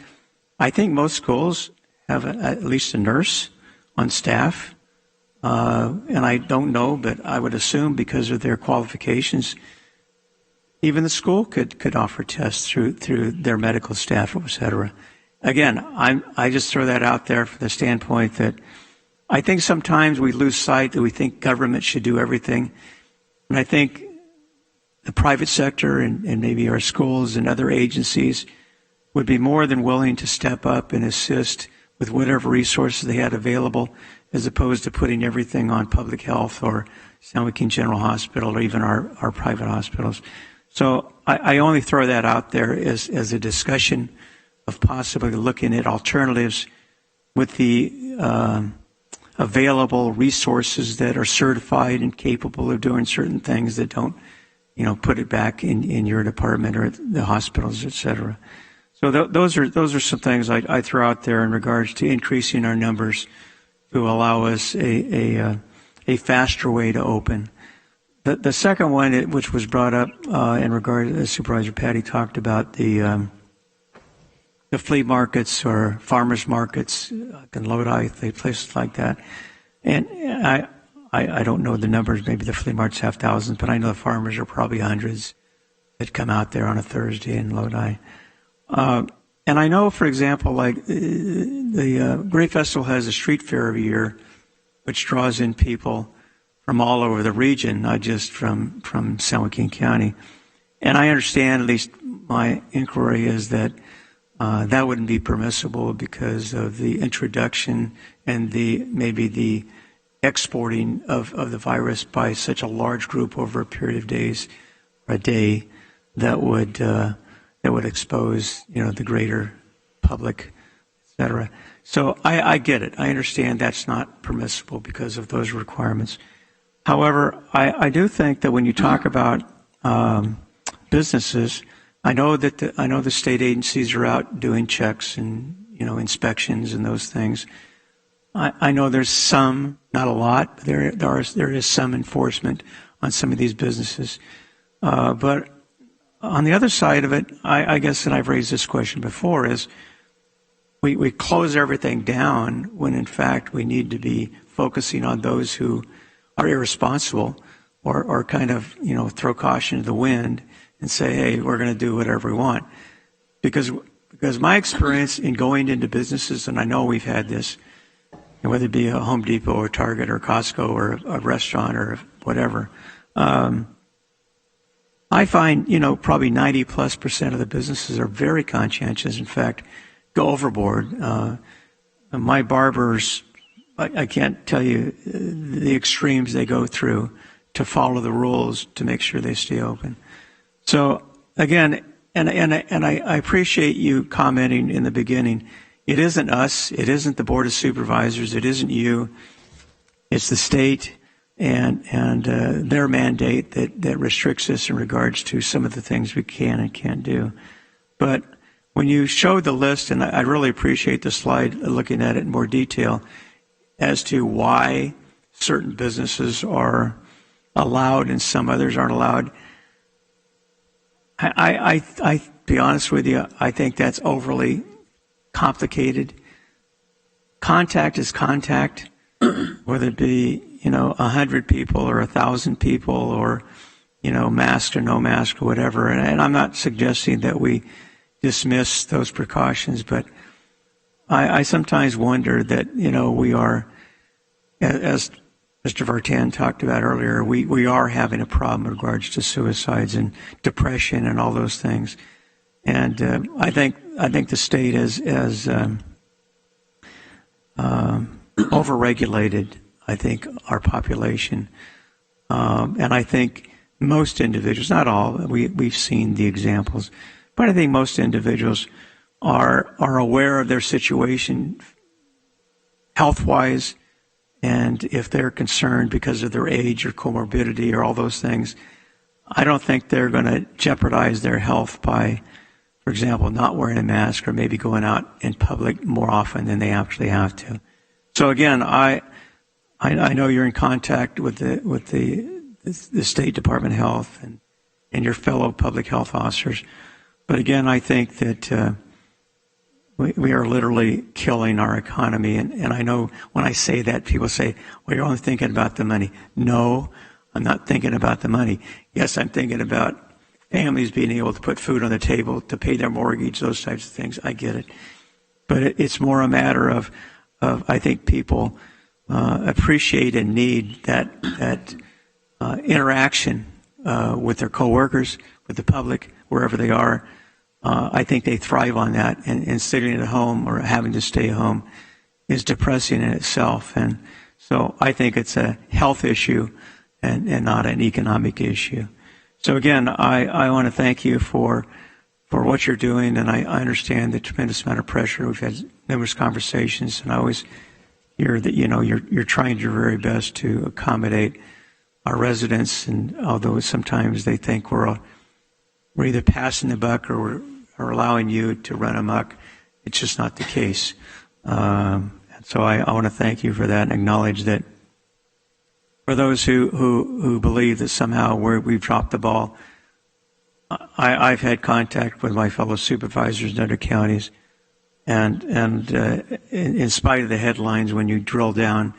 I think most schools have at least a nurse on staff, and I don't know, but I would assume because of their qualifications, even the school could offer tests through their medical staff, et cetera. Again, I just throw that out there from the standpoint that I think sometimes we lose sight that we think government should do everything. And I think the private sector and maybe our schools and other agencies would be more than willing to step up and assist with whatever resources they had available, as opposed to putting everything on public health or San Joaquin General Hospital or even our private hospitals. So I only throw that out there as a discussion of possibly looking at alternatives with the available resources that are certified and capable of doing certain things that don't, put it back in your department or the hospitals, et cetera. So those are some things I throw out there in regards to increasing our numbers to allow us a faster way to open. The second one, which was brought up in regard, as Supervisor Patty talked about, the flea markets or farmers markets in Lodi, places like that. And I don't know the numbers. Maybe the flea markets have thousands, but I know the farmers are probably hundreds that come out there on a Thursday in Lodi. And I know, for example, like the Great Festival has a street fair every year, which draws in people from all over the region, not just from San Joaquin County. And I understand, at least my inquiry is that that wouldn't be permissible because of the introduction and maybe the exporting of the virus by such a large group over a period of days or a day that would expose the greater public, et cetera. So I get it. I understand that's not permissible because of those requirements. However, I do think that when you talk about businesses, I know the state agencies are out doing checks and inspections and those things. I know there's some, not a lot, but there is some enforcement on some of these businesses. But on the other side of it, I guess, and I've raised this question before, is we close everything down when in fact we need to be focusing on those who are irresponsible or kind of throw caution to the wind and say, hey, we're going to do whatever we want. Because my experience in going into businesses, and I know we've had this, whether it be a Home Depot or Target or Costco or a restaurant or whatever, I find, probably 90+% of the businesses are very conscientious. In fact, go overboard. My barbers, I can't tell you the extremes they go through to follow the rules to make sure they stay open. So again, and I appreciate you commenting in the beginning. It isn't us. It isn't the Board of Supervisors. It isn't you. It's the state and their mandate that restricts us in regards to some of the things we can and can't do. But when you showed the list, and I really appreciate the slide looking at it in more detail as to why certain businesses are allowed and some others aren't allowed, I be honest with you, I think that's overly complicated. Contact is contact, whether it be 100 people or 1,000 people or mask or no mask or whatever. And I'm not suggesting that we dismiss those precautions, but I sometimes wonder that we are, as Mr. Vartan talked about earlier, we are having a problem in regards to suicides and depression and all those things. And I think the state has overregulated, I think, our population. And I think most individuals, not all, we've seen the examples, but I think most individuals are aware of their situation health-wise, and if they're concerned because of their age or comorbidity or all those things, I don't think they're going to jeopardize their health by, for example, not wearing a mask or maybe going out in public more often than they actually have to. So again, I know you're in contact with the State Department of Health and your fellow public health officers, but again, I think that we are literally killing our economy. And I know when I say that, people say, well, you're only thinking about the money. No, I'm not thinking about the money. Yes, I'm thinking about families being able to put food on the table, to pay their mortgage, those types of things. I get it. But it's more a matter of I think people appreciate and need that interaction with their coworkers, with the public, wherever they are. I think they thrive on that, and sitting at home or having to stay home is depressing in itself. And so I think it's a health issue and not an economic issue. So again, I want to thank you for what you're doing, and I understand the tremendous amount of pressure. We've had numerous conversations, and I always hear that you're trying your very best to accommodate our residents, and although sometimes they think we're either passing the buck or we're allowing you to run amok, it's just not the case. So I want to thank you for that and acknowledge that for those who believe that somehow we've dropped the ball, I've had contact with my fellow supervisors in other counties, and in spite of the headlines, when you drill down,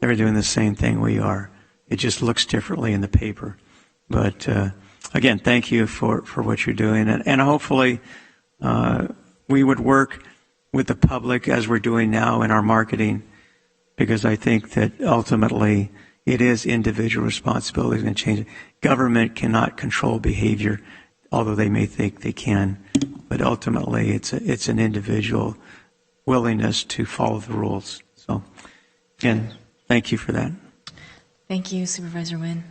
they're doing the same thing we are. It just looks differently in the paper. But again, thank you for what you're doing, and hopefully we would work with the public as we're doing now in our marketing, because I think that ultimately it is individual responsibility to change it. Government cannot control behavior, although they may think they can, but ultimately it's an individual willingness to follow the rules. So again, thank you for that. Thank you, Supervisor Wynn.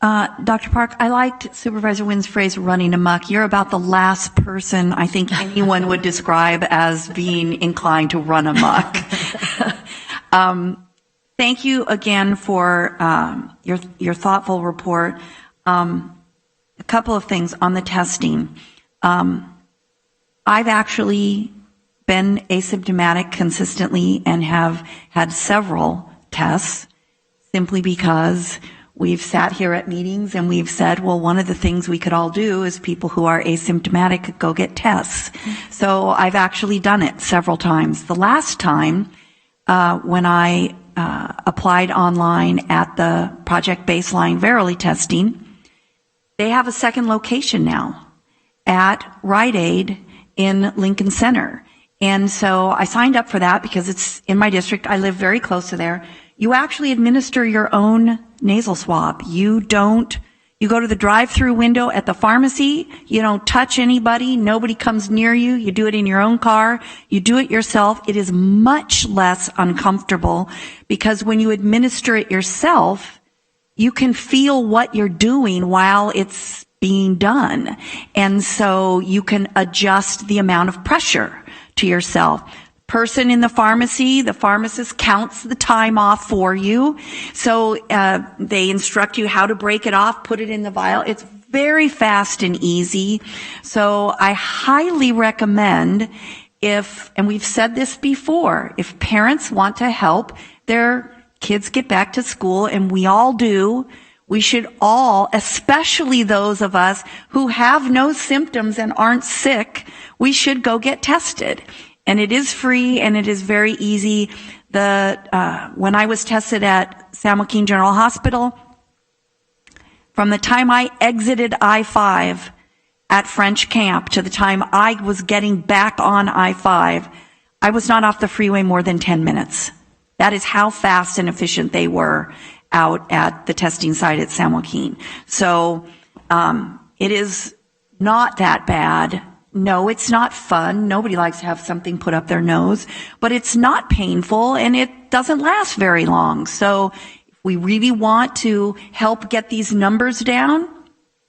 Dr. Park, I liked Supervisor Wynn's phrase, running amok. You're about the last person I think anyone would describe as being inclined to run amok. Thank you again for your thoughtful report. A couple of things on the testing. I've actually been asymptomatic consistently and have had several tests simply because we've sat here at meetings and we've said, well, one of the things we could all do is people who are asymptomatic go get tests. So I've actually done it several times. The last time when I applied online at the Project Baseline Verily testing, they have a second location now at Rite Aid in Lincoln Center. And so I signed up for that because it's in my district. I live very close to there. You actually administer your own nasal swab. You go to the drive-through window at the pharmacy. You don't touch anybody. Nobody comes near you. You do it in your own car. You do it yourself. It is much less uncomfortable because when you administer it yourself, you can feel what you're doing while it's being done. And so you can adjust the amount of pressure to yourself. Person in the pharmacy, the pharmacist counts the time off for you. So they instruct you how to break it off, put it in the vial. It's very fast and easy. So I highly recommend, and we've said this before, if parents want to help their kids get back to school, and we all do, we should all, especially those of us who have no symptoms and aren't sick, we should go get tested. And it is free and it is very easy. When I was tested at San Joaquin General Hospital, from the time I exited I-5 at French Camp to the time I was getting back on I-5, I was not off the freeway more than 10 minutes. That is how fast and efficient they were out at the testing site at San Joaquin. So it is not that bad. No, it's not fun. Nobody likes to have something put up their nose, but it's not painful and it doesn't last very long. So if we really want to help get these numbers down,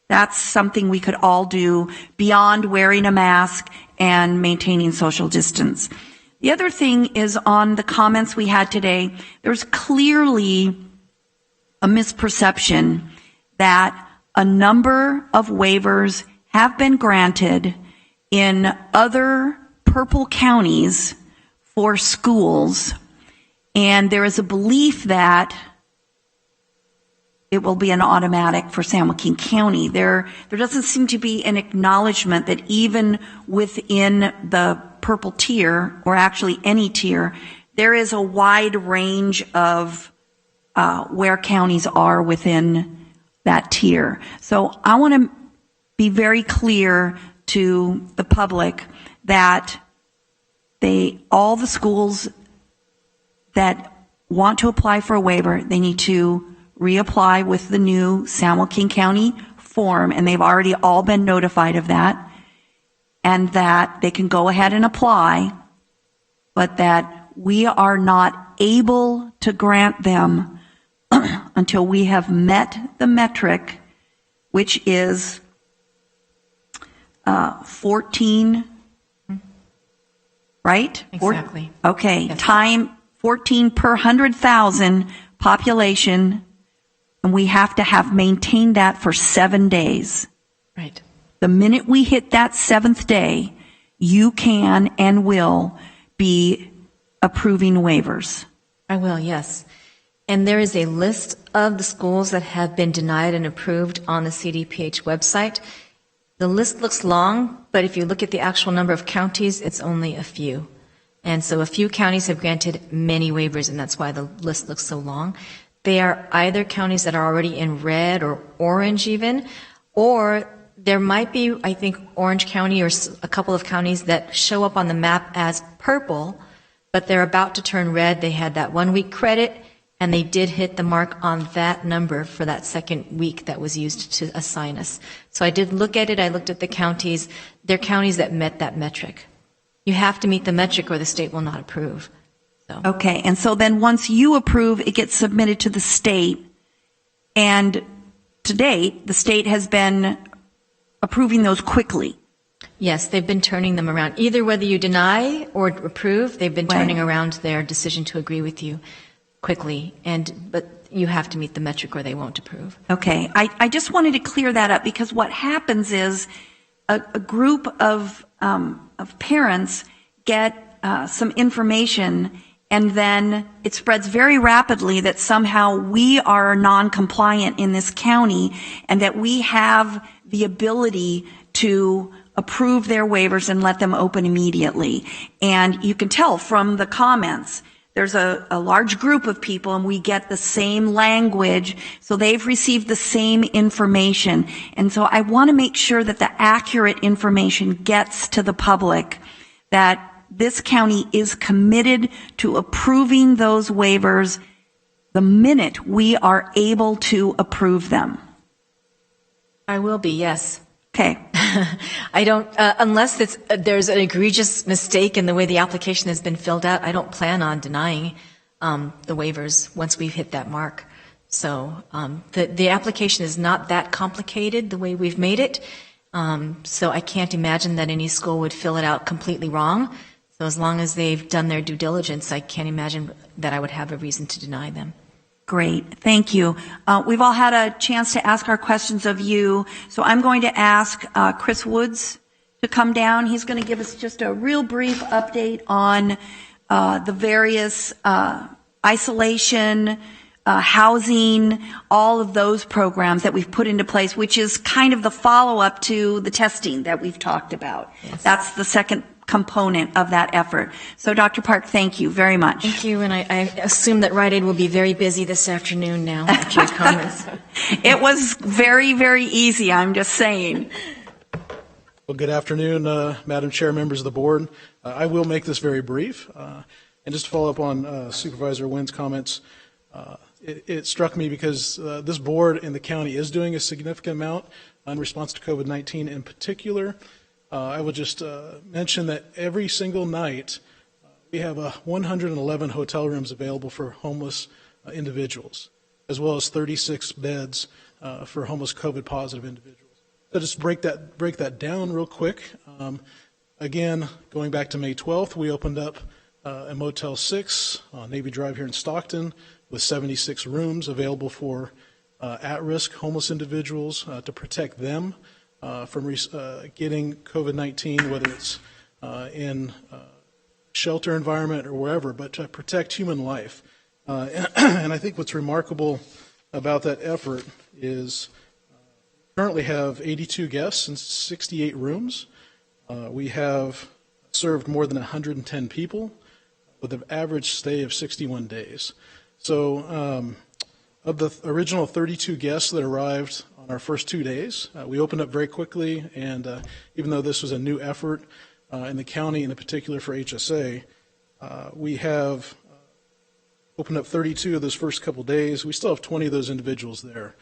that's something we could all do beyond wearing a mask and maintaining social distance. The other thing is on the comments we had today, there's clearly a misperception that a number of waivers have been granted in other purple counties for schools, and there is a belief that it will be an automatic for San Joaquin County. There doesn't seem to be an acknowledgement that even within the purple tier, or actually any tier, there is a wide range of where counties are within that tier. So I want to be very clear to the public that all the schools that want to apply for a waiver, they need to reapply with the new San Joaquin County form, and they've already all been notified of that, and that they can go ahead and apply, but that we are not able to grant them until we have met the metric, which is 14, right? Exactly. Okay, Yes. time 14 per 100,000 population, and we have to have maintained that for 7 days. Right. The minute we hit that 7th day, you can and will be approving waivers. I will, yes. And there is a list of the schools that have been denied and approved on the CDPH website. The list looks long, but if you look at the actual number of counties, it's only a few. And so a few counties have granted many waivers, and that's why the list looks so long. They are either counties that are already in red or orange even, or there might be, I think, Orange County or a couple of counties that show up on the map as purple, but they're about to turn red. They had that 1 week credit, and they did hit the mark on that number for that second week that was used to assign us. So I did look at it. I looked at the counties. They're counties that met that metric. You have to meet the metric or the state will not approve. So. Okay, and so then once you approve, it gets submitted to the state, and to date, the state has been approving those quickly. Yes, they've been turning them around. Either whether you deny or approve, they've been turning around their decision to agree with you quickly. But you have to meet the metric or they won't approve. Okay, I just wanted to clear that up, because what happens is a group of parents get some information, and then it spreads very rapidly that somehow we are non-compliant in this county and that we have the ability to approve their waivers and let them open immediately. And you can tell from the comments, there's a large group of people and we get the same language, so they've received the same information. And so I want to make sure that the accurate information gets to the public, that this county is committed to approving those waivers the minute we are able to approve them. I will be, yes. Okay. I don't, unless there's an egregious mistake in the way the application has been filled out, I don't plan on denying the waivers once we've hit that mark. So the application is not that complicated the way we've made it. So I can't imagine that any school would fill it out completely wrong. So as long as they've done their due diligence, I can't imagine that I would have a reason to deny them. Great, thank you. We've all had a chance to ask our questions of you, so I'm going to ask Chris Woods to come down. He's going to give us just a real brief update on the various isolation, housing, all of those programs that we've put into place, which is kind of the follow-up to the testing that we've talked about. Yes. That's the second component of that effort. So, Dr. Park, thank you very much. Thank you, and I assume that Rite Aid will be very busy this afternoon now after your comments. It was very, very easy, I'm just saying. Well, good afternoon, Madam Chair, members of the board. I will make this very brief. And just to follow up on Supervisor Wynn's comments, it struck me because this board in the county is doing a significant amount in response to COVID-19 in particular. I would just mention that every single night we have 111 hotel rooms available for homeless individuals, as well as 36 beds for homeless COVID-positive individuals. So just break that down real quick. Again, going back to May 12th, we opened up a Motel 6 on Navy Drive here in Stockton with 76 rooms available for at-risk homeless individuals to protect them from getting COVID-19, whether it's in shelter environment or wherever, but to protect human life. And I think what's remarkable about that effort is currently have 82 guests in 68 rooms. We have served more than 110 people with an average stay of 61 days. So of the original 32 guests that arrived on our first 2 days, we opened up very quickly, and even though this was a new effort in the county, and in particular for HSA, we have opened up 32 of those first couple days. We still have 20 of those individuals there.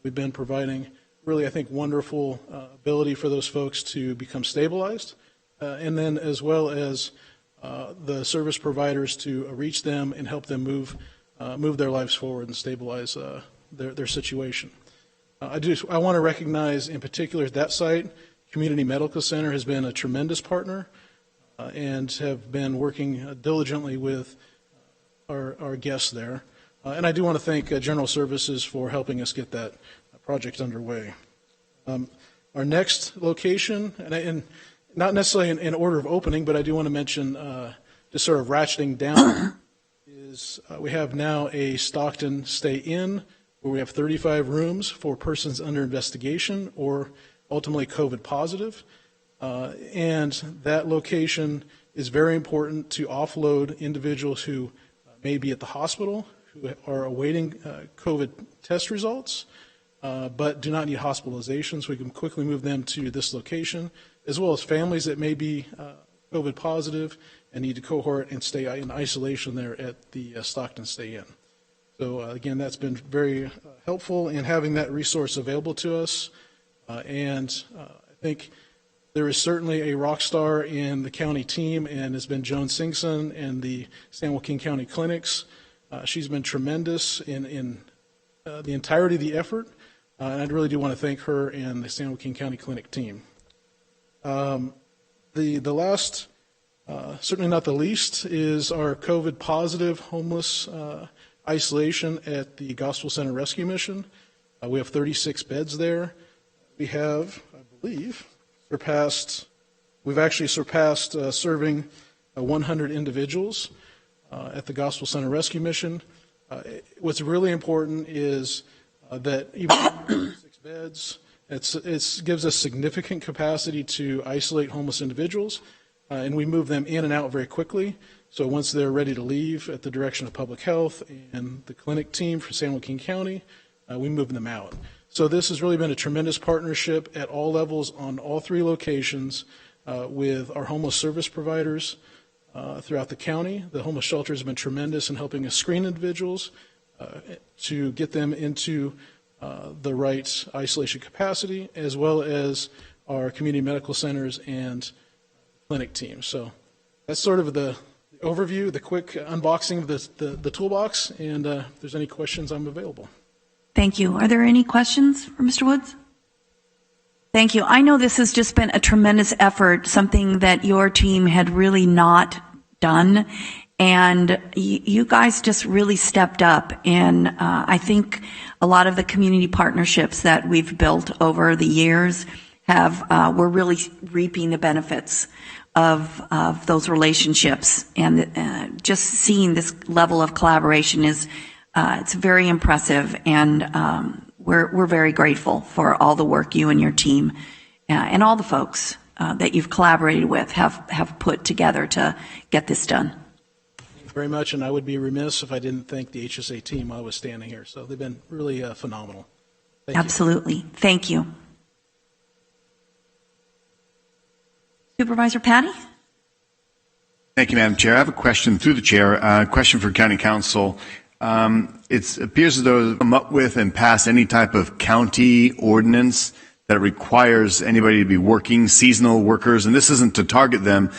We've been providing really, I think, wonderful ability for those folks to become stabilized, and then as well as the service providers to reach them and help them move their lives forward and stabilize their situation. I want to recognize in particular at that site, Community Medical Center has been a tremendous partner and have been working diligently with our guests there. And I do want to thank General Services for helping us get that project underway. Our next location, and not necessarily in order of opening, but I do want to mention, just sort of ratcheting down, is we have now a Stockton Stay Inn, where we have 35 rooms for persons under investigation or ultimately COVID positive. And that location is very important to offload individuals who may be at the hospital, who are awaiting COVID test results, but do not need hospitalization, so we can quickly move them to this location, as well as families that may be COVID positive and need to cohort and stay in isolation there at the Stockton Stay Inn. So again, that's been very helpful in having that resource available to us, and I think there is certainly a rock star in the county team, and has been Joan Singson and the San Joaquin County Clinics. She's been tremendous in the entirety of the effort, and I really do want to thank her and the San Joaquin County Clinic team. The last, certainly not the least, is our COVID positive homeless isolation at the Gospel Center Rescue Mission. We have 36 beds there. We have, I believe, we've actually surpassed serving 100 individuals at the Gospel Center Rescue Mission. What's really important is that even 36 beds, it gives us significant capacity to isolate homeless individuals, and we move them in and out very quickly. So once they're ready to leave at the direction of public health and the clinic team for San Joaquin County, we move them out. So this has really been a tremendous partnership at all levels on all 3 locations with our homeless service providers throughout the county. The homeless shelter has been tremendous in helping us screen individuals to get them into the right isolation capacity, as well as our community medical centers and clinic teams. So that's sort of the overview, the quick unboxing of the toolbox, and if there's any questions, I'm available. Thank you. Are there any questions for Mr. Woods? Thank you. I know this has just been a tremendous effort, something that your team had really not done. And you guys just really stepped up. And I think a lot of the community partnerships that we've built over the years we're really reaping the benefits of those relationships. And just seeing this level of collaboration it's very impressive. And we're very grateful for all the work you and your team and all the folks that you've collaborated with have put together to get this done. Thank you very much, and I would be remiss if I didn't thank the HSA team while I was standing here. So they've been really phenomenal. Thank Absolutely. You. Thank you. Supervisor Patty? Thank you, Madam Chair. I have a question through the chair, a question for County Council. It appears as though come up with and pass any type of county ordinance that requires anybody to be working, seasonal workers, and this isn't to target them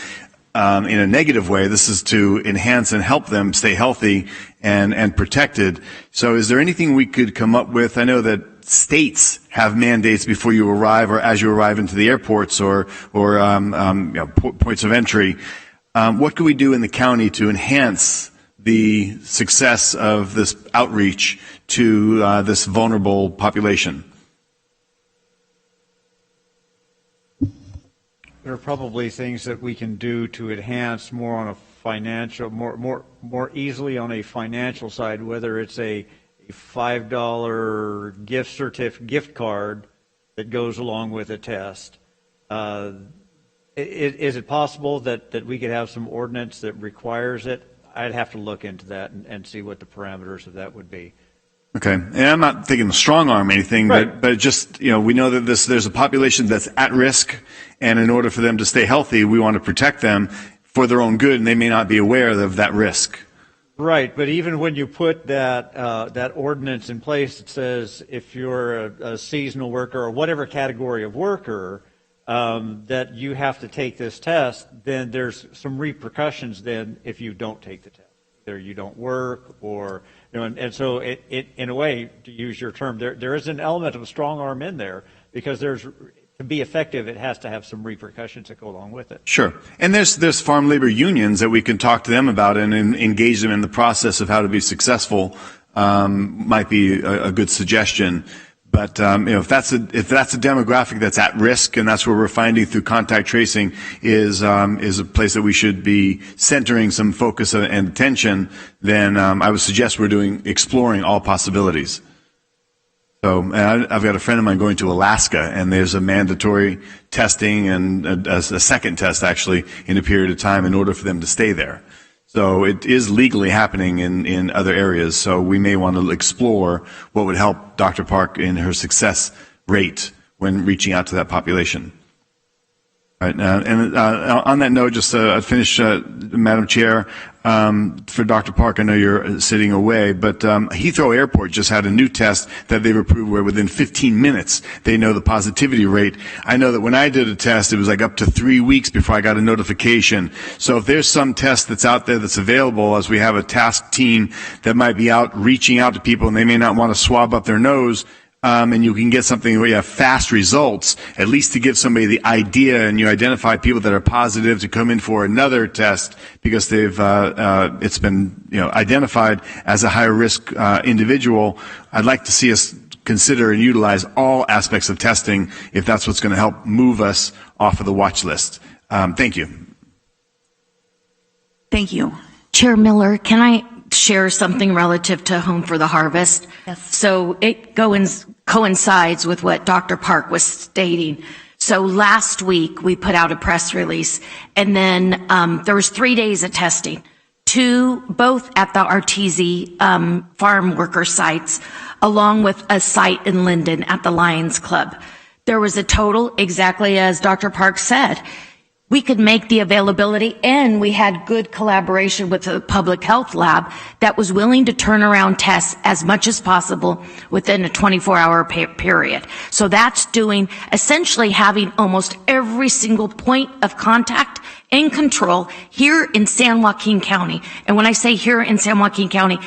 in a negative way. This is to enhance and help them stay healthy and protected. So is there anything we could come up with? I know that states have mandates before you arrive or as you arrive into the airports or points of entry. What could we do in the county to enhance the success of this outreach to this vulnerable population? There are probably things that we can do to enhance more on a financial, more easily on a financial side, whether it's a $5 gift card that goes along with a test. Is it possible that we could have some ordinance that requires it? I'd have to look into that and see what the parameters of that would be. Okay, and I'm not thinking of strong arm anything, right. but just, we know that there's a population that's at risk, and in order for them to stay healthy, we want to protect them for their own good, and they may not be aware of that risk. Right, but even when you put that ordinance in place that says if you're a seasonal worker or whatever category of worker, that you have to take this test, then there's some repercussions then if you don't take the test. Either you don't work or, and so it in a way, to use your term, there is an element of a strong arm in there because to be effective, it has to have some repercussions that go along with it. Sure. And there's farm labor unions that we can talk to them about and engage them in the process of how to be successful, might be a good suggestion. But if that's a demographic that's at risk, and that's where we're finding through contact tracing is a place that we should be centering some focus and attention, then I would suggest we're exploring all possibilities. So I've got a friend of mine going to Alaska, and there's a mandatory testing and a second test actually in a period of time in order for them to stay there. So it is legally happening in other areas. So we may want to explore what would help Dr. Park in her success rate when reaching out to that population. All right, and on that note, just to finish, Madam Chair, for Dr. Park, I know you're sitting away, but Heathrow Airport just had a new test that they've approved where within 15 minutes they know the positivity rate. I know that when I did a test, it was like up to 3 weeks before I got a notification. So if there's some test that's out there that's available, as we have a task team that might be out reaching out to people and they may not want to swab up their nose, and you can get something where you have fast results, at least to give somebody the idea, and you identify people that are positive to come in for another test because they've it's been identified as a higher risk individual. I'd like to see us consider and utilize all aspects of testing if that's what's going to help move us off of the watch list. Thank you. Thank you. Chair Miller, can I share something relative to Home for the Harvest? Yes. So it coincides with what Dr. Park was stating. So last week we put out a press release, and then there was 3 days of testing, both at the Arteezy farm worker sites, along with a site in Linden at the Lions Club. There was a total, exactly as Dr. Park said. We could make the availability, and we had good collaboration with the public health lab that was willing to turn around tests as much as possible within a 24-hour period. So that's essentially having almost every single point of contact and control here in San Joaquin County. And when I say here in San Joaquin County,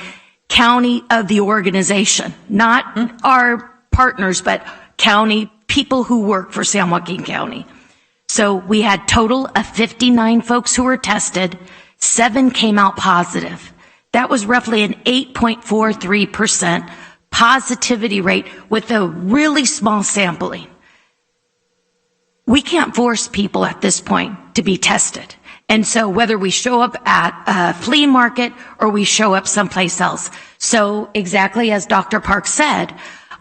county of the organization, not our partners, but county people who work for San Joaquin County. So we had total of 59 folks who were tested. 7 came out positive. That was roughly an 8.43% positivity rate with a really small sampling. We can't force people at this point to be tested. And so whether we show up at a flea market or we show up someplace else. So exactly as Dr. Park said,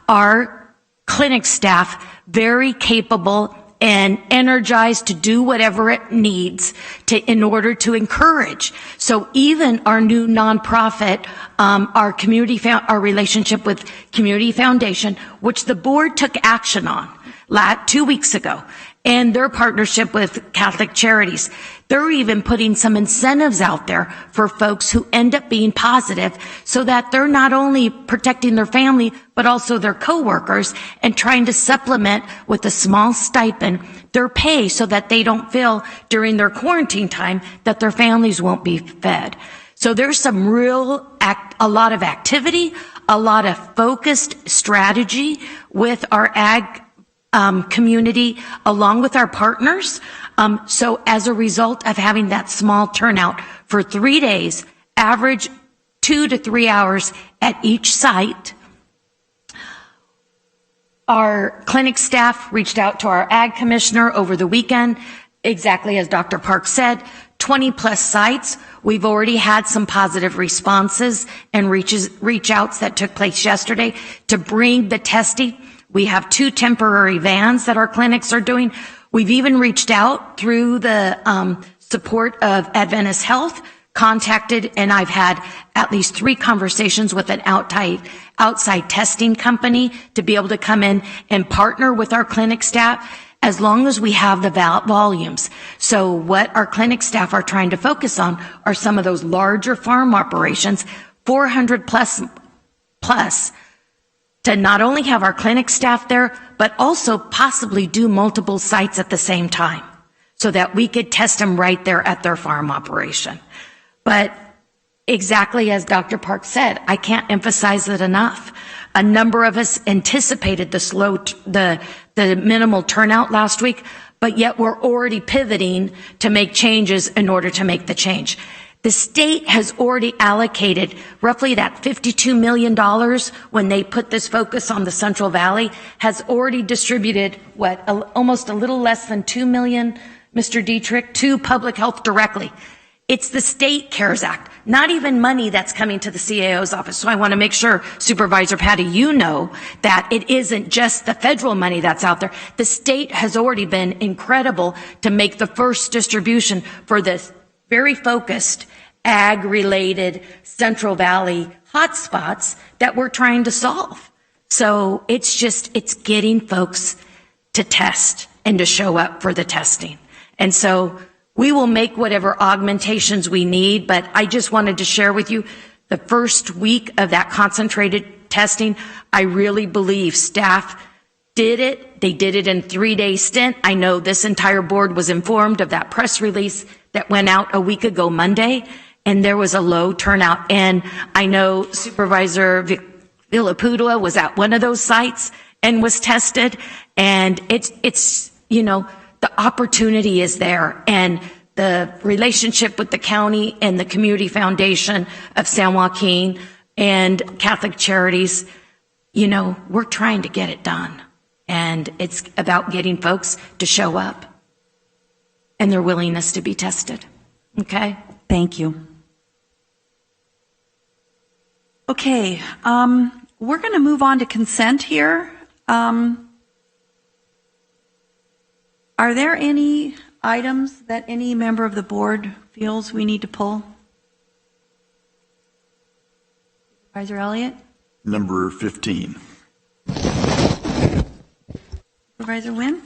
our clinic staff, very capable and energized to do whatever it needs in order to encourage. So even our new nonprofit, our relationship with Community Foundation, which the board took action on 2 weeks ago, and their partnership with Catholic Charities. They're even putting some incentives out there for folks who end up being positive so that they're not only protecting their family, but also their coworkers and trying to supplement with a small stipend their pay so that they don't feel during their quarantine time that their families won't be fed. So there's some a lot of activity, a lot of focused strategy with our ag community along with our partners. So as a result of having that small turnout for 3 days, average 2 to 3 hours at each site, our clinic staff reached out to our ag commissioner over the weekend, exactly as Dr. Park said, 20 plus sites. We've already had some positive responses and reach outs that took place yesterday to bring the testing. We have 2 temporary vans that our clinics are doing. We've even reached out through the support of Adventist Health, contacted, and I've had at least 3 conversations with an outside testing company to be able to come in and partner with our clinic staff as long as we have the volumes. So what our clinic staff are trying to focus on are some of those larger farm operations, 400 plus, to not only have our clinic staff there, but also possibly do multiple sites at the same time so that we could test them right there at their farm operation. But exactly as Dr. Park said, I can't emphasize it enough. A number of us anticipated the minimal turnout last week, but yet we're already pivoting to make changes in order to make the change. The state has already allocated roughly that $52 million when they put this focus on the Central Valley, has already distributed, almost a little less than $2 million, Mr. Dietrich, to public health directly. It's the State CARES Act, not even money that's coming to the CAO's office. So I want to make sure, Supervisor Patty, you know that it isn't just the federal money that's out there. The state has already been incredible to make the first distribution for this very focused ag-related Central Valley hotspots that we're trying to solve. So it's getting folks to test and to show up for the testing. And so we will make whatever augmentations we need, but I just wanted to share with you the first week of that concentrated testing. I really believe staff did it. They did it in 3-day stint. I know this entire board was informed of that press release that went out a week ago Monday, and there was a low turnout. And I know Supervisor Villapudua was at one of those sites and was tested, and it's the opportunity is there, and the relationship with the county and the Community Foundation of San Joaquin and Catholic Charities, we're trying to get it done. And it's about getting folks to show up and their willingness to be tested. Okay? Thank you. Okay, we're going to move on to consent here. Are there any items that any member of the board feels we need to pull? Supervisor Elliott? Number 15. Supervisor Wynn?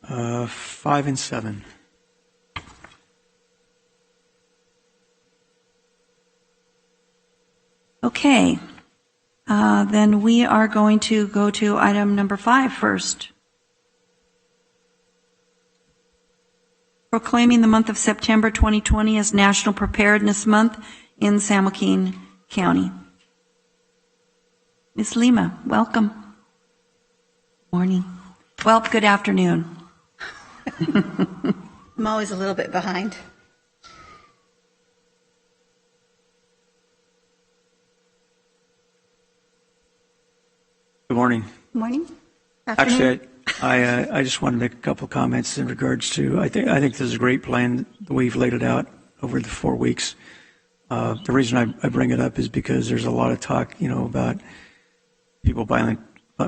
5 and 7. Okay. Then we are going to go to item number 5 first. Proclaiming the month of September 2020 as National Preparedness Month in San Joaquin County. Ms. Lima, welcome. Morning. Well, good afternoon. I'm always a little bit behind. Good morning. Morning. Afternoon. Actually, I just want to make a couple of comments in regards to, I think this is a great plan, the way you've laid it out over the 4 weeks. The reason I bring it up is because there's a lot of talk, about people buying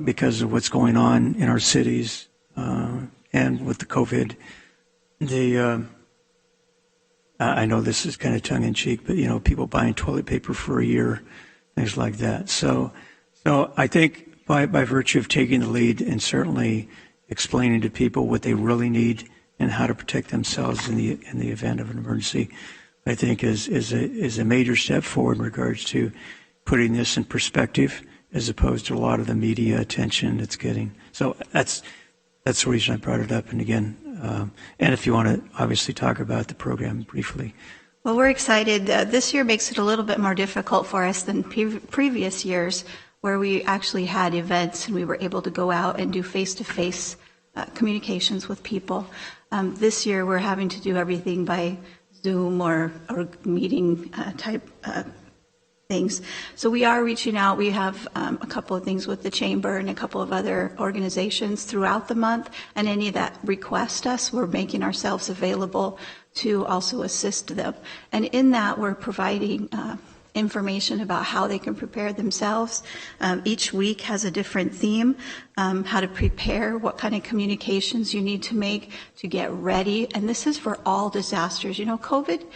because of what's going on in our cities and with the COVID. I know this is kind of tongue-in-cheek, but, people buying toilet paper for a year, things like that. So I think by virtue of taking the lead and certainly explaining to people what they really need and how to protect themselves in the event of an emergency, I think is a major step forward in regards to putting this in perspective as opposed to a lot of the media attention it's getting. So that's the reason I brought it up. And again, and if you want to obviously talk about the program briefly. Well, we're excited. This year makes it a little bit more difficult for us than previous years, where we actually had events and we were able to go out and do face-to-face communications with people. This year we're having to do everything by Zoom or meeting type things. So we are reaching out. We have a couple of things with the Chamber and a couple of other organizations throughout the month, and any that request us, we're making ourselves available to also assist them. And in that, we're providing information about how they can prepare themselves. Each week has a different theme, how to prepare, what kind of communications you need to make to get ready. And this is for all disasters. COVID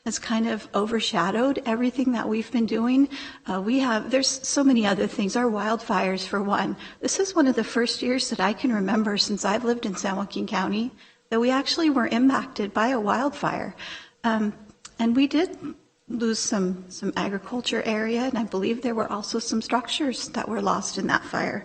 has kind of overshadowed everything that we've been doing. There's so many other things. Our wildfires, for one. This is one of the first years that I can remember since I've lived in San Joaquin County that we actually were impacted by a wildfire. And we did lose some agriculture area, and I believe there were also some structures that were lost in that fire.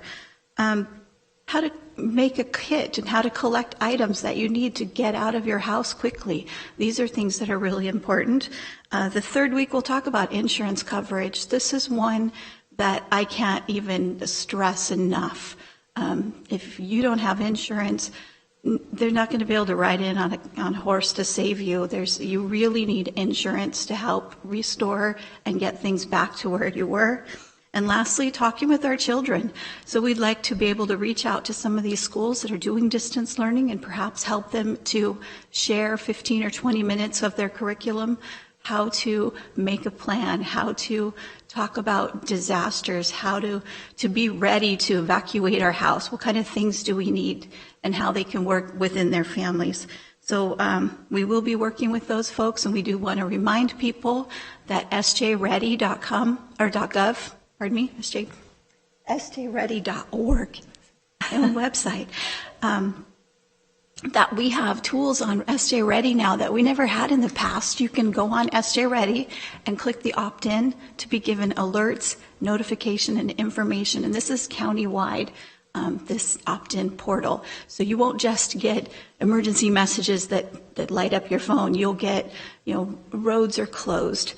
How to make a kit and how to collect items that you need to get out of your house quickly. These are things that are really important. The third week we'll talk about insurance coverage. This is one that I can't even stress enough. If you don't have insurance, they're not going to be able to ride in on a horse to save you. You really need insurance to help restore and get things back to where you were. And lastly, talking with our children. So we'd like to be able to reach out to some of these schools that are doing distance learning and perhaps help them to share 15 or 20 minutes of their curriculum, how to make a plan, how to talk about disasters, how to be ready to evacuate our house, what kind of things do we need, and how they can work within their families. So we will be working with those folks, and we do want to remind people that sjready.com or .gov, pardon me, sjready.org, and website, that we have tools on SJ Ready now that we never had in the past. You can go on SJ Ready and click the opt-in to be given alerts, notification, and information. And this is countywide, this opt-in portal. So you won't just get emergency messages that light up your phone. You'll get, roads are closed.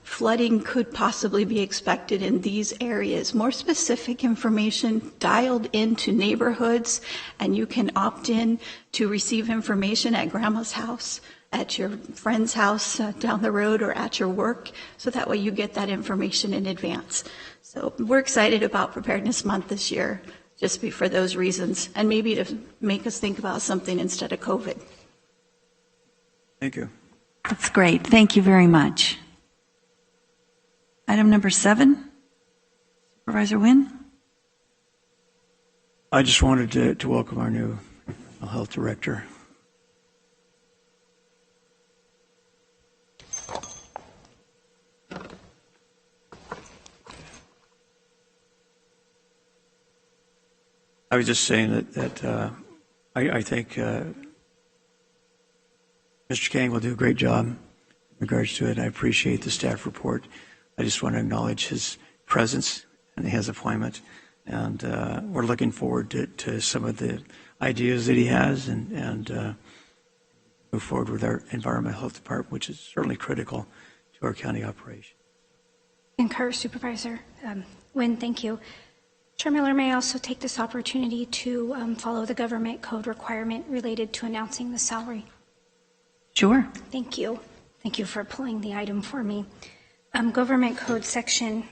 Flooding could possibly be expected in these areas. More specific information dialed into neighborhoods, and you can opt in to receive information at grandma's house, at your friend's house down the road, or at your work, so that way you get that information in advance. So we're excited about Preparedness Month this year, just for those reasons, and maybe to make us think about something instead of COVID. Thank you. That's great. Thank you very much. Item number 7, Supervisor Wynn. I just wanted to welcome our new mental health director. I was just saying that I think Mr. Kang will do a great job in regards to it. I appreciate the staff report. I just want to acknowledge his presence and his appointment, and we're looking forward to some of the ideas that he has and move forward with our environmental health department, which is certainly critical to our county operation. Concur, Supervisor Nguyen, thank you. Chair Miller, may I also take this opportunity to follow the government code requirement related to announcing the salary? Sure. Thank you. Thank you for pulling the item for me. Government code section,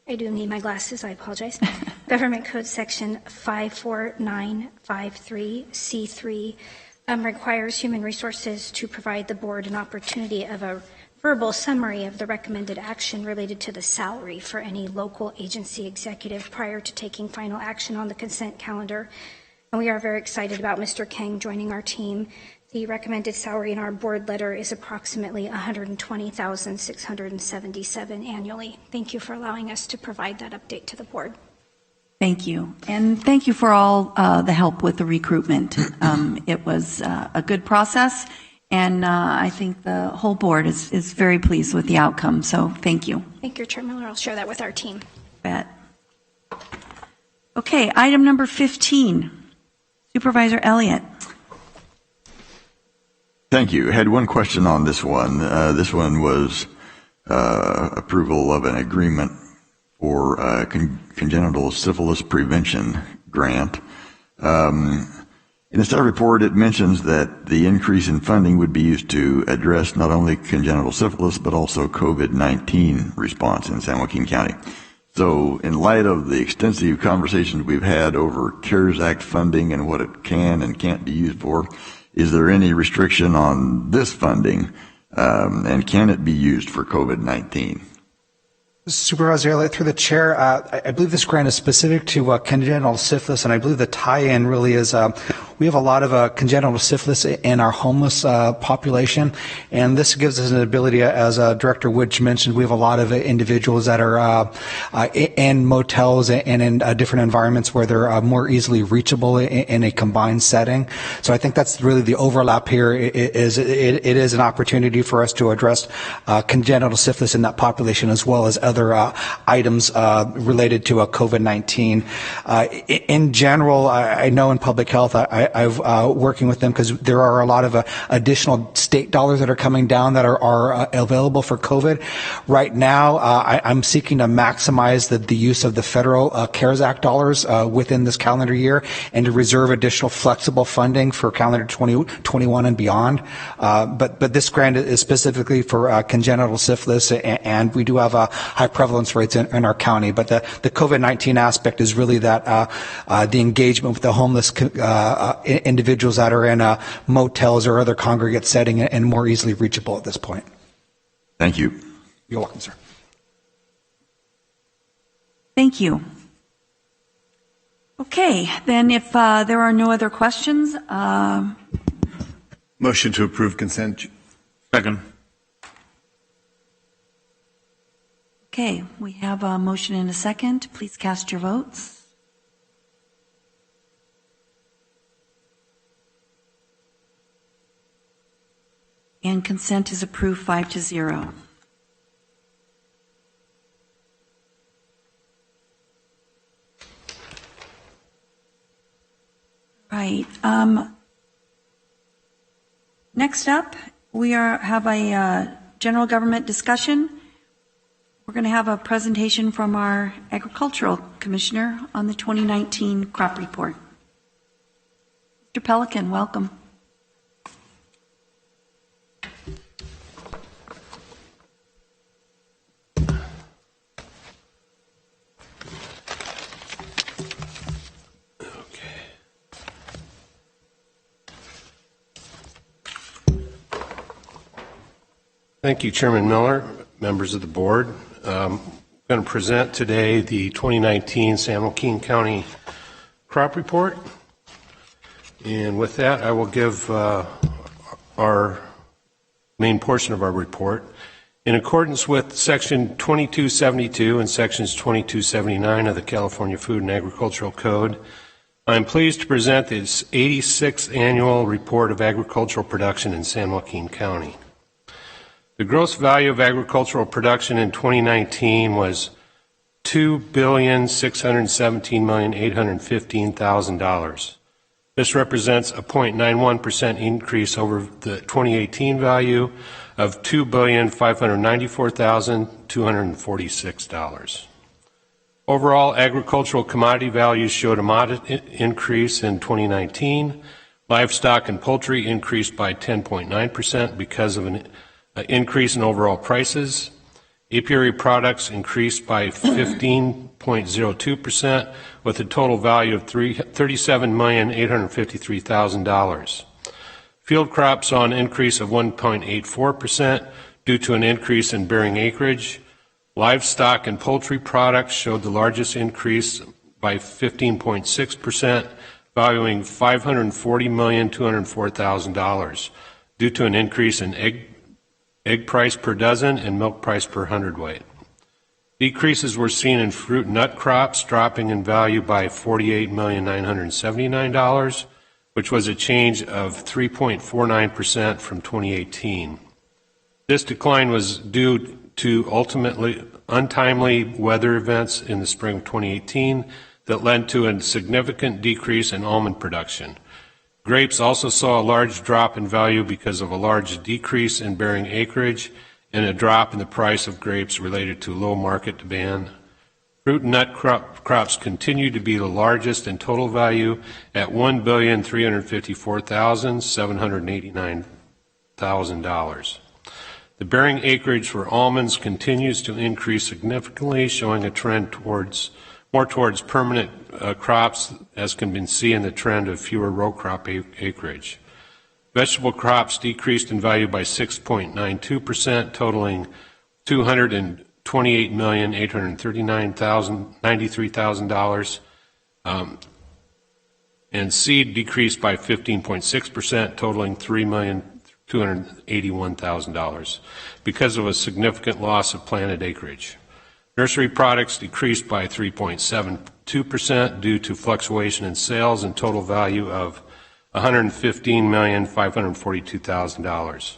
I do need my glasses, I apologize. Government code section 54953C3 requires human resources to provide the board an opportunity of a verbal summary of the recommended action related to the salary for any local agency executive prior to taking final action on the consent calendar. And we are very excited about Mr. Kang joining our team. The recommended salary in our board letter is approximately $120,677 annually. Thank you for allowing us to provide that update to the board. Thank you. And thank you for all the help with the recruitment. It was a good process, and I think the whole board is very pleased with the outcome. So thank you. Thank you, Chair Miller. I'll share that with our team. Bet. Okay, item number 15. Supervisor Elliott. Thank you. I had one question on this one. This one was approval of an agreement for congenital syphilis prevention grant. In the staff report, it mentions that the increase in funding would be used to address not only congenital syphilis, but also COVID-19 response in San Joaquin County. So in light of the extensive conversations we've had over CARES Act funding and what it can and can't be used for, is there any restriction on this funding, and can it be used for COVID-19? Supervisor Elliott, through the chair, I believe this grant is specific to congenital syphilis, and I believe the tie-in really is we have a lot of congenital syphilis in our homeless population, and this gives us an ability, as Director Wood mentioned, we have a lot of individuals that are in motels and in different environments where they're more easily reachable in a combined setting. So I think that's really the overlap here. It is an opportunity for us to address congenital syphilis in that population, as well as other items related to COVID-19. In general, I know in public health, I've working with them because there are a lot of additional state dollars that are coming down that are available for COVID. Right now, I'm seeking to maximize the use of the federal CARES Act dollars within this calendar year and to reserve additional flexible funding for calendar 2021 and beyond. But this grant is specifically for congenital syphilis, and we do have a high prevalence rates in our county. But the COVID-19 aspect is really that the engagement with the homeless individuals that are in motels or other congregate setting and more easily reachable at this point. Thank you. You're welcome, sir. Thank you. Okay, then if there are no other questions. Motion to approve consent. Second. Okay, we have a motion and a second. Please cast your votes. And consent is approved 5-0. Right. Next up, we have a general government discussion. We're going to have a presentation from our Agricultural Commissioner on the 2019 crop report. Mr. Pelican, welcome. Thank you, Chairman Miller, members of the board. I'm going to present today the 2019 San Joaquin County crop report. And with that, I will give our main portion of our report. In accordance with Section 2272 and Sections 2279 of the California Food and Agricultural Code, I am pleased to present this 86th annual report of agricultural production in San Joaquin County. The gross value of agricultural production in 2019 was $2,617,815,000. This represents a 0.91% increase over the 2018 value of $2,594,246. Overall, agricultural commodity values showed a modest increase in 2019. Livestock and poultry increased by 10.9% because of an increase in overall prices. Apiary products increased by 15.02% with a total value of $37,853,000. Field crops saw an increase of 1.84% due to an increase in bearing acreage. Livestock and poultry products showed the largest increase by 15.6%, valuing $540,204,000 due to an increase in egg price per dozen and milk price per hundredweight. Decreases were seen in fruit and nut crops, dropping in value by $48,979, which was a change of 3.49% from 2018. This decline was due to ultimately untimely weather events in the spring of 2018 that led to a significant decrease in almond production. Grapes also saw a large drop in value because of a large decrease in bearing acreage and a drop in the price of grapes related to low market demand. Fruit and nut crops continue to be the largest in total value at $1,354,789,000. The bearing acreage for almonds continues to increase significantly, showing a trend more towards permanent crops, as can be seen in the trend of fewer row crop acreage. Vegetable crops decreased in value by 6.92%, totaling $228,839,093, and seed decreased by 15.6%, totaling $3,281,000 because of a significant loss of planted acreage. Nursery products decreased by 3.72% due to fluctuation in sales and total value of $115,542,000.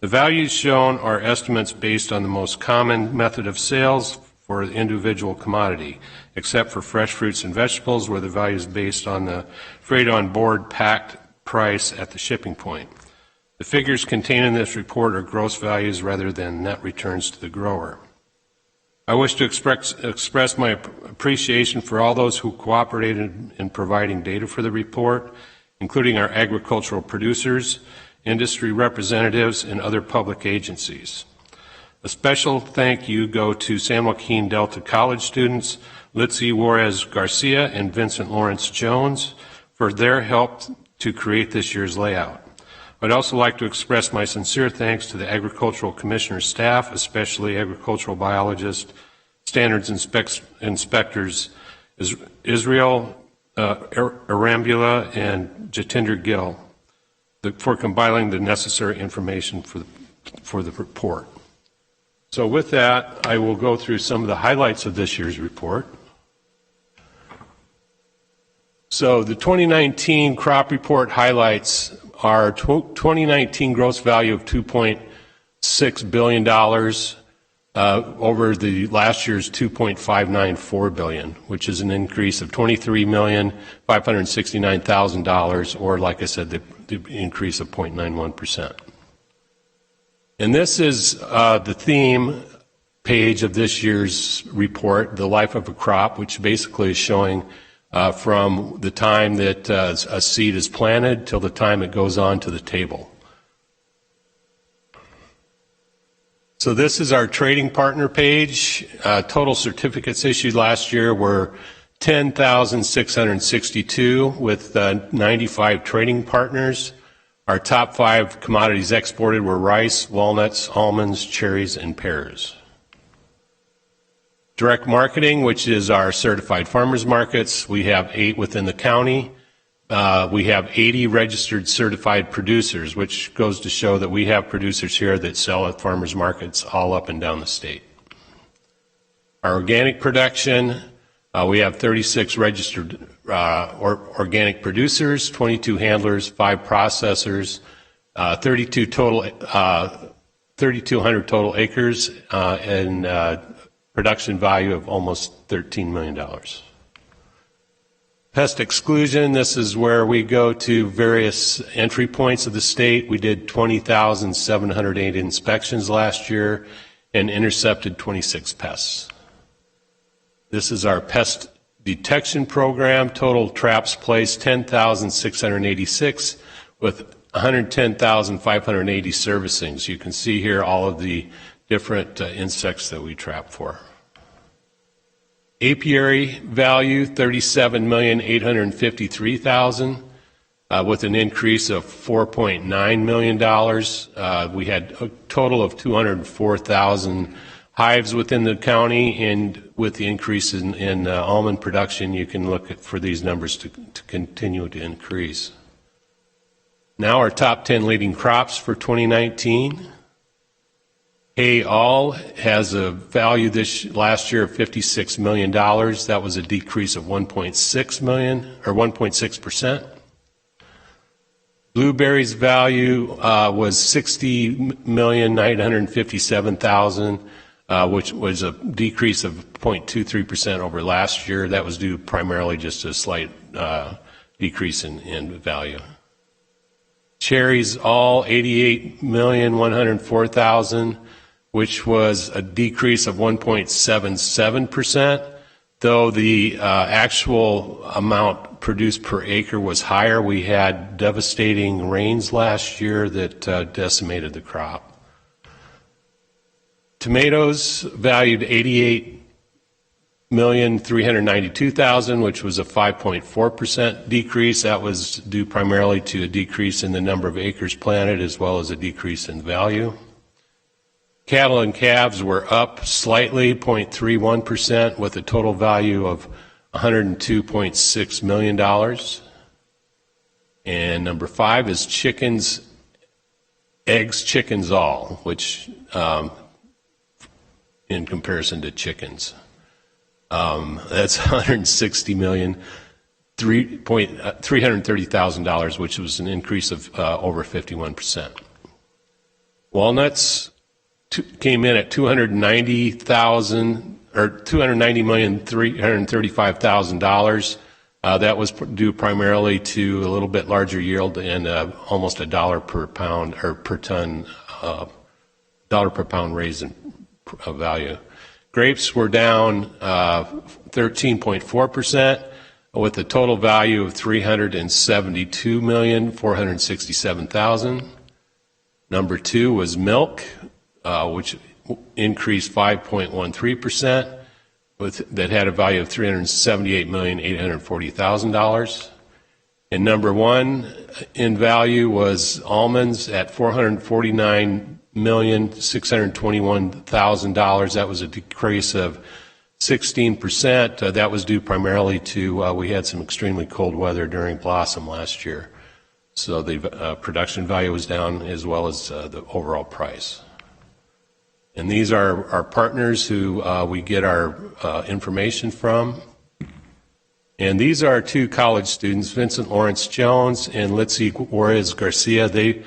The values shown are estimates based on the most common method of sales for the individual commodity, except for fresh fruits and vegetables, where the value is based on the freight on board packed price at the shipping point. The figures contained in this report are gross values rather than net returns to the grower. I wish to express my appreciation for all those who cooperated in providing data for the report, including our agricultural producers, industry representatives, and other public agencies. A special thank you go to San Joaquin Delta College students, Litzy Juarez Garcia and Vincent Lawrence Jones, for their help to create this year's layout. I'd also like to express my sincere thanks to the Agricultural Commissioner's staff, especially agricultural biologists, standards inspectors Israel Arambula and Jatinder Gill for compiling the necessary information for the report. So with that, I will go through some of the highlights of this year's report. So the 2019 crop report highlights our 2019 gross value of $2.6 billion over the last year's $2.594 billion, which is an increase of $23,569,000, or like I said, the increase of 0.91%. And this is the theme page of this year's report, The Life of a Crop, which basically is showing from the time that a seed is planted till the time it goes on to the table. So this is our trading partner page. Total certificates issued last year were 10,662 with 95 trading partners. Our top 5 commodities exported were rice, walnuts, almonds, cherries, and pears. Direct marketing, which is our certified farmers markets, we have 8 within the county. We have 80 registered certified producers, which goes to show that we have producers here that sell at farmers markets all up and down the state. Our organic production, we have 36 registered organic producers, 22 handlers, 5 processors, 3,200 total acres, and production value of almost $13 million. Pest exclusion, this is where we go to various entry points of the state. We did 20,708 inspections last year and intercepted 26 pests. This is our pest detection program. Total traps placed 10,686 with 110,580 servicings. You can see here all of the different insects that we trap for. Apiary value, $37,853,000, with an increase of $4.9 million. We had a total of 204,000 hives within the county, and with the increase in almond production, you can look for these numbers to continue to increase. Now our top 10 leading crops for 2019. Hay all has a value last year of $56 million. That was a decrease of 1.6 million, or 1.6%. Blueberries value was $60,957,000, which was a decrease of 0.23% over last year. That was due primarily just to a slight decrease in value. Cherries all $88,104,000, which was a decrease of 1.77%, though the actual amount produced per acre was higher. We had devastating rains last year that decimated the crop. Tomatoes valued $88,392,000, which was a 5.4% decrease. That was due primarily to a decrease in the number of acres planted as well as a decrease in value. Cattle and calves were up slightly, 0.31%, with a total value of $102.6 million. And number 5 is chickens, eggs, chickens all, which in comparison to chickens. That's $160,330,000, which was an increase of over 51%. Walnuts came in at $290,335,000. That was due primarily to a little bit larger yield and almost $1 per pound or per ton, dollar per pound raise in value. Grapes were down 13.4%, with a total value of $372,467,000. Number 2 was milk, which increased 5.13%, that had a value of $378,840,000. And number 1 in value was almonds at $449,621,000. That was a decrease of 16%. That was due primarily to we had some extremely cold weather during blossom last year. So the production value was down as well as the overall price. And these are our partners who we get our information from. And these are 2 college students, Vincent Lawrence Jones and Litzy Juarez Garcia. They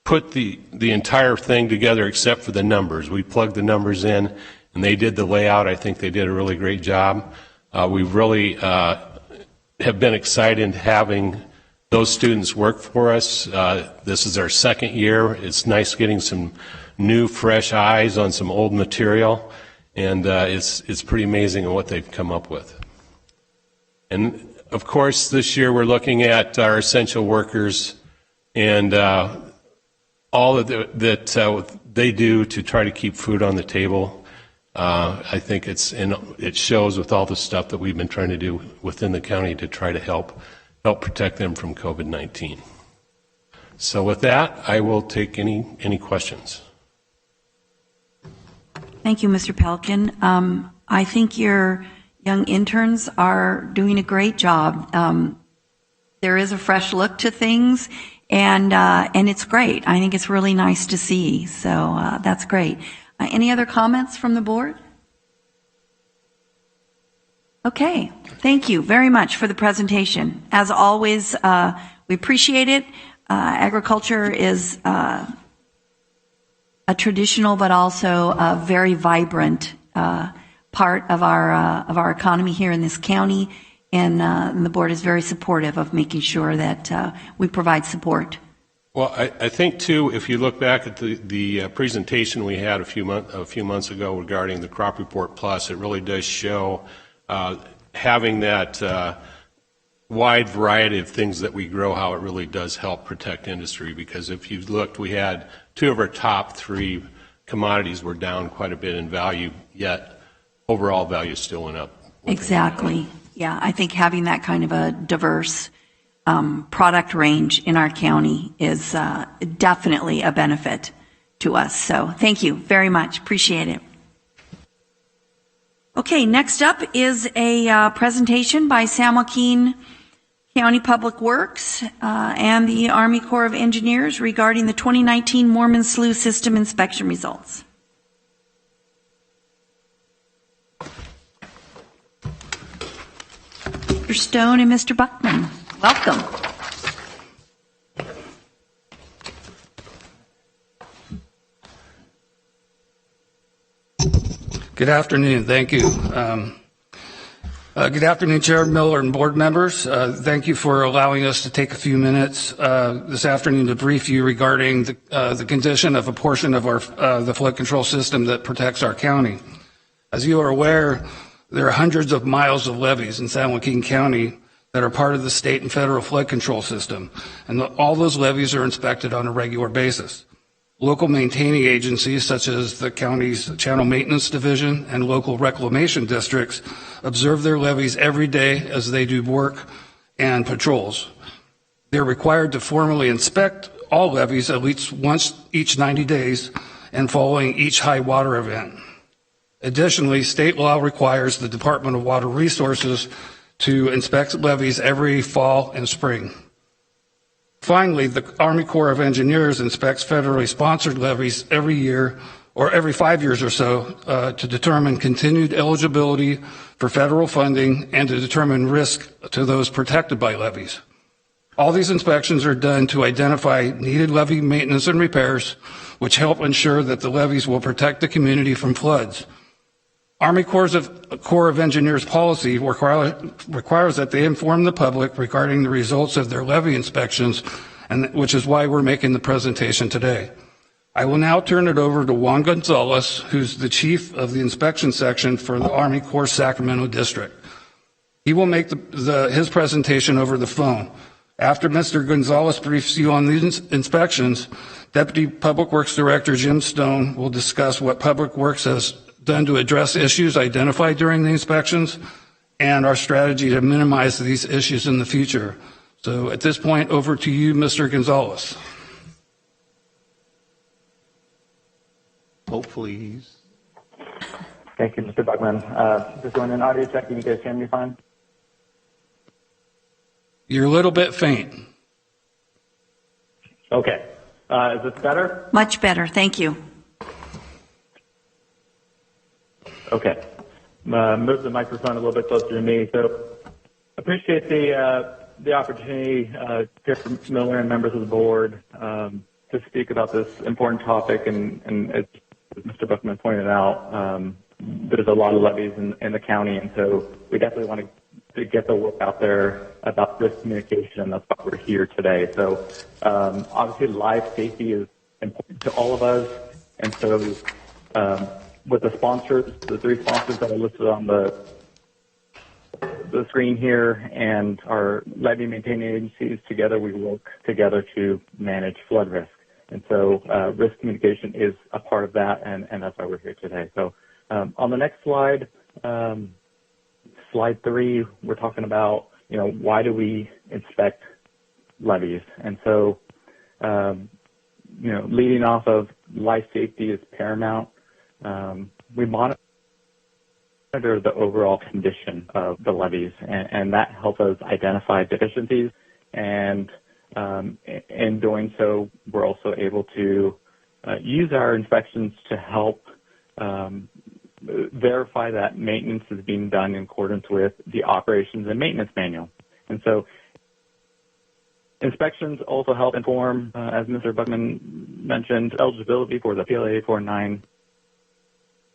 put the entire thing together except for the numbers. We plugged the numbers in, and they did the layout. I think they did a really great job. We really have been excited having those students work for us. This is our second year. It's nice getting some new, fresh eyes on some old material, and it's pretty amazing what they've come up with. And of course, this year we're looking at our essential workers and all of that they do to try to keep food on the table. I think it shows with all the stuff that we've been trying to do within the county to try to help protect them from COVID-19. So with that, I will take any questions. Thank you, Mr. Pelican. I think your young interns are doing a great job. There is a fresh look to things, and it's great. I think it's really nice to see. So that's great. Any other comments from the board? Okay. Thank you very much for the presentation. As always, we appreciate it. Agriculture is a traditional but also a very vibrant part of our economy here in this county, and the board is very supportive of making sure that we provide support. Well, I think too, if you look back at the presentation we had a few months ago regarding the Crop Report Plus, it really does show having that wide variety of things that we grow, how it really does help protect industry. Because if you've looked, we had 2 of our top 3 commodities were down quite a bit in value, yet overall value still went up. Exactly. Yeah, I think having that kind of a diverse product range in our county is definitely a benefit to us. So thank you very much. Appreciate it. Okay, next up is a presentation by San Joaquin County Public Works and the Army Corps of Engineers regarding the 2019 Mormon Slough System inspection results. Mr. Stone and Mr. Buckman, welcome. Good afternoon. Thank you. Good afternoon, Chair Miller and board members. Thank you for allowing us to take a few minutes this afternoon to brief you regarding the condition of a portion of the flood control system that protects our county. As you are aware, there are hundreds of miles of levees in San Joaquin County that are part of the state and federal flood control system, and all those levees are inspected on a regular basis. Local maintaining agencies such as the county's Channel Maintenance Division and local reclamation districts observe their levees every day as they do work and patrols. They're required to formally inspect all levees at least once each 90 days and following each high water event. Additionally, state law requires the Department of Water Resources to inspect levees every fall and spring. Finally, the Army Corps of Engineers inspects federally sponsored levees every year or every 5 years or so to determine continued eligibility for federal funding and to determine risk to those protected by levees. All these inspections are done to identify needed levee maintenance and repairs, which help ensure that the levees will protect the community from floods. Army Corps of Engineers policy requires that they inform the public regarding the results of their levee inspections, and which is why we're making the presentation today. I will now turn it over to Juan Gonzalez, who's the chief of the inspection section for the Army Corps Sacramento District. He will make his presentation over the phone. After Mr. Gonzalez briefs you on these inspections, Deputy Public Works Director Jim Stone will discuss what Public Works has done to address issues identified during the inspections and our strategy to minimize these issues in the future. So at this point, over to you, Mr. Gonzalez. Hopefully he's... Thank you, Mr. Buckman. Just doing an audio check. Can you guys hear me fine? You're a little bit faint. Okay. Is this better? Much better. Thank you. Okay. Move the microphone a little bit closer to me. So appreciate the opportunity, Chair Miller and members of the board, to speak about this important topic. And as Mr. Buckman pointed out, there's a lot of levees in the county, and so we definitely want to get the work out there about risk communication, and that's why we're here today. So obviously life safety is important to all of us, and so with the sponsors, the 3 sponsors that are listed on the screen here, and our levee maintaining agencies together, we work together to manage flood risk. And so risk communication is a part of that, and that's why we're here today. So on the next slide, slide 3, we're talking about, why do we inspect levees? And so, leading off of life safety is paramount. We monitor the overall condition of the levees, and that helps us identify deficiencies. And in doing so, we're also able to use our inspections to help verify that maintenance is being done in accordance with the operations and maintenance manual. And so inspections also help inform, as Mr. Buckman mentioned, eligibility for the PLA 49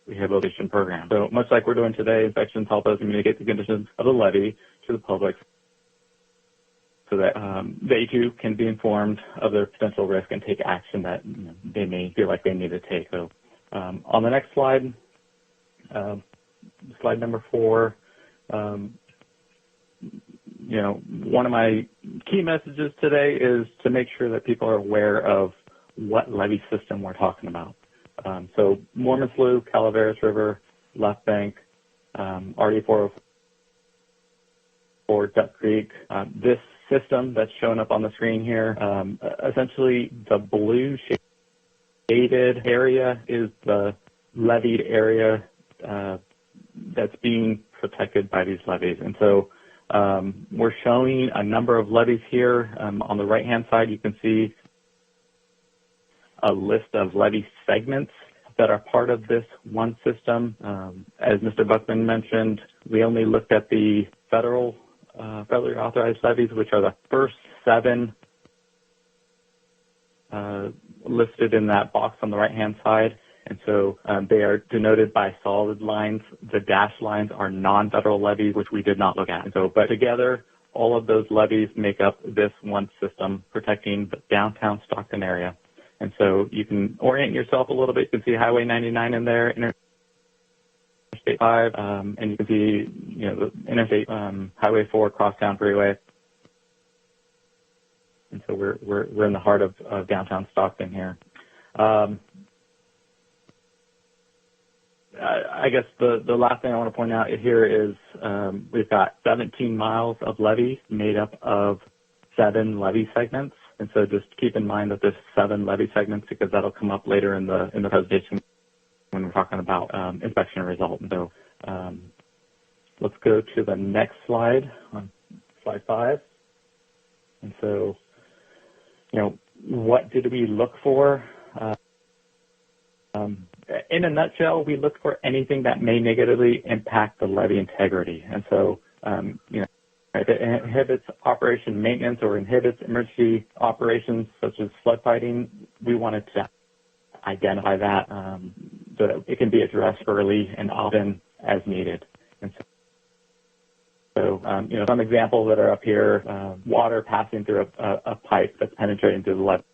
rehabilitation program. So much like we're doing today, inspections help us communicate the conditions of the levee to the public so that they too can be informed of their potential risk and take action that they may feel like they need to take. So on the next slide, slide number 4, one of my key messages today is to make sure that people are aware of what levee system we're talking about. So Mormon Slough, Calaveras River, Left Bank, RD 404, Duck Creek. This system that's shown up on the screen here, essentially the blue shaded area is the levied area that's being protected by these levees. And so we're showing a number of levees here. On the right-hand side, you can see a list of levee segments that are part of this one system. As Mr. Buckman mentioned, we only looked at the federally authorized levees, which are the first 7 listed in that box on the right-hand side. And so they are denoted by solid lines. The dashed lines are non-federal levees, which we did not look at. And so, but together, all of those levees make up this one system protecting the downtown Stockton area. And so you can orient yourself a little bit. You can see Highway 99 in there, Interstate 5, and you can see, the Interstate Highway 4 Crosstown Freeway. And so we're in the heart of downtown Stockton here. I guess the last thing I want to point out here is we've got 17 miles of levee made up of 7 levee segments. And so just keep in mind that there's 7 levee segments because that'll come up later in the presentation when we're talking about inspection results. And so let's go to the next slide, on slide 5. And so, what did we look for? In a nutshell, we look for anything that may negatively impact the levee integrity. And so, if it inhibits operation maintenance or inhibits emergency operations such as flood fighting, we wanted to identify that so that it can be addressed early and often as needed. And so, some examples that are up here, water passing through a pipe that's penetrating through the levee.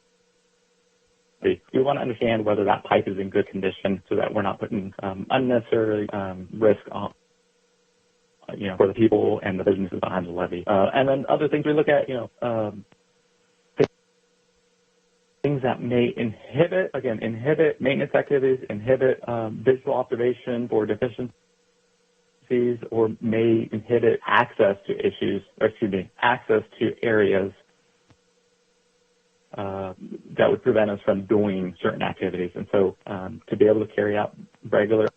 We want to understand whether that pipe is in good condition so that we're not putting unnecessary risk on, for the people and the businesses behind the levee. And then other things we look at, things that may inhibit maintenance activities, inhibit visual observation for deficiencies, or may inhibit access to access to areas that would prevent us from doing certain activities. And so to be able to carry out regular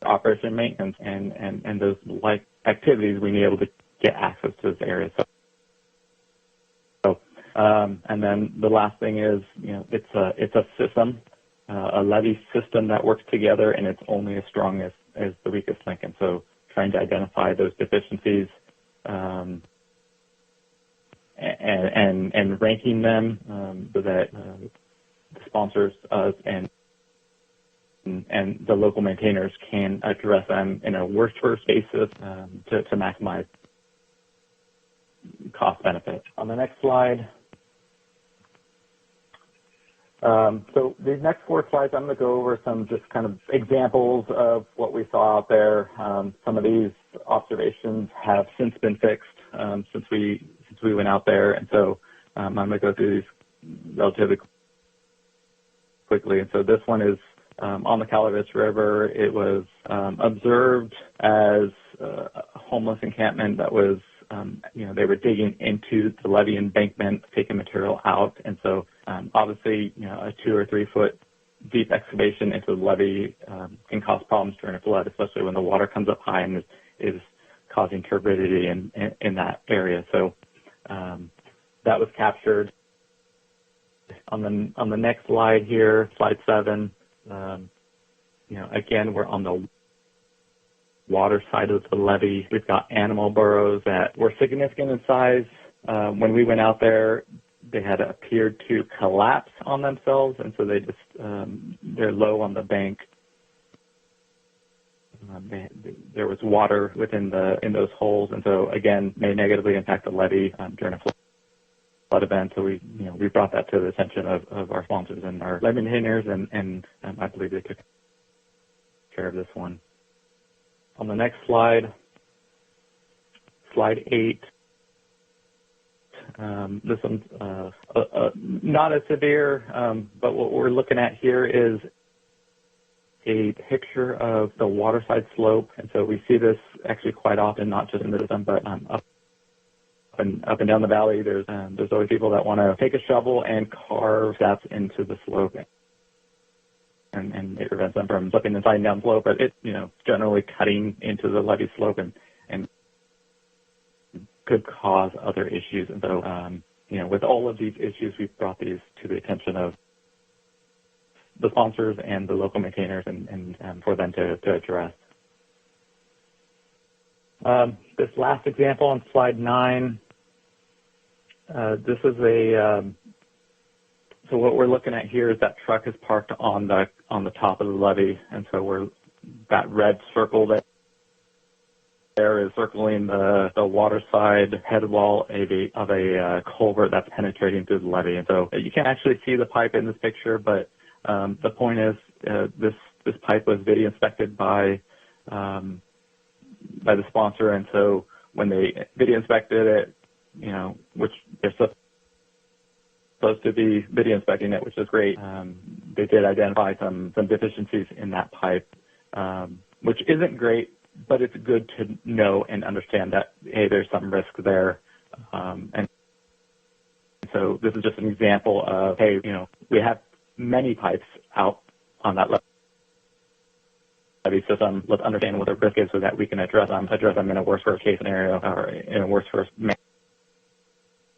operation maintenance and those like activities, we need to be able to get access to those areas. So and then the last thing is, it's a system, a levee system that works together, and it's only as strong as the weakest link. And so trying to identify those deficiencies and ranking them so that the sponsors and the local maintainers can address them in a worst-first basis to maximize cost benefit. On the next slide, so these next 4 slides, I'm going to go over some just kind of examples of what we saw out there. Some of these observations have since been fixed since we went out there, and so I'm going to go through these relatively quickly. And so this one is on the Calaveras River. It was observed as a homeless encampment that was, they were digging into the levee embankment, taking material out, and so obviously, a 2 or 3 foot deep excavation into the levee can cause problems during a flood, especially when the water comes up high and is causing turbidity in that area. So that was captured. On the next slide here, slide 7. Again, we're on the water side of the levee. We've got animal burrows that were significant in size. When we went out there, they had appeared to collapse on themselves, and so they're low on the bank. there was water in those holes, and so again may negatively impact the levee during a flood event. So we brought that to the attention of our sponsors and our levee maintainers, and I believe they took care of this one. On the next slide, slide 8. This one's not as severe, but what we're looking at here is a picture of the waterside slope, and so we see this actually quite often, not just in the system, but up and down the valley. There's always people that want to take a shovel and carve steps into the slope, and it prevents them from slipping and sliding down the slope. But it's generally cutting into the levee slope and could cause other issues. And so with all of these issues, we've brought these to the attention of the sponsors and the local maintainers, and for them to address. This last example on slide 9, this is so what we're looking at here is that truck is parked on the top of the levee, and so that red circle there is circling the waterside head wall of a culvert that's penetrating through the levee. And so you can't actually see the pipe in this picture, but the point is this pipe was video inspected by the sponsor, and so when they video inspected it, which they're supposed to be video inspecting it, which is great, they did identify some deficiencies in that pipe, which isn't great, but it's good to know and understand that, hey, there's some risk there. And so this is just an example of, hey, we have many pipes out on that levee system. Let's understand what the risk is so that we can address them in a worst case scenario or in a worst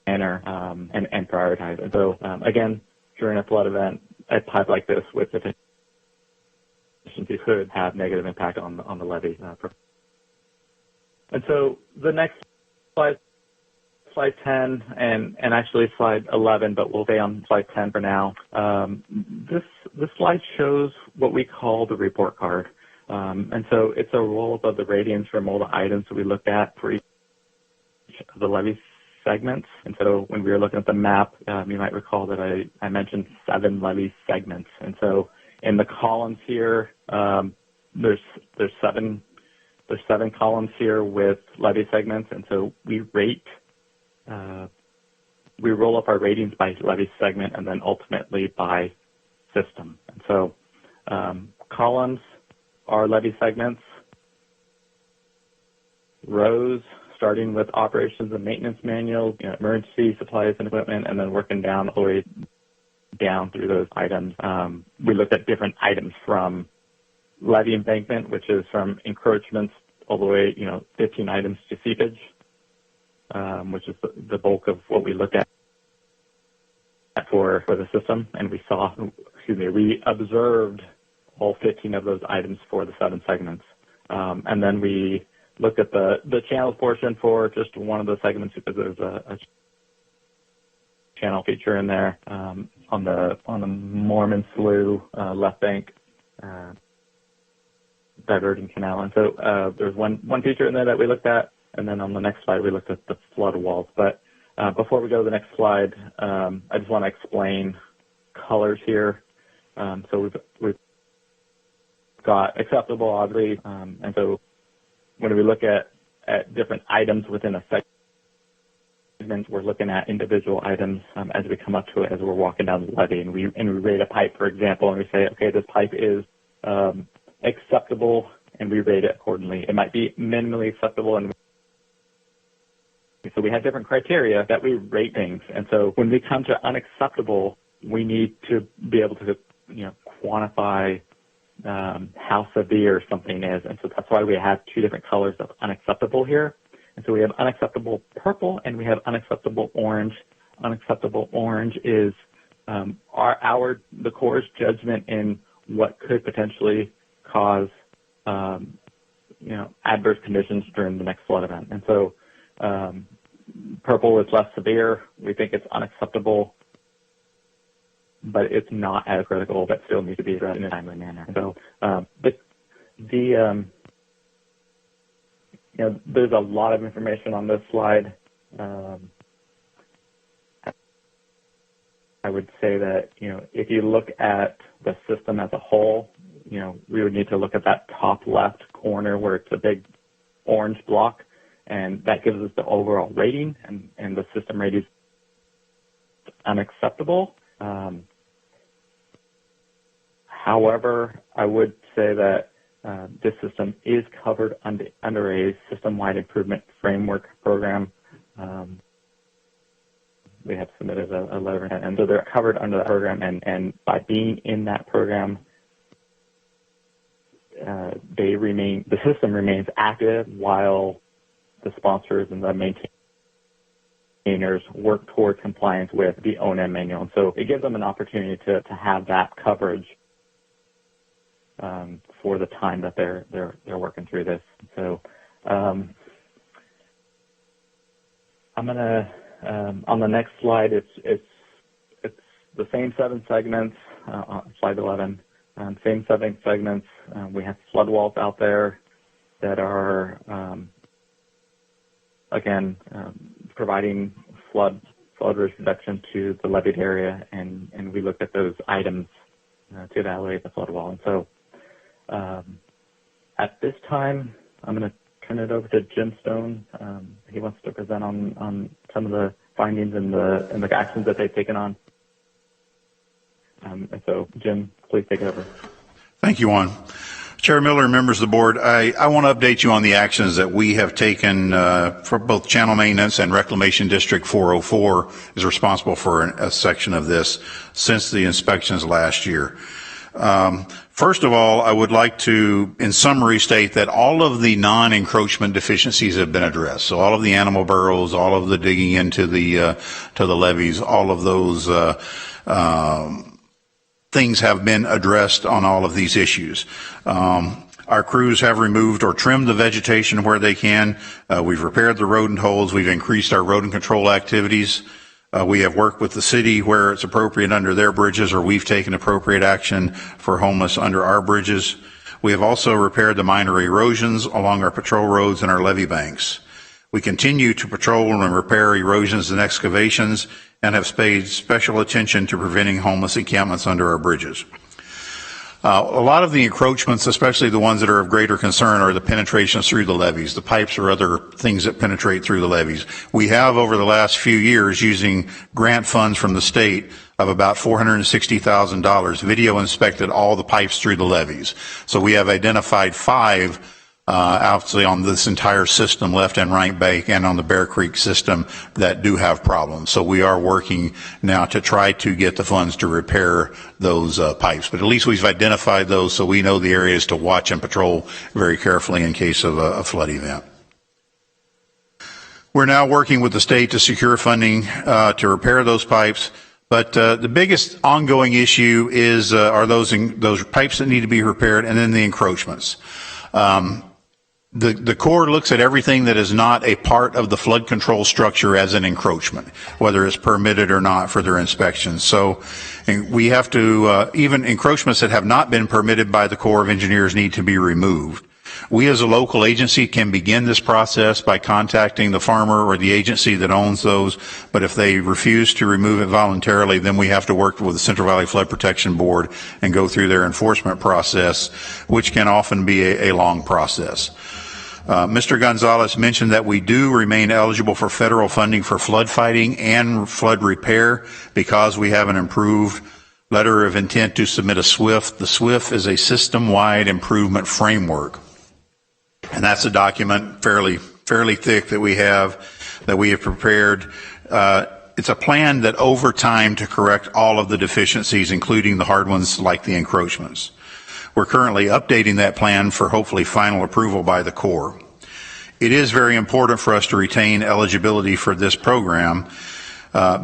manner, and prioritize. And so, again, during a flood event, a pipe like this with deficiency could have negative impact on the levee. And so the next slide 10, and actually slide 11, but we'll stay on slide 10 for now. This slide shows what we call the report card. And so it's a roll-up of the ratings from all the items that we looked at for each of the levee segments. And so when we were looking at the map, you might recall that I mentioned 7 levee segments. And so in the columns here, there's 7 columns here with levee segments, and so we roll up our ratings by levee segment and then ultimately by system. And so columns are levee segments, rows starting with operations and maintenance manual, emergency supplies and equipment, and then working down all the way down through those items. We looked at different items from levee embankment, which is from encroachments all the way, 15 items to seepage, which is the bulk of what we looked at for the system. And we observed all 15 of those items for the 7 segments. And then we looked at the channels portion for just one of the segments because there's a channel feature in there on the Mormon Slough left bank diverting canal. And so there's one feature in there that we looked at, and then on the next slide we looked at the flood walls. But before we go to the next slide, I just want to explain colors here. So we've got acceptable, obviously, and so when we look at different items within a segment, we're looking at individual items as we come up to it as we're walking down the levee, and we rate a pipe, for example, and we say, okay, this pipe is acceptable, and we rate it accordingly. It might be minimally acceptable, and so we have different criteria that we rate things. And so when we come to unacceptable, we need to be able to quantify how severe something is. And so that's why we have 2 different colors of unacceptable here. And so we have unacceptable purple and we have unacceptable orange. Unacceptable orange is the Corps' judgment in what could potentially cause adverse conditions during the next flood event. And so purple is less severe. We think it's unacceptable, but it's not as critical, but still needs to be addressed in a timely manner. So there's a lot of information on this slide. I would say that, if you look at the system as a whole, we would need to look at that top left corner where it's a big orange block, and that gives us the overall rating, and the system rating is unacceptable. However, I would say that this system is covered under a system-wide improvement framework program. We have submitted a letter, and so they're covered under that program, and by being in that program, the system remains active while the sponsors and the maintainers work toward compliance with the O&M manual. And so it gives them an opportunity to have that coverage for the time that they're working through this. So I'm gonna on the next slide, it's the same 7 segments. Slide 11. Same 7 segments. We have flood walls out there that are, again, providing flood risk reduction to the levied area, and we looked at those items to evaluate the flood wall. And so at this time, I'm going to turn it over to Jim Stone. He wants to present on some of the findings and the actions that they've taken on. And so, Jim, please take it over. Thank you, Juan. Chair Miller and members of the board, I want to update you on the actions that we have taken for both channel maintenance, and Reclamation District 404 is responsible for a section of this since the inspections last year. First of all, I would like to, in summary, state that all of the non-encroachment deficiencies have been addressed. So all of the animal burrows, all of the digging into the levees, all of those things have been addressed on all of these issues. Our crews have removed or trimmed the vegetation where they can. We've repaired the rodent holes. We've increased our rodent control activities. We have worked with the city where it's appropriate under their bridges, or we've taken appropriate action for homeless under our bridges. We have also repaired the minor erosions along our patrol roads and our levee banks. We continue to patrol and repair erosions and excavations, and have paid special attention to preventing homeless encampments under our bridges. A lot of the encroachments, especially the ones that are of greater concern, are the penetrations through the levees, the pipes or other things that penetrate through the levees. We have, over the last few years, using grant funds from the state of about $460,000, video inspected all the pipes through the levees. So we have identified 5 actually on this entire system, left and right bank, and on the Bear Creek system, that do have problems. So we are working now to try to get the funds to repair those pipes. But at least we've identified those, so we know the areas to watch and patrol very carefully in case of a flood event. We're now working with the state to secure funding to repair those pipes. But the biggest ongoing issue are those pipes that need to be repaired, and then the encroachments. The Corps looks at everything that is not a part of the flood control structure as an encroachment, whether it's permitted or not, for their inspections. So we have to, even encroachments that have not been permitted by the Corps of Engineers need to be removed. We as a local agency can begin this process by contacting the farmer or the agency that owns those, but if they refuse to remove it voluntarily, then we have to work with the Central Valley Flood Protection Board and go through their enforcement process, which can often be a long process. Mr. Gonzalez mentioned that we do remain eligible for federal funding for flood fighting and flood repair because we have an improved letter of intent to submit a SWIFT. The SWIFT is a system-wide improvement framework, and that's a document fairly thick that we have prepared. It's a plan that over time to correct all of the deficiencies, including the hard ones like the encroachments. We're currently updating that plan for hopefully final approval by the Corps. It is very important for us to retain eligibility for this program.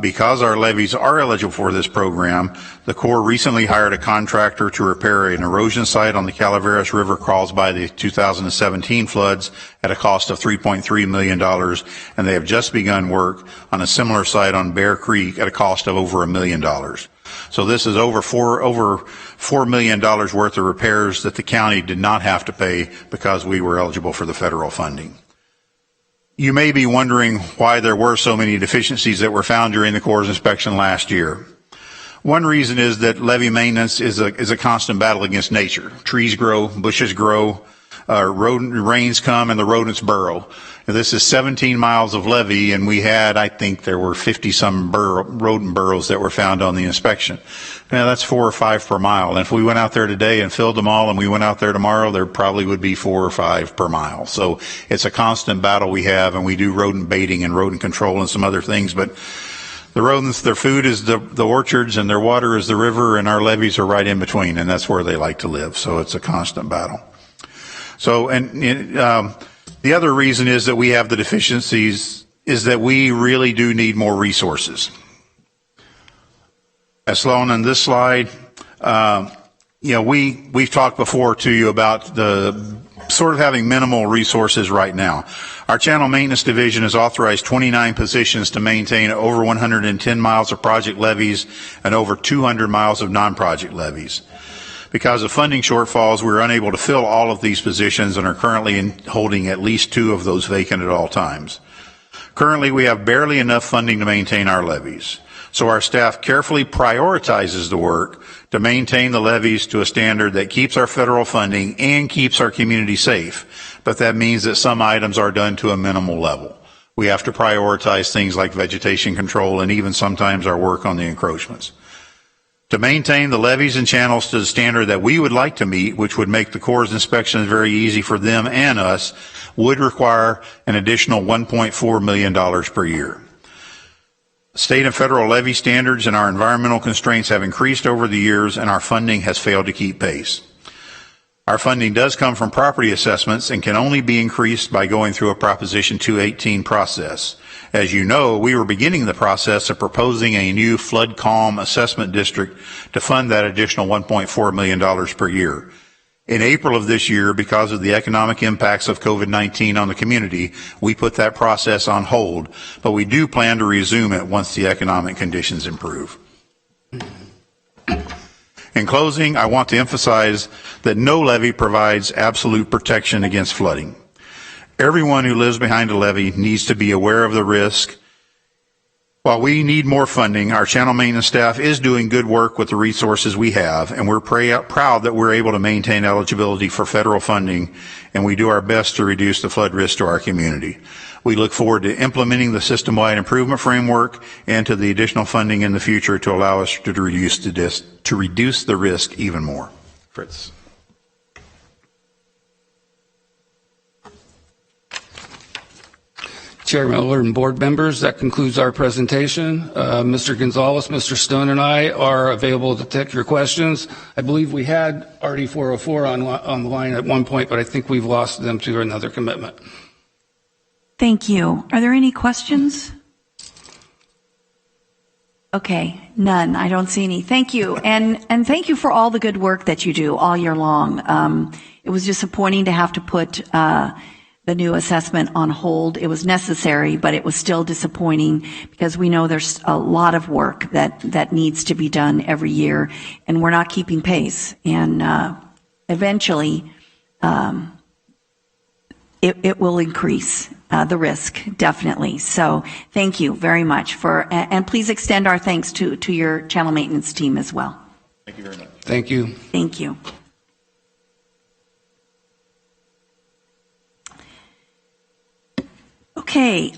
Because our levees are eligible for this program, the Corps recently hired a contractor to repair an erosion site on the Calaveras River caused by the 2017 floods at a cost of $3.3 million, and they have just begun work on a similar site on Bear Creek at a cost of over $1 million. So this is over $4 million worth of repairs that the county did not have to pay because we were eligible for the federal funding. You may be wondering why there were so many deficiencies that were found during the Corps' inspection last year. One reason is that levee maintenance is a constant battle against nature. Trees grow, bushes grow, rains come, and the rodents burrow. Now, this is 17 miles of levee, and we had, I think there were 50-some rodent burrows that were found on the inspection. Now, that's 4 or 5 per mile. And if we went out there today and filled them all and we went out there tomorrow, there probably would be 4 or 5 per mile. So it's a constant battle we have, and we do rodent baiting and rodent control and some other things. But the rodents, their food is the orchards, and their water is the river, and our levees are right in between, and that's where they like to live. So it's a constant battle. So, the other reason is that we have the deficiencies is that we really do need more resources. As shown on this slide, we've talked before to you about the sort of having minimal resources right now. Our Channel Maintenance Division has authorized 29 positions to maintain over 110 miles of project levees and over 200 miles of non-project levees. Because of funding shortfalls, we were unable to fill all of these positions and are currently holding at least 2 of those vacant at all times. Currently, we have barely enough funding to maintain our levees. So our staff carefully prioritizes the work to maintain the levees to a standard that keeps our federal funding and keeps our community safe. But that means that some items are done to a minimal level. We have to prioritize things like vegetation control and even sometimes our work on the encroachments. To maintain the levees and channels to the standard that we would like to meet, which would make the Corps' inspections very easy for them and us, would require an additional $1.4 million per year. State and federal levee standards and our environmental constraints have increased over the years, and our funding has failed to keep pace. Our funding does come from property assessments and can only be increased by going through a Proposition 218 process. As you know, we were beginning the process of proposing a new flood calm assessment district to fund that additional $1.4 million per year. In April of this year, because of the economic impacts of COVID-19 on the community, we put that process on hold, but we do plan to resume it once the economic conditions improve. In closing, I want to emphasize that no levee provides absolute protection against flooding. Everyone who lives behind a levee needs to be aware of the risk. While we need more funding, our channel maintenance staff is doing good work with the resources we have, and we're proud that we're able to maintain eligibility for federal funding, and we do our best to reduce the flood risk to our community. We look forward to implementing the system-wide improvement framework and to the additional funding in the future to allow us to reduce the risk even more. Fritz. Chair Miller and board members, that concludes our presentation. Mr. Gonzalez, Mr. Stone, and I are available to take your questions. I believe we had RD 404 on the line at one point, but I think we've lost them to another commitment. Thank you. Are there any questions? Okay, none. I don't see any. Thank you. And thank you for all the good work that you do all year long. It was disappointing to have to put the new assessment on hold. It was necessary, but it was still disappointing because we know there's a lot of work that needs to be done every year, and we're not keeping pace. And eventually, it will increase the risk, definitely. So thank you very much and please extend our thanks to your channel maintenance team as well. Thank you very much. Thank you. Thank you. Okay,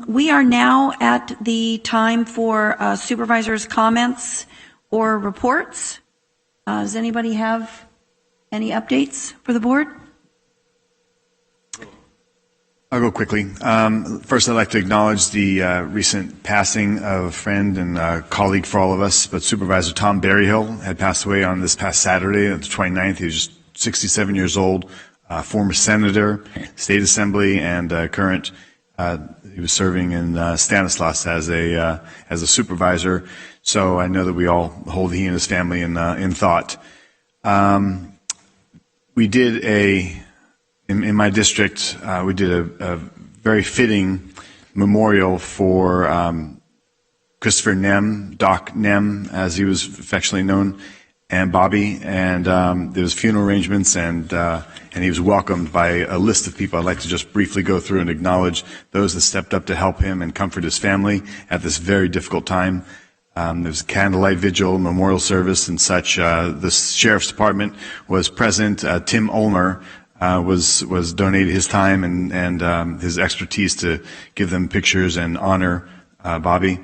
we are now at the time for supervisors' comments or reports. Does anybody have any updates for the board? I'll go quickly. First, I'd like to acknowledge the recent passing of a friend and colleague for all of us, but Supervisor Tom Berryhill had passed away on this past Saturday, the 29th. He was just 67 years old, former senator, state assembly, and current. He was serving in Stanislaus as a supervisor. So I know that we all hold he and his family in thought. We did in my district, we did a very fitting memorial for Christopher Nem, Doc Nem, as he was affectionately known. and Bobby, and there was funeral arrangements, and he was welcomed by a list of people. I'd like to just briefly go through and acknowledge those that stepped up to help him and comfort his family at this very difficult time. There was a candlelight vigil, memorial service, and such. The sheriff's department was present. Tim Ulmer was donated his time and his expertise to give them pictures and honor Bobby.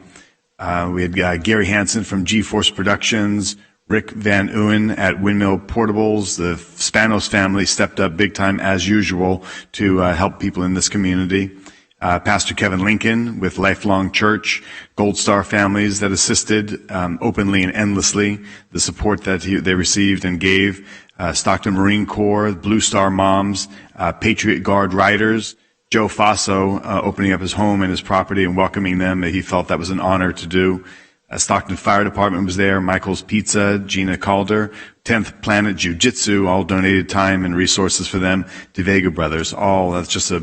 We had Gary Hansen from G-Force Productions, Rick Van Uwen at Windmill Portables. The Spanos family stepped up big time as usual to help people in this community. Pastor Kevin Lincoln with Lifelong Church, Gold Star families that assisted openly and endlessly, the support that they received and gave. Stockton Marine Corps, Blue Star Moms, Patriot Guard Riders, Joe Faso opening up his home and his property and welcoming them. He felt that was an honor to do. Stockton Fire Department was there, Michael's Pizza, Gina Calder, 10th Planet Jiu-Jitsu, all donated time and resources for them, DeVega Brothers, that's just a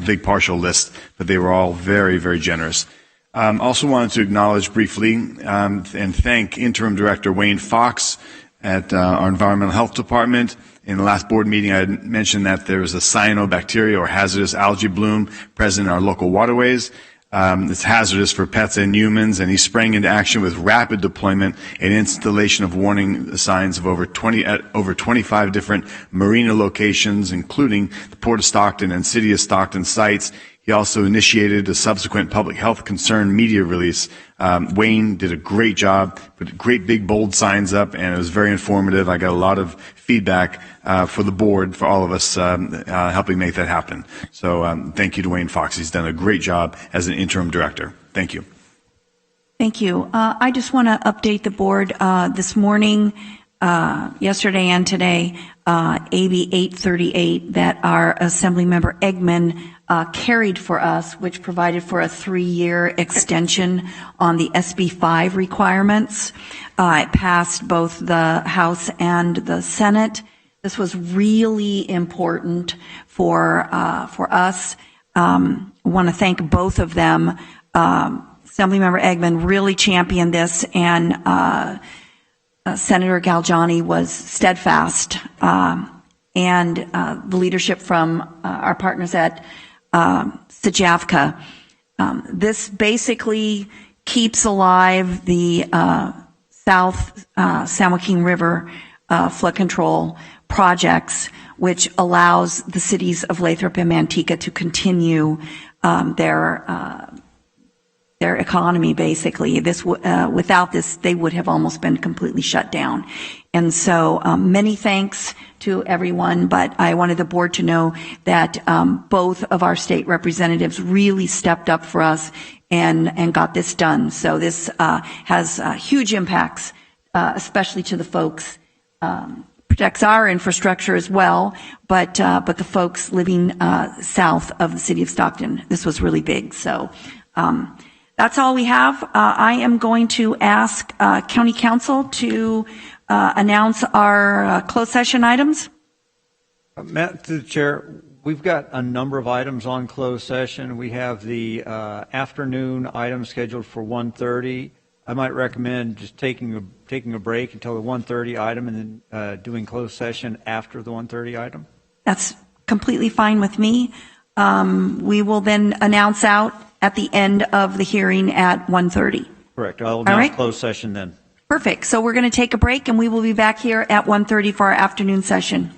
big partial list, but they were all very, very generous. Also wanted to acknowledge briefly and thank Interim Director Wayne Fox at our Environmental Health Department. In the last board meeting, I had mentioned that there was a cyanobacteria or hazardous algae bloom present in our local waterways. It's hazardous for pets and humans, and he's sprang into action with rapid deployment and installation of warning signs of over 25 different marina locations, including the Port of Stockton and City of Stockton sites. He also initiated a subsequent public health concern media release. Wayne did a great job, put great big bold signs up, and it was very informative. I got a lot of feedback for the board, for all of us helping make that happen. So thank you to Wayne Fox. He's done a great job as an interim director. Thank you. Thank you. I just want to update the board this morning, yesterday and today, AB 838 that our Assembly Member Eggman carried for us, which provided for a 3-year extension on the SB 5 requirements. It passed both the House and the Senate. This was really important for us. I want to thank both of them. Assemblymember Eggman really championed this, and Senator Galgiani was steadfast, and the leadership from our partners at Sajavka. This basically keeps alive the South San Joaquin River flood control projects, which allows the cities of Lathrop and Manteca to continue their economy, basically. Without this, they would have almost been completely shut down. And so many thanks to everyone, but I wanted the board to know that both of our state representatives really stepped up for us and got this done. So this has huge impacts, especially to the folks, protects our infrastructure as well, but the folks living south of the city of Stockton. This was really big. So that's all we have. I am going to ask County Council to announce our closed session items. Matt, to the chair, we've got a number of items on closed session. We have the afternoon item scheduled for 1:30. I might recommend just taking a break until the 1:30 item and then doing closed session after the 1:30 item. That's completely fine with me. We will then announce out at the end of the hearing at 1:30. Correct. I'll announce closed session then. Perfect. So we're going to take a break, and we will be back here at 1:30 for our afternoon session.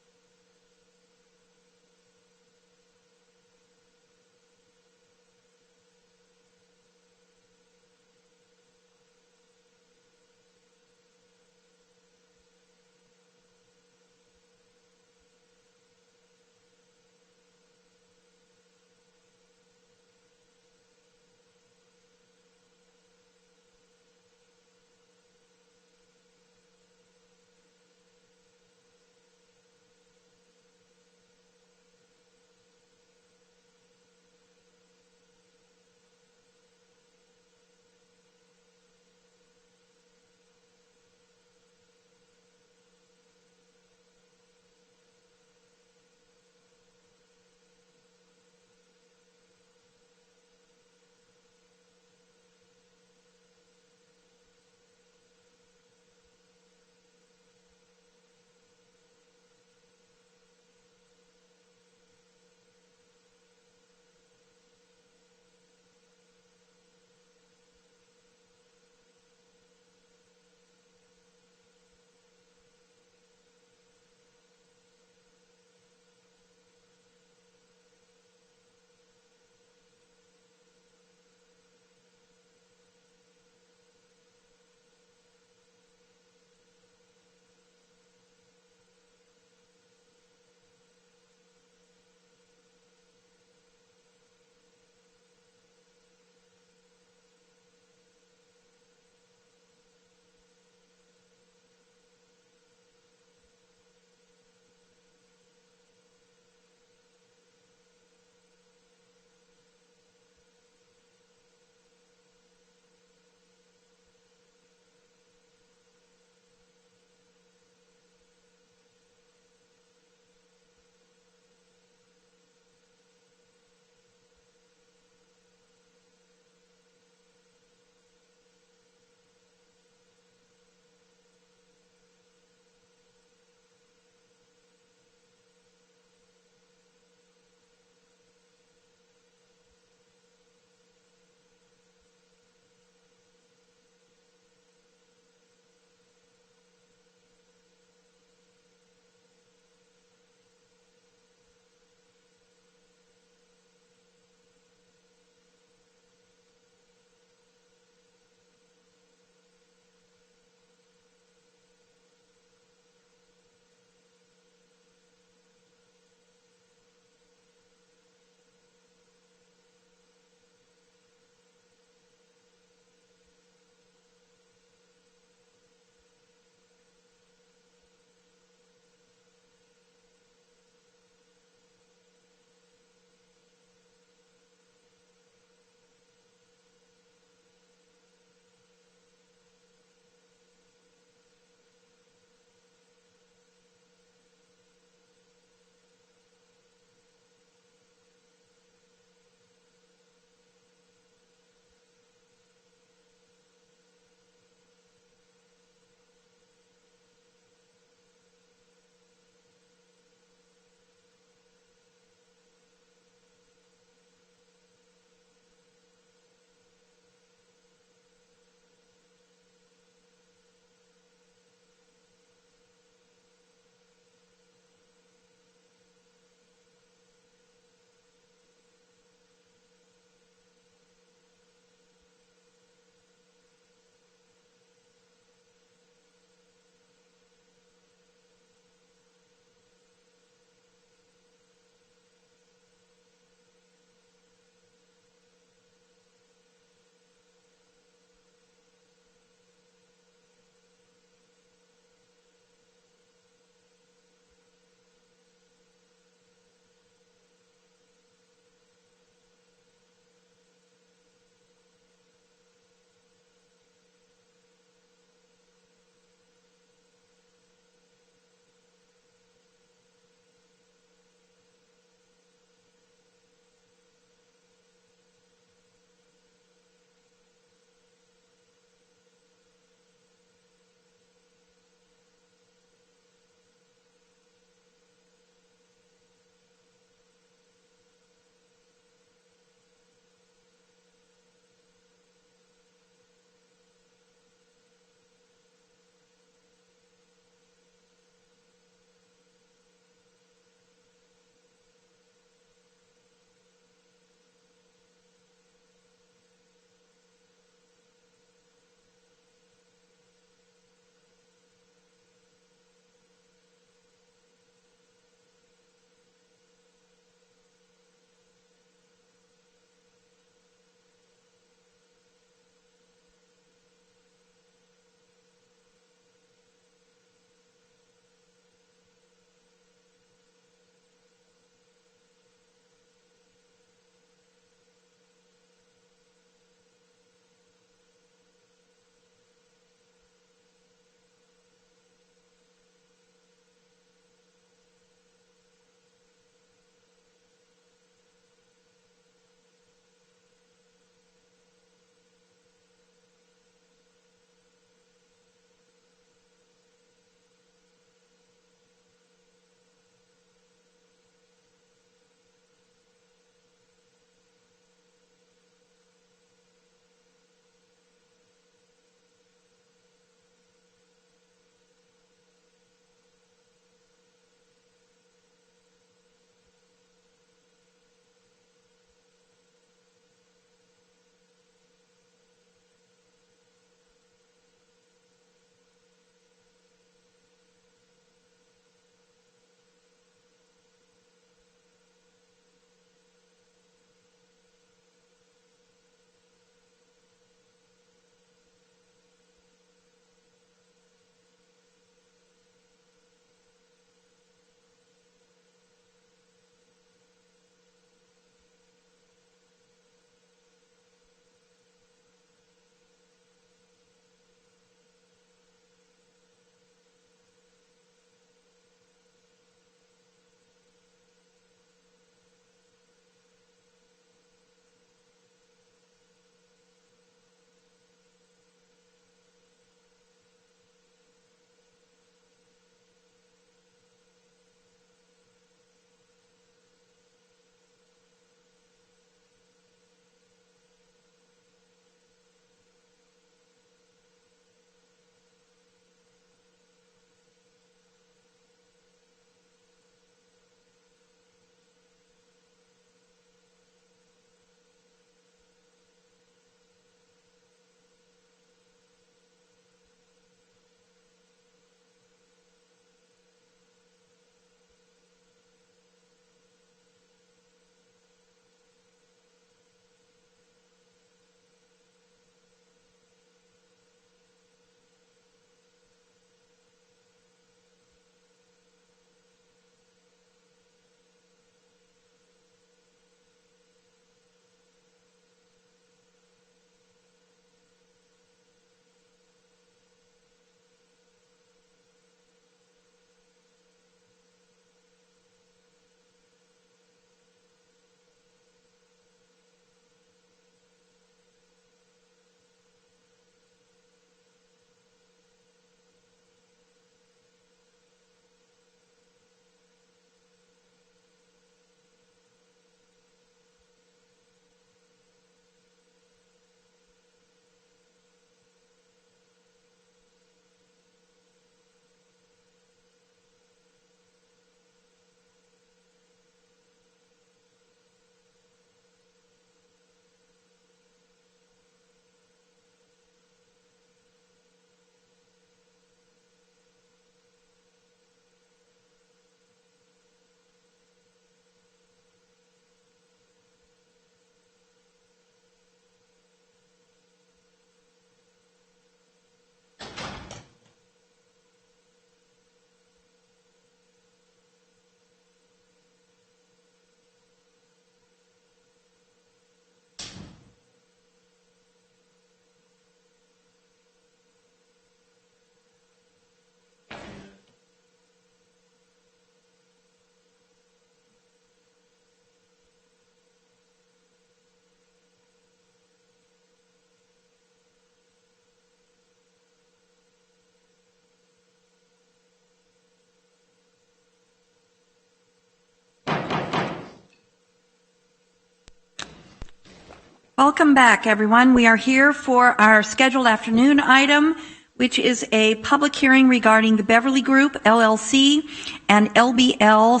Welcome back, everyone. We are here for our scheduled afternoon item, which is a public hearing regarding the Beverly Group, LLC, and LBL/L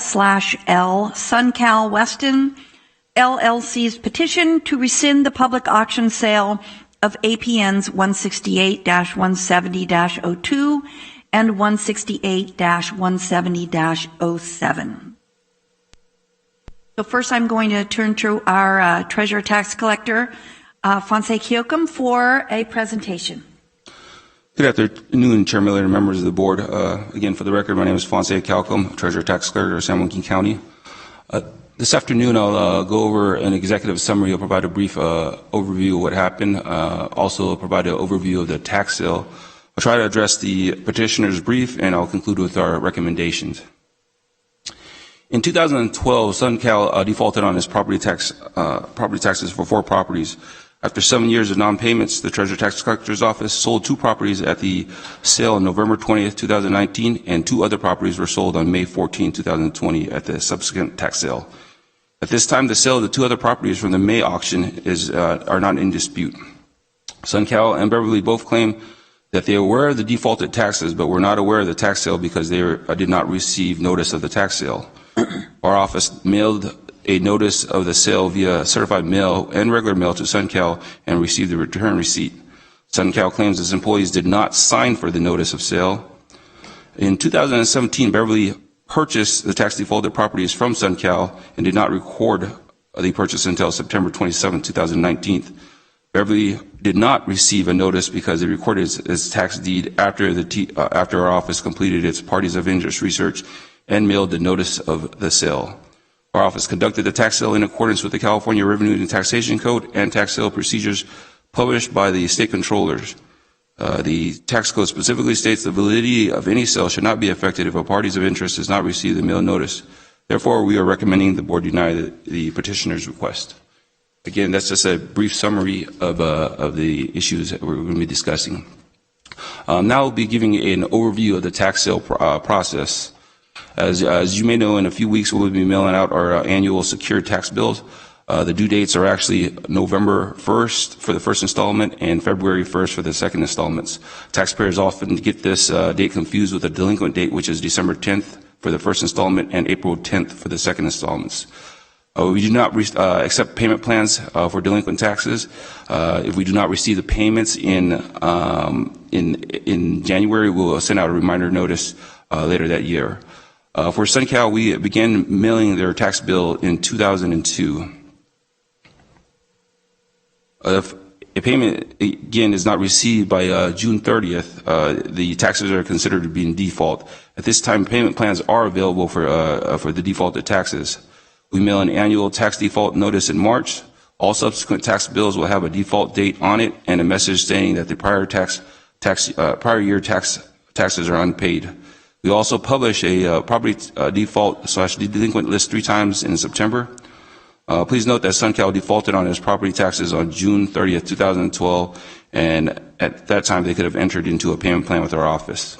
SunCal Weston, LLC's petition to rescind the public auction sale of APNs 168-170-02 and 168-170-07. So first I'm going to turn to our Treasurer Tax Collector, Fonse Joaquin, for a presentation. Good afternoon, Chair Miller and members of the board. Again, for the record, my name is Fonse Joaquin, Treasurer Tax Collector of San Joaquin County. This afternoon, I'll go over an executive summary. I'll provide a brief overview of what happened. Also provide an overview of the tax sale. I'll try to address the petitioner's brief, and I'll conclude with our recommendations. In 2012, SunCal defaulted on its property taxes for 4 properties. After 7 years of non-payments, the Treasurer Tax Collector's Office sold 2 properties at the sale on November 20th, 2019, and 2 other properties were sold on May 14, 2020 at the subsequent tax sale. At this time, the sale of the 2 other properties from the May auction are not in dispute. SunCal and Beverly both claim that they are aware of the defaulted taxes, but were not aware of the tax sale because they did not receive notice of the tax sale. Our office mailed a notice of the sale via certified mail and regular mail to SunCal and received a return receipt. SunCal claims its employees did not sign for the notice of sale. In 2017, Beverly purchased the tax defaulted properties from SunCal and did not record the purchase until September 27, 2019. Beverly did not receive a notice because it recorded its tax deed after our office completed its parties of interest research and mailed the notice of the sale. Our office conducted the tax sale in accordance with the California Revenue and Taxation Code and tax sale procedures published by the state controllers. The tax code specifically states the validity of any sale should not be affected if a parties of interest does not receive the mail notice. Therefore, we are recommending the board deny the petitioner's request. Again, that's just a brief summary of the issues that we're going to be discussing. Now I'll be giving an overview of the tax sale process. As you may know, in a few weeks we'll be mailing out our annual secured tax bills. The due dates are actually November 1st for the first installment and February 1st for the second installments. Taxpayers often get this date confused with the delinquent date, which is December 10th for the first installment and April 10th for the second installments. We do not accept payment plans for delinquent taxes. If we do not receive the payments in January, we'll send out a reminder notice later that year. For SunCal, we began mailing their tax bill in 2002. If a payment, again, is not received by June 30th, the taxes are considered to be in default. At this time, payment plans are available for the defaulted taxes. We mail an annual tax default notice in March. All subsequent tax bills will have a default date on it and a message stating that the prior year taxes are unpaid. We also publish a property default/delinquent list 3 times in September. Please note that SunCal defaulted on its property taxes on June 30th, 2012, and at that time they could have entered into a payment plan with our office.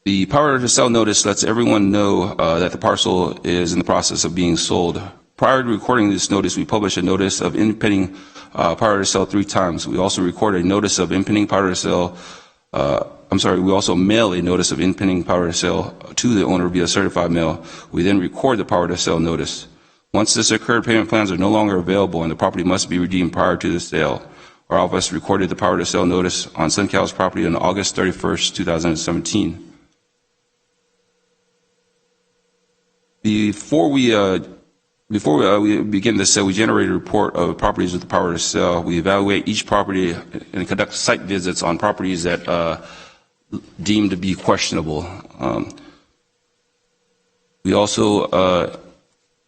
The power to sell notice lets everyone know that the parcel is in the process of being sold. Prior to recording this notice, we publish a notice of impending power to sell 3 times. We also record a notice of impending power to sell. We also mail a notice of impending power to sell to the owner via certified mail. We then record the power to sell notice. Once this occurred, payment plans are no longer available and the property must be redeemed prior to the sale. Our office recorded the power to sell notice on SunCal's property on August 31st, 2017. Before we begin the sale, we generate a report of properties with the power to sell. We evaluate each property and conduct site visits on properties that deemed to be questionable. We also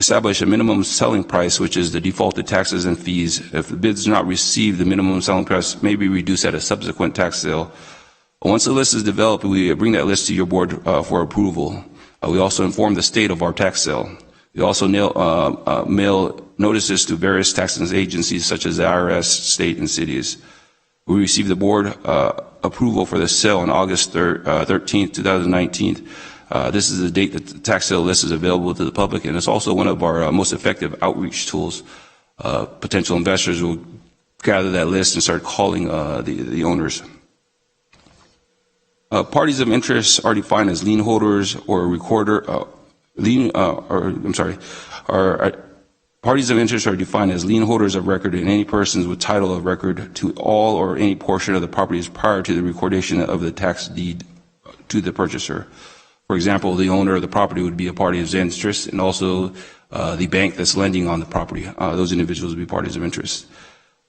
establish a minimum selling price, which is the defaulted taxes and fees. If the bids do not receive the minimum selling price, may be reduced at a subsequent tax sale. Once the list is developed, we bring that list to your board for approval. We also inform the state of our tax sale. We also mail notices to various taxing agencies such as the IRS, state, and cities. We received the board approval for the sale on August 13th, 2019. This is the date that the tax sale list is available to the public, and it's also one of our most effective outreach tools. potential investors will gather that list and start calling the owners. Parties of interest are defined as lien holders or recorder. Parties of interest are defined as lien holders of record and any persons with title of record to all or any portion of the properties prior to the recordation of the tax deed to the purchaser. For example, the owner of the property would be a party of interest, and also the bank that's lending on the property. Those individuals would be parties of interest.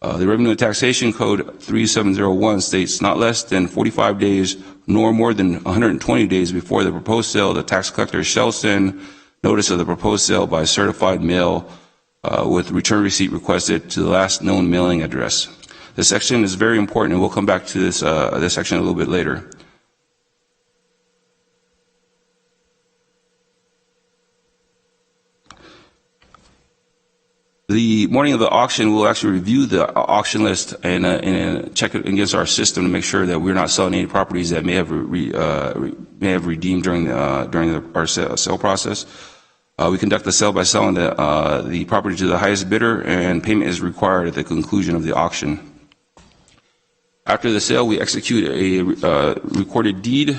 The Revenue and Taxation Code 3701 states not less than 45 days nor more than 120 days before the proposed sale, the tax collector shall send notice of the proposed sale by certified mail with return receipt requested to the last known mailing address. This section is very important, and we'll come back to this section a little bit later. The morning of the auction, we'll actually review the auction list and check it against our system to make sure that we're not selling any properties that may have redeemed during our sale process. We conduct the sale by selling the property to the highest bidder, and payment is required at the conclusion of the auction. After the sale, we execute a recorded deed.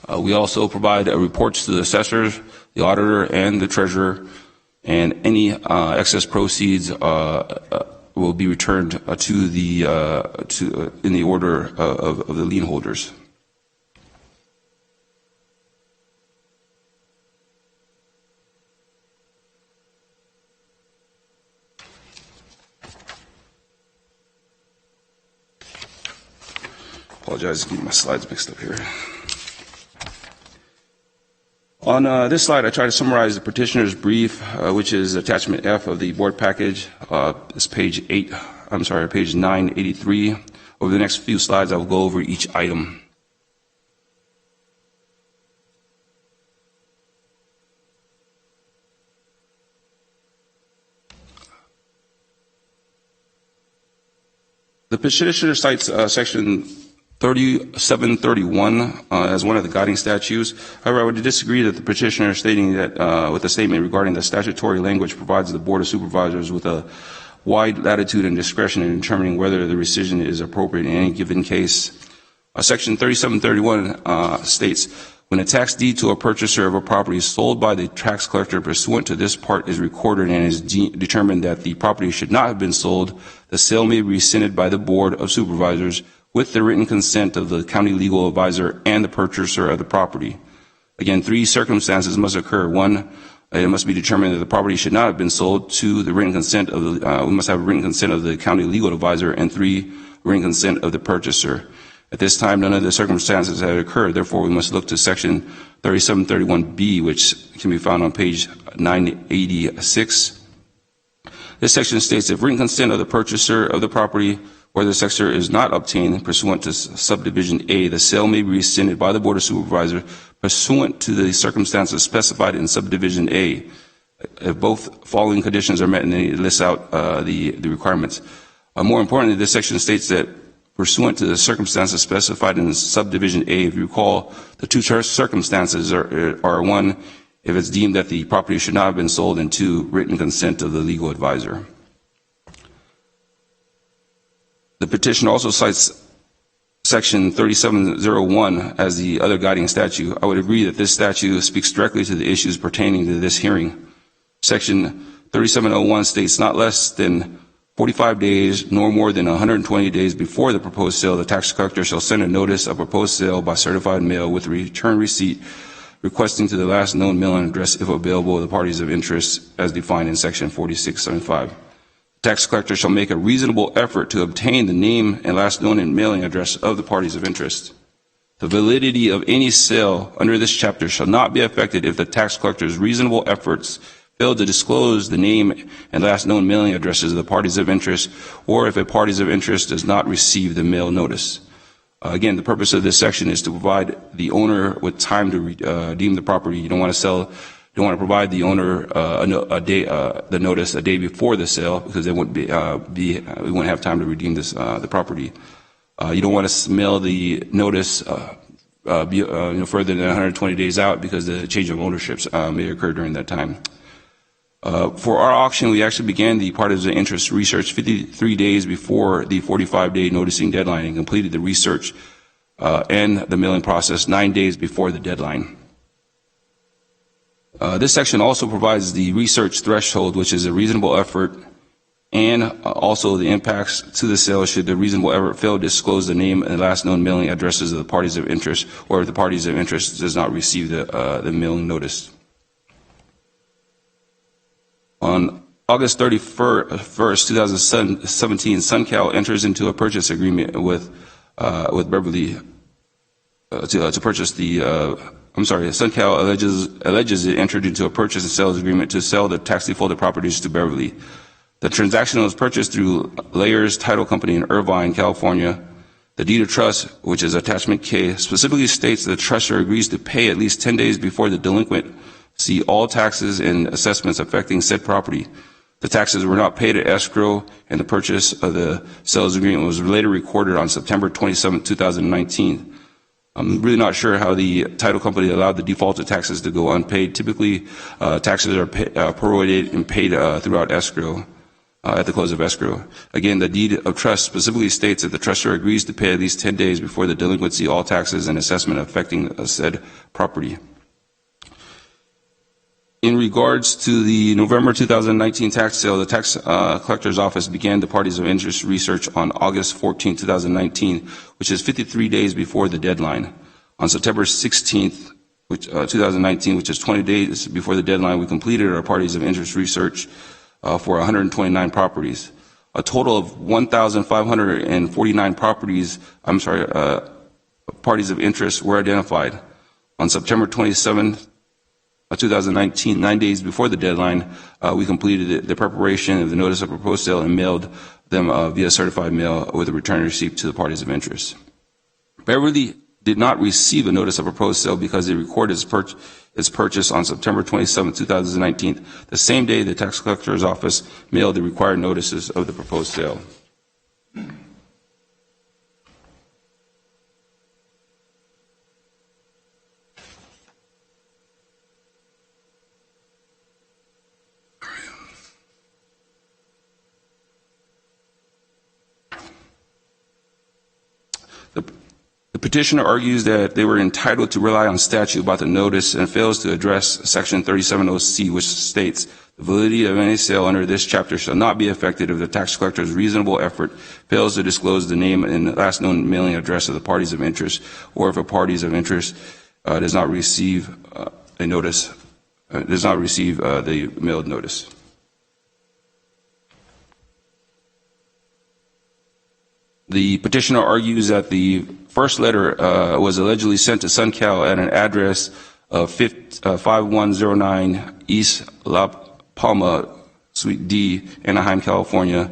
We also provide reports to the assessors, the auditor, and the treasurer, and any excess proceeds will be returned to the in the order of the lien holders. Apologize, getting my slides mixed up here. On this slide, I try to summarize the petitioner's brief, which is attachment F of the board package. It's page 983. Over the next few slides, I will go over each item. The petitioner cites section 3731 as one of the guiding statutes. However, I would disagree that the petitioner stating that with the statement regarding the statutory language provides the Board of Supervisors with a wide latitude and discretion in determining whether the rescission is appropriate in any given case. Section 3731 states, when a tax deed to a purchaser of a property sold by the tax collector pursuant to this part is recorded and is determined that the property should not have been sold, the sale may be rescinded by the Board of Supervisors with the written consent of the county legal advisor and the purchaser of the property. Again, 3 circumstances must occur. 1, it must be determined that the property should not have been sold. 2, the written consent of we must have written consent of the county legal advisor, and 3, written consent of the purchaser. At this time, none of the circumstances have occurred. Therefore, we must look to section 3731B, which can be found on page 986. This section states if written consent of the purchaser of the property or the sector is not obtained pursuant to subdivision A, the sale may be rescinded by the Board of Supervisors pursuant to the circumstances specified in subdivision A. If both following conditions are met, and then it lists out the requirements. More importantly, this section states that pursuant to the circumstances specified in subdivision A, if you recall, the 2 circumstances are 1, if it's deemed that the property should not have been sold, and 2, written consent of the legal advisor. The petition also cites section 3701 as the other guiding statute. I would agree that this statute speaks directly to the issues pertaining to this hearing. Section 3701 states not less than 45 days nor more than 120 days before the proposed sale, the tax collector shall send a notice of proposed sale by certified mail with return receipt requesting to the last known mailing address, if available, the parties of interest as defined in section 4675. Tax collector shall make a reasonable effort to obtain the name and last known and mailing address of the parties of interest. The validity of any sale under this chapter shall not be affected if the tax collector's reasonable efforts fail to disclose the name and last known mailing addresses of the parties of interest, or if a parties of interest does not receive the mail notice. Again, the purpose of this section is to provide the owner with time to redeem the property. You don't want to sell. You don't want to provide the owner the notice a day before the sale, because they wouldn't we wouldn't have time to redeem this the property. You don't want to mail the notice further than 120 days out, because the change of ownerships may occur during that time. For our auction, we actually began the parties of interest research 53 days before the 45-day noticing deadline and completed the research and the mailing process 9 days before the deadline. This section also provides the research threshold, which is a reasonable effort, and also the impacts to the sale should the reasonable effort fail to disclose the name and last known mailing addresses of the parties of interest, or if the parties of interest does not receive the mailing notice. On August 31st, 2017, SunCal enters into a purchase agreement with Beverly to purchase the. SunCal alleges it entered into a purchase and sales agreement to sell the tax defaulted properties to Beverly. The transaction was purchased through Layers Title Company in Irvine, California. The deed of trust, which is attachment K, specifically states that the trustor agrees to pay at least 10 days before the delinquent see all taxes and assessments affecting said property. The taxes were not paid at escrow, and the purchase of the sales agreement was later recorded on September 27, 2019. I'm really not sure how the title company allowed the defaulted taxes to go unpaid. Typically, taxes are prorated and paid throughout escrow. At the close of escrow. Again, the deed of trust specifically states that the trustor agrees to pay at least 10 days before the delinquency all taxes and assessment affecting said property. In regards to the November 2019 tax sale, the tax collector's office began the parties of interest research on August 14, 2019, which is 53 days before the deadline. On September 16th, 2019, which is 20 days before the deadline, we completed our parties of interest research for 129 properties. A total of 1,549 parties of interest were identified. On September 27, 2019, 9 days before the deadline, we completed the preparation of the notice of proposed sale and mailed them via certified mail with a return receipt to the parties of interest. Beverly did not receive a notice of proposed sale because it recorded its purchase on September 27, 2019, the same day the tax collector's office mailed the required notices of the proposed sale. The petitioner argues that they were entitled to rely on statute about the notice and fails to address Section 370C, which states the validity of any sale under this chapter shall not be affected if the tax collector's reasonable effort fails to disclose the name and last known mailing address of the parties of interest, or if a parties of interest does not receive a notice, does not receive the mailed notice. The petitioner argues that the first letter was allegedly sent to SunCal at an address of 5109 East La Palma, Suite D, Anaheim, California,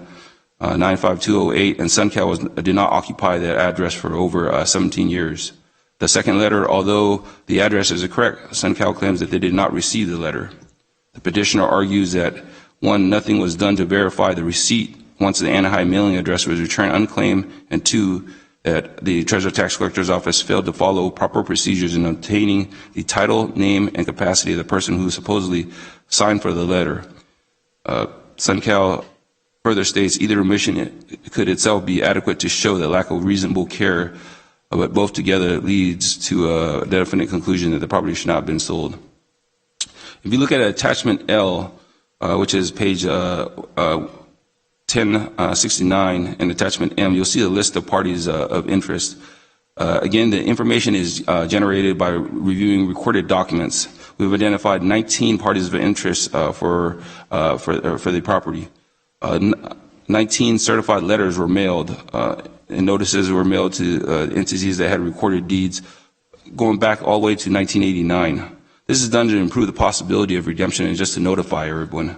95208, and SunCal did not occupy that address for over 17 years. The second letter, although the address is correct, SunCal claims that they did not receive the letter. The petitioner argues that, one, nothing was done to verify the receipt once the Anaheim mailing address was returned unclaimed, and two, that the Treasurer Tax Collector's Office failed to follow proper procedures in obtaining the title, name, and capacity of the person who supposedly signed for the letter. SunCal further states either omission could itself be adequate to show the lack of reasonable care, but both together leads to a definite conclusion that the property should not have been sold. If you look at attachment L, which is page 1069 and attachment M, you'll see a list of parties of interest. Again, the information is generated by reviewing recorded documents. We've identified 19 parties of interest for the property. 19 certified letters were mailed, and notices were mailed to entities that had recorded deeds going back all the way to 1989. This is done to improve the possibility of redemption and just to notify everyone.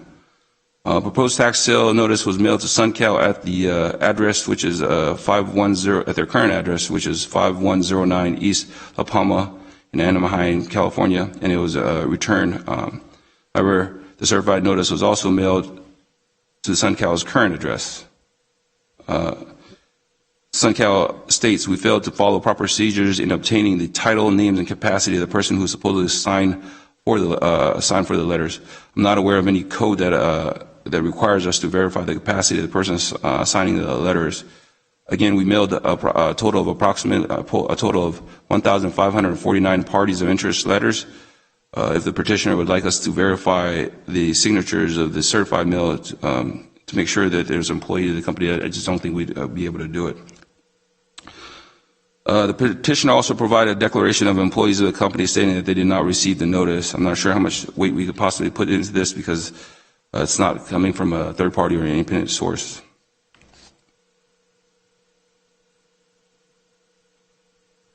Proposed tax sale notice was mailed to SunCal at the address, which is 510, at their current address, which is 5109 East La Palma in Anaheim, California, and it was returned. However, the certified notice was also mailed to SunCal's current address. SunCal states we failed to follow proper procedures in obtaining the title, names, and capacity of the person who supposedly signed for the signed for the letters. I'm not aware of any code that requires us to verify the capacity of the person signing the letters. Again, we mailed a total of 1,549 parties of interest letters. If the petitioner would like us to verify the signatures of the certified mail to make sure that there's an employee of the company, I just don't think we'd be able to do it. The petitioner also provided a declaration of employees of the company stating that they did not receive the notice. I'm not sure how much weight we could possibly put into this because it's not coming from a third party or an independent source.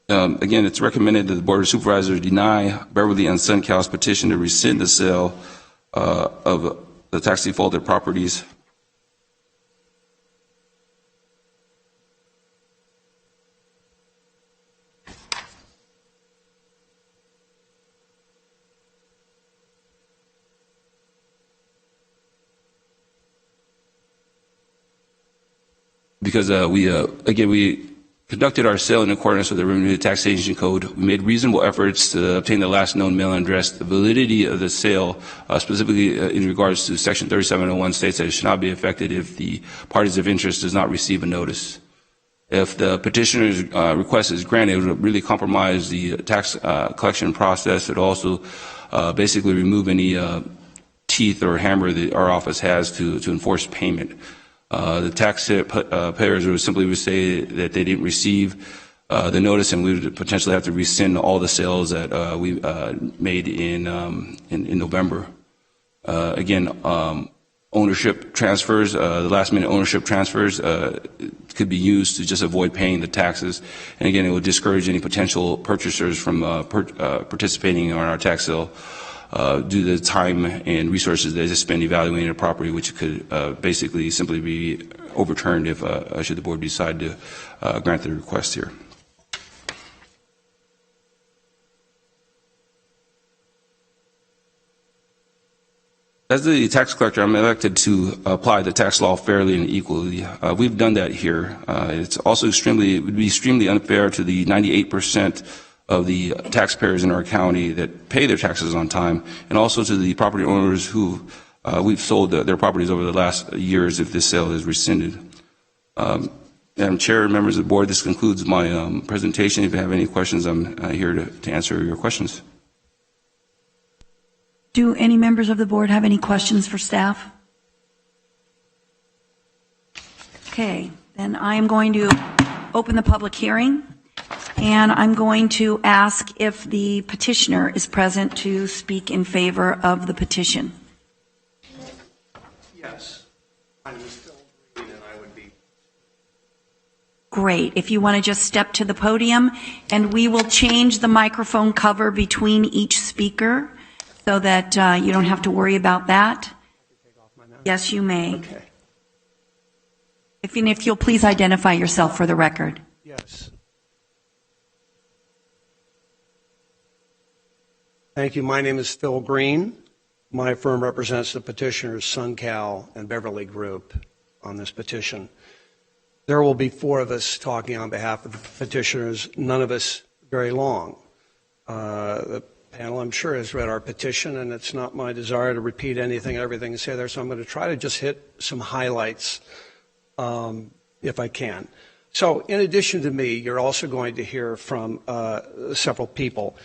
Again, it's recommended that the Board of Supervisors deny Beverly and SunCal's petition to rescind the sale of the tax defaulted properties. Because we conducted our sale in accordance with the Revenue Taxation Code. We made reasonable efforts to obtain the last known mailing address. The validity of the sale, specifically in regards to Section 3701, states that it should not be affected if the parties of interest does not receive a notice. If the petitioner's request is granted, it would really compromise the tax collection process. It would also basically remove any teeth or hammer that our office has to enforce payment. The taxpayers would simply say that they didn't receive the notice, and we would potentially have to rescind all the sales that we made in November. Again, ownership transfers, the last-minute ownership transfers could be used to just avoid paying the taxes. And again, it would discourage any potential purchasers from participating in our tax sale. Due to the time and resources they spend evaluating a property, which could basically simply be overturned if should the board decide to grant the request here. As the tax collector, I'm elected to apply the tax law fairly and equally. We've done that here. It would be extremely unfair to the 98% of the taxpayers in our county that pay their taxes on time, and also to the property owners who we've sold their properties over the last years if this sale is rescinded. Madam Chair, members of the board, this concludes my presentation. If you have any questions, I'm here to answer your questions. Do any members of the board have any questions for staff? Okay, then I am going to open the public hearing. And I'm going to ask if the petitioner is present to speak in favor of the petition. Yes. My name is Phil Green, and I would be. Great. If you want to just step to the podium, and we will change the microphone cover between each speaker so that you don't have to worry about that. Yes, you may. Okay. If you'll please identify yourself for the record. Yes. Thank you. My name is Phil Green. My firm represents the petitioners SunCal and Beverly Group on this petition. There will be four of us talking on behalf of the petitioners, none of us very long. The panel, I'm sure, has read our petition, and it's not my desire to repeat everything you say there, so I'm going to try to just hit some highlights if I can. So in addition to me, you're also going to hear from several people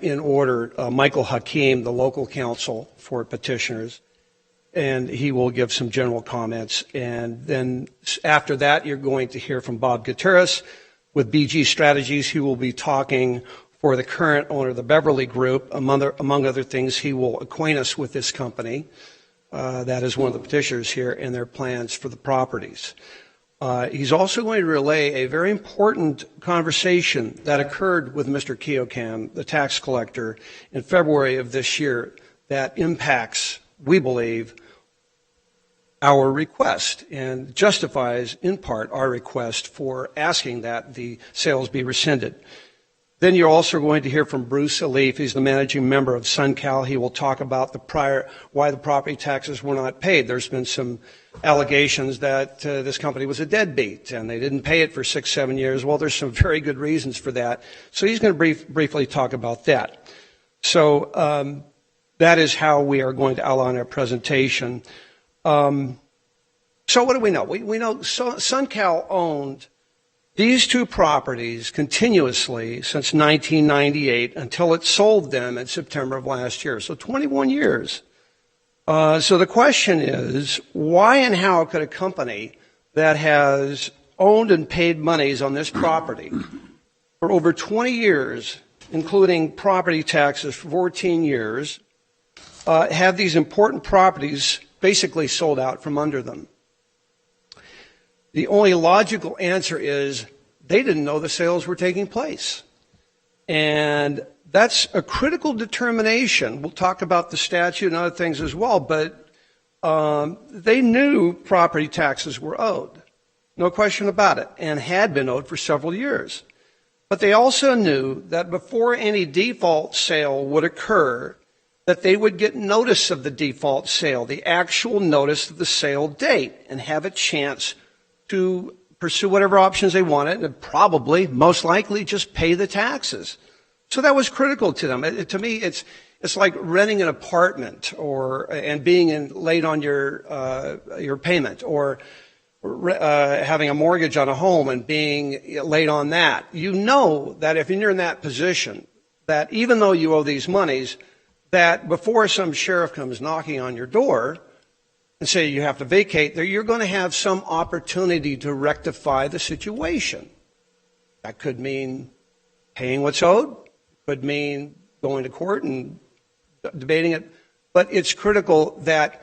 in order. Michael Hakeem, the local counsel for petitioners, and he will give some general comments. And then after that, you're going to hear from Bob Gutierrez with BG Strategies, who will be talking for the current owner of the Beverly Group. Among other things, he will acquaint us with this company. That is one of the petitioners here, and their plans for the properties. He's also going to relay a very important conversation that occurred with Mr. Keokam, the tax collector, in February of this year that impacts, we believe, our request and justifies, in part, our request for asking that the sales be rescinded. Then you're also going to hear from Bruce Alif. He's the managing member of SunCal. He will talk about why the property taxes were not paid. There's been some allegations that this company was a deadbeat and they didn't pay it for 6-7 years. Well, there's some very good reasons for that. So he's going to briefly talk about that. So that is how we are going to outline our presentation. So what do we know? We know SunCal owned these two properties continuously since 1998 until it sold them in September of last year, so 21 years. So the question is, why and how could a company that has owned and paid monies on this property for over 20 years, including property taxes for 14 years, have these important properties basically sold out from under them? The only logical answer is they didn't know the sales were taking place. And that's a critical determination. We'll talk about the statute and other things as well, but they knew property taxes were owed, no question about it, and had been owed for several years. But they also knew that before any default sale would occur, that they would get notice of the default sale, the actual notice of the sale date, and have a chance to pursue whatever options they wanted, and probably, most likely, just pay the taxes. So that was critical to them. To me, it's like renting an apartment and being late on your payment, or having a mortgage on a home and being late on that. You know that if you're in that position, that even though you owe these monies, that before some sheriff comes knocking on your door and say you have to vacate, you're going to have some opportunity to rectify the situation. That could mean paying what's owed, could mean going to court and debating it, but it's critical that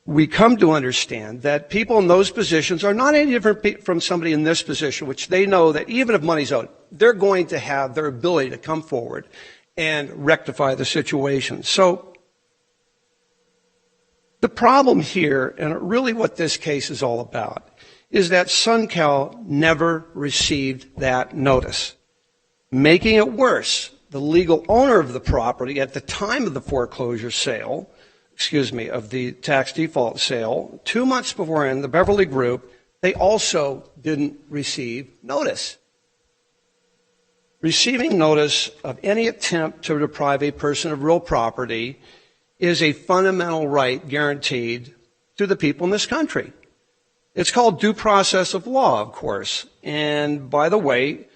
we come to understand that people in those positions are not any different from somebody in this position, which they know that even if money's owed, they're going to have their ability to come forward and rectify the situation. So the problem here, and really what this case is all about, is that SunCal never received that notice. Making it worse, the legal owner of the property at the time of the foreclosure sale, of the tax default sale, 2 months beforehand, the Beverly Group, they also didn't receive notice. Receiving notice of any attempt to deprive a person of real property is a fundamental right guaranteed to the people in this country. It's called due process of law, of course. And by the way,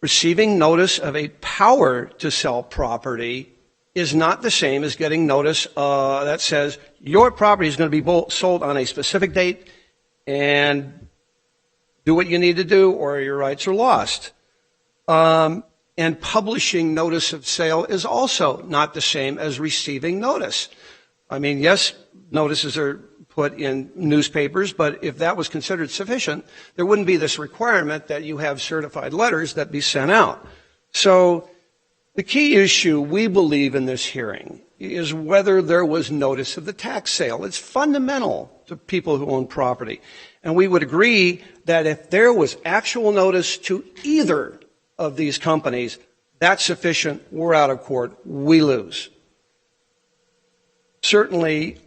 receiving notice of a power to sell property is not the same as getting notice that says your property is going to be sold on a specific date and do what you need to do or your rights are lost. And publishing notice of sale is also not the same as receiving notice. I mean, yes, notices are put in newspapers, but if that was considered sufficient, there wouldn't be this requirement that you have certified letters that be sent out. So the key issue we believe in this hearing is whether there was notice of the tax sale. It's fundamental to people who own property. And we would agree that if there was actual notice to either of these companies, that's sufficient. We're out of court. We lose. Certainly,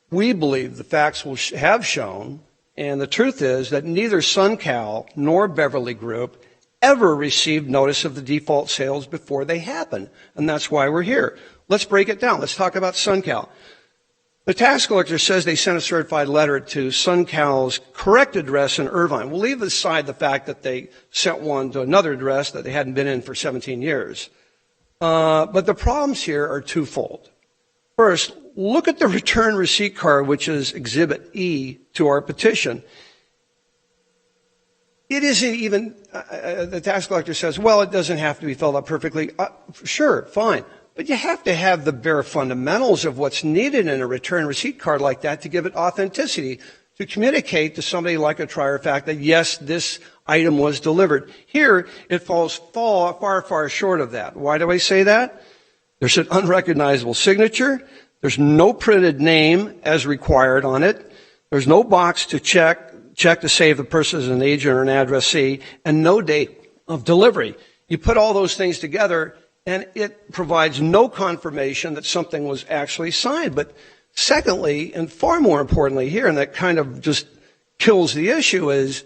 we believe the facts will have shown, and the truth is that neither SunCal nor Beverly Group ever received notice of the default sales before they happened, and that's why we're here. Let's break it down. Let's talk about SunCal. The tax collector says they sent a certified letter to SunCal's correct address in Irvine. We'll leave aside the fact that they sent one to another address that they hadn't been in for 17 years. But the problems here are twofold. First, look at the return receipt card, which is Exhibit E to our petition. It isn't even, the tax collector says, well, it doesn't have to be filled out perfectly. Sure, fine. But you have to have the bare fundamentals of what's needed in a return receipt card like that to give it authenticity, to communicate to somebody like a trier of fact that, yes, this item was delivered. Here, it falls far short of that. Why do I say that? There's an unrecognizable signature. There's no printed name as required on it. There's no box to check to say if the person is an agent or an addressee, and no date of delivery. You put all those things together, and it provides no confirmation that something was actually signed. But secondly, and far more importantly here, and that kind of just kills the issue, is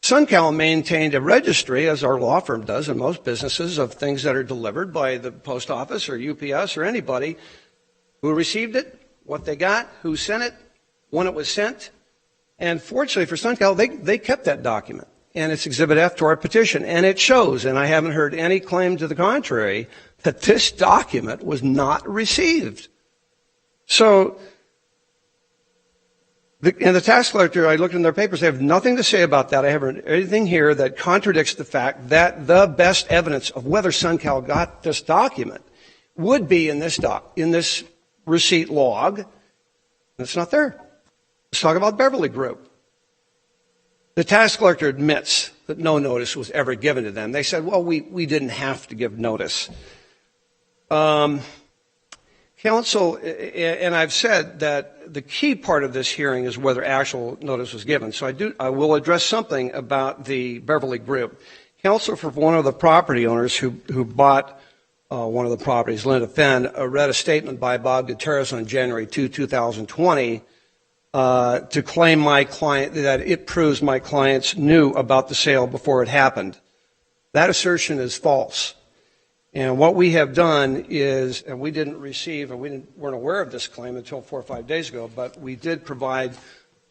SunCal maintained a registry, as our law firm does in most businesses, of things that are delivered by the post office or UPS or anybody, who received it, what they got, who sent it, when it was sent. And fortunately for SunCal, they kept that document. And it's Exhibit F to our petition. And it shows, and I haven't heard any claim to the contrary, that this document was not received. So, and the tax collector, I looked in their papers, they have nothing to say about that. I haven't heard anything here that contradicts the fact that the best evidence of whether SunCal got this document would be in this receipt log. It's not there. Let's talk about Beverly Group. The tax collector admits that no notice was ever given to them. They said, well, we didn't have to give notice. Counsel, and I've said that the key part of this hearing is whether actual notice was given. So I will address something about the Beverly Group. Counsel for one of the property owners who bought one of the properties, Linda Fenn, read a statement by Bob Gutierrez on January 2, 2020, to claim my client, that it proves my clients knew about the sale before it happened. That assertion is false. And what we have done is, and we didn't receive, and weren't aware of this claim until 4 or 5 days ago, but we did provide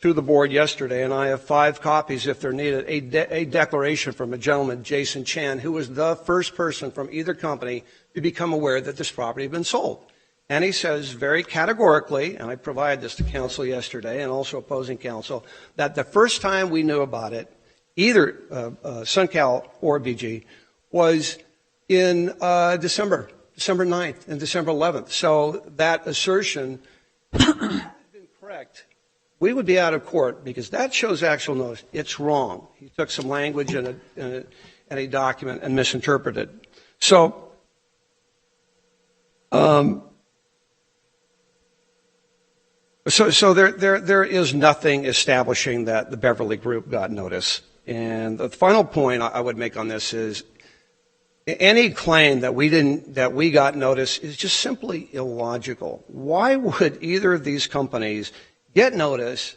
to the board yesterday, and I have 5 copies if they're needed, a declaration from a gentleman, Jason Chan, who was the first person from either company to become aware that this property had been sold. And he says very categorically, and I provided this to counsel yesterday and also opposing counsel, that the first time we knew about it, either SunCal or BG, was in December 9th and December 11th. So that assertion had been correct. We would be out of court because that shows actual notice. It's wrong. He took some language in a document and misinterpreted. So, there is nothing establishing that the Beverly Group got notice. And the final point I would make on this is, any claim that we got notice is just simply illogical. Why would either of these companies get notice,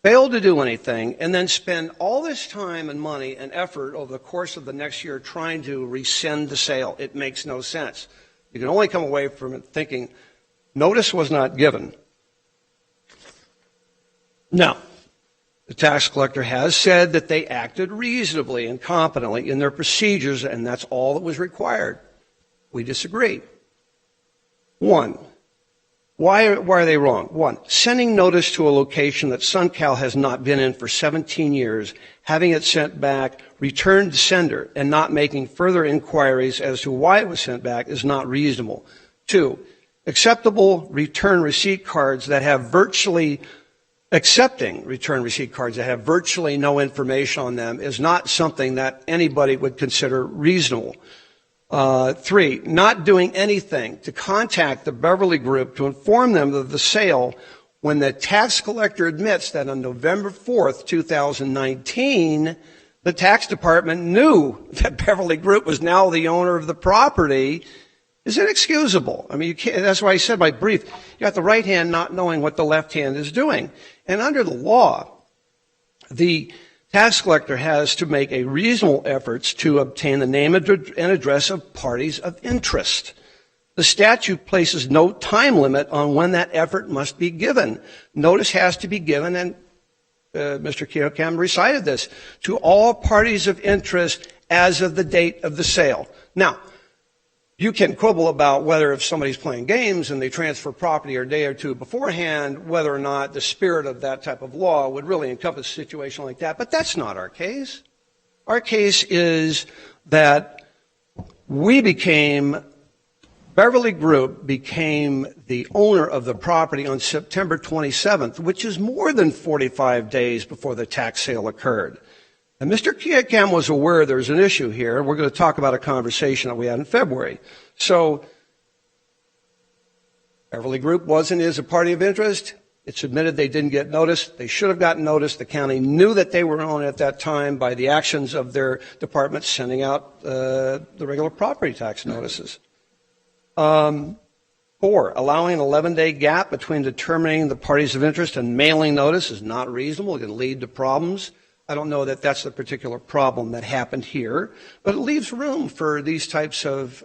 fail to do anything, and then spend all this time and money and effort over the course of the next year trying to rescind the sale? It makes no sense. You can only come away from it thinking notice was not given. Now, the tax collector has said that they acted reasonably and competently in their procedures, and that's all that was required. We disagree. One, why are they wrong? One, sending notice to a location that SunCal has not been in for 17 years, having it sent back, returned to sender, and not making further inquiries as to why it was sent back is not reasonable. Two, acceptable return receipt cards that have accepting return receipt cards that have virtually no information on them is not something that anybody would consider reasonable. 3, not doing anything to contact the Beverly Group to inform them of the sale when the tax collector admits that on November 4th, 2019, the tax department knew that Beverly Group was now the owner of the property is inexcusable. I mean, you can't, that's why I said in my brief, you got the right hand not knowing what the left hand is doing. And under the law, the tax collector has to make a reasonable efforts to obtain the name and address of parties of interest. The statute places no time limit on when that effort must be given. Notice has to be given, and Mr. Joaquin recited this, to all parties of interest as of the date of the sale. Now, you can quibble about whether if somebody's playing games and they transfer property a day or two beforehand, whether or not the spirit of that type of law would really encompass a situation like that, but that's not our case. Our case is that Beverly Group became the owner of the property on September 27th, which is more than 45 days before the tax sale occurred. And Mr. Joaquin was aware there's an issue here. We're going to talk about a conversation that we had in February. So, Beverly Group was and is a party of interest. It's admitted they didn't get notice. They should have gotten notice. The county knew that they were owned at that time by the actions of their department sending out the regular property tax notices. 4, allowing an 11-day gap between determining the parties of interest and mailing notice is not reasonable. It can lead to problems. I don't know that that's the particular problem that happened here, but it leaves room for these types of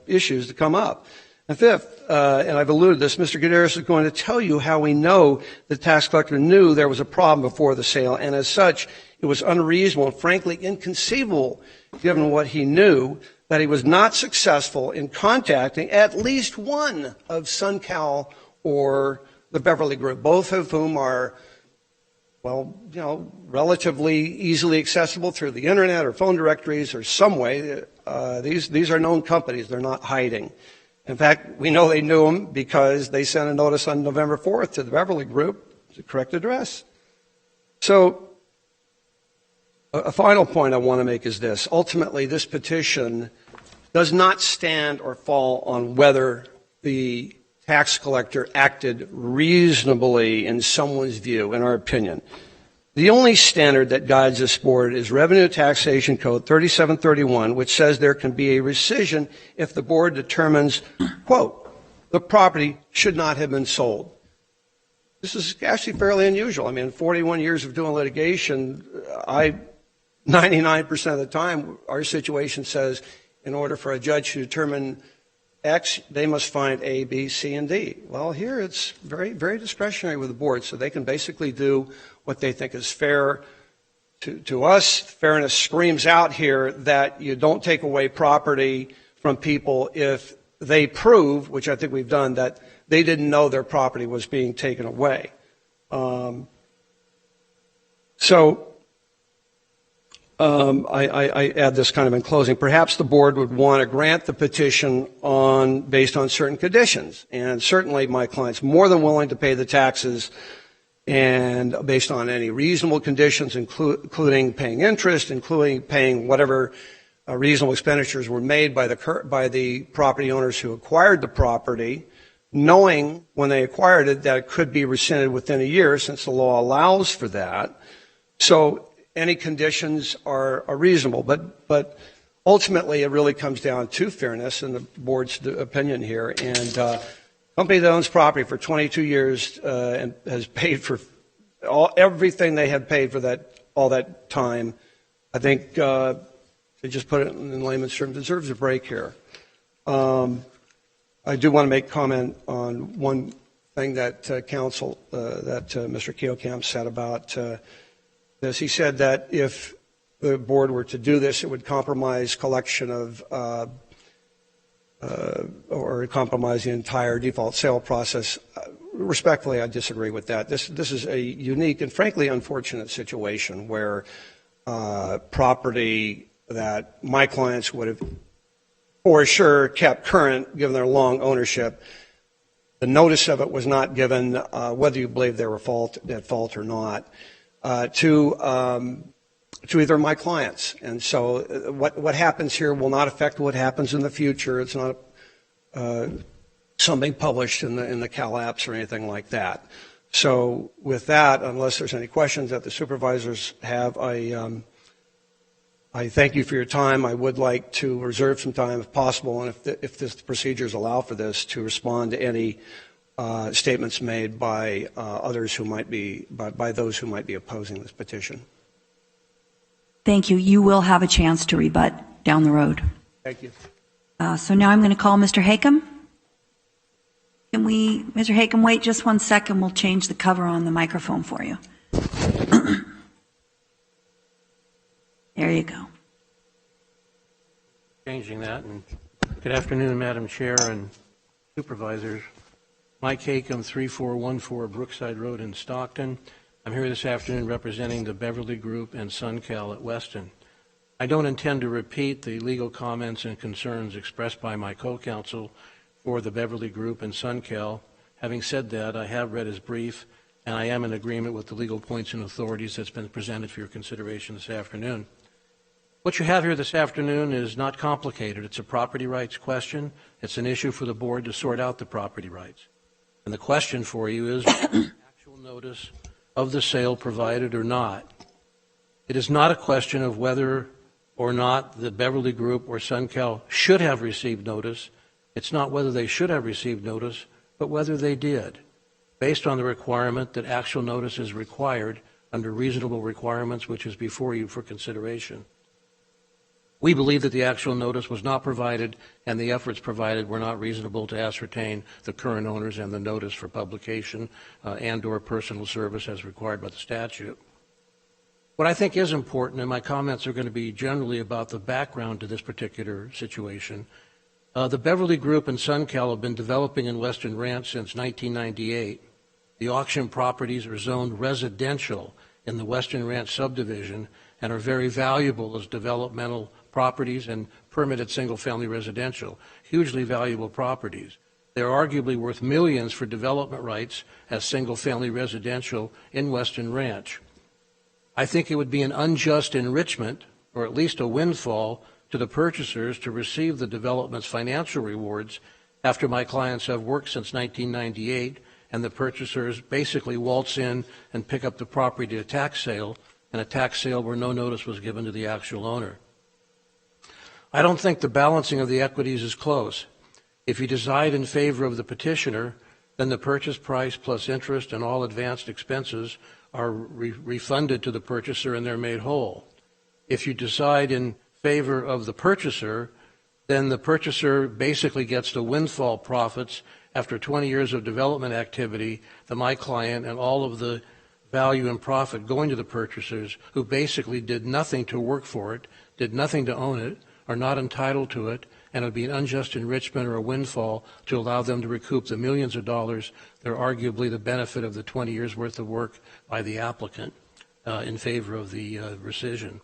issues to come up. And fifth, and I've alluded to this, Mr. Gutierrez is going to tell you how we know the tax collector knew there was a problem before the sale, and as such, it was unreasonable and frankly inconceivable, given what he knew, that he was not successful in contacting at least one of SunCal or the Beverly Group, both of whom are, well, you know, relatively easily accessible through the internet or phone directories or some way. These are known companies. They're not hiding. In fact, we know they knew them because they sent a notice on November 4th to the Beverly Group, the correct address. So a final point I want to make is this. Ultimately, this petition does not stand or fall on whether the tax collector acted reasonably in someone's view, in our opinion. The only standard that guides this board is Revenue Taxation Code 3731, which says there can be a rescission if the board determines, quote, the property should not have been sold. This is actually fairly unusual. I mean, 41 years of doing litigation, 99% of the time, our situation says in order for a judge to determine X, they must find A, B, C, and D. Well, here it's very, very discretionary with the board, so they can basically do what they think is fair. To us, fairness screams out here that you don't take away property from people if they prove, which I think we've done, that they didn't know their property was being taken away. I add this kind of in closing. Perhaps the board would want to grant the petition based on certain conditions. And certainly my client's more than willing to pay the taxes and based on any reasonable conditions, including paying interest, including paying whatever reasonable expenditures were made by the property owners who acquired the property, knowing when they acquired it that it could be rescinded within a year since the law allows for that. So any conditions are reasonable, but ultimately it really comes down to fairness in the board's opinion here. And a company that owns property for 22 years and has paid for everything they have paid for all that time, I think to just put it in layman's terms, deserves a break here. I do want to make comment on one thing that Mr. Keokamp said about this. He said that if the board were to do this, it would compromise collection of or compromise the entire default sale process. Respectfully, I disagree with that. This is a unique and frankly unfortunate situation where property that my clients would have for sure kept current given their long ownership, the notice of it was not given, whether you believe they were at fault or not, to either of my clients. And so what happens here will not affect what happens in the future. It's not something published in the CalApps or anything like that. So with that, unless there's any questions that the supervisors have, I thank you for your time. I would like to reserve some time, if possible, and if the procedures allow for this, to respond to any statements made by others who might be, by those who might be opposing this petition. Thank you. You will have a chance to rebut down the road. Thank you. So now I'm going to call Mr. Hakem. Can we, Mr. Hakem, wait just 1 second? We'll change the cover on the microphone for you. There you go. Changing that. And good afternoon, Madam Chair and Supervisors. Mike Hakem, 3414 Brookside Road in Stockton. I'm here this afternoon representing the Beverly Group and SunCal at Weston. I don't intend to repeat the legal comments and concerns expressed by my co-counsel for the Beverly Group and SunCal. Having said that, I have read his brief, and I am in agreement with the legal points and authorities that's been presented for your consideration this afternoon. What you have here this afternoon is not complicated. It's a property rights question. It's an issue for the board to sort out the property rights. And the question for you is actual notice of the sale provided or not. It is not a question of whether or not the Beverly Group or SunCal should have received notice. It's not whether they should have received notice, but whether they did, based on the requirement that actual notice is required under reasonable requirements, which is before you for consideration. We believe that the actual notice was not provided and the efforts provided were not reasonable to ascertain the current owners and the notice for publication and/or personal service as required by the statute. What I think is important, and my comments are going to be generally about the background to this particular situation, the Beverly Group and SunCal have been developing in Western Ranch since 1998. The auction properties are zoned residential in the Western Ranch subdivision and are very valuable as developmental properties and permitted single-family residential, hugely valuable properties. They're arguably worth millions for development rights as single-family residential in Western Ranch. I think it would be an unjust enrichment, or at least a windfall, to the purchasers to receive the development's financial rewards after my clients have worked since 1998 and the purchasers basically waltz in and pick up the property at a tax sale, and a tax sale where no notice was given to the actual owner. I don't think the balancing of the equities is close. If you decide in favor of the petitioner, then the purchase price plus interest and all advanced expenses are refunded to the purchaser and they're made whole. If you decide in favor of the purchaser, then the purchaser basically gets the windfall profits after 20 years of development activity that my client and all of the value and profit going to the purchasers who basically did nothing to work for it, did nothing to own it, are not entitled to it, and it would be an unjust enrichment or a windfall to allow them to recoup the millions of dollars that are arguably the benefit of the 20 years worth of work by the applicant in favor of the rescission.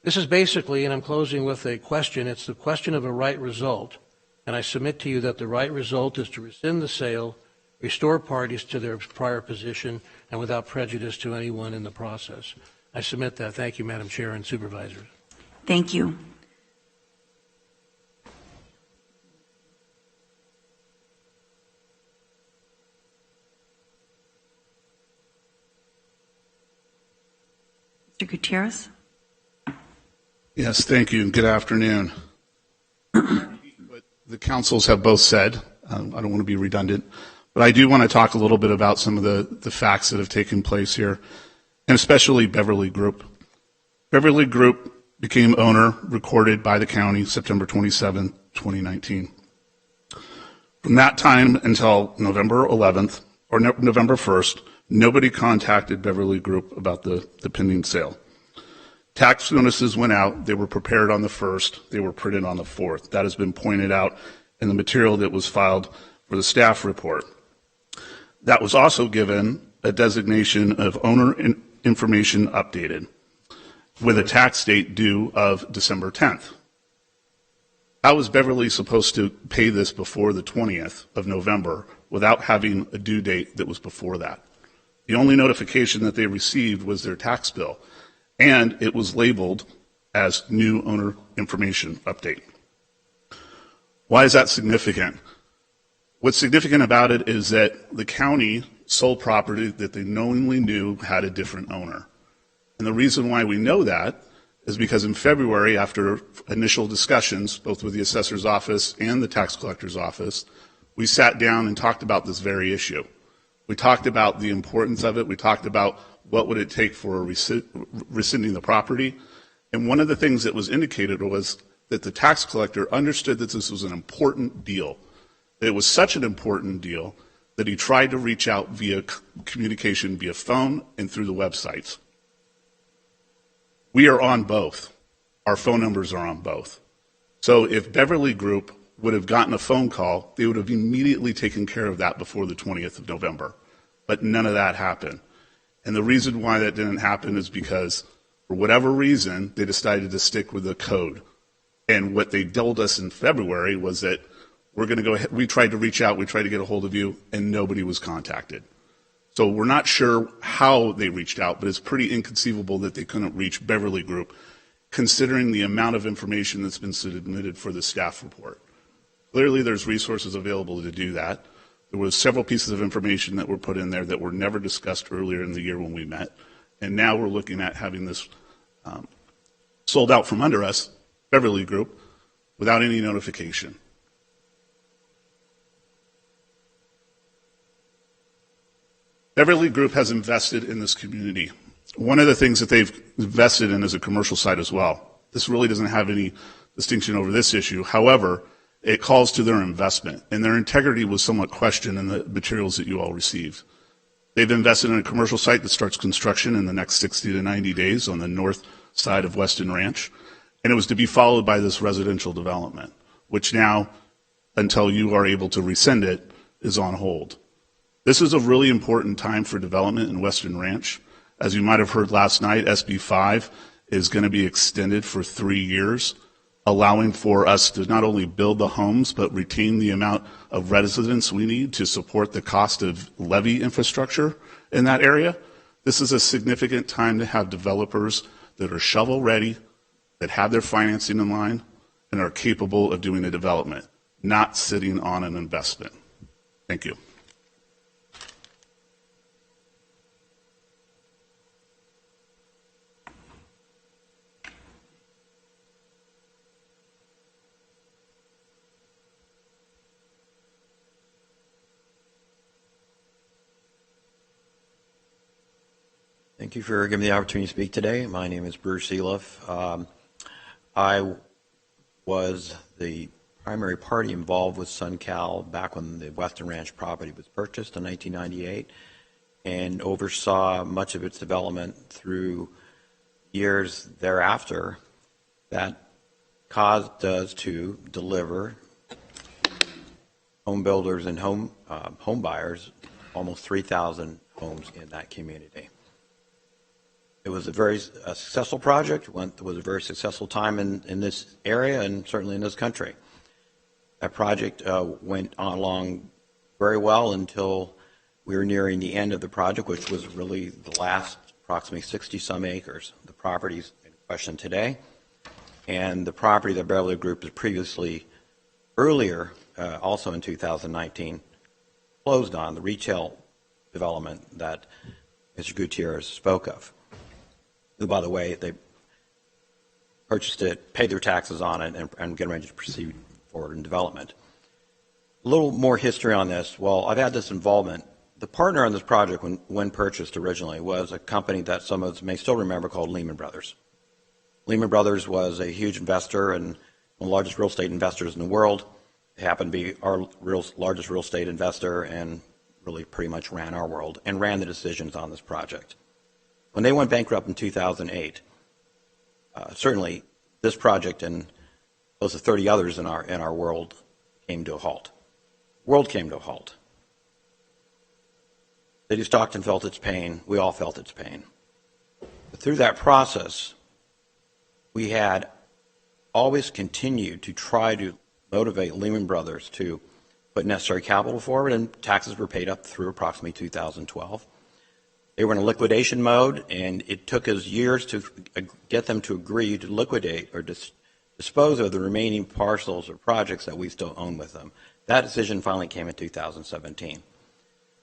This is basically, and I'm closing with a question, it's the question of a right result, and I submit to you that the right result is to rescind the sale, restore parties to their prior position, and without prejudice to anyone in the process. I submit that. Thank you, Madam Chair and Supervisors. Thank you. Mr. Gutierrez? Yes, thank you, and good afternoon. What the councils have both said, I don't want to be redundant, but I do want to talk a little bit about some of the facts that have taken place here, and especially Beverly Group. Beverly Group became owner, recorded by the county, September 27, 2019. From that time until November 11th, or November 1st, nobody contacted Beverly Group about the pending sale. Tax notices went out. They were prepared on the 1st. They were printed on the 4th. That has been pointed out in the material that was filed for the staff report. That was also given a designation of owner information updated with a tax date due of December 10th. How was Beverly supposed to pay this before the 20th of November without having a due date that was before that? The only notification that they received was their tax bill, and it was labeled as new owner information update. Why is that significant? What's significant about it is that the county sold property that they knowingly knew had a different owner. And the reason why we know that is because in February, after initial discussions, both with the assessor's office and the tax collector's office, we sat down and talked about this very issue. We talked about the importance of it. We talked about what would it take for rescinding the property. And one of the things that was indicated was that the tax collector understood that this was an important deal. It was such an important deal that he tried to reach out via communication via phone and through the websites. We are on both. Our phone numbers are on both. So if Beverly Group would have gotten a phone call, they would have immediately taken care of that before the 20th of November. But none of that happened. And the reason why that didn't happen is because, for whatever reason, they decided to stick with the code. And what they told us in February was that we're going to go ahead, we tried to reach out, we tried to get a hold of you, and nobody was contacted. So we're not sure how they reached out, but it's pretty inconceivable that they couldn't reach Beverly Group, considering the amount of information that's been submitted for the staff report. Clearly, there's resources available to do that. There was several pieces of information that were put in there that were never discussed earlier in the year when we met, and now we're looking at having this sold out from under us, Beverly Group, without any notification. Beverly Group has invested in this community. One of the things that they've invested in is a commercial site as well. This really doesn't have any distinction over this issue. However, it calls to their investment, and their integrity was somewhat questioned in the materials that you all received. They've invested in a commercial site that starts construction in the next 60 to 90 days on the north side of Weston Ranch, and it was to be followed by this residential development, which now, until you are able to rescind it, is on hold. This is a really important time for development in Weston Ranch. As you might have heard last night, SB 5 is going to be extended for 3 years, allowing for us to not only build the homes, but retain the amount of residents we need to support the cost of levy infrastructure in that area. This is a significant time to have developers that are shovel ready, that have their financing in line, and are capable of doing the development, not sitting on an investment. Thank you. Thank you for giving me the opportunity to speak today. My name is Bruce Eliff. I was the primary party involved with SunCal back when the Western Ranch property was purchased in 1998 and oversaw much of its development through years thereafter. That caused us to deliver home builders and home buyers almost 3,000 homes in that community. It was a very successful project. It was a very successful time in this area and certainly in this country. That project went along very well until we were nearing the end of the project, which was really the last approximately 60-some acres. The property's in question today, and the property that Beverly Group had previously, earlier, also in 2019, closed on, the retail development that Mr. Gutierrez spoke of. Who, by the way, they purchased it, paid their taxes on it, and getting ready to proceed forward in development. A little more history on this. Well, I've had this involvement. The partner on this project, when purchased originally, was a company that some of us may still remember called Lehman Brothers. Lehman Brothers was a huge investor and one of the largest real estate investors in the world. They happened to be our largest real estate investor and really pretty much ran our world and ran the decisions on this project. When they went bankrupt in 2008, certainly this project and close to 30 others in our world came to a halt. The world came to a halt. City of Stockton felt its pain. We all felt its pain. But through that process, we had always continued to try to motivate Lehman Brothers to put necessary capital forward, and taxes were paid up through approximately 2012. They were in a liquidation mode, and it took us years to get them to agree to liquidate or dispose of the remaining parcels or projects that we still own with them. That decision finally came in 2017.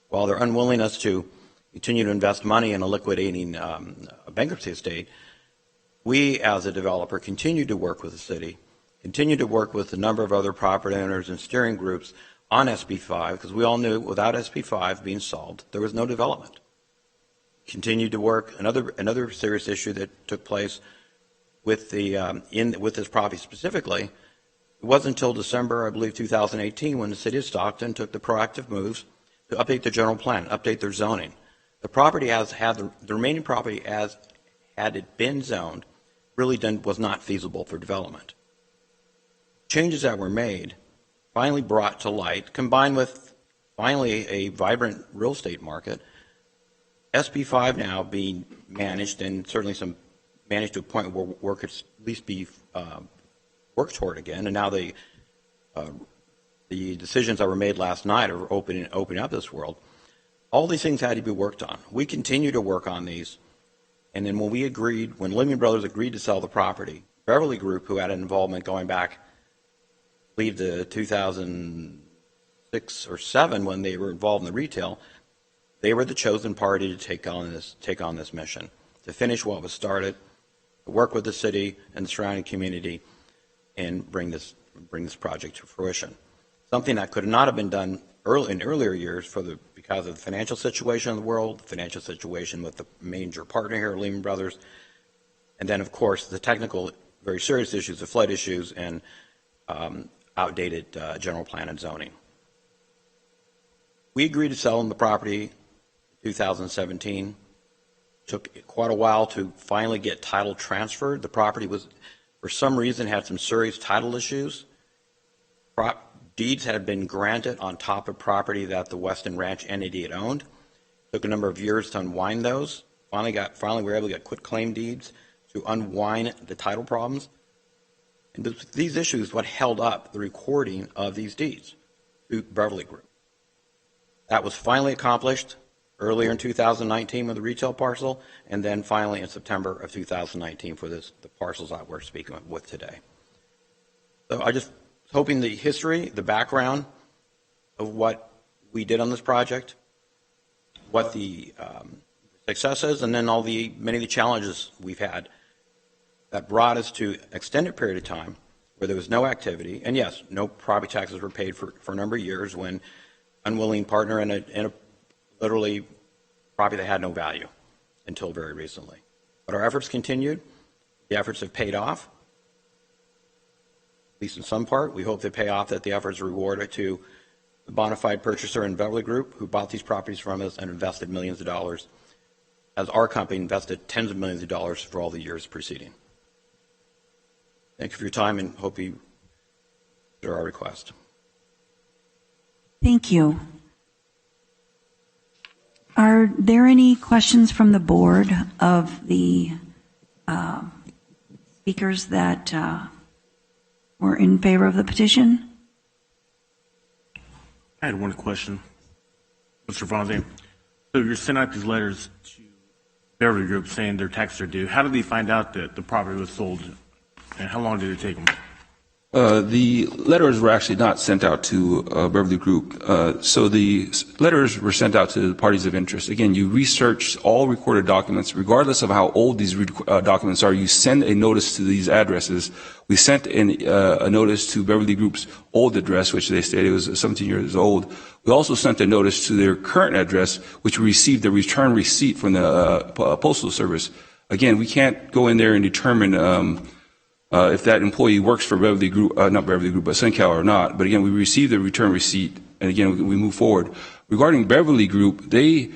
While their unwillingness to continue to invest money in a liquidating a bankruptcy estate, we as a developer continued to work with the city, continued to work with a number of other property owners and steering groups on SB 5, because we all knew without SB 5 being solved, there was no development. Continued to work. Another serious issue that took place with with this property specifically, it wasn't until December, I believe, 2018, when the city of Stockton took the proactive moves to update the general plan, update their zoning. The property the remaining property as had it been zoned really was not feasible for development. Changes that were made finally brought to light, combined with finally a vibrant real estate market, SB 5 now being managed, and certainly managed to a point where work could at least be worked toward again. And now the decisions that were made last night are opening up this world. All these things had to be worked on. We continue to work on these. And then when Lehman Brothers agreed to sell the property, Beverly Group, who had an involvement going back, I believe, to 2006 or 7, when they were involved in the retail, they were the chosen party to take on this mission, to finish what was started, to work with the city and the surrounding community, and bring this project to fruition. Something that could not have been done in earlier years because of the financial situation in the world, the financial situation with the major partner here, Lehman Brothers, and then, of course, the technical, very serious issues, the flood issues, and outdated general plan and zoning. We agreed to sell them the property in 2017. Took quite a while to finally get title transferred. The property was, for some reason, had some serious title issues. Deeds had been granted on top of property that the Weston Ranch entity had owned. Took a number of years to unwind those. Finally, we were able to get quitclaim deeds to unwind the title problems. And these issues what held up the recording of these deeds to Beverly Group. That was finally accomplished earlier in 2019 with the retail parcel, and then finally in September of 2019 for the parcels that we're speaking with today. So I just hoping the history, the background of what we did on this project, what the success is, and then many of the challenges we've had that brought us to an extended period of time where there was no activity, and yes, no property taxes were paid for a number of years when unwilling partner in a literally property that had no value until very recently. But our efforts continued. The efforts have paid off, at least in some part. We hope they pay off, that the efforts are rewarded to the bona fide purchaser in Beverly Group who bought these properties from us and invested millions of dollars, as our company invested tens of millions of dollars for all the years preceding. Thank you for your time, and hope you consider our request. Thank you. Are there any questions from the board of the speakers that were in favor of the petition? I had one question, Mr. Fonzie. So you're sending out these letters to Beverly Group saying their taxes are due. How did they find out that the property was sold, and how long did it take them? The letters were actually not sent out to Beverly Group. So the letters were sent out to the parties of interest. Again, you research all recorded documents, regardless of how old these documents are. You send a notice to these addresses. We sent a notice to Beverly Group's old address, which they stated was 17 years old. We also sent a notice to their current address, which we received a return receipt from the Postal Service. Again, we can't go in there and determine if that employee works for Beverly Group, not Beverly Group, but SunCal or not. But again, we received the return receipt, and again, we move forward. Regarding Beverly Group, we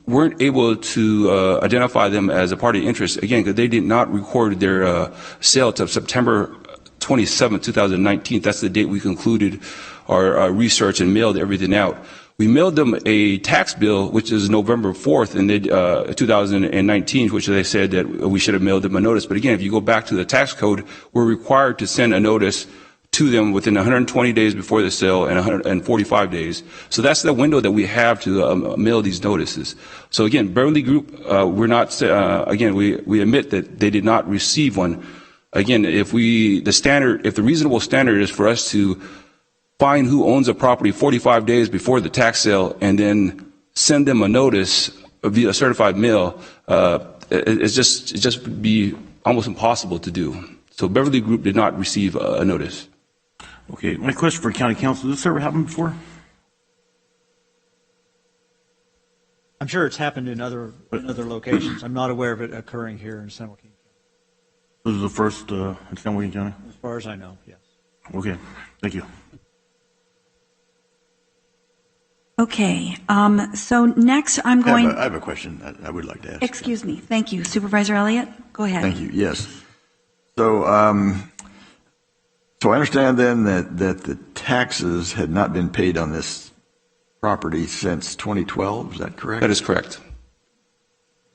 weren't able to identify them as a party of interest, again, because they did not record their sale until September 27, 2019. That's the date we concluded our research and mailed everything out. We mailed them a tax bill, which is November 4th in 2019, which they said that we should have mailed them a notice. But again, if you go back to the tax code, we're required to send a notice to them within 120 days before the sale and 145 days. So that's the window that we have to mail these notices. So again, Beverly Group, we're not, again, we admit that they did not receive one. Again, if the reasonable standard is for us to find who owns a property 45 days before the tax sale and then send them a notice via certified mail, it just would be almost impossible to do. So Beverly Group did not receive a notice. Okay, my question for County Council, has this ever happened before? I'm sure it's happened in other locations. I'm not aware of it occurring here in San Joaquin. This is the first in San Joaquin County? As far as I know, yes. Okay, thank you. Okay, so next I'm going... I have a question I would like to ask. Excuse me. Thank you. Supervisor Elliott, go ahead. Thank you. Yes. So, so I understand then that the taxes had not been paid on this property since 2012. Is that correct? That is correct.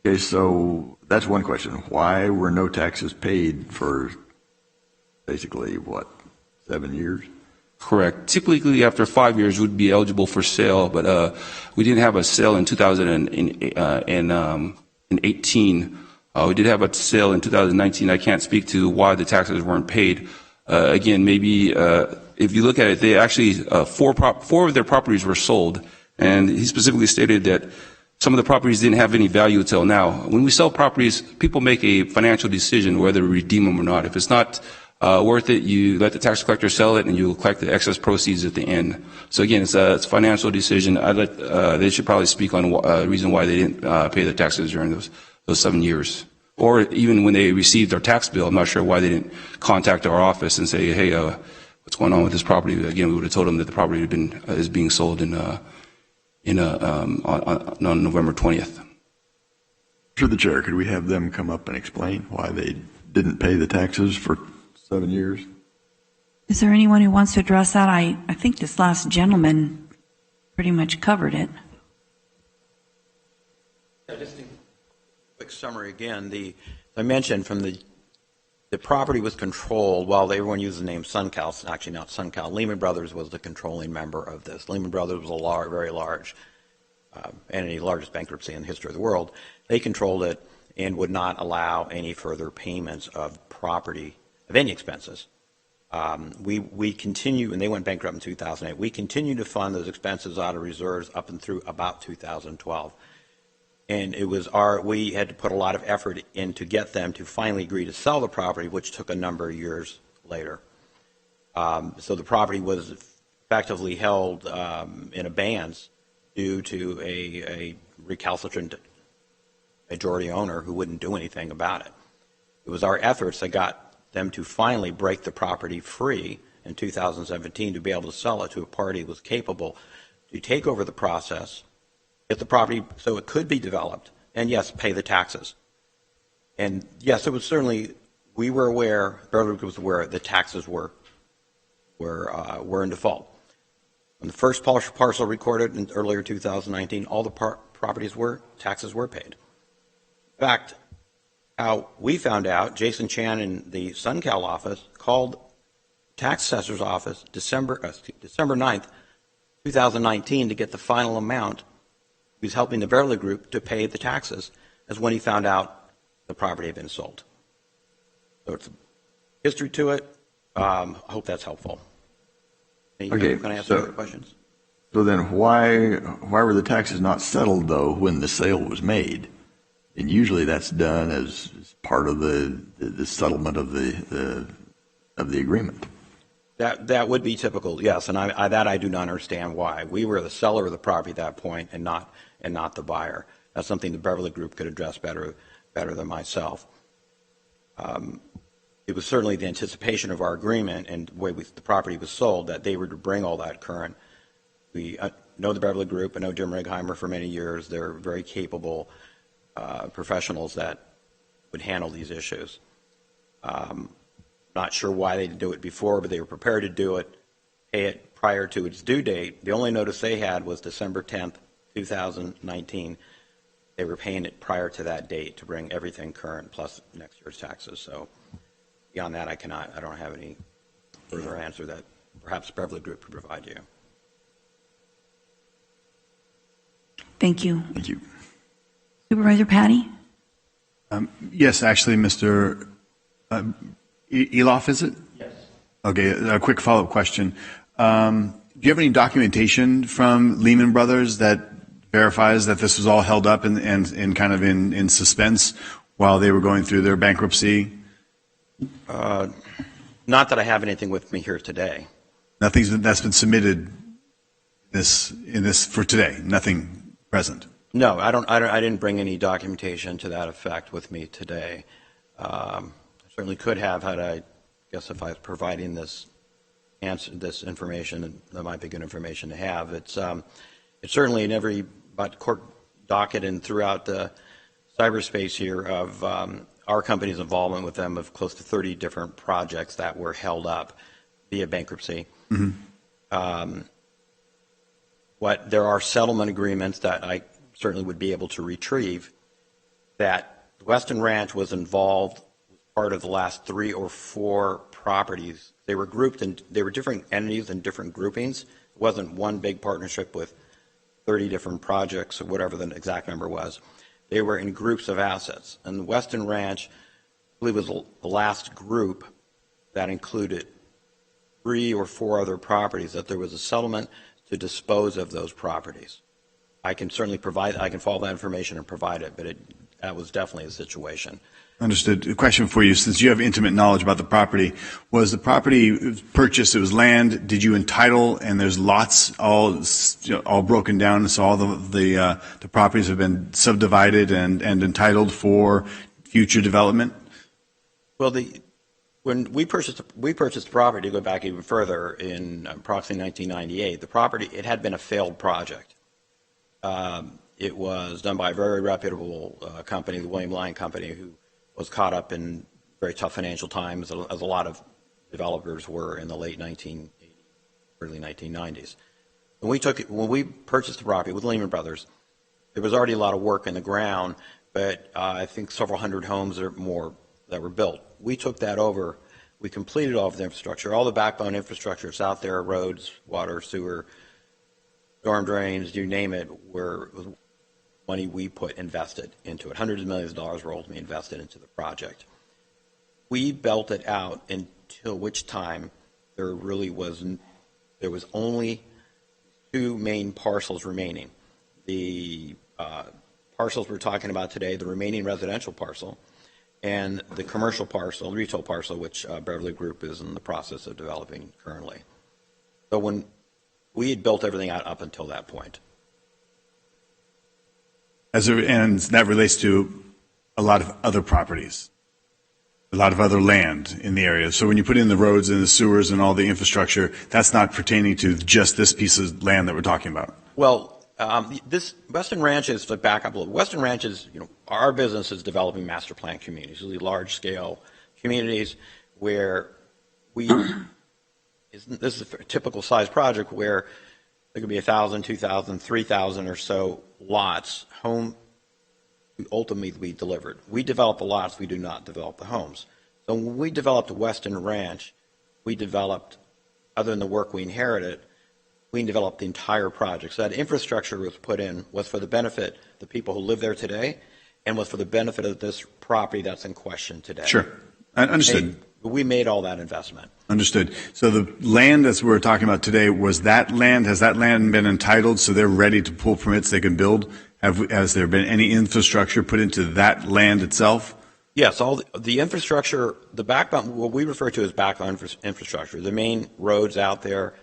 Okay, so that's one question. Why were no taxes paid for basically, 7 years? Correct. Typically, after 5 years, we'd be eligible for sale, but we didn't have a sale in 2018. We did have a sale in 2019. I can't speak to why the taxes weren't paid. Again, maybe if you look at it, they actually four of their properties were sold, and he specifically stated that some of the properties didn't have any value until now. When we sell properties, people make a financial decision whether to redeem them or not. If it's not worth it, you let the tax collector sell it, and you will collect the excess proceeds at the end. So again, it's a financial decision. They should probably speak on the reason why they didn't pay the taxes during those 7 years. Or even when they received their tax bill, I'm not sure why they didn't contact our office and say, hey, what's going on with this property? Again, we would have told them that the property is being sold on November 20th. Through the chair, could we have them come up and explain why they didn't pay the taxes for 7 years? Is there anyone who wants to address that? I think this last gentleman pretty much covered it. Yeah, just a quick summary again. I mentioned from the property was controlled while everyone used the name SunCal. Actually, not SunCal. Lehman Brothers was the controlling member of this. Lehman Brothers was a very large entity, largest bankruptcy in the history of the world. They controlled it and would not allow any further payments of property, of any expenses. We continue, and they went bankrupt in 2008. We continue to fund those expenses out of reserves up and through about 2012. And we had to put a lot of effort in to get them to finally agree to sell the property, which took a number of years later. So the property was effectively held in abeyance due to a recalcitrant majority owner who wouldn't do anything about it. It was our efforts that got them to finally break the property free in 2017 to be able to sell it to a party that was capable to take over the process, get the property so it could be developed, and yes, pay the taxes. And yes, it was certainly, we were aware, Beverly was aware the taxes were in default. When the first parcel recorded in earlier 2019, all the taxes were paid. In fact, how we found out, Jason Chan in the SunCal office called tax assessor's office December 9th, 2019 to get the final amount. He was helping the Beverly Group to pay the taxes, as when he found out the property had been sold. So it's a history to it. I hope that's helpful. Okay, can I answer other questions? So then why were the taxes not settled, though, when the sale was made? And usually that's done as part of the settlement of the agreement. That would be typical, yes, and I do not understand why. We were the seller of the property at that point and not the buyer. That's something the Beverly Group could address better than myself. It was certainly the anticipation of our agreement and the way the property was sold that they were to bring all that current. We know the Beverly Group. I know Jim Righeimer for many years. They're very capable professionals that would handle these issues. Not sure why they didn't do it before, but they were prepared to do it, pay it prior to its due date. The only notice they had was December 10th, 2019. They were paying it prior to that date to bring everything current plus next year's taxes. So beyond that, I don't have any further answer that perhaps Beverly Group could provide you. Thank you. Thank you. Supervisor Patty? Yes, actually, Mr. Eloff, is it? Yes. Okay, a quick follow-up question. Do you have any documentation from Lehman Brothers that verifies that this was all held up and kind of in suspense while they were going through their bankruptcy? Not that I have anything with me here today. Nothing that's been submitted in this for today. Nothing present. No, I didn't bring any documentation to that effect with me today. I certainly could have had if I was providing this information, that might be good information to have. It's certainly in every court docket and throughout the cyberspace here of our company's involvement with them of close to 30 different projects that were held up via bankruptcy. Mm-hmm. There are settlement agreements that I certainly would be able to retrieve that Weston Ranch was involved as part of the last 3 or 4 properties. They were grouped and they were different entities and different groupings. It wasn't one big partnership with 30 different projects or whatever the exact number was. They were in groups of assets. And the Weston Ranch, I believe, was the last group that included 3 or 4 other properties, that there was a settlement to dispose of those properties. I can certainly I can follow that information and provide it, but That was definitely the situation. Understood. A question for you, since you have intimate knowledge about the property, was the property purchased, it was land, did you entitle, and there's lots all broken down, so all the properties have been subdivided and entitled for future development? Well, when we purchased the property, to go back even further, in approximately 1998, the property, it had been a failed project. It was done by a very reputable company, the William Lyon Company, who was caught up in very tough financial times, as a lot of developers were in the late 1980s, early 1990s. When we purchased the property with Lehman Brothers, there was already a lot of work in the ground, but I think several hundred homes or more that were built. We took that over. We completed all of the infrastructure, all the backbone infrastructure that's out there, roads, water, sewer, storm drains, you name it, were money we invested into it. Hundreds of millions of dollars were ultimately invested into the project. We built it out until which time there was only two main parcels remaining. The parcels we're talking about today, the remaining residential parcel, and the commercial parcel, the retail parcel, which Beverly Group is in the process of developing currently. So when we had built everything out up until that point. And that relates to a lot of other properties, a lot of other land in the area. So when you put in the roads and the sewers and all the infrastructure, that's not pertaining to just this piece of land that we're talking about. Well, this Western Ranches, to back up a little, Western Ranches, our business is developing master plan communities, really large scale communities where this is a typical size project where there could be 1,000, 2,000, 3,000 or so lots, home ultimately we delivered. We develop the lots, we do not develop the homes. So when we developed Western Ranch, we developed, other than the work we inherited, we developed the entire project. So that infrastructure was put in was for the benefit of the people who live there today and was for the benefit of this property that's in question today. Sure. I understood. We made all that investment. Understood. So the land that we're talking about today, has that land been entitled so they're ready to pull permits, they can build? Has there been any infrastructure put into that land itself? Yes, all the infrastructure, the backbone, what we refer to as backbone infrastructure, the main roads out there.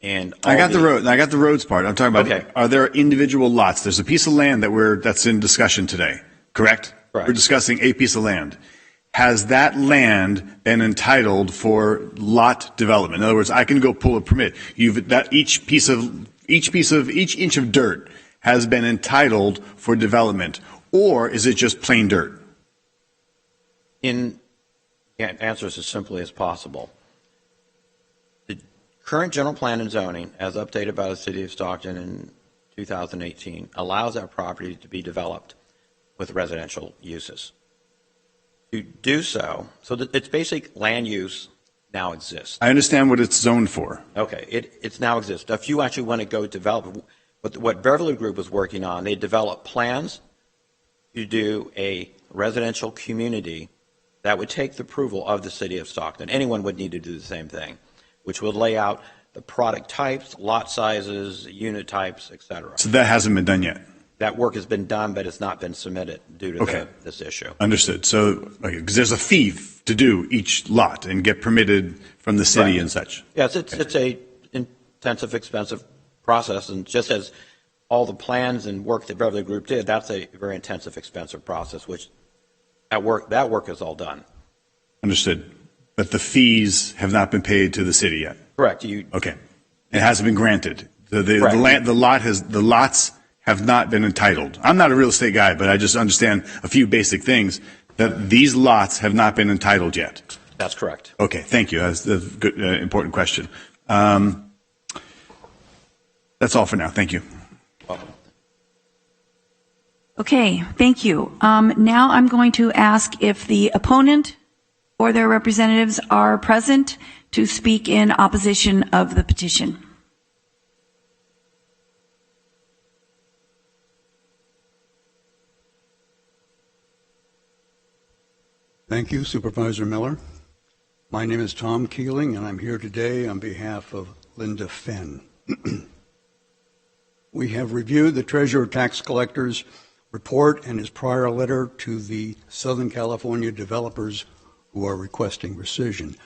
And I got the roads part. I'm talking about, Are there individual lots? There's a piece of land that's in discussion today, correct? Correct. We're discussing a piece of land. Has that land been entitled for lot development? In other words, I can go pull a permit. Each inch of dirt has been entitled for development, or is it just plain dirt? Answer is as simply as possible. The current general plan and zoning, as updated by the City of Stockton in 2018, allows that property to be developed with residential uses. To do so that it's basic land use now exists. I understand what it's zoned for. Okay, it's now exists. If you actually want to go develop, what Beverly Group was working on, they developed plans to do a residential community that would take the approval of the City of Stockton. Anyone would need to do the same thing, which would lay out the product types, lot sizes, unit types, etc. So that hasn't been done yet? That work has been done, but it's not been submitted due to this issue. Understood. So, because there's a fee to do each lot and get permitted from the city and such. Yes, it's a intensive, expensive process, and just as all the plans and work that Beverly Group did, that's a very intensive, expensive process, which that work is all done. Understood. But the fees have not been paid to the city yet? Correct. Okay. It hasn't been granted. The lots have not been entitled. I'm not a real estate guy, but I just understand a few basic things, that these lots have not been entitled yet. That's correct. Okay, thank you. That's a good, important question. That's all for now. Thank you. Okay, thank you. Now I'm going to ask if the opponent or their representatives are present to speak in opposition of the petition. Thank you, Supervisor Miller. My name is Tom Keeling, and I'm here today on behalf of Linda Fenn. We have reviewed the Treasurer Tax Collector's report and his prior letter to the Southern California developers who are requesting rescission.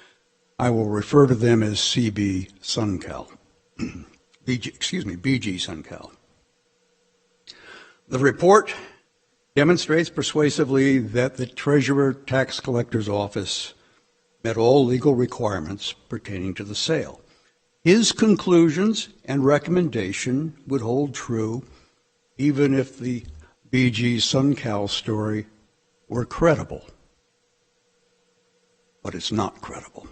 I will refer to them as CB SunCal. BG SunCal. The report demonstrates persuasively that the Treasurer Tax Collector's Office met all legal requirements pertaining to the sale. His conclusions and recommendation would hold true even if the BG SunCal story were credible. But it's not credible.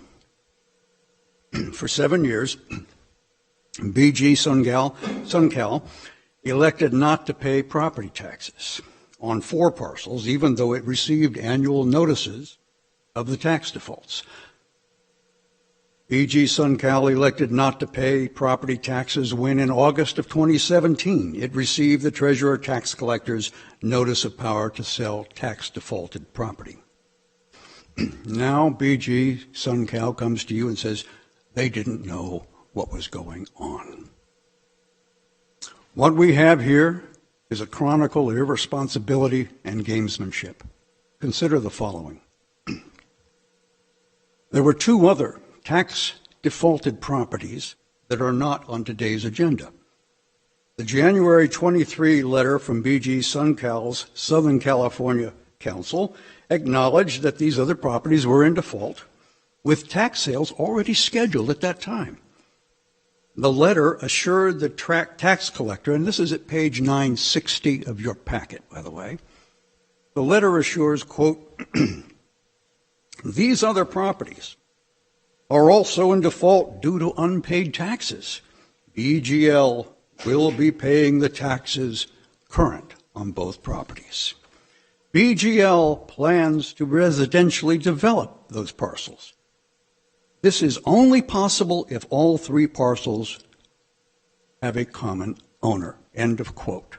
For 7 years, BG SunCal elected not to pay property taxes on 4 parcels, even though it received annual notices of the tax defaults. BG SunCal elected not to pay property taxes when, in August of 2017, it received the Treasurer Tax Collector's Notice of Power to Sell Tax Defaulted Property. Now BG SunCal comes to you and says they didn't know what was going on. What we have here is a chronicle of irresponsibility and gamesmanship. Consider the following. There were 2 other tax defaulted properties that are not on today's agenda. The January 23 letter from BG SunCal's Southern California Council acknowledged that these other properties were in default, with tax sales already scheduled at that time. The letter assured the tax collector, and this is at page 960 of your packet, by the way. The letter assures, quote, these other properties are also in default due to unpaid taxes. BGL will be paying the taxes current on both properties. BGL plans to residentially develop those parcels. This is only possible if all 3 parcels have a common owner. End of quote.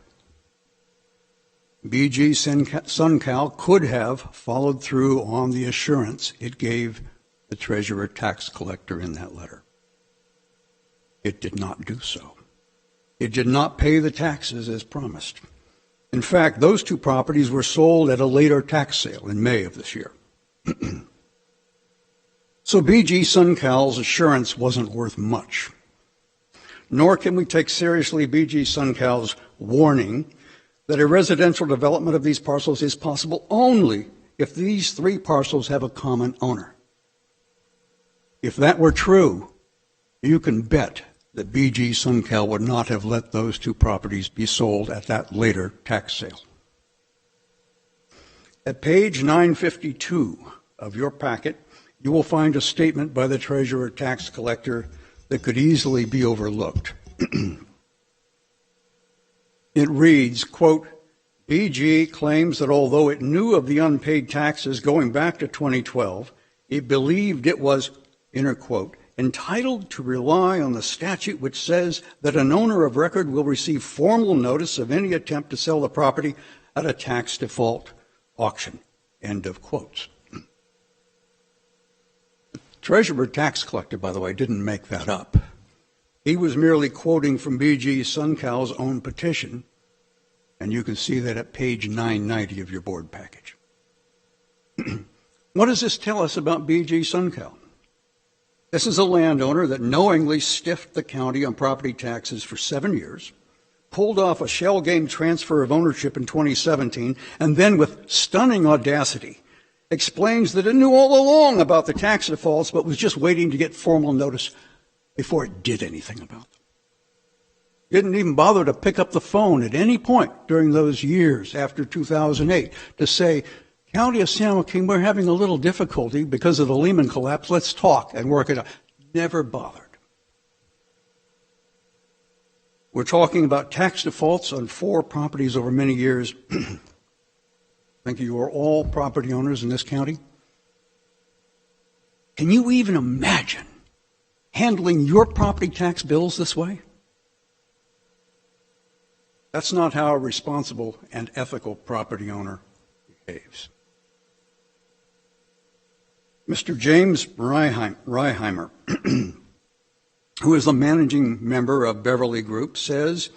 BG SunCal could have followed through on the assurance it gave the Treasurer Tax Collector in that letter. It did not do so. It did not pay the taxes as promised. In fact, those 2 properties were sold at a later tax sale in May of this year. So BG SunCal's assurance wasn't worth much. Nor can we take seriously BG SunCal's warning that a residential development of these parcels is possible only if these 3 parcels have a common owner. If that were true, you can bet that BG SunCal would not have let those 2 properties be sold at that later tax sale. At page 952 of your packet, you will find a statement by the Treasurer Tax Collector that could easily be overlooked. It reads, quote, BG claims that although it knew of the unpaid taxes going back to 2012, it believed it was, inner quote, entitled to rely on the statute which says that an owner of record will receive formal notice of any attempt to sell the property at a tax default auction. End of quotes. The Treasurer Tax Collector, by the way, didn't make that up. He was merely quoting from BG SunCal's own petition, and you can see that at page 990 of your board package. What does this tell us about BG SunCal? This is a landowner that knowingly stiffed the county on property taxes for 7 years, pulled off a shell game transfer of ownership in 2017, and then with stunning audacity explains that it knew all along about the tax defaults but was just waiting to get formal notice before it did anything about them. Didn't even bother to pick up the phone at any point during those years after 2008 to say, County of San Joaquin, we're having a little difficulty because of the Lehman collapse. Let's talk and work it out. Never bothered. We're talking about tax defaults on 4 properties over many years. Thank you. You are all property owners in this county. Can you even imagine handling your property tax bills this way? That's not how a responsible and ethical property owner behaves. Mr. James Reiheimer, who is the managing member of Beverly Group, says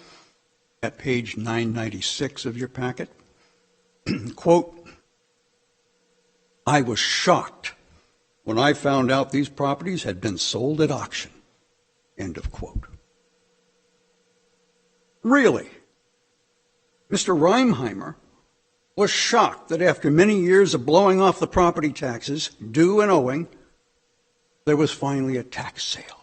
at page 996 of your packet, quote, "I was shocked when I found out these properties had been sold at auction," end of quote. Really? Mr. Reimheimer was shocked that after many years of blowing off the property taxes due and owing, there was finally a tax sale.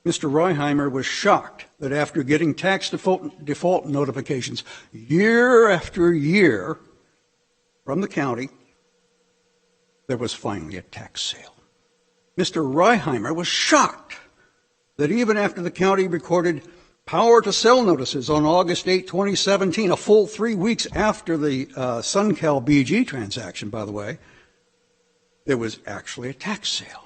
Mr. Reimheimer was shocked that after getting tax default notifications year after year from the county, there was finally a tax sale. Mr. Reimheimer was shocked that even after the county recorded power to sell notices on August 8, 2017, a full 3 weeks after the SunCal BG transaction, by the way, there was actually a tax sale.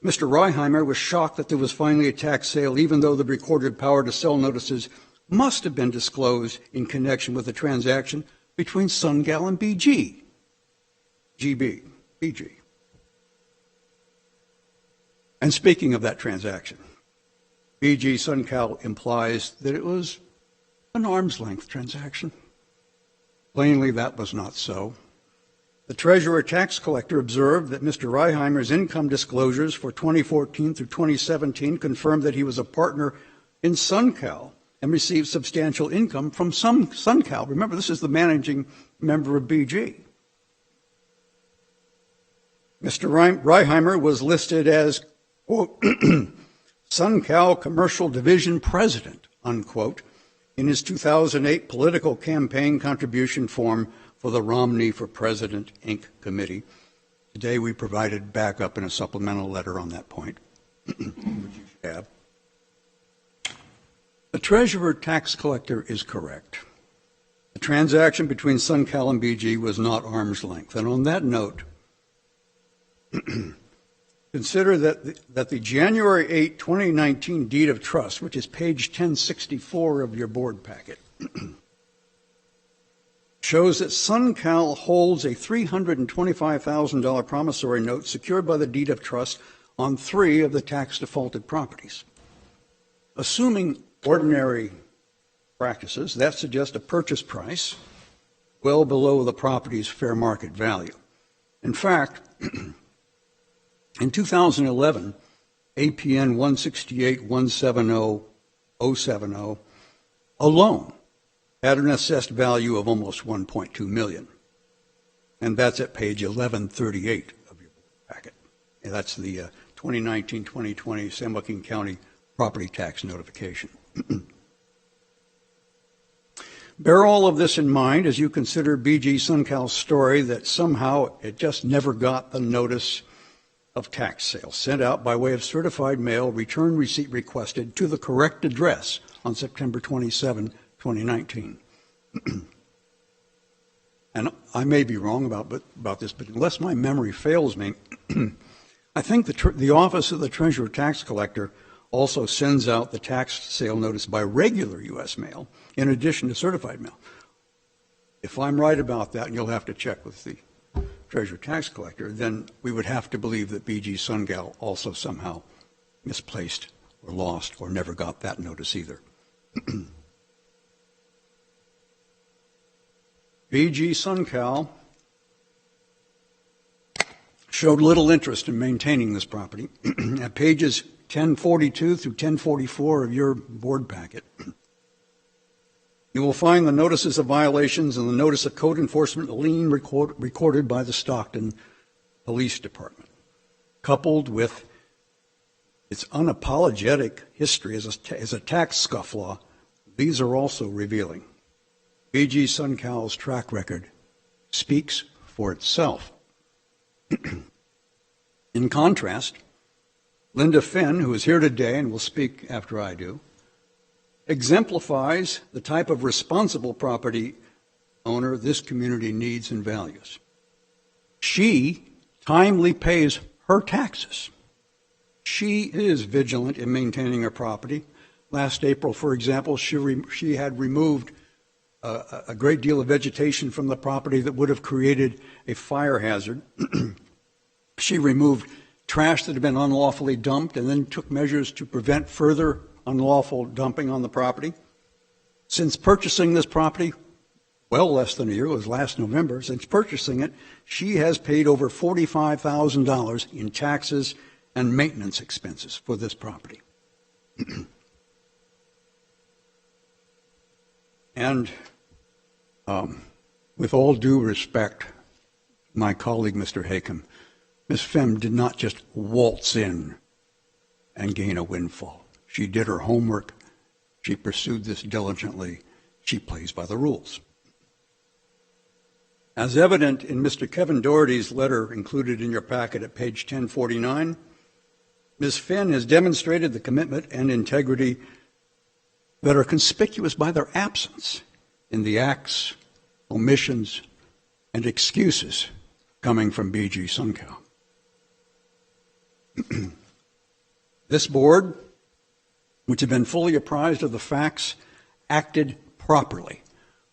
Mr. Reiheimer was shocked that there was finally a tax sale, even though the recorded power to sell notices must have been disclosed in connection with the transaction between SunCal and BG. BG. And speaking of that transaction, BG SunCal implies that it was an arm's length transaction. Plainly, that was not so. The Treasurer Tax Collector observed that Mr. Reiheimer's income disclosures for 2014 through 2017 confirmed that he was a partner in SunCal and received substantial income from SunCal. Remember, this is the managing member of BG. Mr. Reiheimer was listed as, quote, SunCal Commercial Division President, unquote, in his 2008 political campaign contribution form for the Romney for President, Inc. committee. Today we provided backup in a supplemental letter on that point, which you should have. The Treasurer Tax Collector is correct. The transaction between SunCal and BG was not arm's length. And on that note, consider that the January 8, 2019 deed of trust, which is page 1064 of your board packet, shows that SunCal holds a $325,000 promissory note secured by the deed of trust on 3 of the tax defaulted properties. Assuming ordinary practices, that suggests a purchase price well below the property's fair market value. In fact, in 2011, APN 168-170-070 alone had an assessed value of almost $1.2 million. And that's at page 1138 of your packet. And that's the 2019-2020 San Joaquin County property tax notification. Bear all of this in mind as you consider BG SunCal's story that somehow it just never got the notice of tax sale sent out by way of certified mail, return receipt requested to the correct address on September 27, 2019. And I may be wrong about this, but unless my memory fails me, I think the Office of the Treasurer Tax Collector also sends out the tax sale notice by regular U.S. mail in addition to certified mail. If I'm right about that, and you'll have to check with the Treasurer Tax Collector, then we would have to believe that BG SunCal also somehow misplaced or lost or never got that notice either. BG SunCal showed little interest in maintaining this property. At pages 1042 through 1044 of your board packet, you will find the notices of violations and the notice of code enforcement lien recorded by the Stockton Police Department, coupled with its unapologetic history as a tax scofflaw. These are also revealing. BG SunCal's track record speaks for itself. In contrast, Linda Finn, who is here today and will speak after I do, exemplifies the type of responsible property owner this community needs and values. She timely pays her taxes. She is vigilant in maintaining her property. Last April, for example, she had removed a great deal of vegetation from the property that would have created a fire hazard. She removed trash that had been unlawfully dumped and then took measures to prevent further unlawful dumping on the property. Since purchasing this property, well less than a year, it was last November. Since purchasing it, she has paid over $45,000 in taxes and maintenance expenses for this property. And with all due respect, my colleague, Mr. Hakem, Ms. Fem did not just waltz in and gain a windfall. She did her homework. She pursued this diligently. She plays by the rules. As evident in Mr. Kevin Doherty's letter included in your packet at page 1049, Ms. Fenn has demonstrated the commitment and integrity that are conspicuous by their absence in the acts, omissions, and excuses coming from BG SunCal. This board, which had been fully apprised of the facts, acted properly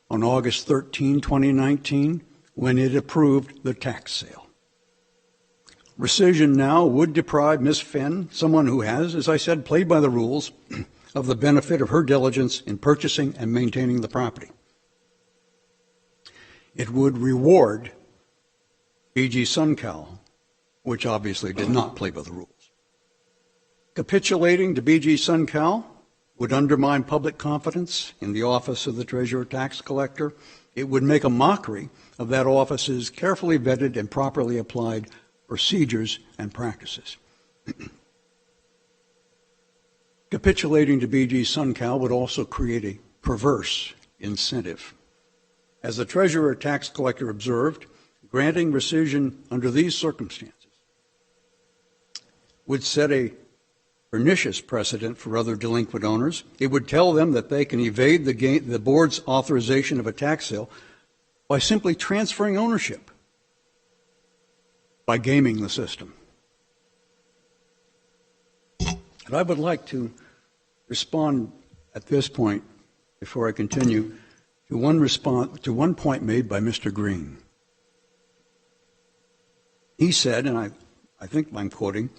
on August 13, 2019, when it approved the tax sale. Rescission now would deprive Ms. Fenn, someone who has, as I said, played by the rules, of the benefit of her diligence in purchasing and maintaining the property. It would reward BG SunCal, which obviously did not play by the rules. Capitulating to BG SunCal would undermine public confidence in the office of the Treasurer Tax Collector. It would make a mockery of that office's carefully vetted and properly applied procedures and practices. Capitulating to BG SunCal would also create a perverse incentive. As the Treasurer Tax Collector observed, granting rescission under these circumstances would set a pernicious precedent for other delinquent owners. It would tell them that they can evade the board's authorization of a tax sale by simply transferring ownership, by gaming the system. And I would like to respond at this point, before I continue, to one point made by Mr. Green. He said, and I think I'm quoting,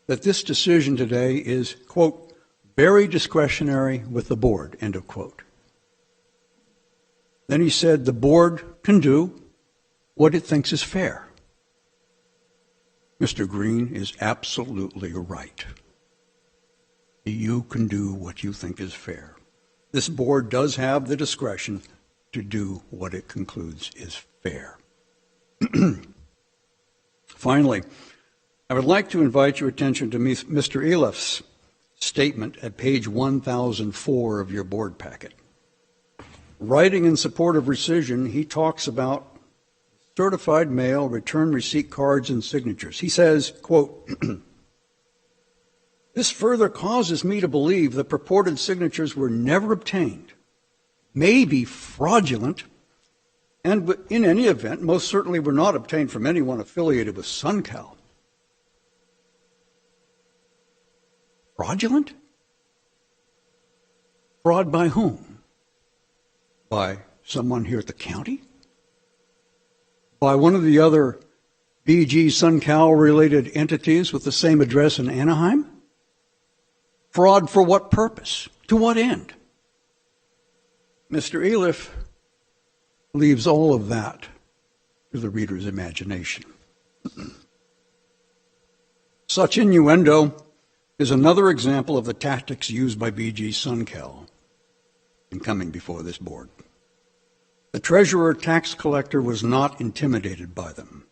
that this decision today is, quote, very discretionary with the board, end of quote. Then he said the board can do what it thinks is fair. Mr. Green is absolutely right. You can do what you think is fair. This board does have the discretion to do what it concludes is fair. Finally, I would like to invite your attention to Mr. Eliff's statement at page 1004 of your board packet. Writing in support of rescission, he talks about certified mail, return receipt cards, and signatures. He says, quote, this further causes me to believe that purported signatures were never obtained, may be fraudulent, and in any event, most certainly were not obtained from anyone affiliated with SunCal. Fraudulent? Fraud by whom? By someone here at the county? By one of the other BG SunCal related entities with the same address in Anaheim? Fraud for what purpose? To what end? Mr. Eliff leaves all of that to the reader's imagination. Such innuendo is another example of the tactics used by BG SunCal in coming before this board. The Treasurer Tax Collector was not intimidated by them,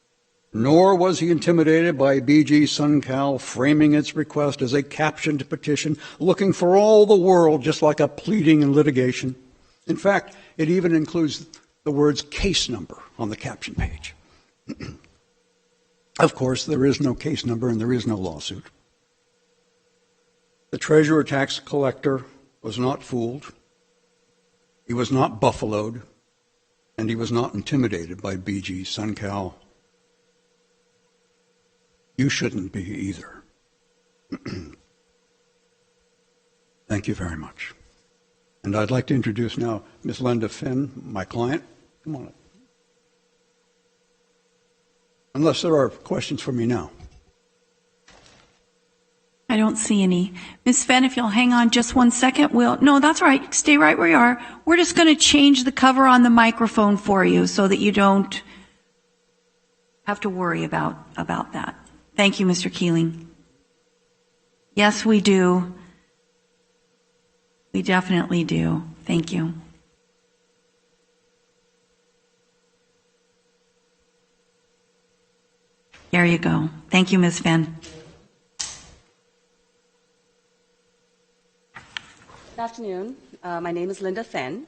nor was he intimidated by BG SunCal framing its request as a captioned petition looking for all the world just like a pleading in litigation. In fact, it even includes the words case number on the caption page. Of course, there is no case number and there is no lawsuit. The Treasurer Tax Collector was not fooled. He was not buffaloed, and he was not intimidated by BG SunCal. You shouldn't be either. Thank you very much. And I'd like to introduce now Ms. Linda Finn, my client. Come on up. Unless there are questions for me now. I don't don't see any. Ms. Fenn, if you'll hang on just one second, no, that's all right. Stay right where you are. We're just going to change the cover on the microphone for you so that you don't have to worry about that. Thank you, Mr. Keeling. Yes, we do. We definitely do. Thank you. There you go. Thank you, Ms. Fenn. Good afternoon. My name is Linda Fenn.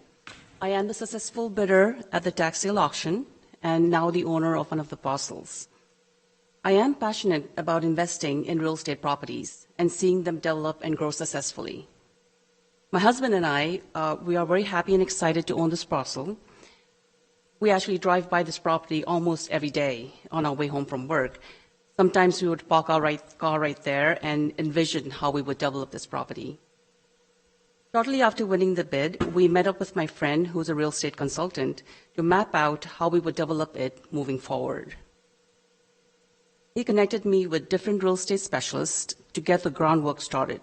I am the successful bidder at the tax sale auction and now the owner of one of the parcels. I am passionate about investing in real estate properties and seeing them develop and grow successfully. My husband and I, we are very happy and excited to own this parcel. We actually drive by this property almost every day on our way home from work. Sometimes we would park our car right there and envision how we would develop this property. Shortly after winning the bid, we met up with my friend, who's a real estate consultant, to map out how we would develop it moving forward. He connected me with different real estate specialists to get the groundwork started,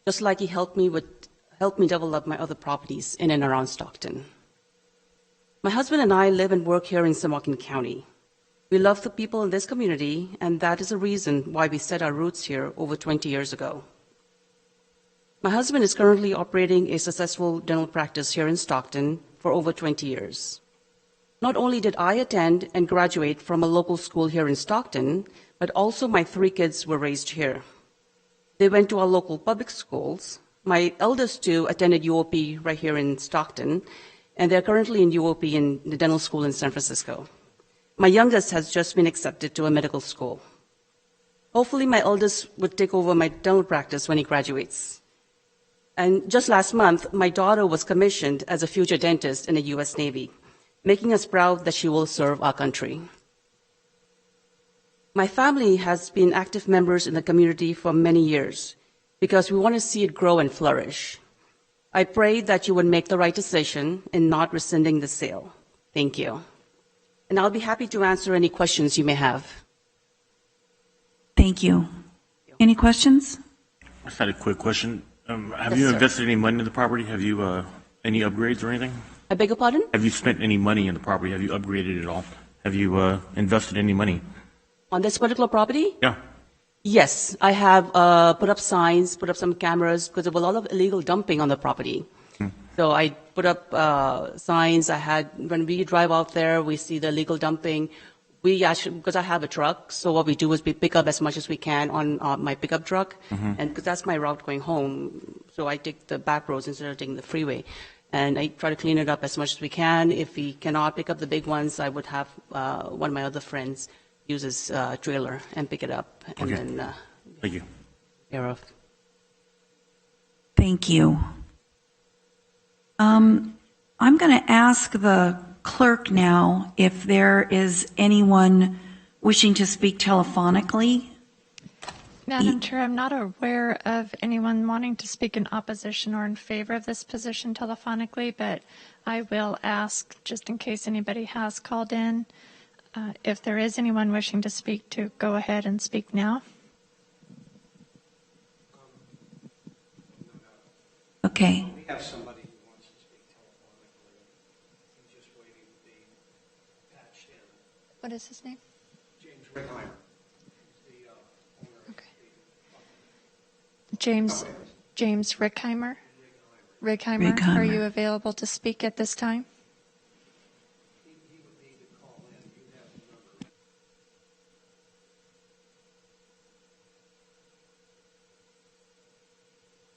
just like he helped me develop my other properties in and around Stockton. My husband and I live and work here in San Joaquin County. We love the people in this community, and that is a reason why we set our roots here over 20 years ago. My husband is currently operating a successful dental practice here in Stockton for over 20 years. Not only did I attend and graduate from a local school here in Stockton, but also my 3 kids were raised here. They went to our local public schools. My eldest 2 attended UOP right here in Stockton, and they're currently in UOP in the dental school in San Francisco. My youngest has just been accepted to a medical school. Hopefully my eldest would take over my dental practice when he graduates. And just last month, my daughter was commissioned as a future dentist in the U.S. Navy, making us proud that she will serve our country. My family has been active members in the community for many years because we want to see it grow and flourish. I pray that you would make the right decision in not rescinding the sale. Thank you. And I'll be happy to answer any questions you may have. Thank you. Any questions? I just had a quick question. Have Yes, you sir. invested any money in the property? Have you any upgrades or anything? I beg your pardon? Have you spent any money in the property? Have you upgraded it all? Have you invested any money? On this particular property? Yeah. Yes, I have put up signs, put up some cameras, because there was a lot of illegal dumping on the property. So I put up signs. When we drive out there, we see the illegal dumping. We actually, because I have a truck, so what we do is we pick up as much as we can on my pickup truck, and because that's my route going home, so I take the back roads instead of taking the freeway. And I try to clean it up as much as we can. If we cannot pick up the big ones, I would have one of my other friends use his trailer and pick it up, and Okay. then Thank you. care of. Thank you. I'm going to ask the clerk now if there is anyone wishing to speak telephonically. Madam Chair, I'm not aware of anyone wanting to speak in opposition or in favor of this position telephonically, but I will ask, just in case anybody has called in, if there is anyone wishing to speak, to go ahead and speak now. Okay. We have somebody who wants to speak telephonically. He's just waiting to be patched in. What is his name? James Rickheimer. James Rickheimer. Rickheimer, are you available to speak at this time?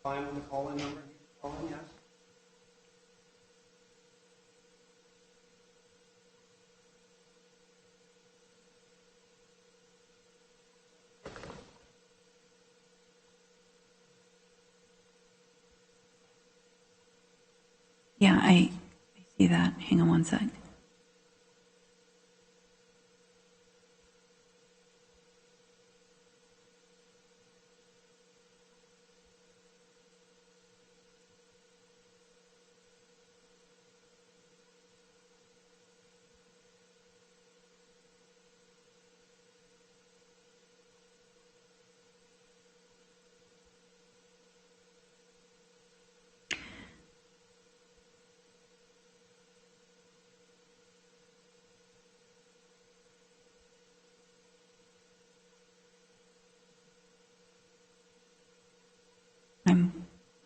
Fine with the call-in number? Call-in, yes? Yeah, I see that. Hang on one sec.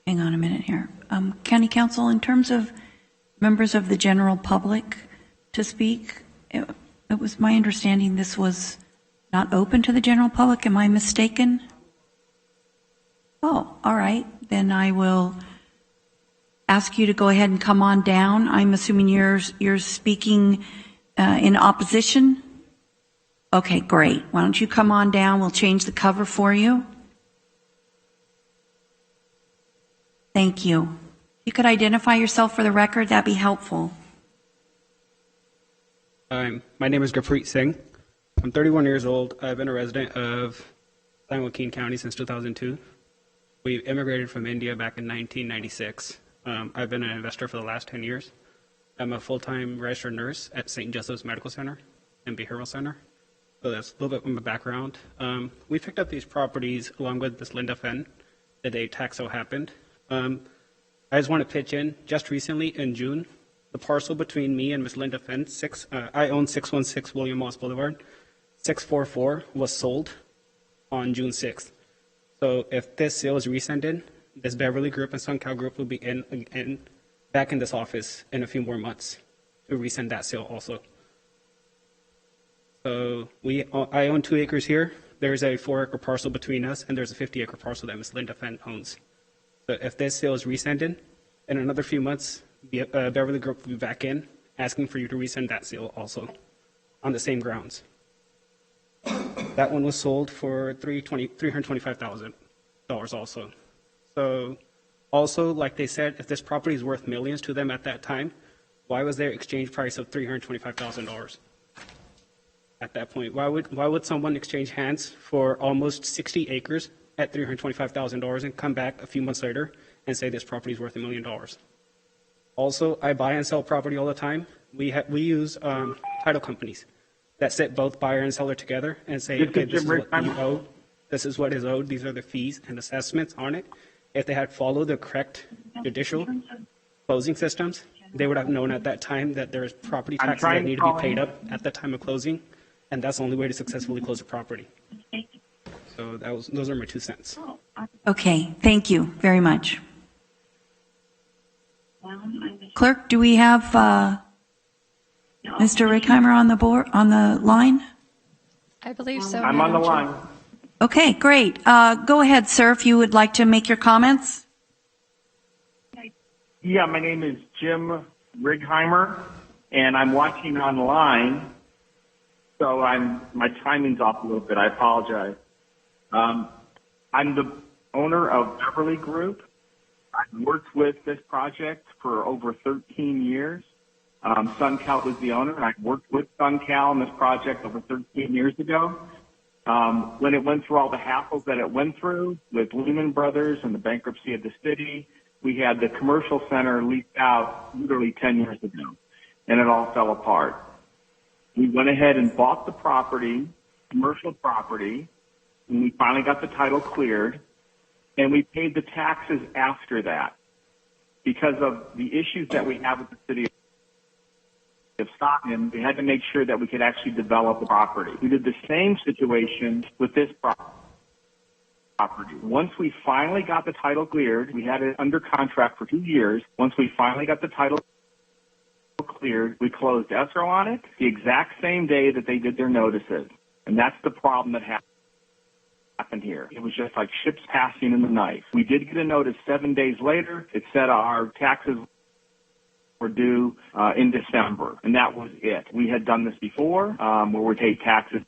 Hang on a minute here. County Council, in terms of members of the general public to speak, it was my understanding this was not open to the general public. Am I mistaken? Oh, all right. Then I will ask you to go ahead and come on down. I'm assuming you're speaking in opposition? Okay, great. Why don't you come on down? We'll change the cover for you. Thank you. If you could identify yourself for the record, that'd be helpful. My name is Gurpreet Singh. I'm 31 years old. I've been a resident of Joaquin County since 2002. We immigrated from India back in 1996. I've been an investor for the last 10 years. I'm a full-time registered nurse at St. Joseph's Medical Center and Behavioral Center. So that's a little bit of my background. We picked up these properties along with Ms. Linda Fenn the day tax sale happened. I just want to pitch in. Just recently in June, the parcel between me and Ms. Linda Fenn, I own 616 William Moss Boulevard, 644 was sold on June 6th. So if this sale is rescinded, this Beverly Group and SunCal Group will be back in this office in a few more months to rescind that sale also. So I own 2 acres here. There's a 4-acre parcel between us, and there's a 50-acre parcel that Ms. Linda Fenn owns. So if this sale is rescinded, in another few months, Beverly Group will be back in, asking for you to rescind that sale also, on the same grounds. That one was sold for $325,000 also. So also, like they said, if this property is worth millions to them at that time, why was their exchange price of $325,000 at that point? Why would someone exchange hands for almost 60 acres at $325,000 and come back a few months later and say this property is worth $1 million? Also, I buy and sell property all the time. We use title companies that sit both buyer and seller together and say, okay, this is what you owe, this is what is owed, these are the fees and assessments on it. If they had followed the correct judicial closing systems, they would have known at that time that there's property taxes that need to be paid up at the time of closing, and that's the only way to successfully close a property. So those are my 2 cents. Okay, thank you very much. Clerk, do we have Mr. Rickheimer on the line? I believe so. I'm on the line. Okay, great. Go ahead, sir, if you would like to make your comments. Yeah, my name is Jim Righeimer, and I'm watching online, so my timing's off a little bit. I apologize. I'm the owner of Beverly Group. I've worked with this project for over 13 years. SunCal was the owner, and I worked with SunCal on this project over 13 years ago. When it went through all the hassles that it went through with Lehman Brothers and the bankruptcy of the city, we had the commercial center leased out literally 10 years ago, and it all fell apart. We went ahead and bought the property, commercial property, and we finally got the title cleared, and we paid the taxes after that because of the issues that we have with the city of Stockton. We had to make sure that we could actually develop the property. We did the same situation with this property. Once we finally got the title cleared, we had it under contract for 2 years. Once we finally got the title cleared, we closed escrow on it the exact same day that they did their notices. And that's the problem that happened here. It was just like ships passing in the night. We did get a notice 7 days later. It said our taxes were due in December, and that was it. We had done this before, where we paid taxes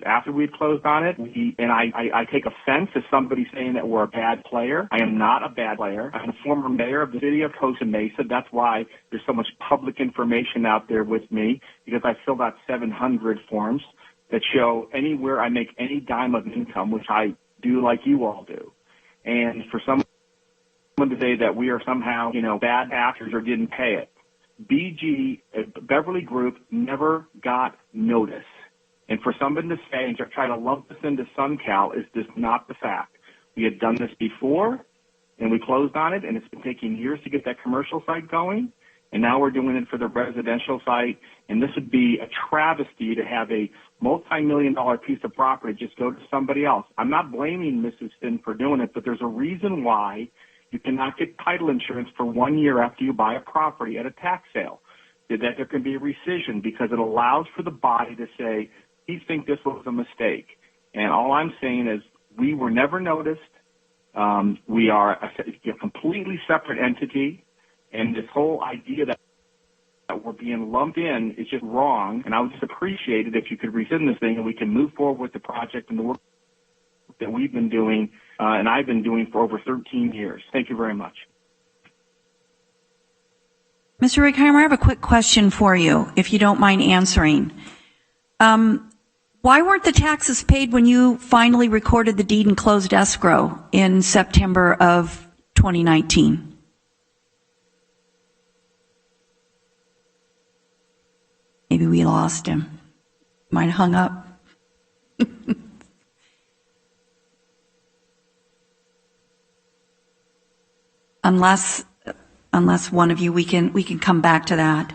after we had closed on it. And I take offense to somebody saying that we're a bad player. I am not a bad player. I'm the former mayor of the city of Costa Mesa. That's why there's so much public information out there with me, because I filled out 700 forms that show anywhere I make any dime of income, which I do like you all do. And for someone to say that we are somehow, bad actors or didn't pay it. Beverly Group never got notice. And for someone to say and to try to lump this into SunCal is just not the fact. We had done this before, and we closed on it, and it's been taking years to get that commercial site going. and now we're doing it for the residential site. And this would be a travesty to have a multi-million-dollar piece of property just go to somebody else. I'm not blaming Mrs. Finn for doing it, but there's a reason why you cannot get title insurance for 1 year after you buy a property at a tax sale. That there can be a rescission because it allows for the body to say, we think this was a mistake. And all I'm saying is we were never noticed. We are a completely separate entity, and this whole idea that we're being lumped in is just wrong. And I would just appreciate it if you could rescind this thing and we can move forward with the project and the work that we've been doing and I've been doing for over 13 years. Thank you very much. Mr. Righeimer, I have a quick question for you, if you don't mind answering. Why weren't the taxes paid when you finally recorded the deed and closed escrow in September of 2019? Maybe we lost him. Might have hung up. Unless one of you, we can come back to that.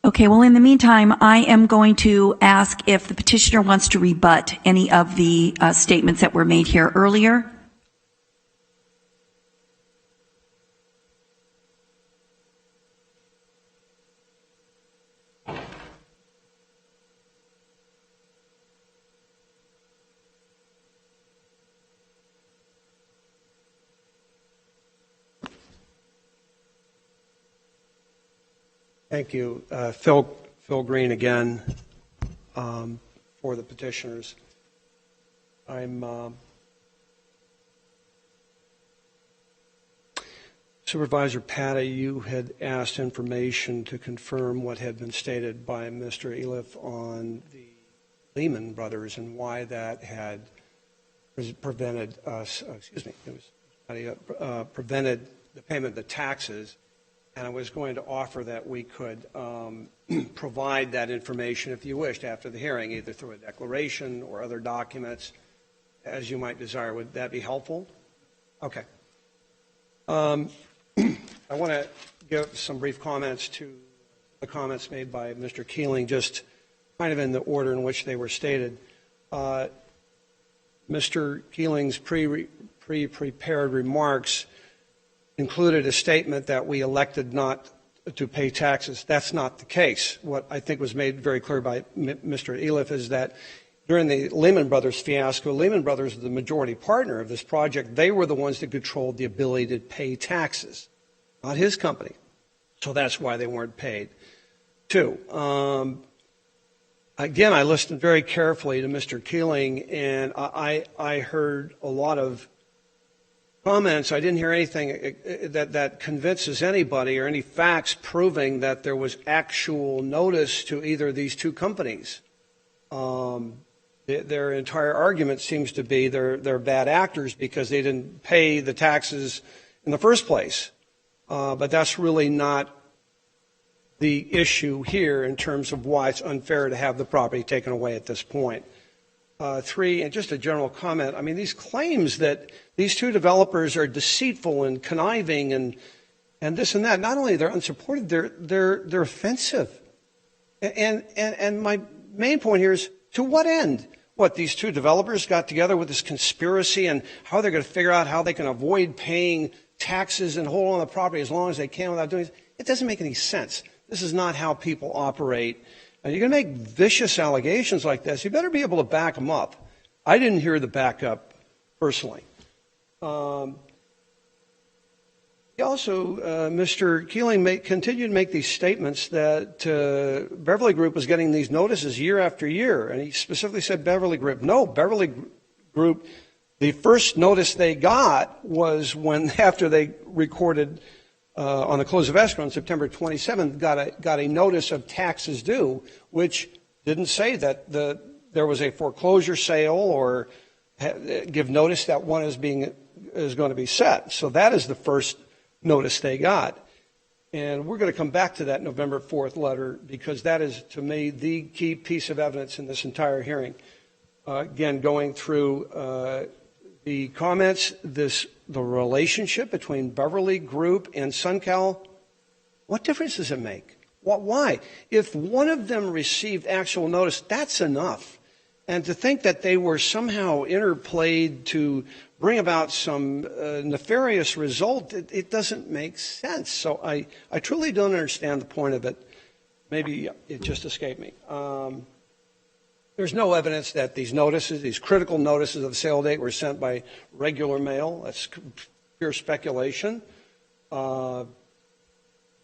Okay, well, in the meantime, I am going to ask if the petitioner wants to rebut any of the statements that were made here earlier. Thank you. Phil Green again for the petitioners. Supervisor Patti, you had asked information to confirm what had been stated by Mr. Eliff on the Lehman Brothers and why that had prevented us, prevented the payment of the taxes. And I was going to offer that we could provide that information, if you wished, after the hearing, either through a declaration or other documents, as you might desire. Would that be helpful? Okay. I want to give some brief comments to the comments made by Mr. Keeling, just kind of in the order in which they were stated. Mr. Keeling's pre-prepared remarks included a statement that we elected not to pay taxes. That's not the case. What I think was made very clear by Mr. Eliff is that during the Lehman Brothers fiasco, Lehman Brothers was the majority partner of this project. They were the ones that controlled the ability to pay taxes, not his company. So that's why they weren't paid. Two, again, I listened very carefully to Mr. Keeling, and I heard a lot of comments. I didn't hear anything that convinces anybody or any facts proving that there was actual notice to either of these two companies. Their entire argument seems to be they're bad actors because they didn't pay the taxes in the first place. But that's really not the issue here in terms of why it's unfair to have the property taken away at this point. Three, and just a general comment, I mean, these claims that these two developers are deceitful and conniving and this and that, not only they're unsupported, they're offensive. And my main point here is, to what end? What, these two developers got together with this conspiracy and how they're going to figure out how they can avoid paying taxes and hold on to the property as long as they can without doing it? It doesn't make any sense. This is not how people operate. And you're going to make vicious allegations like this, you better be able to back them up. I didn't hear the backup personally. Mr. Keeling continued to make these statements that Beverly Group was getting these notices year after year. And he specifically said Beverly Group. No, Beverly Group, the first notice they got was when, after they recorded on the close of escrow on September 27th, got a notice of taxes due, which didn't say that there was a foreclosure sale or give notice that one is going to be set. So that is the first notice they got. And we're going to come back to that November 4th letter because that is, to me, the key piece of evidence in this entire hearing. Again, going through the comments, the relationship between Beverly Group and SunCal, what difference does it make? Why? If one of them received actual notice, that's enough. And to think that they were somehow interplayed to bring about some nefarious result, it doesn't make sense. So I truly don't understand the point of it. Maybe it just escaped me. There's no evidence that these notices, these critical notices of the sale date, were sent by regular mail. That's pure speculation.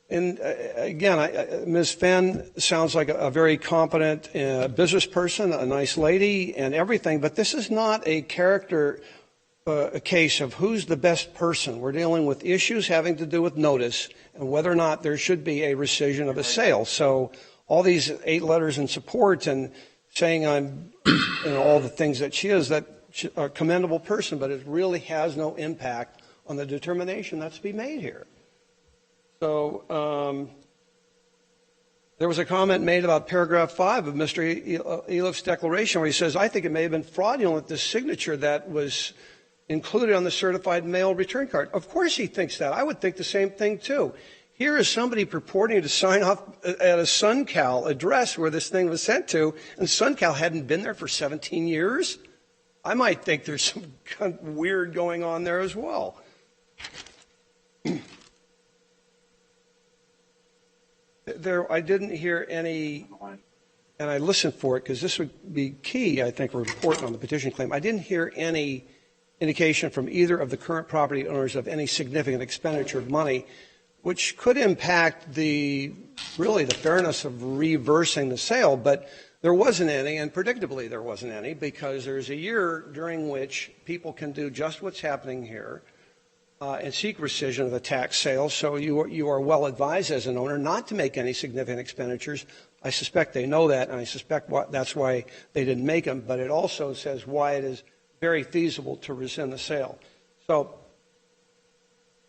And again, Ms. Fenn sounds like a very competent business person, a nice lady and everything, but this is not a character a case of who's the best person. We're dealing with issues having to do with notice and whether or not there should be a rescission of a sale. So all these 8 letters in support and saying I'm, all the things that she is, that she's a commendable person, but it really has no impact on the determination that's to be made here. So there was a comment made about paragraph 5 of Mr. Eliff's declaration where he says, I think it may have been fraudulent, the signature that was included on the certified mail return card. Of course he thinks that. I would think the same thing too. Here is somebody purporting to sign off at a SunCal address where this thing was sent to, and SunCal hadn't been there for 17 years. I might think there's some kind of weird going on there as well. I didn't hear any, and I listened for it because this would be key, I think, or important on the petition claim. I didn't hear any indication from either of the current property owners of any significant expenditure of money, which could impact really the fairness of reversing the sale, but there wasn't any, and predictably there wasn't any, because there's a year during which people can do just what's happening here and seek rescission of the tax sale. So you are well advised as an owner not to make any significant expenditures. I suspect they know that, and I suspect that's why they didn't make them, but it also says why it is very feasible to rescind the sale. So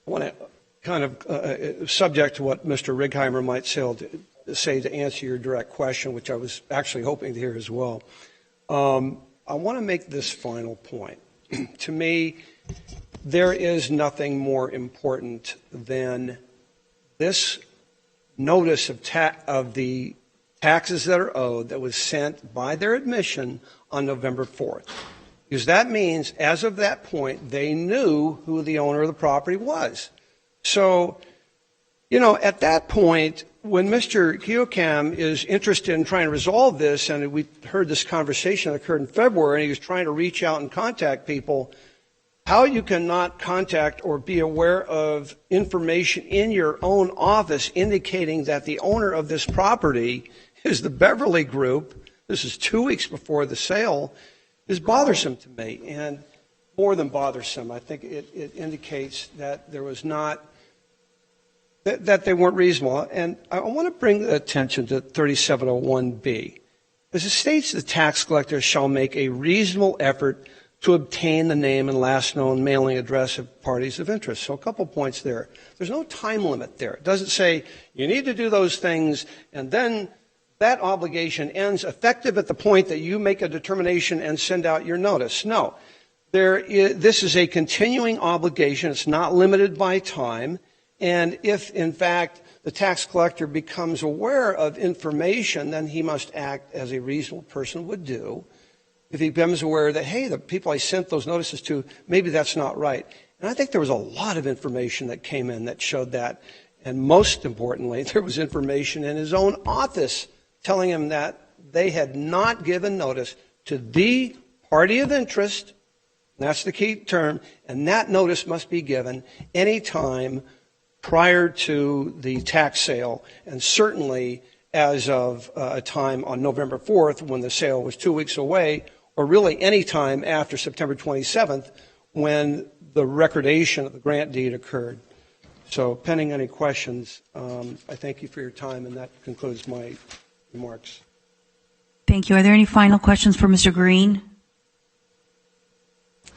I want to kind of subject to what Mr. Righeimer might say to answer your direct question, which I was actually hoping to hear as well. I want to make this final point. To me, there is nothing more important than this notice of the taxes that are owed that was sent by their admission on November 4th. Because that means, as of that point, they knew who the owner of the property was. So, at that point, when Mr. Joaquin is interested in trying to resolve this, and we heard this conversation that occurred in February, and he was trying to reach out and contact people, how you cannot contact or be aware of information in your own office indicating that the owner of this property is the Beverly Group, this is 2 weeks before the sale, is bothersome to me, and more than bothersome. I think it indicates that there was not, that they weren't reasonable. And I want to bring attention to 3701B. As it states, the tax collector shall make a reasonable effort to obtain the name and last known mailing address of parties of interest. So a couple points there. There's no time limit there. It doesn't say you need to do those things and then that obligation ends effective at the point that you make a determination and send out your notice. No. This is a continuing obligation. It's not limited by time. And if, in fact, the tax collector becomes aware of information, then he must act as a reasonable person would do. If he becomes aware that, hey, the people I sent those notices to, maybe that's not right. And I think there was a lot of information that came in that showed that. And most importantly, there was information in his own office telling him that they had not given notice to the party of interest, that's the key term, and that notice must be given any time prior to the tax sale, and certainly as of a time on November 4th when the sale was 2 weeks away, or really any time after September 27th when the recordation of the grant deed occurred. So pending any questions, I thank you for your time, and that concludes my remarks. Thank you. Are there any final questions for Mr. Green?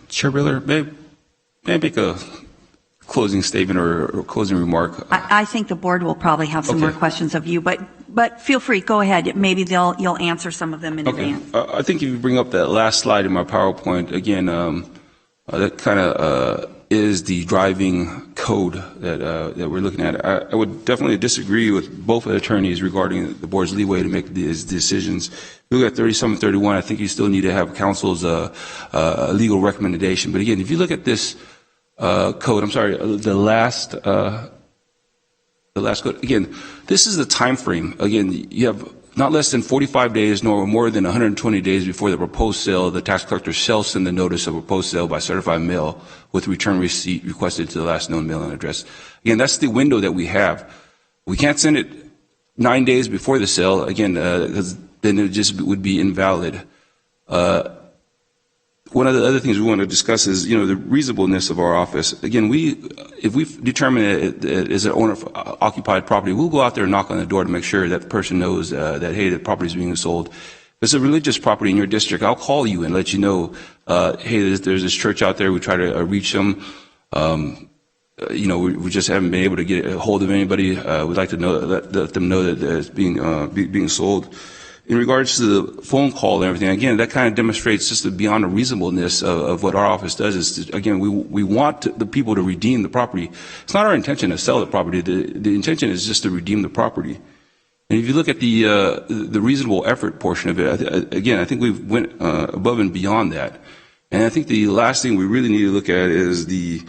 Chair Wheeler, may I make a closing statement or closing remark. I think the board will probably have some more questions of you, but feel free, go ahead. Maybe you'll answer some of them in advance. I think if you bring up that last slide in my PowerPoint, again, that kind of is the driving code that we're looking at. I would definitely disagree with both attorneys regarding the board's leeway to make these decisions. If you look at 3731, I think you still need to have council's legal recommendation. But again, if you look at this code, I'm sorry, the last code, again, this is the time frame. Again, you have not less than 45 days nor more than 120 days before the proposed sale, the tax collector shall send the notice of proposed sale by certified mail with return receipt requested to the last known mailing address. Again, that's the window that we have. We can't send it 9 days before the sale, again, because then it just would be invalid. One of the other things we want to discuss is, the reasonableness of our office. Again, if we determine it is an owner of occupied property, we'll go out there and knock on the door to make sure that the person knows that, hey, the property is being sold. If it's a religious property in your district, I'll call you and let you know, hey, there's this church out there. We try to reach them. We just haven't been able to get a hold of anybody. We'd like to let them know that it's being sold. In regards to the phone call and everything, again, that kind of demonstrates just the beyond the reasonableness of what our office does. Is to, again, we want the people to redeem the property. It's not our intention to sell the property. The intention is just to redeem the property. And if you look at the reasonable effort portion of it, again, I think we've went above and beyond that. And I think the last thing we really need to look at is the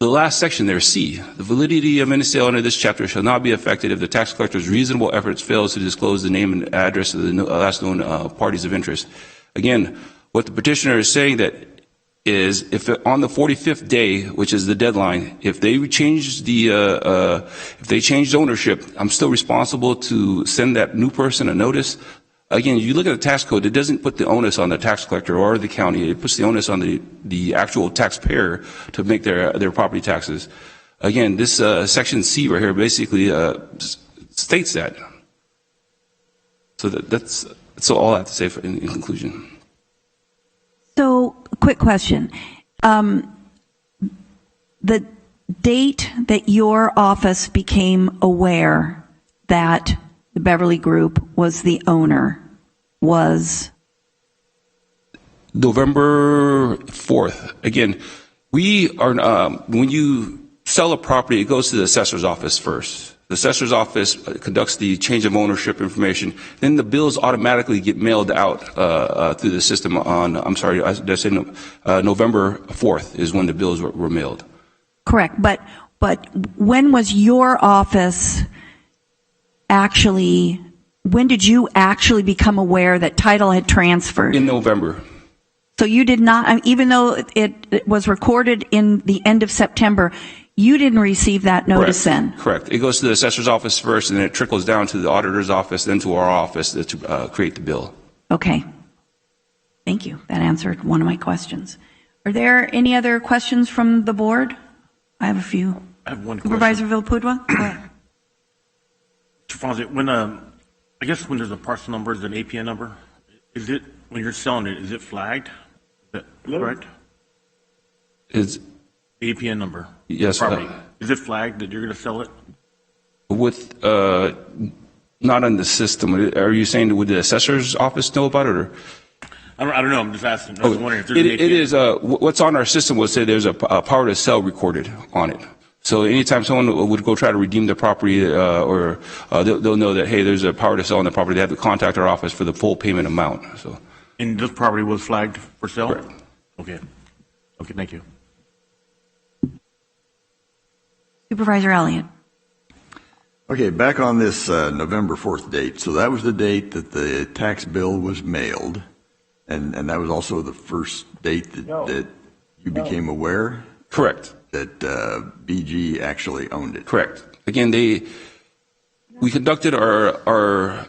last section there, C. The validity of any sale under this chapter shall not be affected if the tax collector's reasonable efforts fails to disclose the name and address of the last known parties of interest. Again, what the petitioner is saying that is, if on the 45th day, which is the deadline, if they change if they changed ownership, I'm still responsible to send that new person a notice. Again, you look at the tax code, it doesn't put the onus on the tax collector or the county. It puts the onus on the actual taxpayer to make their property taxes. Again, this section C right here basically states that. So that's all I have to say in conclusion. So, quick question. The date that your office became aware that the Beverly Group was the owner was? November 4th. Again, we are, when you sell a property, it goes to the assessor's office first. The assessor's office conducts the change of ownership information. Then the bills automatically get mailed out through the system on, November 4th is when the bills were mailed. Correct. But when was your office when did you actually become aware that title had transferred? In November. So you did not, even though it was recorded in the end of September, you didn't receive that notice then? Correct. It goes to the assessor's office first, and then it trickles down to the auditor's office, then to our office to create the bill. Okay. Thank you. That answered one of my questions. Are there any other questions from the board? I have a few. I have one question. Supervisor Villalpudua? Go ahead. Mr. Fonzie, I guess when there's a parcel number, is an APN number, is it, when you're selling it, is it flagged? Is that correct? Is APN number? Yes. Is it flagged that you're going to sell it? With, not on the system. Are you saying, would the assessor's office know about it, or? I don't know. I'm just asking. I was wondering if there's an APN. It is, what's on our system will say there's a power to sell recorded on it. So anytime someone would go try to redeem the property, they'll know that, hey, there's a power to sell on the property. They have to contact our office for the full payment amount. So. And this property was flagged for sale? Correct. Okay. Okay, thank you. Supervisor Elliott. Okay, back on this November 4th date. So that was the date that the tax bill was mailed, and that was also the first date that you became aware? Correct. That BG actually owned it. Correct. Again, we conducted our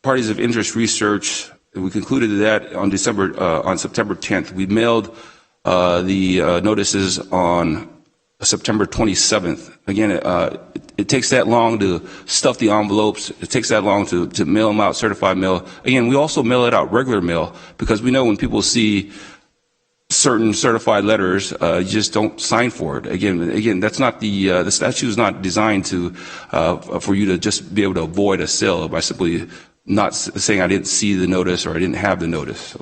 parties of interest research. We concluded that on September 10th. We mailed the notices on September 27th. Again, it takes that long to stuff the envelopes. It takes that long to mail them out, certified mail. Again, we also mail it out regular mail because we know when people see certain certified letters, you just don't sign for it. Again, that's not the statute is not designed to for you to just be able to avoid a sale by simply not saying I didn't see the notice or I didn't have the notice. So.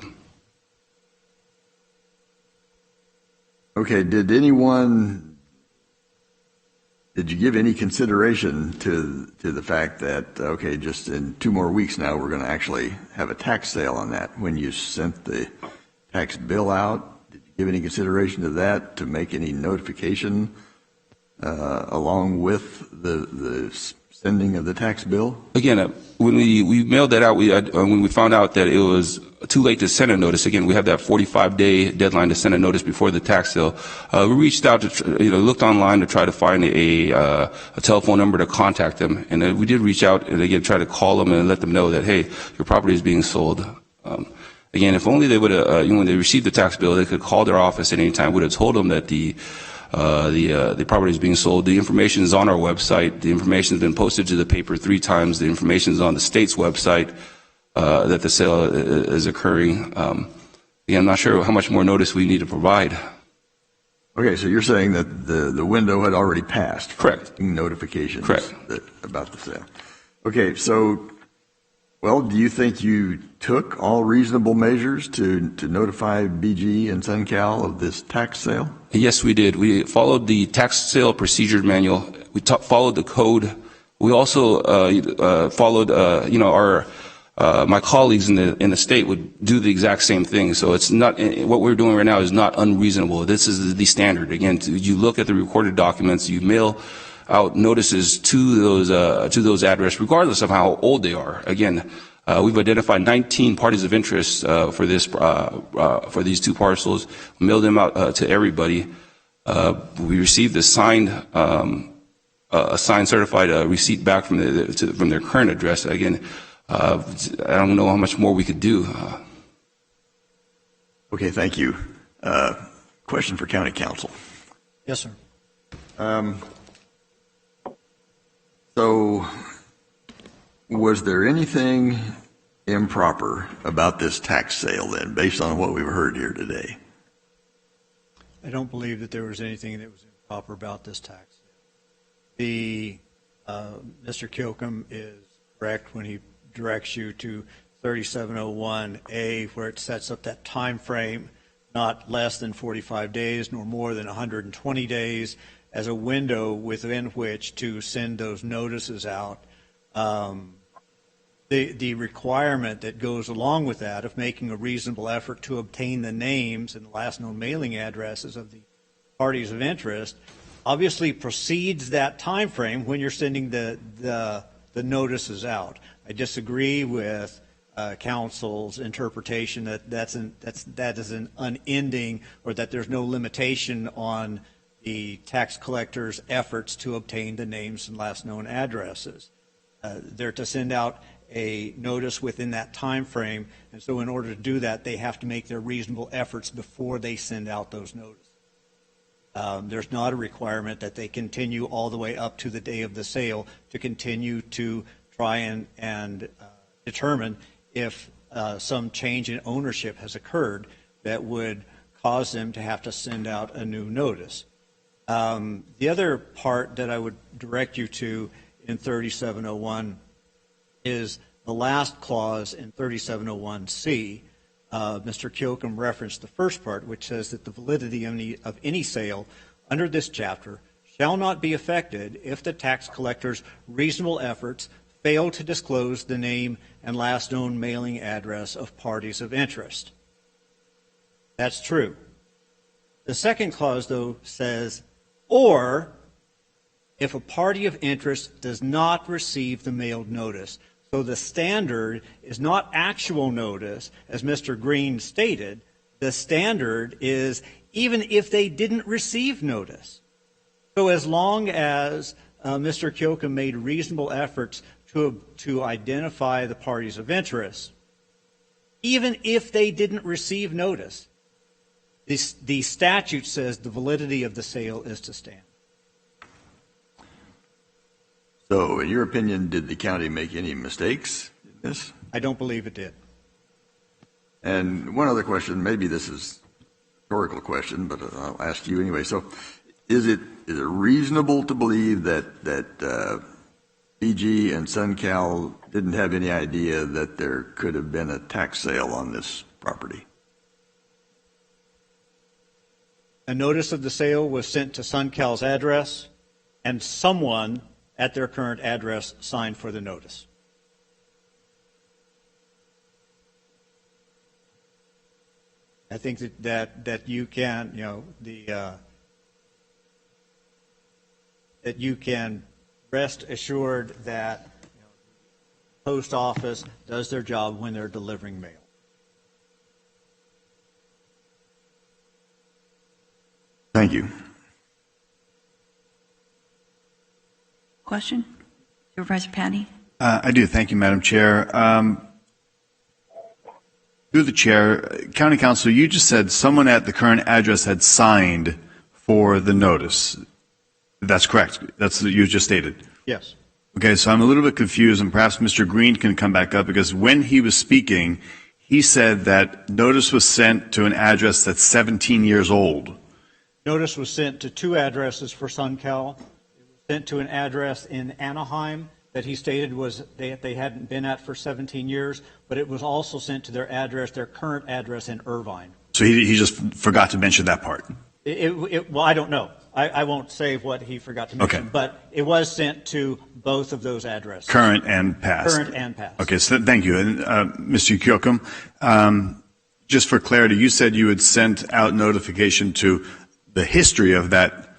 Okay, did you give any consideration to the fact that, okay, just in 2 more weeks now, we're going to actually have a tax sale on that? When you sent the tax bill out, did you give any consideration to that, to make any notification along with the sending of the tax bill? Again, when we mailed that out, when we found out that it was too late to send a notice, again, we have that 45-day deadline to send a notice before the tax sale. We reached out to, looked online to try to find a telephone number to contact them, and we did reach out and again try to call them and let them know that, hey, your property is being sold. Again, if only they would have, when they received the tax bill, they could call their office at any time. Would have told them that the property is being sold. The information is on our website. The information has been posted to the paper 3 times. The information is on the state's website that the sale is occurring. Again, I'm not sure how much more notice we need to provide. Okay, so you're saying that the window had already passed. Correct. Notifications. Correct. About the sale. Okay, so, well, do you think you took all reasonable measures to notify BG and SunCal of this tax sale? Yes, we did. We followed the tax sale procedure manual. We followed the code. We also followed, my colleagues in the state would do the exact same thing. So it's not, what we're doing right now is not unreasonable. This is the standard. Again, you look at the recorded documents, you mail out notices to those addresses, regardless of how old they are. Again, we've identified 19 parties of interest for these 2 parcels. Mailed them out to everybody. We received a signed certified receipt back from their current address. Again, I don't know how much more we could do. Okay, thank you. Question for County Council. Yes, sir. So, was there anything improper about this tax sale then, based on what we've heard here today? I don't believe that there was anything that was improper about this tax sale. Mr. Kilcomb is correct when he directs you to 3701A, where it sets up that time frame, not less than 45 days nor more than 120 days, as a window within which to send those notices out. The requirement that goes along with that of making a reasonable effort to obtain the names and last known mailing addresses of the parties of interest obviously precedes that time frame when you're sending the notices out. I disagree with council's interpretation that that is an unending, or that there's no limitation on the tax collector's efforts to obtain the names and last known addresses. They're to send out a notice within that time frame, and so in order to do that, they have to make their reasonable efforts before they send out those notices. There's not a requirement that they continue all the way up to the day of the sale to continue to try and determine if some change in ownership has occurred that would cause them to have to send out a new notice. The other part that I would direct you to in 3701 is the last clause in 3701C. Mr. Kilcomb referenced the first part, which says that the validity of any sale under this chapter shall not be affected if the tax collector's reasonable efforts fail to disclose the name and last known mailing address of parties of interest. That's true. The second clause, though, says, or if a party of interest does not receive the mailed notice. So the standard is not actual notice, as Mr. Green stated. The standard is even if they didn't receive notice. So as long as Mr. Kilcomb made reasonable efforts to identify the parties of interest, even if they didn't receive notice, the statute says the validity of the sale is to stand. So, in your opinion, did the county make any mistakes in this? I don't believe it did. And one other question, maybe this is rhetorical question, but I'll ask you anyway. So is it reasonable to believe that BG and SunCal didn't have any idea that there could have been a tax sale on this property? A notice of the sale was sent to SunCal's address, and someone at their current address signed for the notice. I think that you can, that you can rest assured that the post office does their job when they're delivering mail. Thank you. Question? Supervisor Patty? I do. Thank you, Madam Chair. Through the chair, County Council, you just said someone at the current address had signed for the notice. That's correct. That's what you just stated. Yes. Okay, so I'm a little bit confused, and perhaps Mr. Green can come back up, because when he was speaking, he said that notice was sent to an address that's 17 years old. Notice was sent to two addresses for SunCal. It was sent to an address in Anaheim that he stated was they hadn't been at for 17 years, but it was also sent to their address, their current address in Irvine. So he just forgot to mention that part. Well, I don't know. I won't say what he forgot to mention, but it was sent to both of those addresses. Current and past. Current and past. Okay, so thank you. And Mr. Joaquin, just for clarity, you said you had sent out notification to the history of that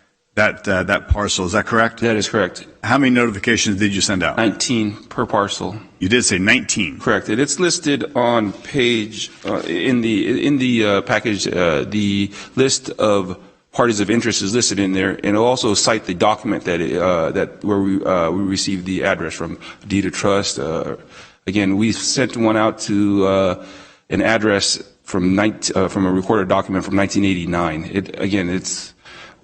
parcel. Is that correct? That is correct. How many notifications did you send out? 19 per parcel. You did say 19. Correct. And it's listed on page in the package. The list of parties of interest is listed in there, and it'll also cite the document that where we received the address from, deed of trust. Again, we sent one out to an address from a recorded document from 1989.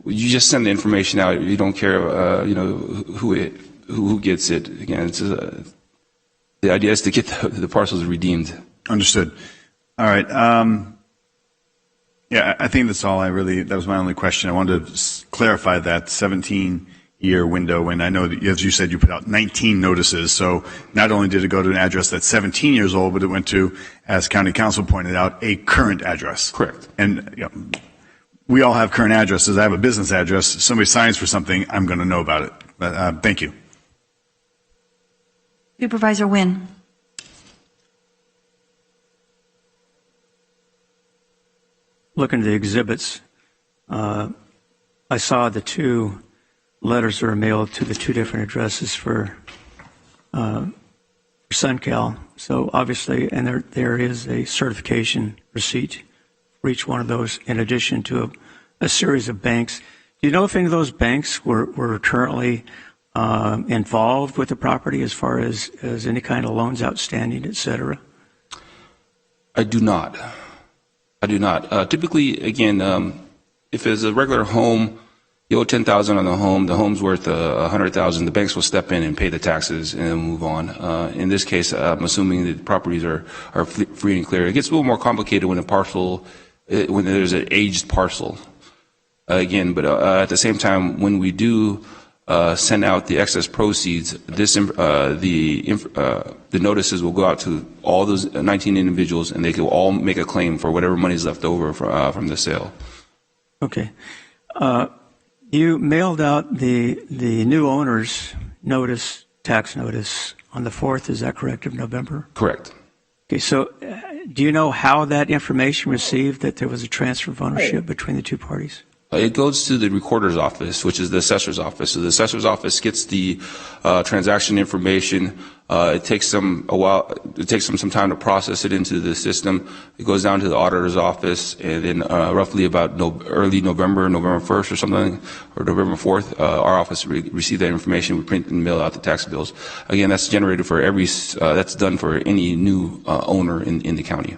You just send the information out. You don't care, who gets it. Again, the idea is to get the parcels redeemed. Understood. All right. Yeah, I think that's all that was my only question. I wanted to clarify that 17-year window, and I know that, as you said, you put out 19 notices. So not only did it go to an address that's 17 years old, but it went to, as County Council pointed out, a current address. Correct. And we all have current addresses. I have a business address. If somebody signs for something, I'm going to know about it. But, thank you. Supervisor Wynn? Looking at the exhibits, I saw the two letters that were mailed to the two different addresses for SunCal. So obviously, and there is a certification receipt for each one of those, in addition to a series of banks. Do you know if any of those banks were currently involved with the property as far as any kind of loans outstanding, et cetera? I do not. Typically, again, if it's a regular home, you owe $10,000 on the home's worth $100,000, the banks will step in and pay the taxes and move on. In this case, I'm assuming that the properties are free and clear. It gets a little more complicated when when there's an aged parcel. Again, but at the same time, when we do send out the excess proceeds, the notices will go out to all those 19 individuals, and they can all make a claim for whatever money is left over from the sale. Okay. You mailed out the new owner's tax notice on the 4th, is that correct, of November? Correct. Okay, so do you know how that information received that there was a transfer of ownership between the two parties? It goes to the recorder's office, which is the assessor's office. So the assessor's office gets the transaction information. It takes them a while. It takes them some time to process it into the system. It goes down to the auditor's office, and then roughly about early November 1st or something, or November 4th, our office received that information. We print and mail out the tax bills. Again, that's generated for that's done for any new owner in the county.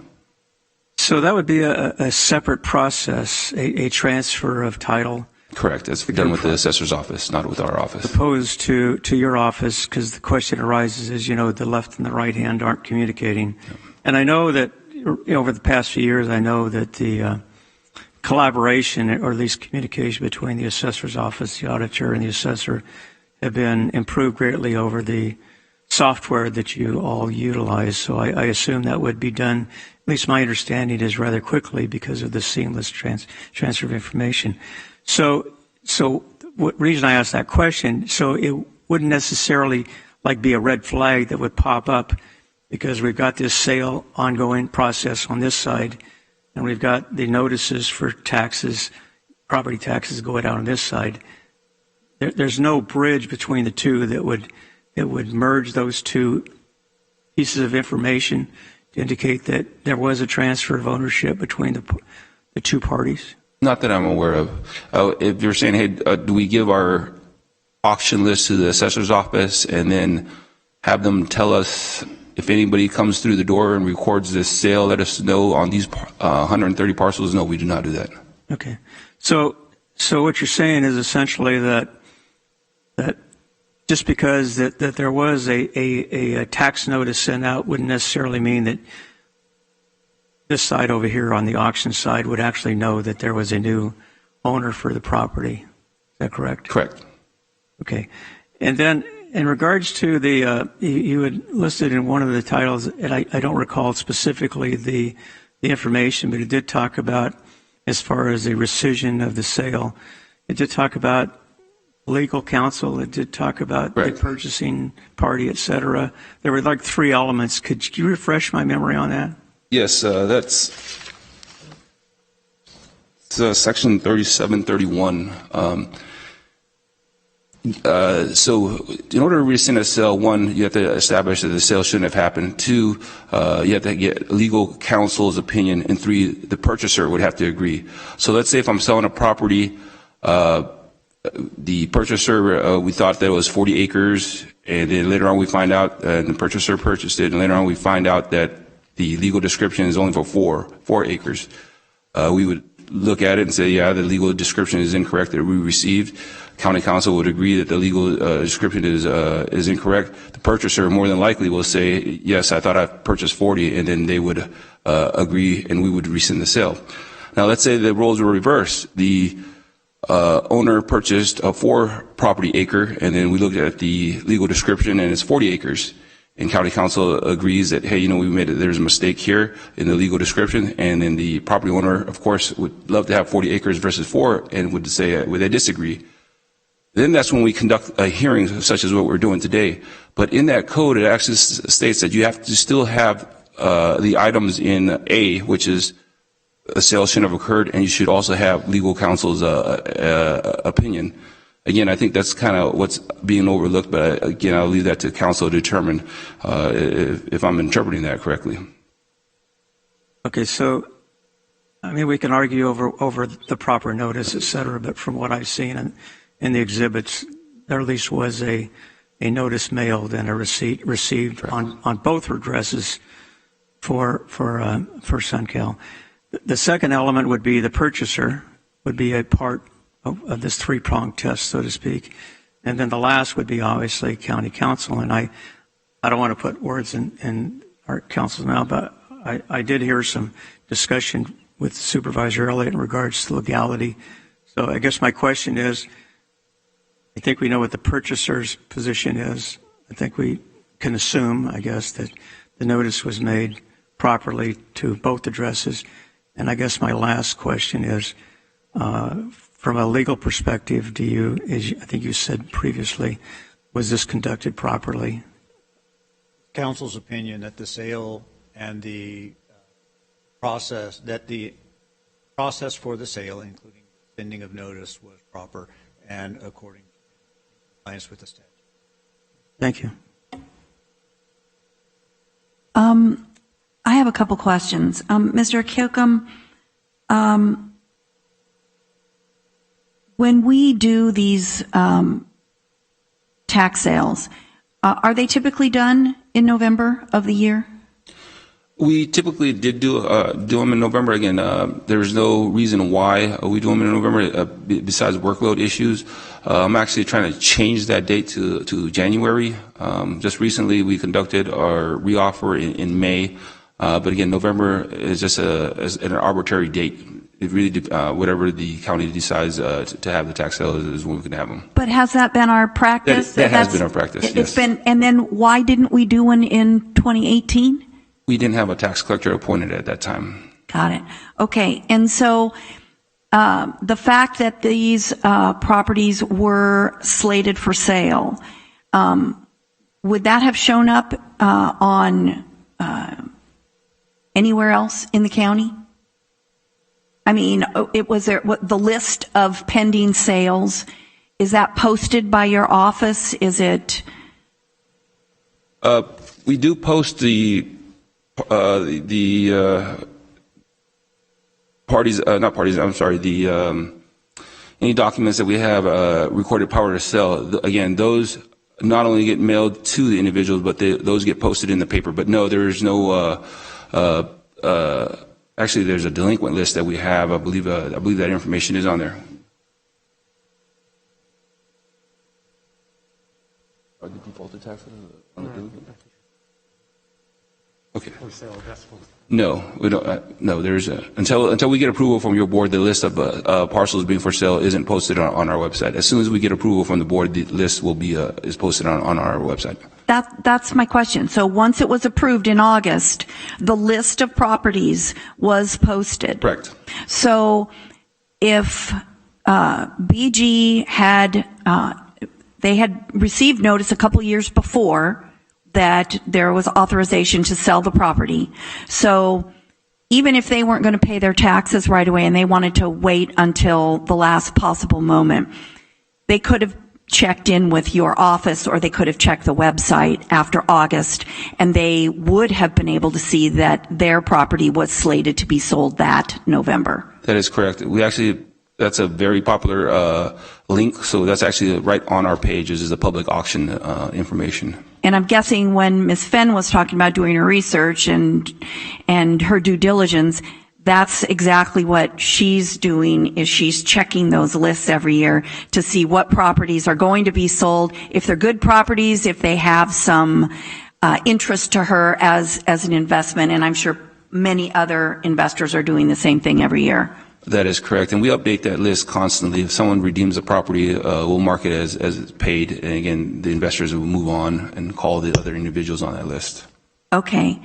So that would be a separate process, a transfer of title. Correct. That's done with the assessor's office, not with our office. Opposed to your office, because the question arises is, the left and the right hand aren't communicating. Yeah. And I know that over the past few years, I know that the collaboration, or at least communication between the assessor's office, the auditor, and the assessor have been improved greatly over the software that you all utilize. So I assume that would be done, at least my understanding is rather quickly because of the seamless transfer of information. So what reason I asked that question, so it wouldn't necessarily like be a red flag that would pop up because we've got this sale ongoing process on this side, and we've got the notices for taxes, property taxes going out on this side. There's no bridge between the two that would merge those two pieces of information to indicate that there was a transfer of ownership between the two parties? Not that I'm aware of. If you're saying, hey, do we give our auction list to the assessor's office and then have them tell us if anybody comes through the door and records this sale, let us know on these 130 parcels? No, we do not do that. Okay. So what you're saying is essentially that just because that there was a tax notice sent out wouldn't necessarily mean that this side over here on the auction side would actually know that there was a new owner for the property. Is that correct? Correct. Okay. And then in regards to the, you had listed in one of the titles, and I don't recall specifically the information, but it did talk about, as far as the rescission of the sale, it did talk about legal counsel, it did talk about the purchasing party, et cetera. There were like 3 elements. Could you refresh my memory on that? Yes, that's section 3731. So in order to rescind a sale, 1, you have to establish that the sale shouldn't have happened. 2, you have to get legal counsel's opinion. And 3, the purchaser would have to agree. So let's say if I'm selling a property, the purchaser, we thought that it was 40 acres, and then later on we find out, and the purchaser purchased it, and later on we find out that the legal description is only for 4 acres. We would look at it and say, yeah, the legal description is incorrect that we received. County counsel would agree that the legal description is incorrect. The purchaser more than likely will say, yes, I thought I purchased 40, and then they would agree, and we would rescind the sale. Now, let's say the roles were reversed. The owner purchased a 4 property acre, and then we looked at the legal description, and it's 40 acres. And county counsel agrees that, hey, there's a mistake here in the legal description, and then the property owner, of course, would love to have 40 acres versus 4, and would say, would they disagree? Then that's when we conduct a hearing such as what we're doing today. But in that code, it actually states that you have to still have the items in A, which is a sale shouldn't have occurred, and you should also have legal counsel's opinion. Again, I think that's kind of what's being overlooked, but again, I'll leave that to counsel to determine if I'm interpreting that correctly. Okay, so, I mean, we can argue over the proper notice, et cetera, but from what I've seen in the exhibits, there at least was a notice mailed and a receipt received on both addresses for SunCal. The second element would be the purchaser would be a part of this 3-pronged test, so to speak. And then the last would be obviously county counsel. And I don't want to put words in our counsel now, but I did hear some discussion with Supervisor Elliott in regards to legality. So I guess my question is, I think we know what the purchaser's position is. I think we can assume, I guess, that the notice was made properly to both addresses. And I guess my last question is, from a legal perspective, I think you said previously, was this conducted properly? Counsel's opinion that the sale and the process for the sale, including sending of notice, was proper and according to compliance with the statute. Thank you. I have a couple questions. Mr. Kilcom, when we do these tax sales, are they typically done in November of the year? We typically did do them in November. Again, there's no reason why we do them in November besides workload issues. I'm actually trying to change that date to January. Just recently, we conducted our reoffer in May. But again, November is just an arbitrary date. It really, whatever the county decides to have the tax sale is when we can have them. But has that been our practice? That has been our practice, yes. It's been, and then why didn't we do one in 2018? We didn't have a tax collector appointed at that time. Got it. Okay. And so the fact that these properties were slated for sale, would that have shown up on anywhere else in the county? I mean, it was there, the list of pending sales, is that posted by your office? Is it? We do post the parties, not parties, I'm sorry, any documents that we have recorded power to sell. Again, those not only get mailed to the individuals, but those get posted in the paper. But no, there's no, actually there's a delinquent list that we have. I believe that information is on there. Are the defaulted taxes on the delinquent? Okay. No, we don't. No, there's until we get approval from your board, the list of parcels being for sale isn't posted on our website. As soon as we get approval from the board, the list will be is posted on our website. That's my question. So once it was approved in August, the list of properties was posted. Correct. So if BG had they had received notice a couple years before that there was authorization to sell the property. So even if they weren't going to pay their taxes right away and they wanted to wait until the last possible moment, they could have checked in with your office or they could have checked the website after August, and they would have been able to see that their property was slated to be sold that November. That is correct. We actually, that's a very popular link, so that's actually right on our pages is the public auction information. And I'm guessing when Ms. Fenn was talking about doing her research and her due diligence, that's exactly what she's doing, is she's checking those lists every year to see what properties are going to be sold, if they're good properties, if they have some interest to her as an investment. And I'm sure many other investors are doing the same thing every year. That is correct, and we update that list constantly. If someone redeems a property, we'll mark it as paid, and again, the investors will move on and call the other individuals on that list. Okay.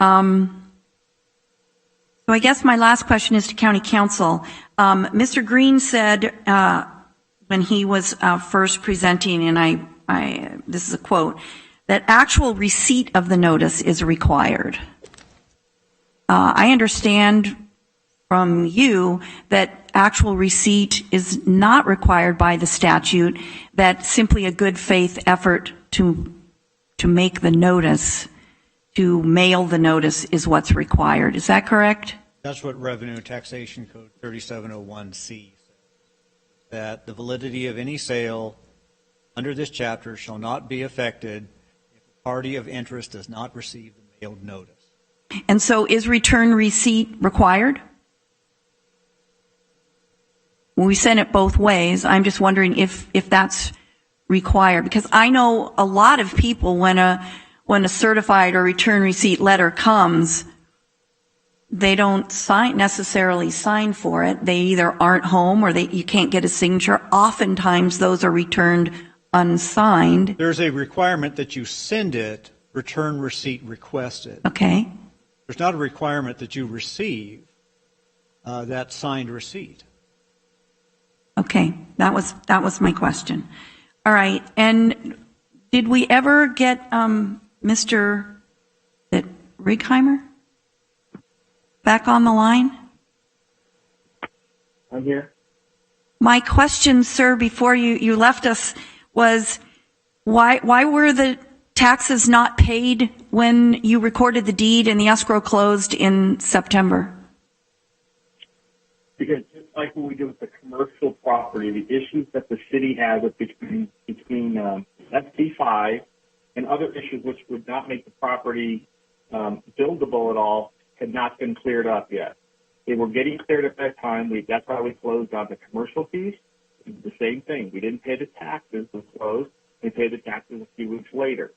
So I guess my last question is to County Council. Mr. Green said when he was first presenting, and this is a quote, that actual receipt of the notice is required. I understand from you that actual receipt is not required by the statute, that simply a good faith effort to make the notice, to mail the notice is what's required. Is that correct? That's what Revenue and Taxation Code 3701C says, that the validity of any sale under this chapter shall not be affected if a party of interest does not receive the mailed notice. And so is return receipt required? We send it both ways. I'm just wondering if that's required, because I know a lot of people when a certified or return receipt letter comes, they don't necessarily sign for it. They either aren't home or you can't get a signature. Oftentimes those are returned unsigned. There's a requirement that you send it, return receipt requested. Okay. There's not a requirement that you receive that signed receipt. Okay, that was my question. All right, and did we ever get Mr. Righeimer back on the line? I'm here. My question, sir, before you left us was why were the taxes not paid when you recorded the deed and the escrow closed in September? Because just like what we do with the commercial property, the issues that the city has between SB5 and other issues which would not make the property buildable at all had not been cleared up yet. They were getting cleared at that time. That's why we closed on the commercial piece. The same thing. We didn't pay the taxes. We closed. We paid the taxes a few weeks later.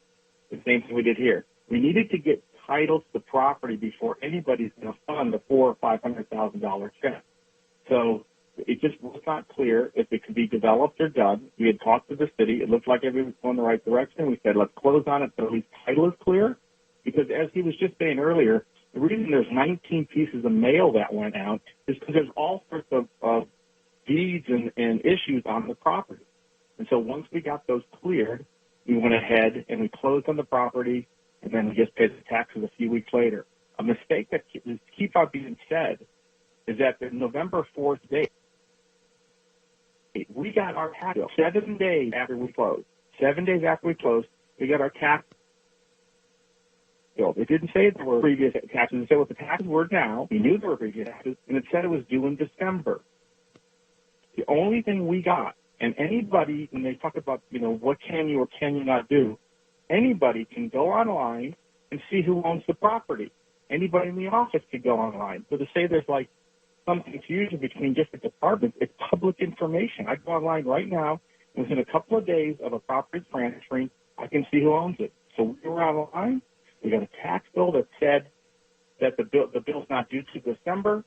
The same thing we did here. We needed to get title to the property before anybody's going to fund the $400,000 or $500,000 check. So it just was not clear if it could be developed or done. We had talked to the city. It looked like everything was going the right direction. We said, let's close on it so at least title is clear. Because as he was just saying earlier, the reason there's 19 pieces of mail that went out is because there's all sorts of deeds and issues on the property. And so once we got those cleared, we went ahead and we closed on the property, and then we just paid the taxes a few weeks later. A mistake that keeps on being said is that the November 4th date, we got our tax bill 7 days after we closed. 7 days after we closed, we got our tax bill. It didn't say there were previous taxes. It said what the taxes were now. We knew there were previous taxes, and it said it was due in December. The only thing we got, and anybody, when they talk about, what can you or can you not do, anybody can go online and see who owns the property. Anybody in the office could go online. So to say there's like some confusion between different departments, it's public information. I go online right now, and within a couple of days of a property transferring, I can see who owns it. So we were online. We got a tax bill that said that the bill's not due to December.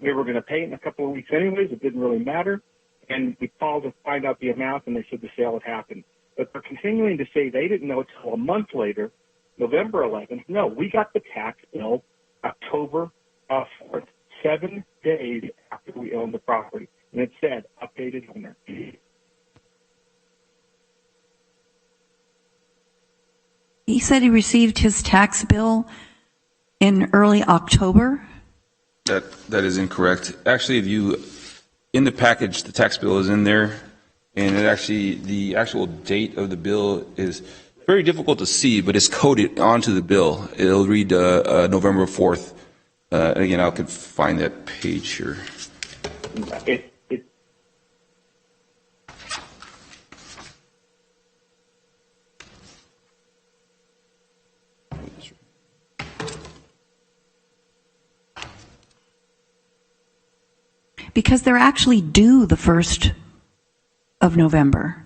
We were going to pay it in a couple of weeks anyways. It didn't really matter. And we called to find out the amount, and they said the sale had happened. But they're continuing to say they didn't know until a month later, November 11th. No, we got the tax bill October 4th, 7 days after we owned the property. And it said, updated owner. He said he received his tax bill in early October. That is incorrect. Actually, if you, in the package, the tax bill is in there, and the actual date of the bill is very difficult to see, but it's coded onto the bill. It'll read November 4th. Again, I could find that page here. Because they're actually due the 1st of November,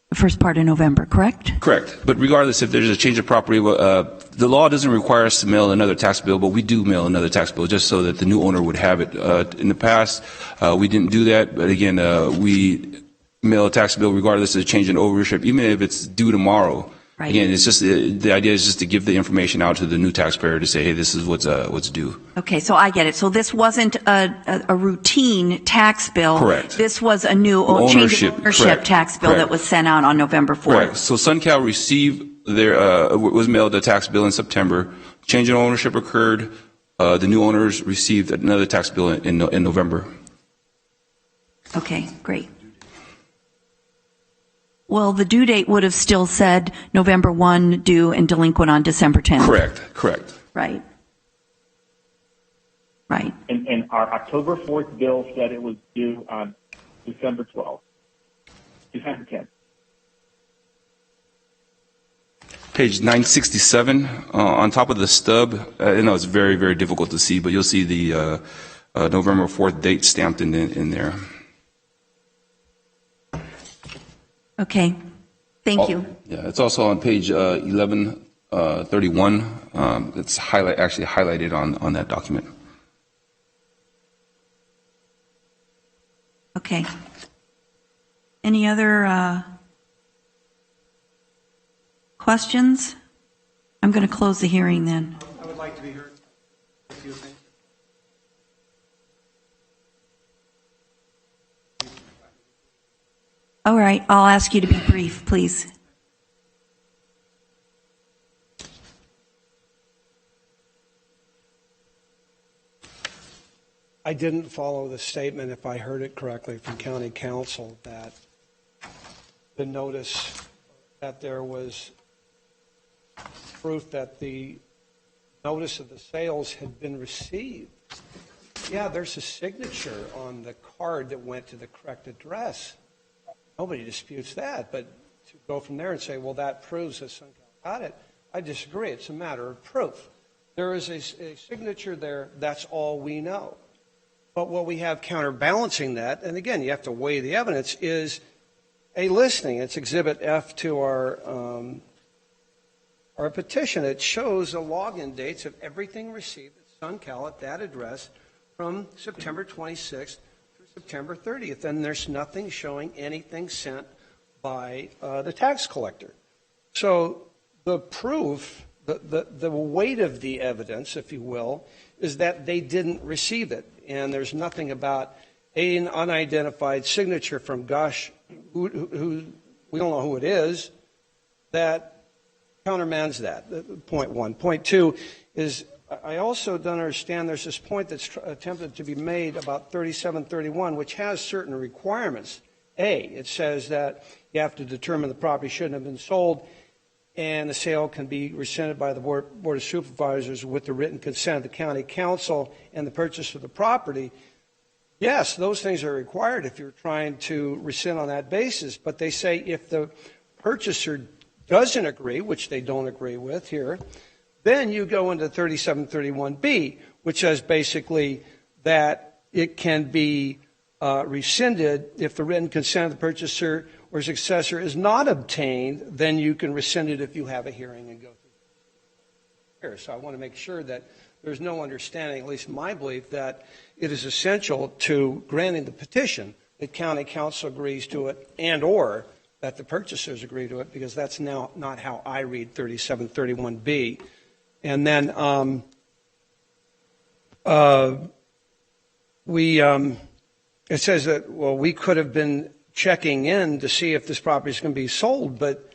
the first part of November, correct? Correct. But regardless, if there's a change of property, the law doesn't require us to mail another tax bill, but we do mail another tax bill just so that the new owner would have it. In the past, we didn't do that, but again, we mail a tax bill regardless of the change in ownership, even if it's due tomorrow. Right. Again, it's just the idea is just to give the information out to the new taxpayer to say, hey, this is what's due. Okay, so I get it. So this wasn't a routine tax bill. Correct. This was a new change of ownership tax bill that was sent out on November 4th. Correct. So SunCal received was mailed a tax bill in September. Change in ownership occurred. The new owners received another tax bill in November. Okay, great. Well, the due date would have still said November 1 due and delinquent on December 10th. Correct. Right. And our October 4th bill said it was due on December 12th. December 10th. Page 967, on top of the stub, I know it's very, very difficult to see, but you'll see the November 4th date stamped in there. Okay, thank you. Yeah, it's also on page 1131. It's actually highlighted on that document. Okay. Any other questions? I'm going to close the hearing then. I would like to be heard. Excuse me. All right, I'll ask you to be brief, please. I didn't follow the statement, if I heard it correctly, from County Council that the notice that there was proof that the notice of the sales had been received. Yeah, there's a signature on the card that went to the correct address. Nobody disputes that, but to go from there and say, well, that proves that SunCal got it, I disagree. It's a matter of proof. There is a signature there. That's all we know. But what we have counterbalancing that, and again, you have to weigh the evidence, is a listing. It's Exhibit F to our petition. It shows the login dates of everything received at SunCal at that address from September 26th September 30th, and there's nothing showing anything sent by the tax collector. So the proof, the weight of the evidence, if you will, is that they didn't receive it, and there's nothing about an unidentified signature from gosh, who we don't know who it is, that countermands that. Point one. Point two is I also don't understand there's this point that's attempted to be made about 3731, which has certain requirements. It says that you have to determine the property shouldn't have been sold, and the sale can be rescinded by the Board of Supervisors with the written consent of the county council and the purchase of the property. Yes, those things are required if you're trying to rescind on that basis, but they say if the purchaser doesn't agree, which they don't agree with here, then you go into 3731B, which says basically that it can be rescinded if the written consent of the purchaser or successor is not obtained. Then you can rescind it if you have a hearing and go through here. So I want to make sure that there's no understanding, at least my belief, that it is essential to granting the petition that county council agrees to it and or that the purchasers agree to it, because that's now not how I read 3731B. And then it says that, well, we could have been checking in to see if this property is going to be sold, but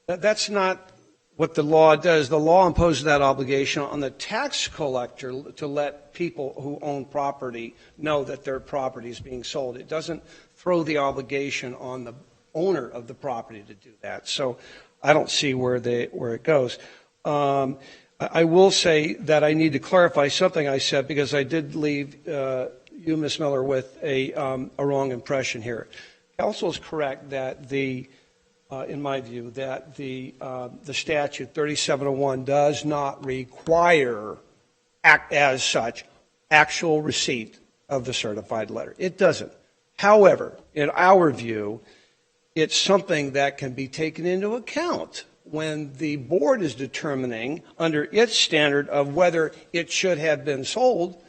that's not what the law does. The law imposes that obligation on the tax collector to let people who own property know that their property is being sold. It doesn't throw the obligation on the owner of the property to do that. So I don't see where it goes. I will say that I need to clarify something I said, because I did leave you, Ms. Miller, with a wrong impression here. Council is correct that in my view, that the statute 3701 does not require, as such, actual receipt of the certified letter. It doesn't. However, in our view, it's something that can be taken into account when the board is determining, under its standard of whether it should have been sold,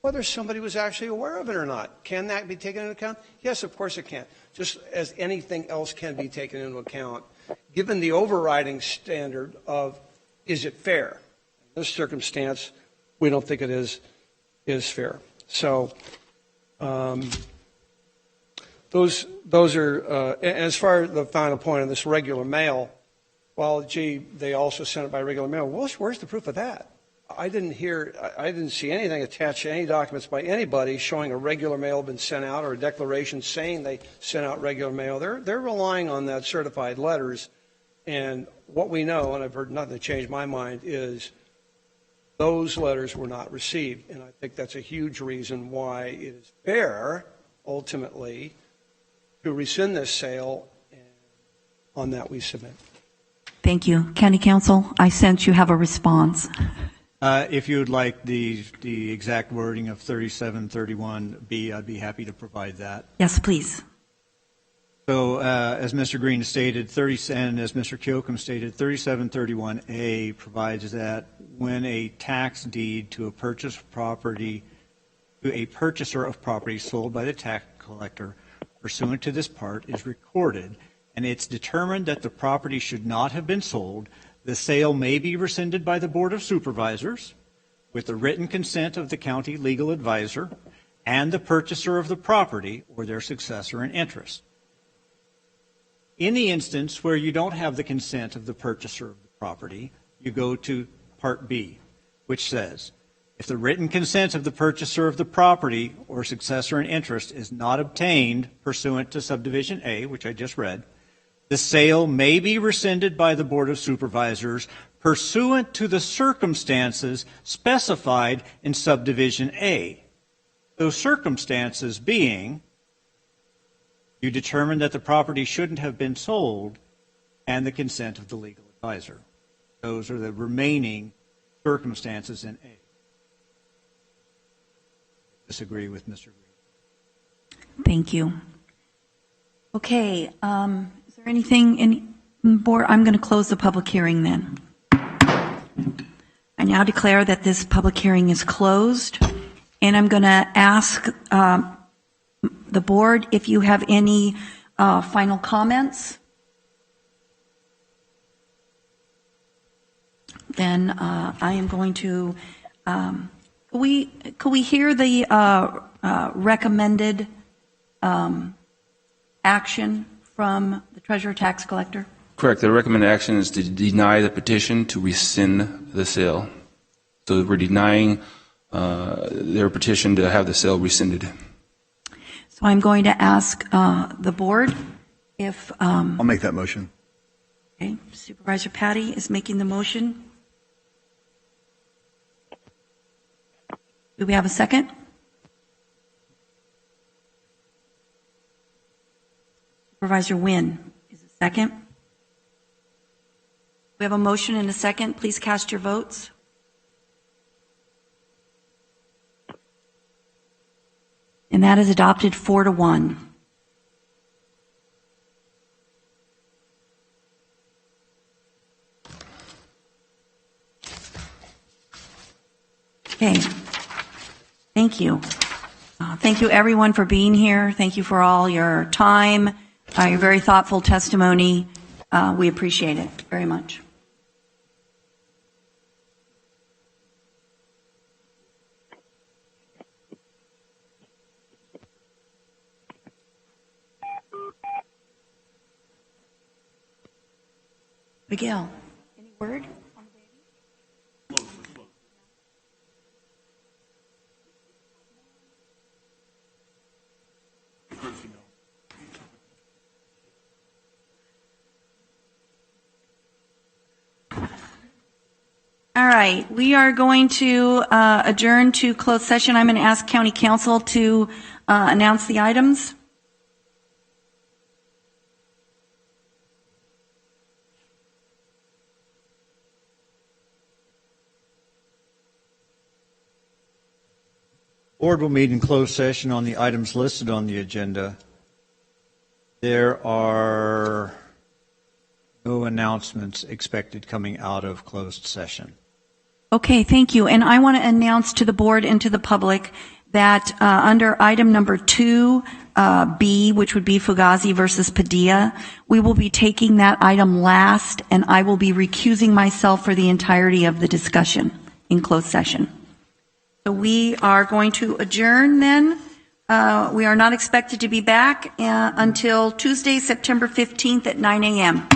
whether somebody was actually aware of it or not. Can that be taken into account? Yes, of course it can, just as anything else can be taken into account, given the overriding standard of, is it fair? In this circumstance, we don't think it is fair. So those are, as far as the final point on this regular mail, well, gee, they also sent it by regular mail. Well, where's the proof of that? I didn't see anything attached to any documents by anybody showing a regular mail had been sent out or a declaration saying they sent out regular mail. They're relying on that certified letters, and what we know, and I've heard nothing to change my mind, is those letters were not received, and I think that's a huge reason why it is fair, ultimately, to rescind this sale, and on that we submit. Thank you. County Council, I sense you have a response. If you would like the exact wording of 3731B, I'd be happy to provide that. Yes, please. So as Mr. Green stated, and as Mr. Joaquin stated, 3731A provides that when a tax deed to a purchase property, to a purchaser of property sold by the tax collector pursuant to this part is recorded, and it's determined that the property should not have been sold, the sale may be rescinded by the Board of Supervisors with the written consent of the county legal advisor and the purchaser of the property or their successor in interest. In the instance where you don't have the consent of the purchaser of the property, you go to Part B, which says, if the written consent of the purchaser of the property or successor in interest is not obtained pursuant to Subdivision A, which I just read, the sale may be rescinded by the Board of Supervisors pursuant to the circumstances specified in Subdivision A. Those circumstances being, you determine that the property shouldn't have been sold and the consent of the legal advisor. Those are the remaining circumstances in A. Disagree with Mr. Green. Thank you. Okay, is there anything in the board? I'm going to close the public hearing then. I now declare that this public hearing is closed, and I'm going to ask the board if you have any final comments. Then I am going to, could we hear the recommended action from the Treasurer Tax Collector? Correct. The recommended action is to deny the petition to rescind the sale. So we're denying their petition to have the sale rescinded. So I'm going to ask the board if... I'll make that motion. Okay. Supervisor Patty is making the motion. Do we have a second? Supervisor Wynn is a second. We have a motion and a second. Please cast your votes. And that is adopted 4-1. Okay. Thank you. Thank you, everyone, for being here. Thank you for all your time, your very thoughtful testimony. We appreciate it very much. Miguel, any word? All right, we are going to adjourn to closed session. I'm going to ask County Council to announce the items. Board will meet in closed session on the items listed on the agenda. There are no announcements expected coming out of closed session. Okay, thank you. And I want to announce to the board and to the public that under item number 2B, which would be Fugazi versus Padilla, we will be taking that item last, and I will be recusing myself for the entirety of the discussion in closed session. So we are going to adjourn then. We are not expected to be back until Tuesday, September 15th at 9 a.m.